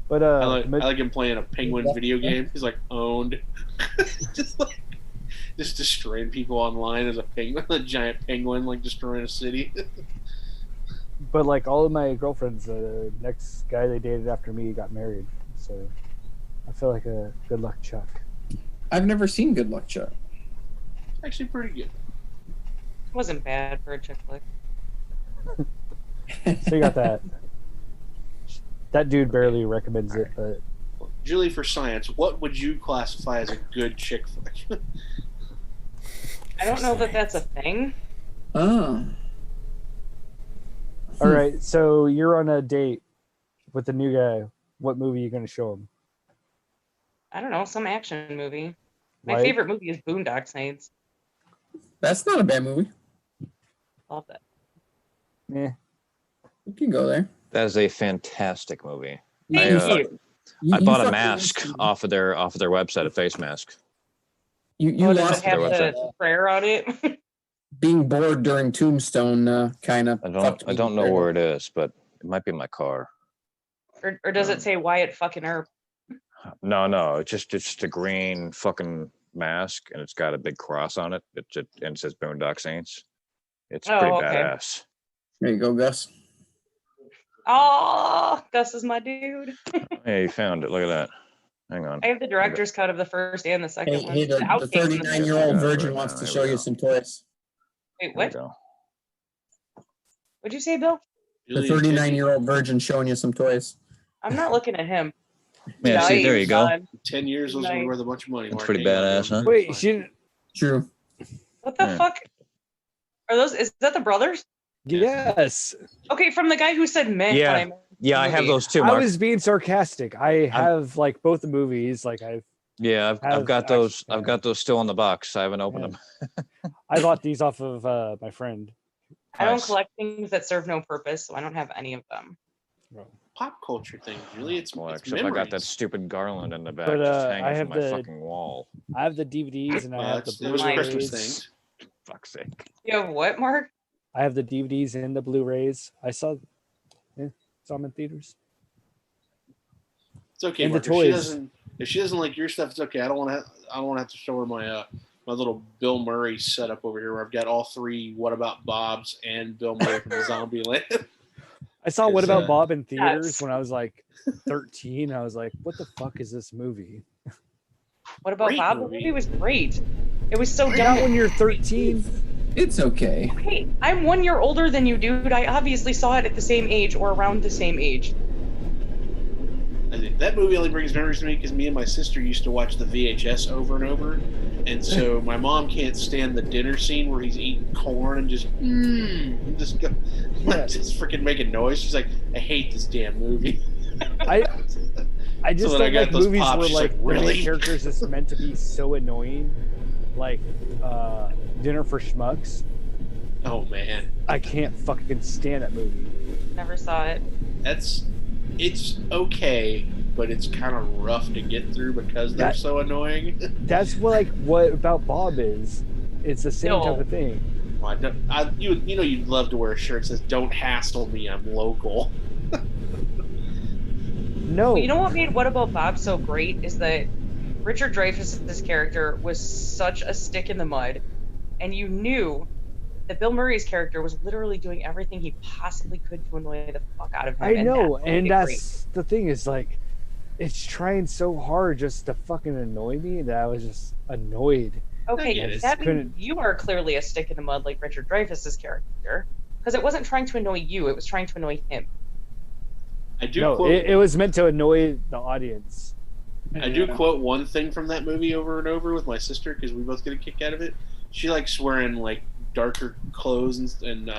But I like him playing a penguin video game. He's like owned. just destroying people online as a penguin, a giant penguin, like destroying a city. But like all of my girlfriends, the next guy they dated after me got married, so I feel like a Good Luck Chuck. I've never seen Good Luck Chuck. Actually, pretty good. Wasn't bad for a chick flick. So you got that. That dude barely recommends it, but Julie, for science, what would you classify as a good chick flick? I don't know that that's a thing. Oh. All right, so you're on a date with the new guy. What movie are you going to show him? I don't know, some action movie. My Like? favorite movie is Boondock Saints. That's not a bad movie. Love that. Yeah. You can go there. That is a fantastic movie. Thank you. I bought a mask off of their website, a face mask. You Does lost it have the prayer on it? being bored during Tombstone kind of. I don't know where it is, but it might be in my car. or does it say Wyatt fucking Earp? No, it's just a green fucking mask, and it's got a big cross on it. And it says Boondock Saints. It's pretty badass. There you go, Gus. Oh, Gus is my dude. Hey, you found it. Look at that. Hang on. I have the director's cut of the first and the second one. Hey, the outtakes 39-year-old virgin wants to show you some toys. Wait, what? What'd you say, Bill? The 39-year-old virgin showing you some toys. I'm not looking at him. Yeah, see, there you go. 10 years was worth a bunch of money. That's pretty badass, huh? Wait, she. True. What the fuck? Are those? Is that the brothers? Yes. Okay, from the guy who said meh. Yeah. when I mentioned Yeah, the I have movie. those too, I Mark. was being sarcastic. I have like both the movies. Like I've got those. I've got those still in the box. I haven't opened them. I bought these off of my friend. I don't collect things that serve no purpose, so I don't have any of them. Pop culture thing, Julie. It's Except I got that stupid garland in the back But, just hanging I from have my the- fucking wall. I have the DVDs and I have the it was a Christmas Blu-rays. thing. Fuck's sake. You have what, Mark? I have the DVDs and the Blu-rays. I saw them in theaters. It's okay, And Mark. the toys. If she doesn't like your stuff, it's okay. I don't want to have to show her my my little Bill Murray setup over here, where I've got all three What About Bob's and Bill Murray from Zombieland. I saw What About Bob in theaters Yes. when I was like 13. I was like, what the fuck is this movie? What about Great Bob? movie. The movie was great. It was so Not dumb. when you're 13. It's okay. Okay, I'm 1 year older than you, dude. I obviously saw it at the same age or around the same age. I think that movie only brings memories to me because me and my sister used to watch the VHS over and over, and so my mom can't stand the dinner scene where he's eating corn and just just freaking making noise. She's like, I hate this damn movie. I just So when I don't got like those movies pops, where she's like like, the main "Really?" characters is meant to be so annoying. Like Dinner for Schmucks. Oh man, I can't fucking stand that movie. Never saw it. it's okay, but it's kind of rough to get through because they're so annoying. That's what About Bob is. It's the same type of thing. You'd love to wear a shirt that says "Don't hassle me, I'm local." No. You know what made What About Bob so great is that Richard Dreyfuss's character was such a stick in the mud, and you knew that Bill Murray's character was literally doing everything he possibly could to annoy the fuck out of him. I know, that made and it that's the thing is like, it's trying so hard just to fucking annoy me that I was just annoyed. great. I Okay, just that means couldn't- you are clearly a stick in the mud like Richard Dreyfuss's character, because it wasn't trying to annoy you; it was trying to annoy him. I do No, quote. it was meant to annoy the audience. I do quote one thing from that movie over and over with my sister because we both get a kick out of it. She likes wearing like darker clothes and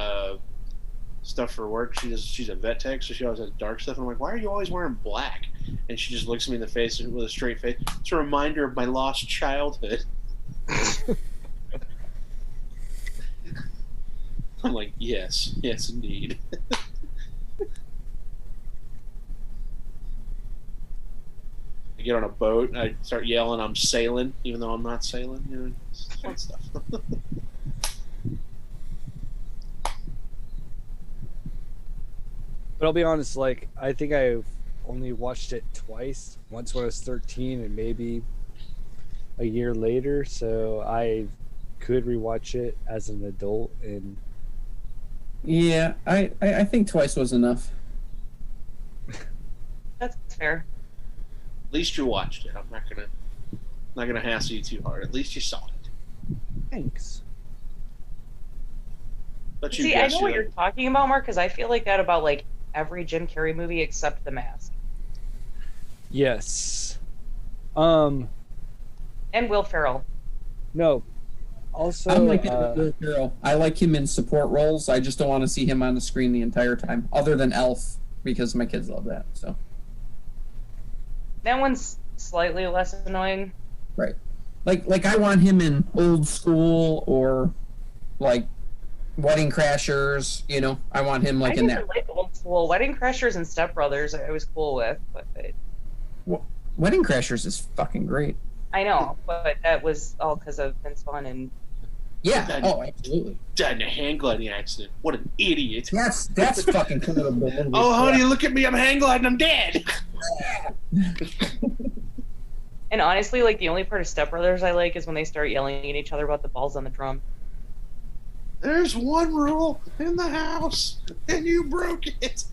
stuff for work. She's a vet tech, so she always has dark stuff. And I'm like, why are you always wearing black? And she just looks me in the face with a straight face. It's a reminder of my lost childhood. I'm like, yes, indeed. I get on a boat and I start yelling, I'm sailing, even though I'm not sailing. You know, it's fun stuff. But I'll be honest, like, I think I've only watched it twice. Once when I was 13 and maybe a year later. So I could rewatch it as an adult. And Yeah, I think twice was enough. That's fair. At least you watched it. I'm not gonna hassle you too hard. At least you saw it. Thanks. But you See, I guessed know what it. you're talking about, Mark, because I feel like that about like every Jim Carrey movie except The Mask. Yes. And Will Ferrell. No. Also, I'm like Will Ferrell. I like him in support roles. I just don't want to see him on the screen the entire time, other than Elf, because my kids love that. So that one's slightly less annoying. right, like I want him in Old School or like Wedding Crashers. You know, I want him like in that. Like Old School, Wedding Crashers and Step Brothers. I was cool with, but Wedding Crashers is fucking great. I know, but that was all because of Vince Vaughn and. Yeah. Absolutely. Died in a hang gliding accident. What an idiot. That's fucking cool. Oh, honey, look at me. I'm hang gliding. I'm dead. And honestly, like the only part of Step Brothers I like is when they start yelling at each other about the balls on the drum. There's one rule in the house, and you broke it.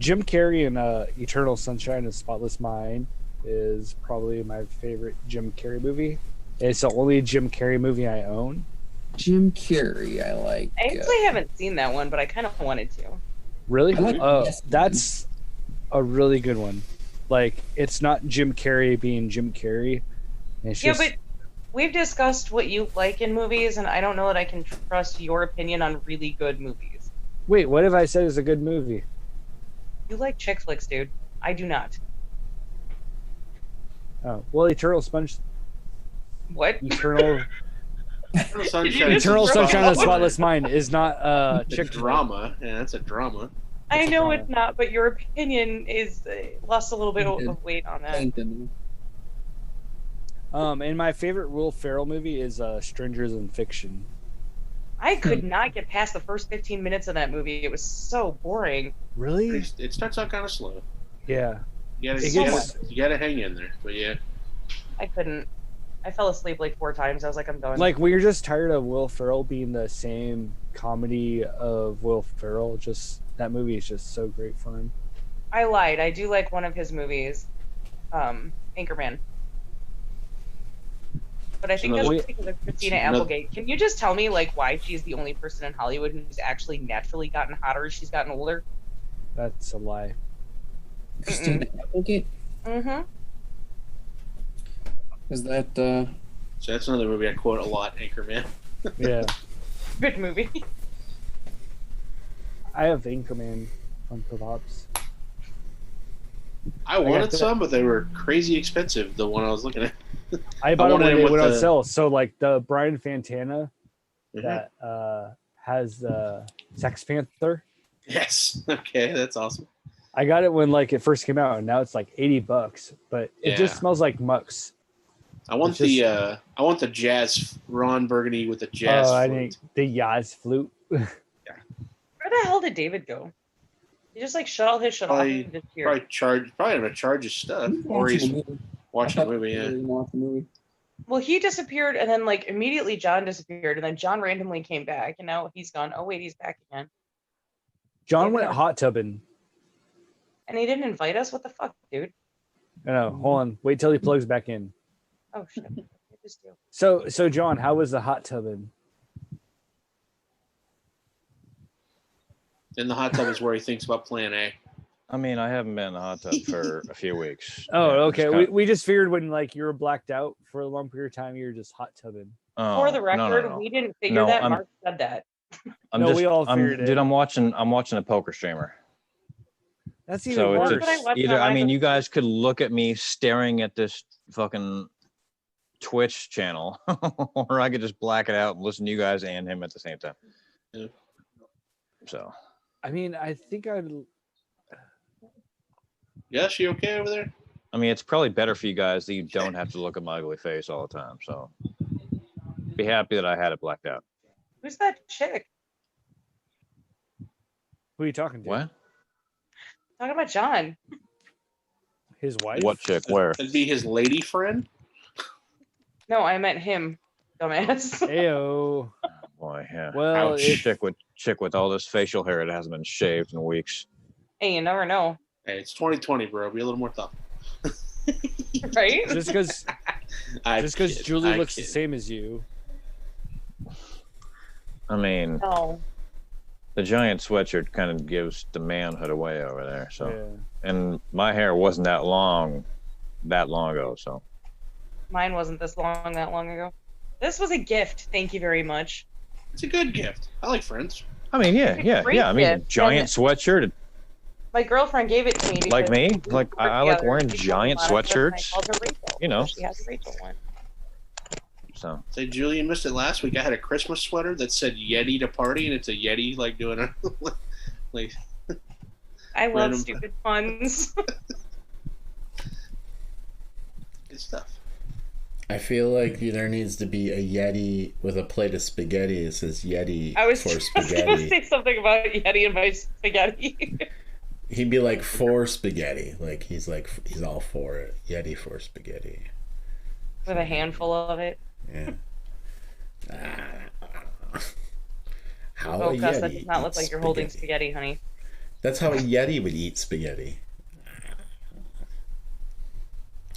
Jim Carrey in Eternal Sunshine of the Spotless Mind is probably my favorite Jim Carrey movie. It's the only Jim Carrey movie I own. Jim Carrey, I like. I actually haven't seen that one, but I kind of wanted to. Really? like That's a really good one. Like, it's not Jim Carrey being Jim Carrey. It's just... but we've discussed what you like in movies, and I don't know that I can trust your opinion on really good movies. Wait, what have I said is a good movie? You like chick flicks, dude. I do not. Oh, well, Eternal Sponge... What? Eternal Sunshine. Eternal Sunshine of the Spotless Mind is not chick drama. Yeah, that's a drama. I know it's not, but your opinion is lost a little bit of weight on that. And my favorite Will Ferrell movie is Strangers in Fiction. I could not get past the first 15 minutes of that movie. It was so boring. Really? It starts out kind of slow. Yeah. You gotta hang in there, but yeah. I couldn't. I fell asleep like 4 times. I was like, I'm done. Like, we're just tired of Will Ferrell being the same comedy of Will Ferrell. Just that movie is just so great for him. I lied. I do like one of his movies, Anchorman. But I think that's because of Christina Applegate. Can you just tell me like why she's the only person in Hollywood who's actually naturally gotten hotter as she's gotten older? That's a lie. Christina Applegate? Mm-hmm. Is that So that's another movie I quote a lot, Anchorman. Yeah. Good movie. I have Anchorman Funko Pops. I wanted some, but they were crazy expensive, the one I was looking at. I bought them when they went on sale. So like the Brian Fantana that has Sex Panther. Yes. Okay, that's awesome. I got it when like it first came out, and now it's like $80, but it just smells like mucks. I want the jazz Ron Burgundy with the jazz flute. I think the jazz flute. Where the hell did David go? He just like shut all his shit off and disappeared. Probably gonna charge his stuff, or he's watching a movie. Yeah. Well, he disappeared, and then like immediately John disappeared, and then John randomly came back, and now he's gone. Oh wait, he's back again. John went hot tubbing. And he didn't invite us? What the fuck, dude? I know. Hold on. Wait till he plugs back in. Oh shit. So John, how was the hot tubbing? In the hot tub is where he thinks about Plan A. I mean, I haven't been in the hot tub for a few weeks. Oh, okay. We just figured when like you were blacked out for a long period of time, you were just hot tubbing. For the record, we didn't figure that. Mark said that. We all figured it. Dude, I'm watching a poker streamer. That's even worse. It's either, I mean, you guys could look at me staring at this fucking Twitch channel, or I could just black it out and listen to you guys and him at the same time. Yeah. So. I mean, I think I'd. Yeah, she okay over there? I mean, it's probably better for you guys that you don't have to look at my ugly face all the time. So, be happy that I had it blacked out. Who's that chick? Who are you talking to? What? Talking about John. His wife? What chick? Where? That'd be his lady friend? No, I meant him, dumbass. Ayo. Oh, boy, yeah. Well, chick with all this facial hair that hasn't been shaved in weeks. Hey, you never know. Hey, it's 2020, bro. Be a little more thoughtful. Right? Just because Julie looks the same as you. I mean, no. the giant sweatshirt kind of gives the manhood away over there. So, Yeah. and my hair wasn't that long ago. So, Mine wasn't this long that long ago. This was a gift. Thank you very much. It's a good gift. I like Friends. I mean, yeah. I mean, gift. giant sweatshirt. My girlfriend gave it to me. Like because me, we like worked I like together. wearing She told me giant about it, and I sweatshirts. called her Rachel. You know. She has a Rachel one. So. Say, Julian missed it last week. I had a Christmas sweater that said Yeti to party, and it's a Yeti like doing a like. I love Random- stupid puns. Good stuff. I feel like there needs to be a Yeti with a plate of spaghetti. It says Yeti I was for just going to spaghetti. say something about Yeti and my spaghetti. He'd be like for spaghetti. Like he's all for it. Yeti for spaghetti. With a handful of it. Yeah. How Oh, a Gus, Yeti that does not look eats like you're holding spaghetti. spaghetti, honey. That's how a Yeti would eat spaghetti.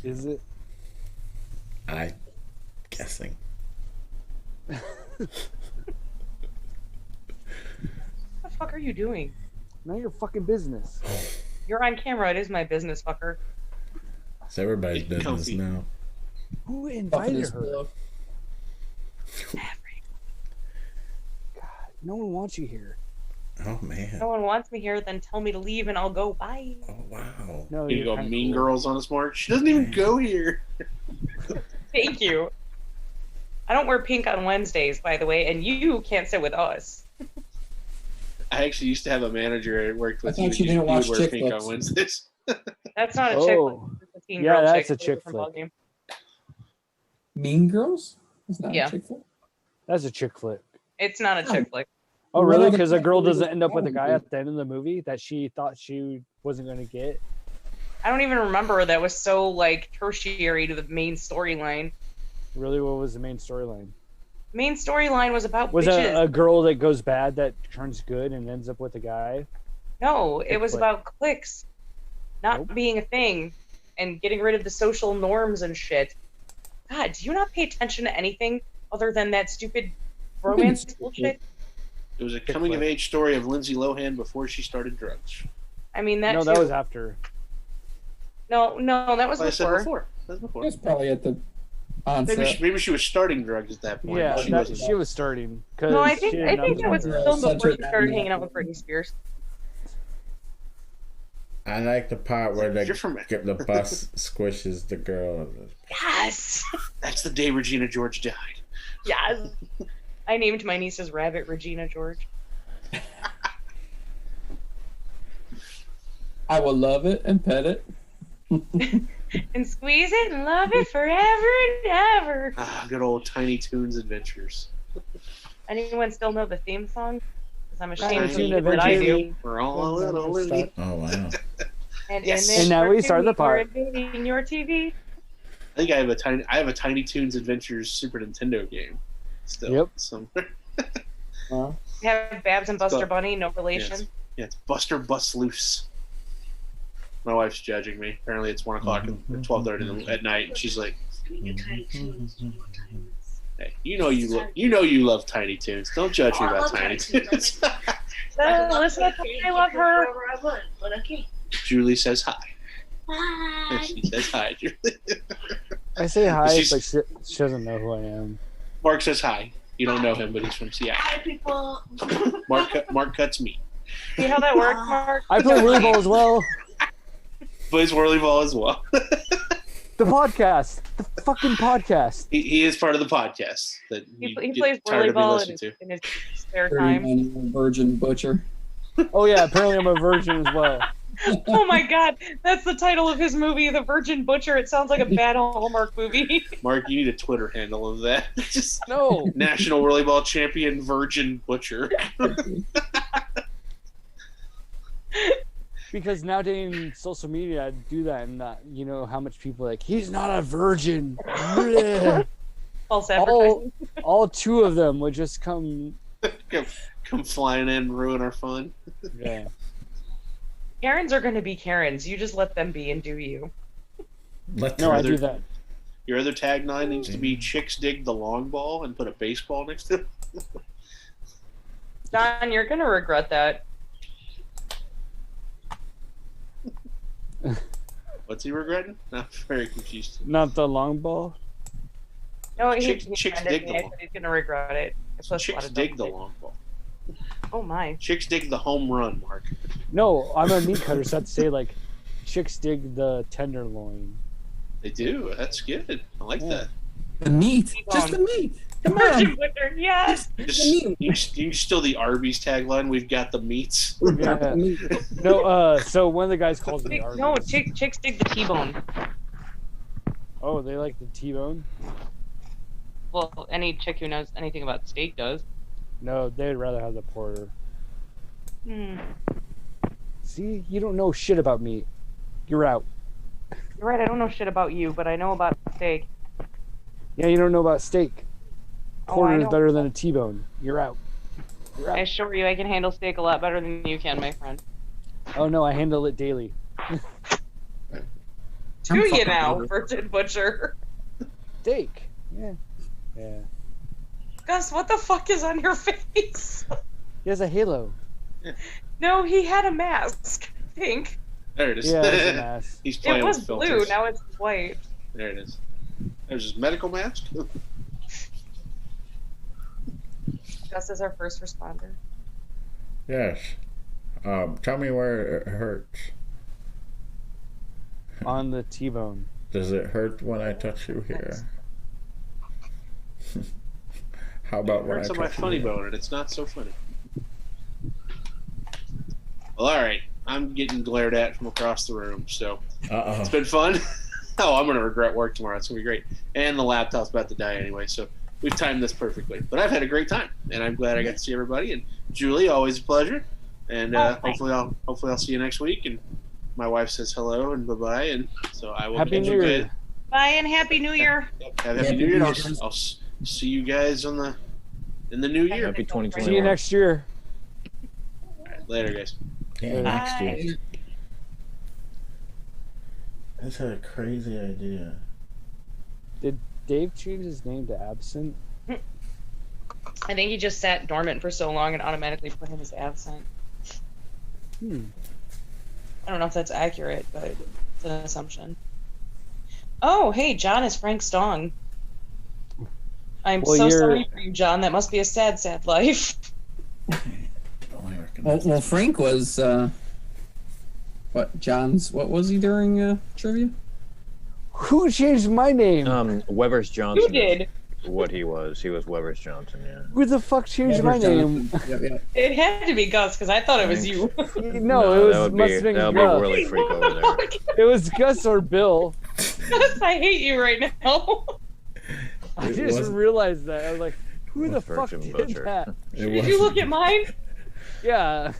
Is it? I'm guessing. What the fuck are you doing? None of your fucking business. You're on camera. It is my business, fucker. It's everybody's business comfy. now. Who invited his her? pillow. God, no one wants you here. Oh man. No one wants me here, then tell me to leave and I'll go. Bye. Oh wow. No, You you're go kinda Mean cool. Girls on us, Mark. She doesn't even go here. Thank you. I don't wear pink on Wednesdays, by the way, and you can't sit with us. I actually used to have a manager I worked with. I thought He you didn't watch wear chick pink flicks. on Wednesdays. That's not a chick flick. Oh, It's a teen yeah, girl that's chick. a chick It's different flick. ballgame. Mean Girls? Is that Yeah. a chick flick? that's a chick flick. It's not a chick flick. Oh, Well, really? the Because a girl chick flick doesn't is end up with a guy probably- at the end of the movie that she thought she wasn't going to get. I don't even remember. That was so like tertiary to the main storyline. Really, what was the main storyline? Main storyline was about Was bitches. a girl that goes bad that turns good and ends up with a guy? No, it Chick was flick. about cliques not Nope. being a thing and getting rid of the social norms and shit. God, do you not pay attention to anything other than that stupid romance bullshit? It was a coming of age story of Lindsay Lohan before she started drugs. I mean, that No, too. that was after. No, that was Like I said before. before. That was before. It's probably at the onset. Maybe she was starting drugs at that point. Yeah, but she that, wasn't. she was starting. No, I Cause think she had that was nothing to do. filmed before she Centered started on hanging out that. with Britney Spears. I like the part where You're from- the bus squishes the girl. Yes, That's the day Regina George died. yes. I named my niece's rabbit Regina George. I will love it and pet it. And squeeze it and love it forever and ever. Ah, good old Tiny Toons adventures. Anyone still know the theme song? Because I'm ashamed Tiny to Toon admit that I do. Adventures. We're all a little loony. Oh wow. And, Yes. in this And now we start the cartoon, part. you're invading your TV. I think I have a Tiny Toons Adventures Super Nintendo game. Still, Yep. somewhere. Well, You have Babs and Buster So- Bunny, no relation. Yes. Yeah, it's Buster Bust Loose. My wife's judging me. Apparently, it's 1 o'clock or 12:30 at night, and she's like, "Hey, you know you love Tiny Toons. Don't judge me about Tiny Toons." Listen, I love her. Julie says hi. Hi. She says hi, Julie. I say hi, She's- but she doesn't know who I am. Mark says hi. You don't know him, but he's from Seattle. Hi, people. Mark cuts meat. See how that works, Mark? I play WhirlyBall as well. Plays WhirlyBall as well. The podcast. The fucking podcast. He is part of the podcast that He you plays get tired of me volleyball listening in his spare time. 39 virgin butcher. Oh yeah, apparently I'm a virgin as well. Oh my god, that's the title of his movie, The Virgin Butcher. It sounds like a bad Hallmark movie. Mark, you need a Twitter handle of that. Just No. National WhirlyBall Champion Virgin Butcher. Because nowadays in social media, I do that, and you know how much people are like, he's not a virgin. Bleh. False advertising. all two of them would just come. Come flying in and ruin our fun. Yeah. Karens are going to be Karens. You just let them be and do you. No, I do that. Your other tagline needs to be "Chicks dig the long ball" and put a baseball next to it. Don, you're gonna regret that. What's he regretting? I'm very confused. Not the long ball. No, Chicks he dig offended the me. I long. said he's gonna regret it. It's supposed to Chicks let it dig the go. long ball. Oh my. Chicks dig the home run, Mark. No, I'm a meat cutter, so I'd say like chicks dig the tenderloin. They do. That's good. I like that. The meat, just the meat. Come on. Yes. You still the Arby's tagline? We've got the meats. Yeah. No, so one of the guys calls me Arby's. No, chicks dig the T-bone. Oh, they like the T-bone? Well, any chick who knows anything about steak does. No, they'd rather have the porter. Hmm. See, you don't know shit about meat. You're out. You're right. I don't know shit about you, but I know about steak. Yeah, you don't know about steak. Oh, Porter I is know. better than a T-bone. You're out. You're out. I assure you, I can handle steak a lot better than you can, my friend. Oh no, I handle it daily. Do you now, Virgin Butcher? Steak. Yeah. Yeah. Gus, what the fuck is on your face? He has a halo. No, he had a mask. I think. There it is. Yeah, it's a mask. He's playing It was with blue. filters. Now it's white. There it is. There's his medical mask. Gus is our first responder. Yes. Tell me where it hurts. On the T-bone. Does it hurt when I touch you here? How about It when I hurts on touch my you funny here? bone, and it's not so funny. Well, all right. I'm getting glared at from across the room, so it's been fun. Oh, I'm gonna regret work tomorrow. It's gonna be great, and the laptop's about to die anyway, so we've timed this perfectly. But I've had a great time, and I'm glad I got to see everybody. And Julie, always a pleasure. And hopefully I'll see you next week. And my wife says hello and bye bye, and so I will. Happy New Year. Bye and Happy New Year. Have Happy New Year. I'll see you guys in the new year. Happy 2021. See you next year. All right, later, guys. Yeah, next Bye. year. That's a crazy idea. Did Dave change his name to Absent? I think he just sat dormant for so long and automatically put him as absent. Hmm. I don't know if that's accurate, but it's an assumption. Oh, hey, John is Frank Stong. I'm Well, so you're- sorry for you, John. That must be a sad, sad life. Well, Frank was what? John's. What was he during trivia? Who changed my name? Weber's Johnson. You did. is What he was Weber's Johnson. Yeah. Who the fuck changed my name? It had to be Gus because I thought it was you. No, it was that would must be, have been that would Gus. be really freak over there. It was Gus or Bill. Gus, I hate you right now. I It just wasn't- realized that. I was like, who the fuck Virgin did Butcher. that? Did you look at mine? Yeah.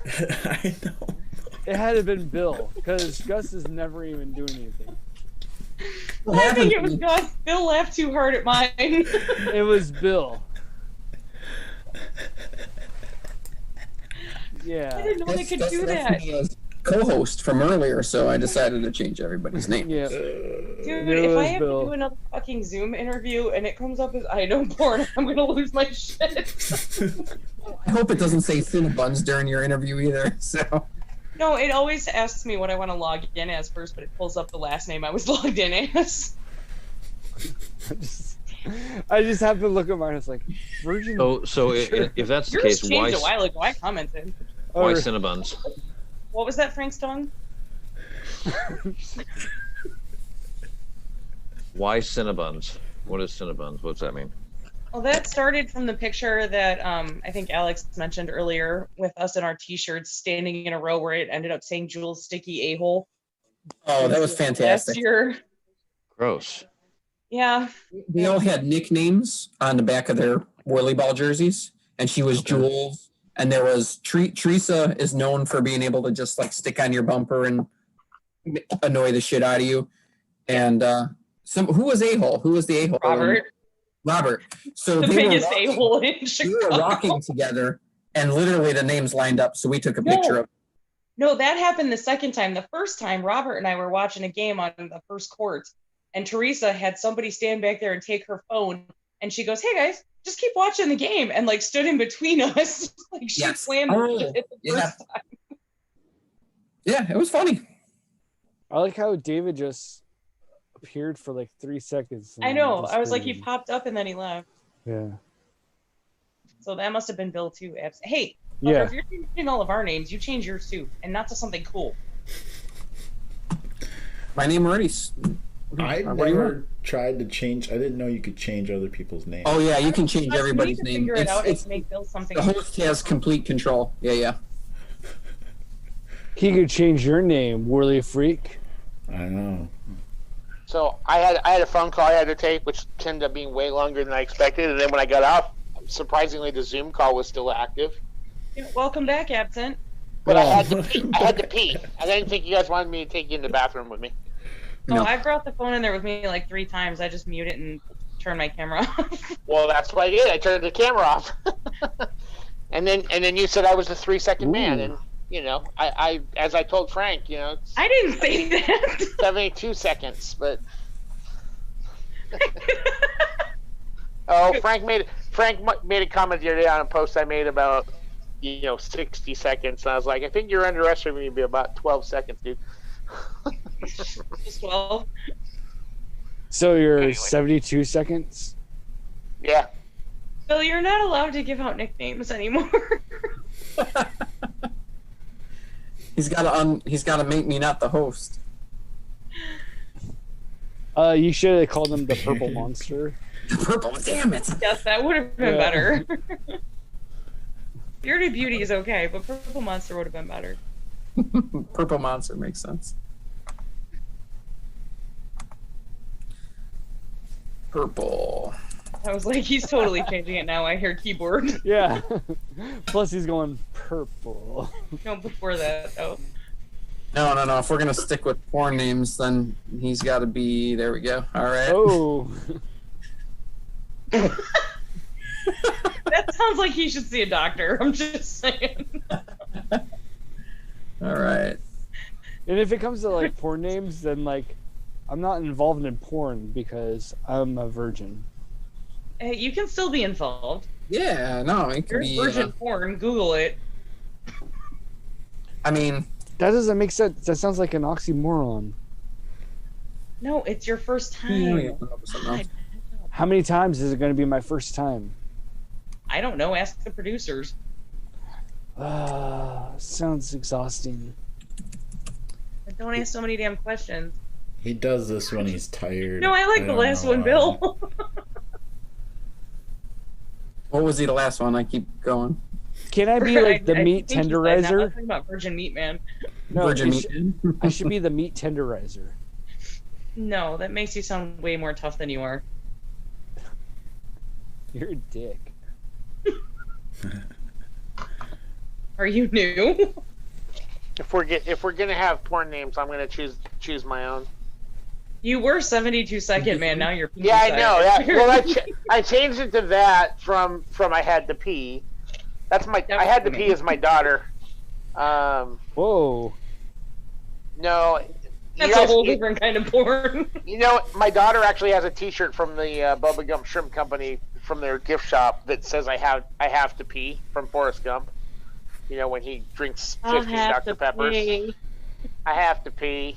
I know. It had to have been Bill, because Gus is never even doing anything. I think it was Gus. Bill laughed too hard at mine. It was Bill. Yeah. I didn't know they could do That's that. me as co-host from earlier, so I decided to change everybody's name. Yeah. Dude, It if I was have Bill. to do another fucking Zoom interview and it comes up as I know porn, I'm gonna lose my shit. I hope it doesn't say Cinnabons during your interview either. So No, it always asks me what I want to log in as first, but it pulls up the last name I was logged in as. I just have to look at mine. It's like Virgin. So Butcher. if that's the Yours case, changed a while ago. I commented. why Or- Cinnabons? What was that, Frank Stone? Why Cinnabons? What is Cinnabons? What's that mean? Well, that started from the picture that I think Alex mentioned earlier with us in our T-shirts standing in a row where it ended up saying Jules Sticky A-hole. oh, that was Last fantastic. year. Gross. Yeah. They all had nicknames on the back of their WhirlyBall jerseys, and she was Jules. And there was Teresa is known for being able to just like stick on your bumper and annoy the shit out of you. And who was a-hole? Who was the a-hole? Robert. So The they biggest were a-hole in we Chicago. were rocking together, and literally the names lined up. So we took a picture of. No, that happened the second time. The first time, Robert and I were watching a game on the first court, and Teresa had somebody stand back there and take her phone, and she goes, "Hey guys, just keep watching the game, and like stood in between us, like she slammed it the first time. Yeah, it was funny. I like how David just appeared for like 3 seconds. I know. I was like, he popped up and then he left. Yeah. So that must have been Bill too. Hey, yeah. If you're changing all of our names, you change yours too, and not to something cool. My name Maurice. I never tried to change. I didn't know you could change other people's names. Oh yeah, you can change everybody's name. Figure it out and make Bill something. The host has complete control. Yeah. He could change your name, Whirly Freak. I know. So I had a phone call I had to take, which ended up being way longer than I expected. And then when I got off, surprisingly, the Zoom call was still active. Welcome back, absent. But I had to pee. I didn't think you guys wanted me to take you in the bathroom with me. No, I brought the phone in there with me like 3 times. I just mute it and turn my camera off. Well, that's what I did. I turned the camera off. and then you said I was the 3-second man, and I as I told Frank, I didn't say that. 72 seconds, but Frank made a comment the other day on a post I made about 60 seconds, and I was like, I think you're underestimating me by about 12 seconds, dude. Just 12. So you're 72 seconds? Yeah. Bill, you're not allowed to give out nicknames anymore. He's got to make me not the host. You should have called him the Purple Monster. Purple, damn it! Yes, that would have been better. Bearded Beauty is okay, but Purple Monster would have been better. Purple Monster makes sense. Purple. I was like, he's totally changing it now. I hear keyboard. Yeah. Plus he's going purple. No, before that, though. No. If we're gonna stick with porn names, then he's got to be. There we go. All right. Oh. That sounds like he should see a doctor. I'm just saying. All right. And if it comes to like porn names, then like I'm not involved in porn because I'm a virgin. Hey, you can still be involved. Yeah, no, it could There's be virgin porn. Google it. I mean, that doesn't make sense. That sounds like an oxymoron. No, it's your first time. How many times is it going to be my first time? I don't know. Ask the producers. Sounds exhausting. Don't ask so many damn questions. He does this when he's tired. No, I like the last one, Bill. What was the last one? I keep going. Can I be like the meat think tenderizer? I'm talking about Virgin Meat Man. No, Virgin Meat Man? I should be the meat tenderizer. No, that makes you sound way more tough than you are. You're a dick. Are you new? If we're gonna have porn names, I'm gonna choose my own. You were 72 second man. Now you're. Yeah, I know. Well, I changed it to that from I had to pee. That's my. I had to pee is my daughter. Whoa. No. That's a whole different kind of porn. My daughter actually has a T-shirt from the Bubba Gump Shrimp Company from their gift shop that says "I have to pee" from Forrest Gump. When he drinks 15 Dr. Peppers. Pee. I have to pee.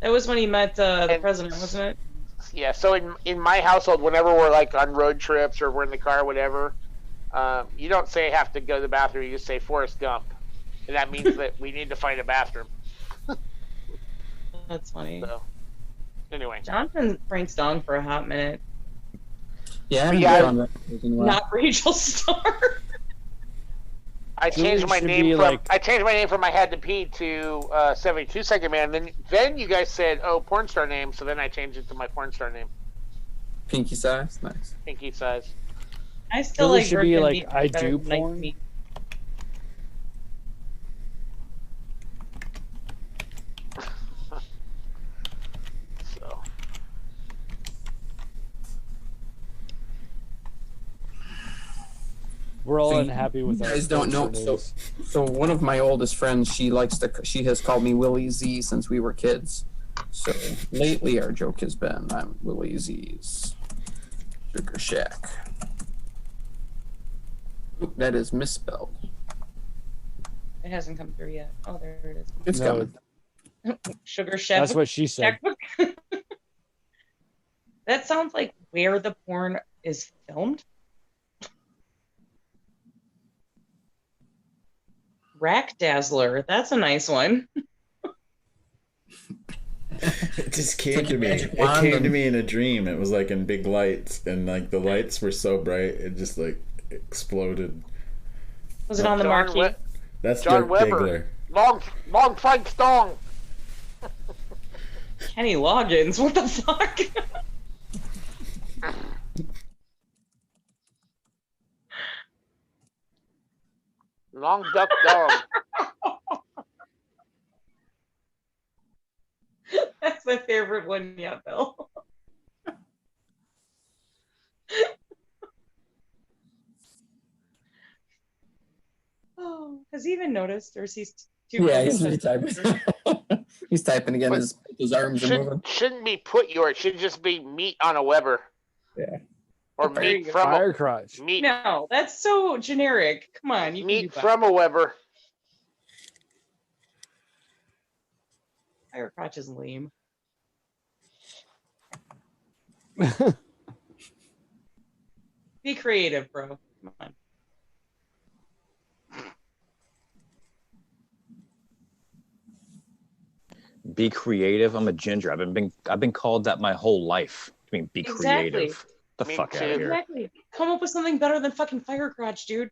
That was when he met the president, wasn't it? Yeah. So in my household, whenever we're like on road trips or we're in the car, or whatever, you don't say "I have to go to the bathroom." You just say "Forrest Gump," and that means that we need to find a bathroom. That's funny. So, anyway, Jonathan Frank's dong for a hot minute. Yeah. Not Rachel Starr. I changed my name from I had to pee to 72 second man. Then you guys said, "Oh, porn star name," so then I changed it to my porn star name. Pinky size, nice. Pinky size. I still like should be like I do porn. Like We're all unhappy with you our guys don't know. So one of my oldest friends, she has called me Willie Z since we were kids. So lately our joke has been I'm Willie Z's Sugar Shack. Oop, that is misspelled. It hasn't come through yet. Oh, there it is. It's coming. Sugar Chef. That's what she said. That sounds like where the porn is filmed. Rack Dazzler. That's a nice one. It just came to me. It came to me in a dream. It was like in big lights, and like the lights were so bright, it just like exploded. Was it on the marquee? That's John Dirk Weber. Diggler. Long Frank Stone. Kenny Loggins. What the fuck? Long Duck Dog. That's my favorite one yet, Bill. Oh, has he even noticed, or is he too? Yeah, he's typing. He's typing again. His arms are moving. Shouldn't be put your. It should just be meat on a Weber. Yeah. Or meat from fire crotch. Meat. No, that's so generic. Come on, you meat can do from a Weber. Fire crotch is lame. Be creative, bro. Come on. Be creative. I'm a ginger. I've been called that my whole life. I mean, be creative. The fuck out of here. Exactly. Come up with something better than fucking fire crotch, dude.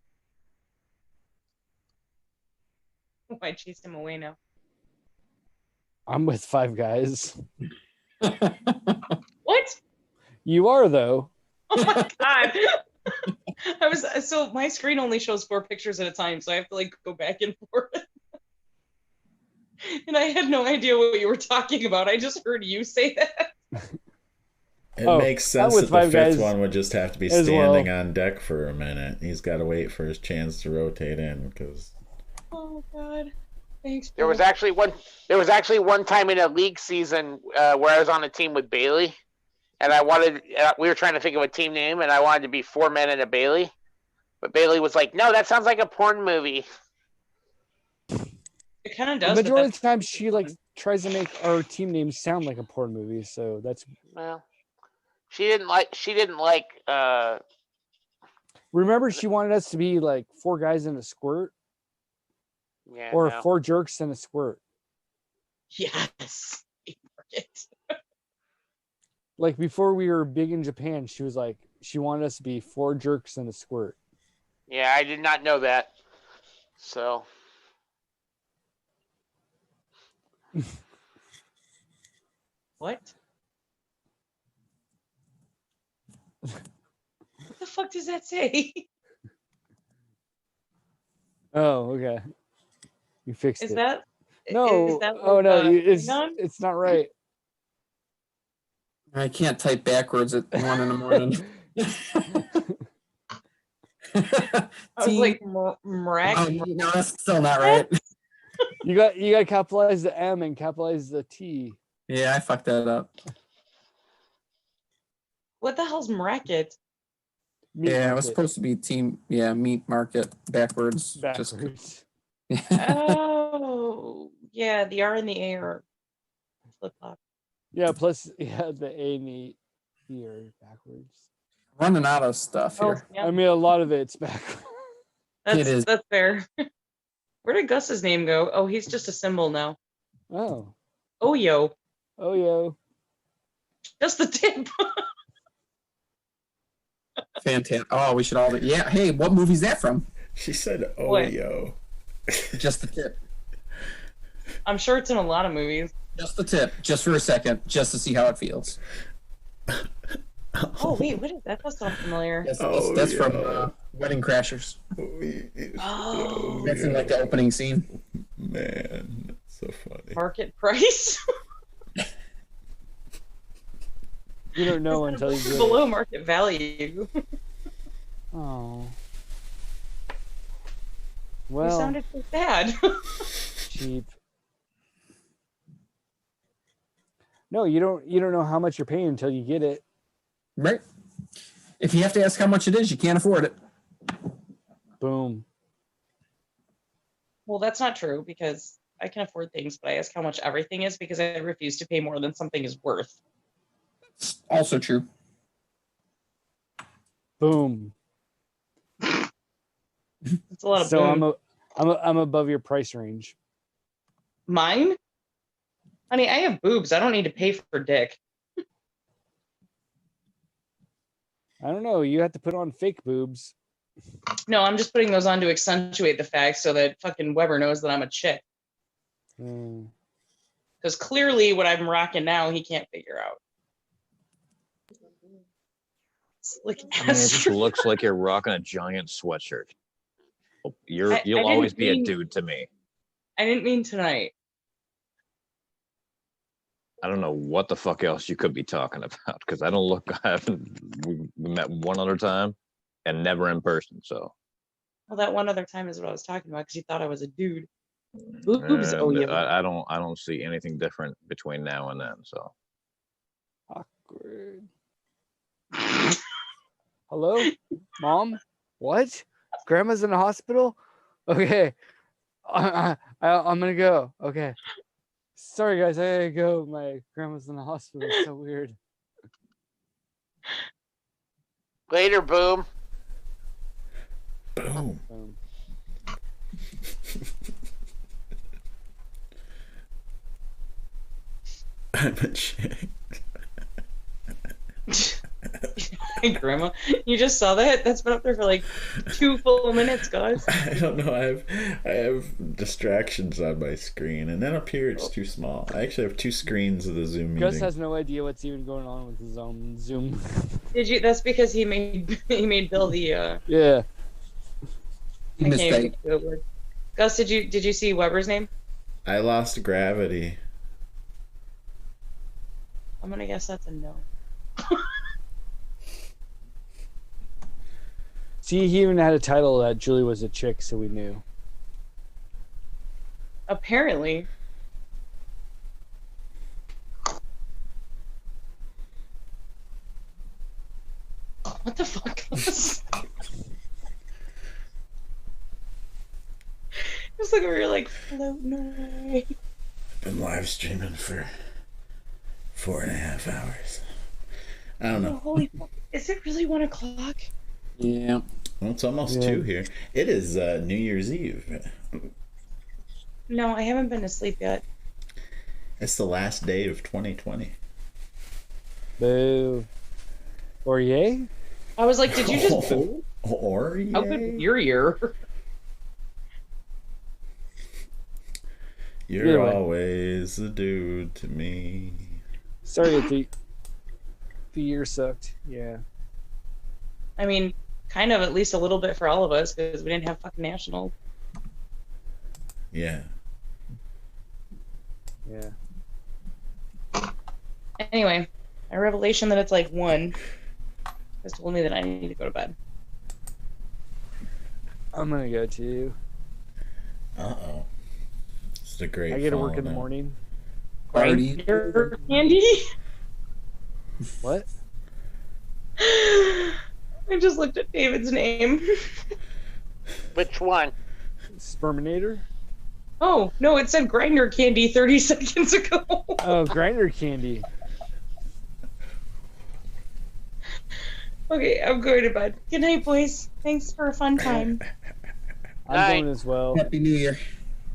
Oh, I chased him away now. I'm with Five Guys. What? You are though. Oh my god. So my screen only shows 4 pictures at a time, so I have to like go back and forth. And I had no idea what you were talking about. I just heard you say that. It makes sense that the fifth one would just have to be standing on deck for a minute. He's got to wait for his chance to rotate in because. Oh God. Thanks. There was actually one time in a league season where I was on a team with Bailey, and we were trying to think of a team name, and I wanted to be 4 men and a Bailey, but Bailey was like, "No, that sounds like a porn movie." It kind of does. The majority of the time, she like tries to make our team name sound like a porn movie, so that's. Well, she didn't like. Remember, she wanted us to be like 4 guys in a squirt. Yeah. Or 4 jerks in a squirt. Yes. Like before we were big in Japan, she was like, she wanted us to be 4 jerks in a squirt. Yeah, I did not know that. So. What? What the fuck does that say? Oh, okay. You fixed Is it. that? No. Is that oh no, Klingon? it's not right. I can't type backwards at 1 in the morning. I was like, mirac. No, that's still not right. You got to capitalize the M and capitalize the T. Yeah, I fucked that up. What the hell's miracket? It was supposed to be team. Yeah, meat market backwards. Backwards. Oh, yeah, the R and the A are flip flop. Yeah, plus the A and the E are backwards. Running out of stuff here. Yeah. I mean, a lot of it's backwards. That's fair. Where did Gus's name go? Oh, he's just a symbol now. Oh. Oh yo. Oh yo. Just the tip. Fantastic. Oh, we should all. Yeah. Hey, what movie's that from? She said, "Oh What? yo." Just the tip. I'm sure it's in a lot of movies. Just the tip. Just for a second, just to see how it feels. Oh wait, what is that? That sounds familiar. That's from Wedding Crashers. Oh. That's in like the opening scene. Man, that's so funny. Market price. You don't know until you get it. Below market value. Oh. You Well, sounded so sad. cheap. No, you don't know how much you're paying until you get it. Right. If you have to ask how much it is, you can't afford it. Boom. Well, that's not true because I can afford things, but I ask how much everything is because I refuse to pay more than something is worth. Also true. Boom. It's a lot of So boom. I'm above your price range. Mine? Honey, I have boobs. I don't need to pay for dick. I don't know. You have to put on fake boobs. No, I'm just putting those on to accentuate the fact so that fucking Weber knows that I'm a chick. Because clearly what I'm rocking now, he can't figure out. Like, I mean, it just looks like you're rocking a giant sweatshirt. You'll always be a dude to me. I didn't mean tonight. I don't know what the fuck else you could be talking about because I don't look. We met one other time and never in person. So. Well, that one other time is what I was talking about because you thought I was a dude. Boobs. Oh yeah. I don't see anything different between now and then. So. Awkward. Hello, Mom? What? Grandma's in the hospital? Okay. I'm gonna go. Okay. Sorry, guys. I gotta go. My grandma's in the hospital. It's so weird. Later, boom. Boom. I'm a chick. Hey, Grandma, you just saw that? That's been up there for like 2 full minutes, guys. I don't know. I have distractions on my screen, and then up here it's too small. I actually have 2 screens of the Zoom meeting. Gus has no idea what's even going on with his own Zoom. Did you? That's because he made Bill the. Yeah. I can't even think of the word. Gus, did you see Weber's name? I lost gravity. I'm gonna guess that's a no. See, he even had a title that Julie was a chick, so we knew. Apparently. What the fuck? Just look over here like, floating away. I've been live streaming for 4.5 hours. I don't know. Holy fuck. Is it really 1 o'clock? Yeah. Well, it's almost 2 here. It is New Year's Eve. No, I haven't been to sleep yet. It's the last day of 2020. Boo. Or yay? I was like, did you just boo? Or yay? How good was your year? You're always a dude to me. Sorry, the year sucked. Yeah. I mean, kind of at least a little bit for all of us because we didn't have fucking national. Yeah. Yeah. Anyway, a revelation that it's like 1 has told me that I need to go to bed. I'm gonna go too. Uh-oh. It's a great I get to work in the morning. Grinder candy? What? I just looked at David's name. Which one? Sperminator? Oh, no, it said grinder candy 30 seconds ago. Oh, grinder candy. Okay, I'm going to bed. Good night, boys. Thanks for a fun time. I'm going as well. Happy New Year.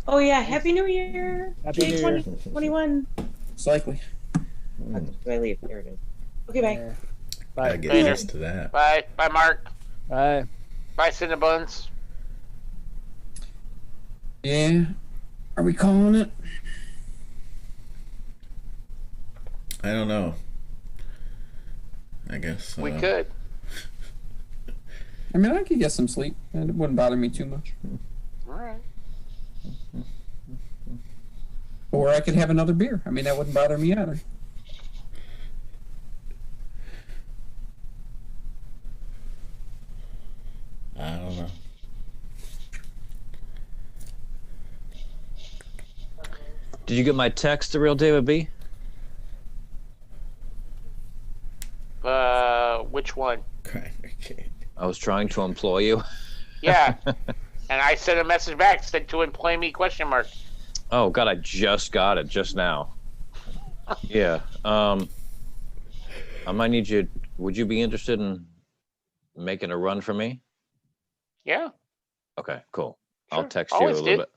Oh, yeah, Happy New Year. Happy New Year. 2021. It's likely. Do I leave? There it is. Okay, bye. Yeah. Bye. I get used to that. Bye. Bye, Mark. Bye. Bye, Cinnabuns. Yeah. Are we calling it? I don't know. I guess we could. I mean, I could get some sleep. It wouldn't bother me too much. All right. Or I could have another beer. I mean, that wouldn't bother me either. I don't know. Did you get my text, The Real David B? Which one? Okay. I was trying to employ you. Yeah. And I sent a message back, said to employ me, ? Oh God, I just got it just now. Yeah. I might need you. Would you be interested in making a run for me? Yeah. Okay, cool. I'll Sure. text you a Always little did. bit.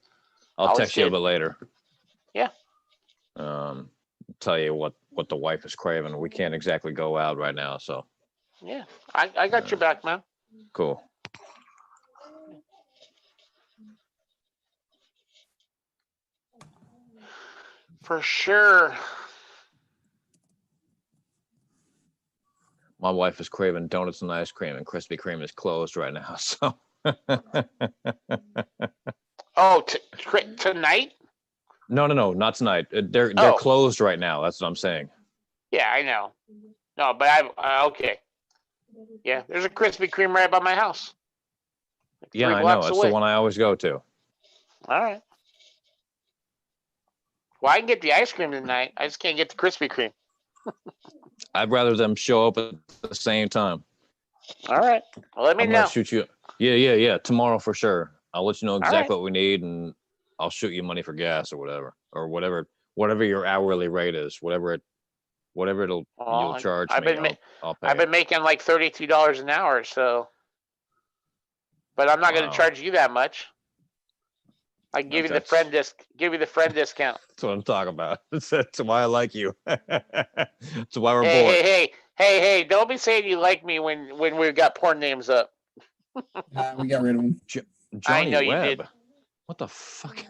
I'll Always text you a did. bit later. Yeah. Tell you what the wife is craving. We can't exactly go out right now, so Yeah. I got your back, man. cool. For sure. My wife is craving donuts and ice cream, and Krispy Kreme is closed right now. So. Oh, tonight? No, not tonight. They're Oh. closed right now. That's what I'm saying. Yeah, I know. No, but okay. Yeah, there's a Krispy Kreme right by my house. Like Yeah, 3 I know. blocks That's away. the one I always go to. All right. Well, I can get the ice cream tonight. I just can't get the Krispy Kreme. I'd rather them show up at the same time. All right. Well, let me I'm know. gonna shoot you. Yeah. Tomorrow for sure. I'll let you know exactly right. what we need, and I'll shoot you money for gas or whatever your hourly rate is, whatever you'll charge me. I'll pay. I've been making like $32 an hour, so. But I'm not going to charge you that much. I can give you the friend discount. That's what I'm talking about. That's why I like you. That's why we're bored. Hey! Don't be saying you like me when we've got porn names up. We got rid of him. Johnny I know Webb. you did. What the fuck?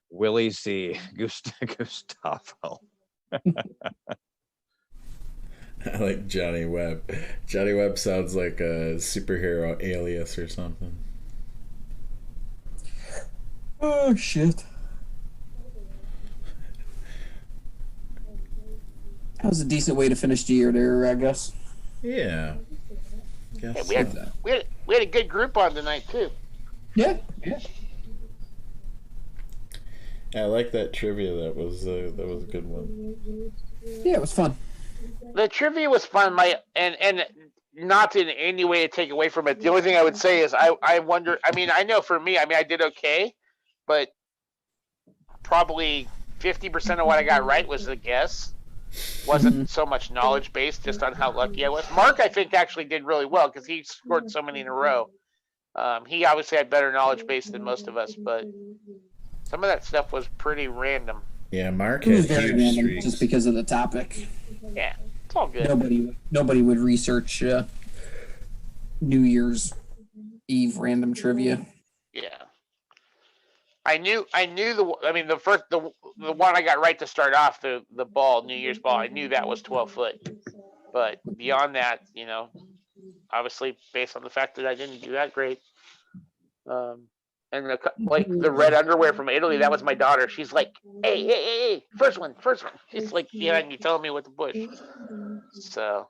Willie C. Gustavo. I like Johnny Webb. Johnny Webb sounds like a superhero alias or something. Oh shit. That was a decent way to finish the year there, I guess. Yeah. Yeah, we had a good group on tonight too. Yeah. I like that trivia. That was a good one. Yeah, it was fun. The trivia was fun. And not in any way to take away from it. The only thing I would say is I wonder. I mean, I know for me, I did okay, but probably 50% of what I got right was the guess. Wasn't so much knowledge based, just on how lucky I was. Mark, I think, actually did really well because he scored so many in a row. He obviously had better knowledge base than most of us, but some of that stuff was pretty random. Yeah, Mark It was had very huge random streaks. just because of the topic. Yeah, it's all good. Nobody would research New Year's Eve random trivia. Yeah. I knew the one I got right to start off, the ball, New Year's ball, I knew that was 12 foot. But beyond that, obviously based on the fact that I didn't do that great. And the red underwear from Italy, that was my daughter. She's like, hey, first one. She's like behind me telling me what to push. So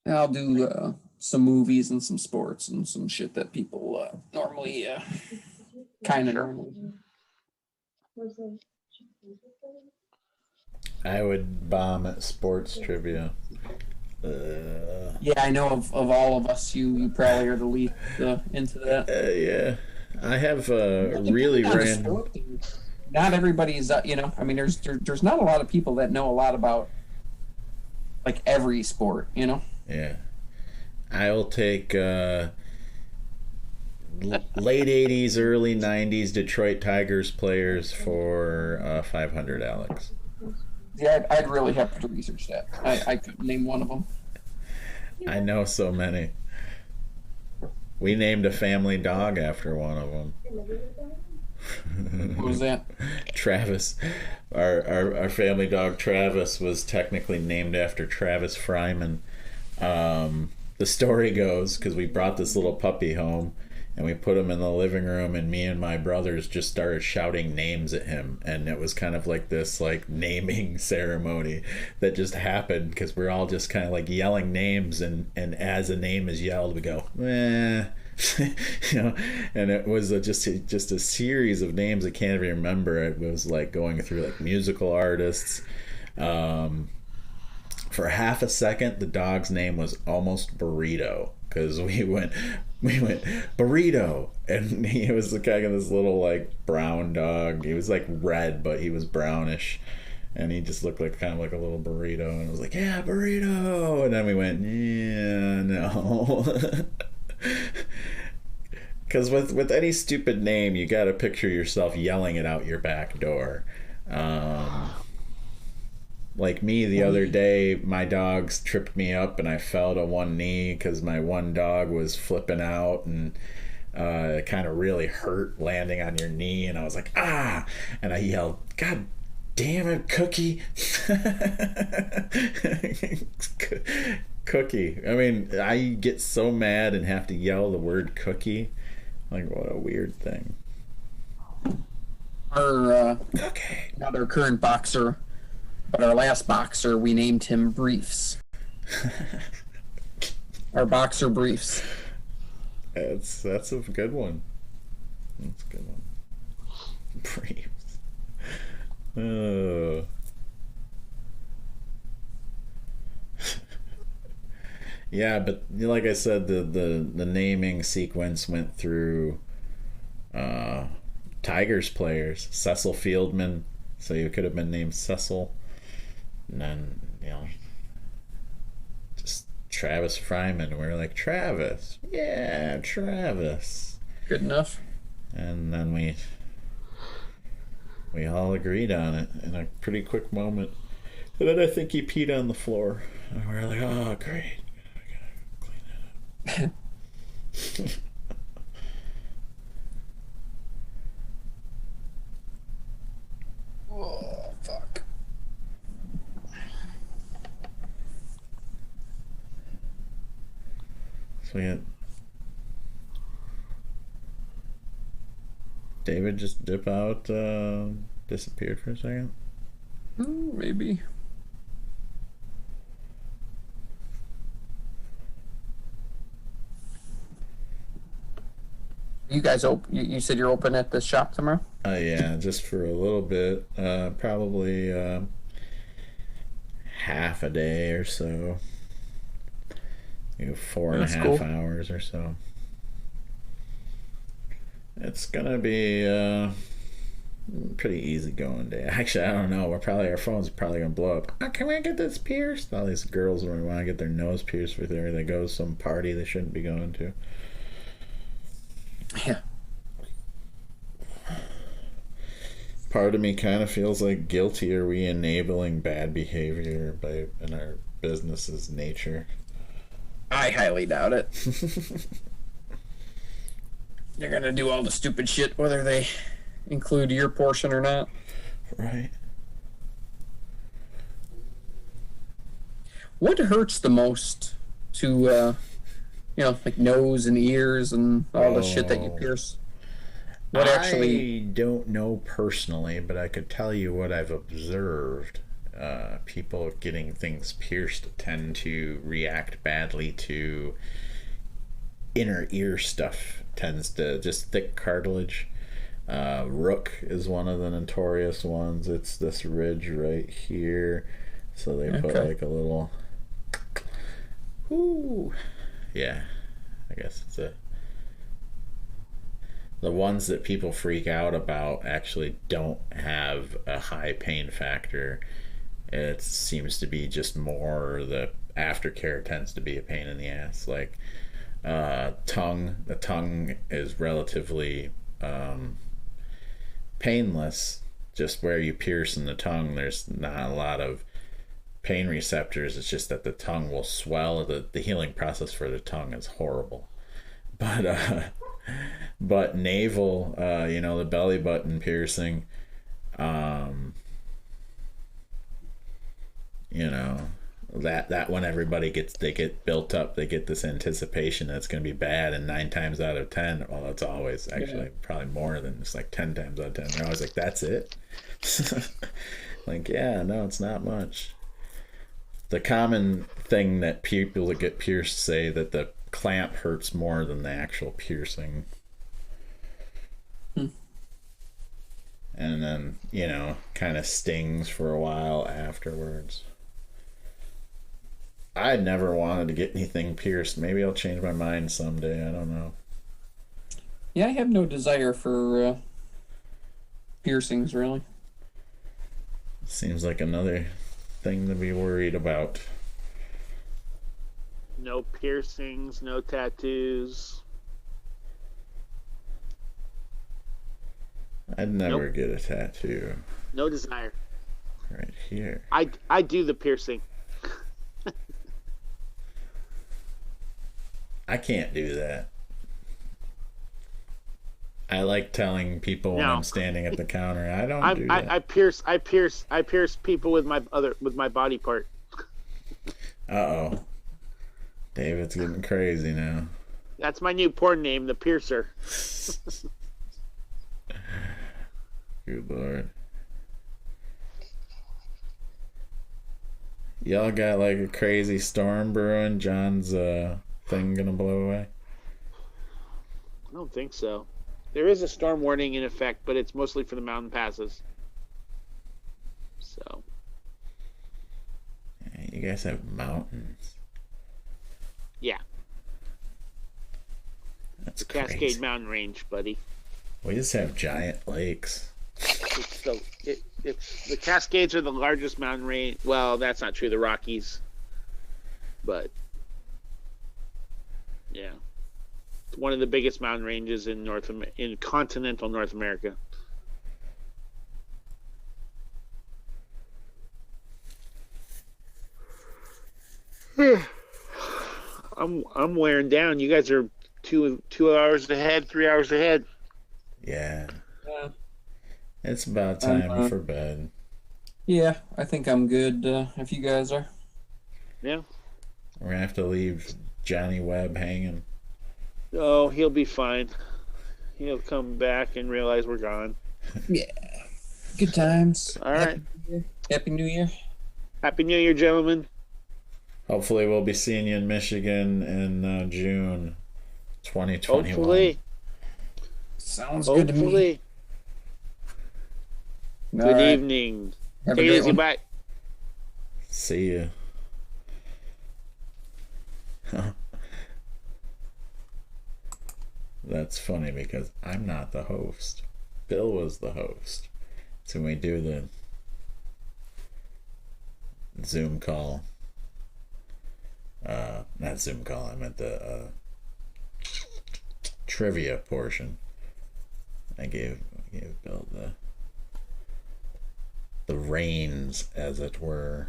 I'll do some movies and some sports and some shit that people normally kind of normally. I would bomb at sports trivia. Yeah, I know of all of us, you probably are the least into that. Yeah, I have really random. Not everybody's, there's not a lot of people that know a lot about like every sport, Yeah, I'll take late '80s, early '90s Detroit Tigers players for 500, Alex. Yeah, I'd really have to research that. I couldn't name one of them. I know so many. We named a family dog after one of them. What was that? Travis. Our family dog Travis was technically named after Travis Fryman. The story goes, because we brought this little puppy home and we put him in the living room, and me and my brothers just started shouting names at him, and it was kind of like this naming ceremony that just happened because we're all just kind of like yelling names, and as a name is yelled we go and it was just a series of names I can't even remember. It was like going through like musical artists, for half a second, the dog's name was almost Burrito, because we went Burrito, and he was the kind of this little like brown dog. He was like red, but he was brownish, and he just looked like kind of like a little burrito. And I was like, yeah, Burrito, and then we went, yeah, no. Because with any stupid name, you got to picture yourself yelling it out your back door. Like me the other day, my dogs tripped me up and I fell to one knee because my one dog was flipping out, and it kind of really hurt landing on your knee, and I was like, ah! And I yelled, God damn it, Cookie! Cookie. I mean, I get so mad and have to yell the word cookie. Like, what a weird thing. Our not our current boxer, but our last boxer, we named him Briefs. Our boxer Briefs. That's a good one. That's a good one. Briefs. Oh. Yeah, but like I said, the naming sequence went through Tigers players. Cecil Fieldman, so you could have been named Cecil. And then, just Travis Fryman. We were like, Travis. Yeah, Travis. Good enough. And then we all agreed on it in a pretty quick moment. And then I think he peed on the floor. And we were like, oh, great. Oh, fuck. So yeah, David just dip out, disappeared for a second. Maybe. You guys you said you're open at the shop tomorrow? Yeah, just for a little bit. Probably half a day or so. 4.5 hours or so. It's gonna be pretty easy going day. Actually, I don't know. Our phones are probably gonna blow up. Oh, can we get this pierced? All these girls want to get their nose pierced before they go to some party they shouldn't be going to. Yeah. Part of me kind of feels like guilty. Are we enabling bad behavior in our business's nature? I highly doubt it. They're gonna do all the stupid shit whether they include your portion or not. Right. What hurts the most to like nose and ears and all the shit that you pierce? What actually? I don't know personally, but I could tell you what I've observed. People getting things pierced tend to react badly to inner ear stuff. Tends to just thick cartilage. Rook is one of the notorious ones. It's this ridge right here. So they put like a little... Ooh. Yeah, I guess it's the ones that people freak out about actually don't have a high pain factor. It seems to be just more the aftercare tends to be a pain in the ass. Like the tongue is relatively painless. Just where you pierce in the tongue, there's not a lot of pain receptors. It's just that the tongue will swell. The healing process for the tongue is horrible. But naval, the belly button piercing, that when everybody they get built up, they get this anticipation that it's going to be bad, and 9 times out of 10, well, it's always actually probably more than just like 10 times out of 10. They're always like, that's it. Like, yeah, no, it's not much. The common thing that people that get pierced say that the clamp hurts more than the actual piercing. And then, kind of stings for a while afterwards. I never wanted to get anything pierced. Maybe I'll change my mind someday. I don't know. Yeah, I have no desire for piercings, really. Seems like another thing to be worried about. No piercings, no tattoos. I'd never get a tattoo. No desire. Right here. I do the piercing. I can't do that. I like telling people when I'm standing at the counter. I don't do that. I pierce people with my body part. Uh-oh. David's getting crazy now. That's my new porn name, the Piercer. Good Lord. Y'all got like a crazy storm brewing? John's thing gonna blow away? I don't think so. There is a storm warning in effect, but it's mostly for the mountain passes. So. Yeah, you guys have mountains. Yeah. That's Cascade crazy. Mountain Range, buddy. We just have giant lakes. It's the Cascades are the largest mountain range. Well, that's not true. The Rockies, but yeah, it's one of the biggest mountain ranges in continental North America. I'm wearing down. You guys are 2 hours ahead, 3 hours ahead. Yeah. Yeah. It's about time for bed. Yeah, I think I'm good if you guys are. Yeah. We're gonna have to leave Johnny Webb hanging. Oh, he'll be fine. He'll come back and realize we're gone. Yeah. Good times. All right. Happy New Year. Happy New Year, gentlemen. Hopefully we'll be seeing you in Michigan in June 2021. Hopefully. Sounds good to me. Good evening. Have Take a it good easy. one. Bye. See ya. That's funny because I'm not the host. Bill was the host. So when we do the Zoom call, not Zoom call, I meant the trivia portion. I gave Bill the reins, as it were.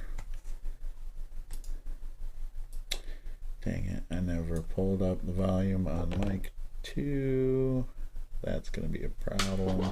Dang it, I never pulled up the volume on mic 2. That's gonna be a problem.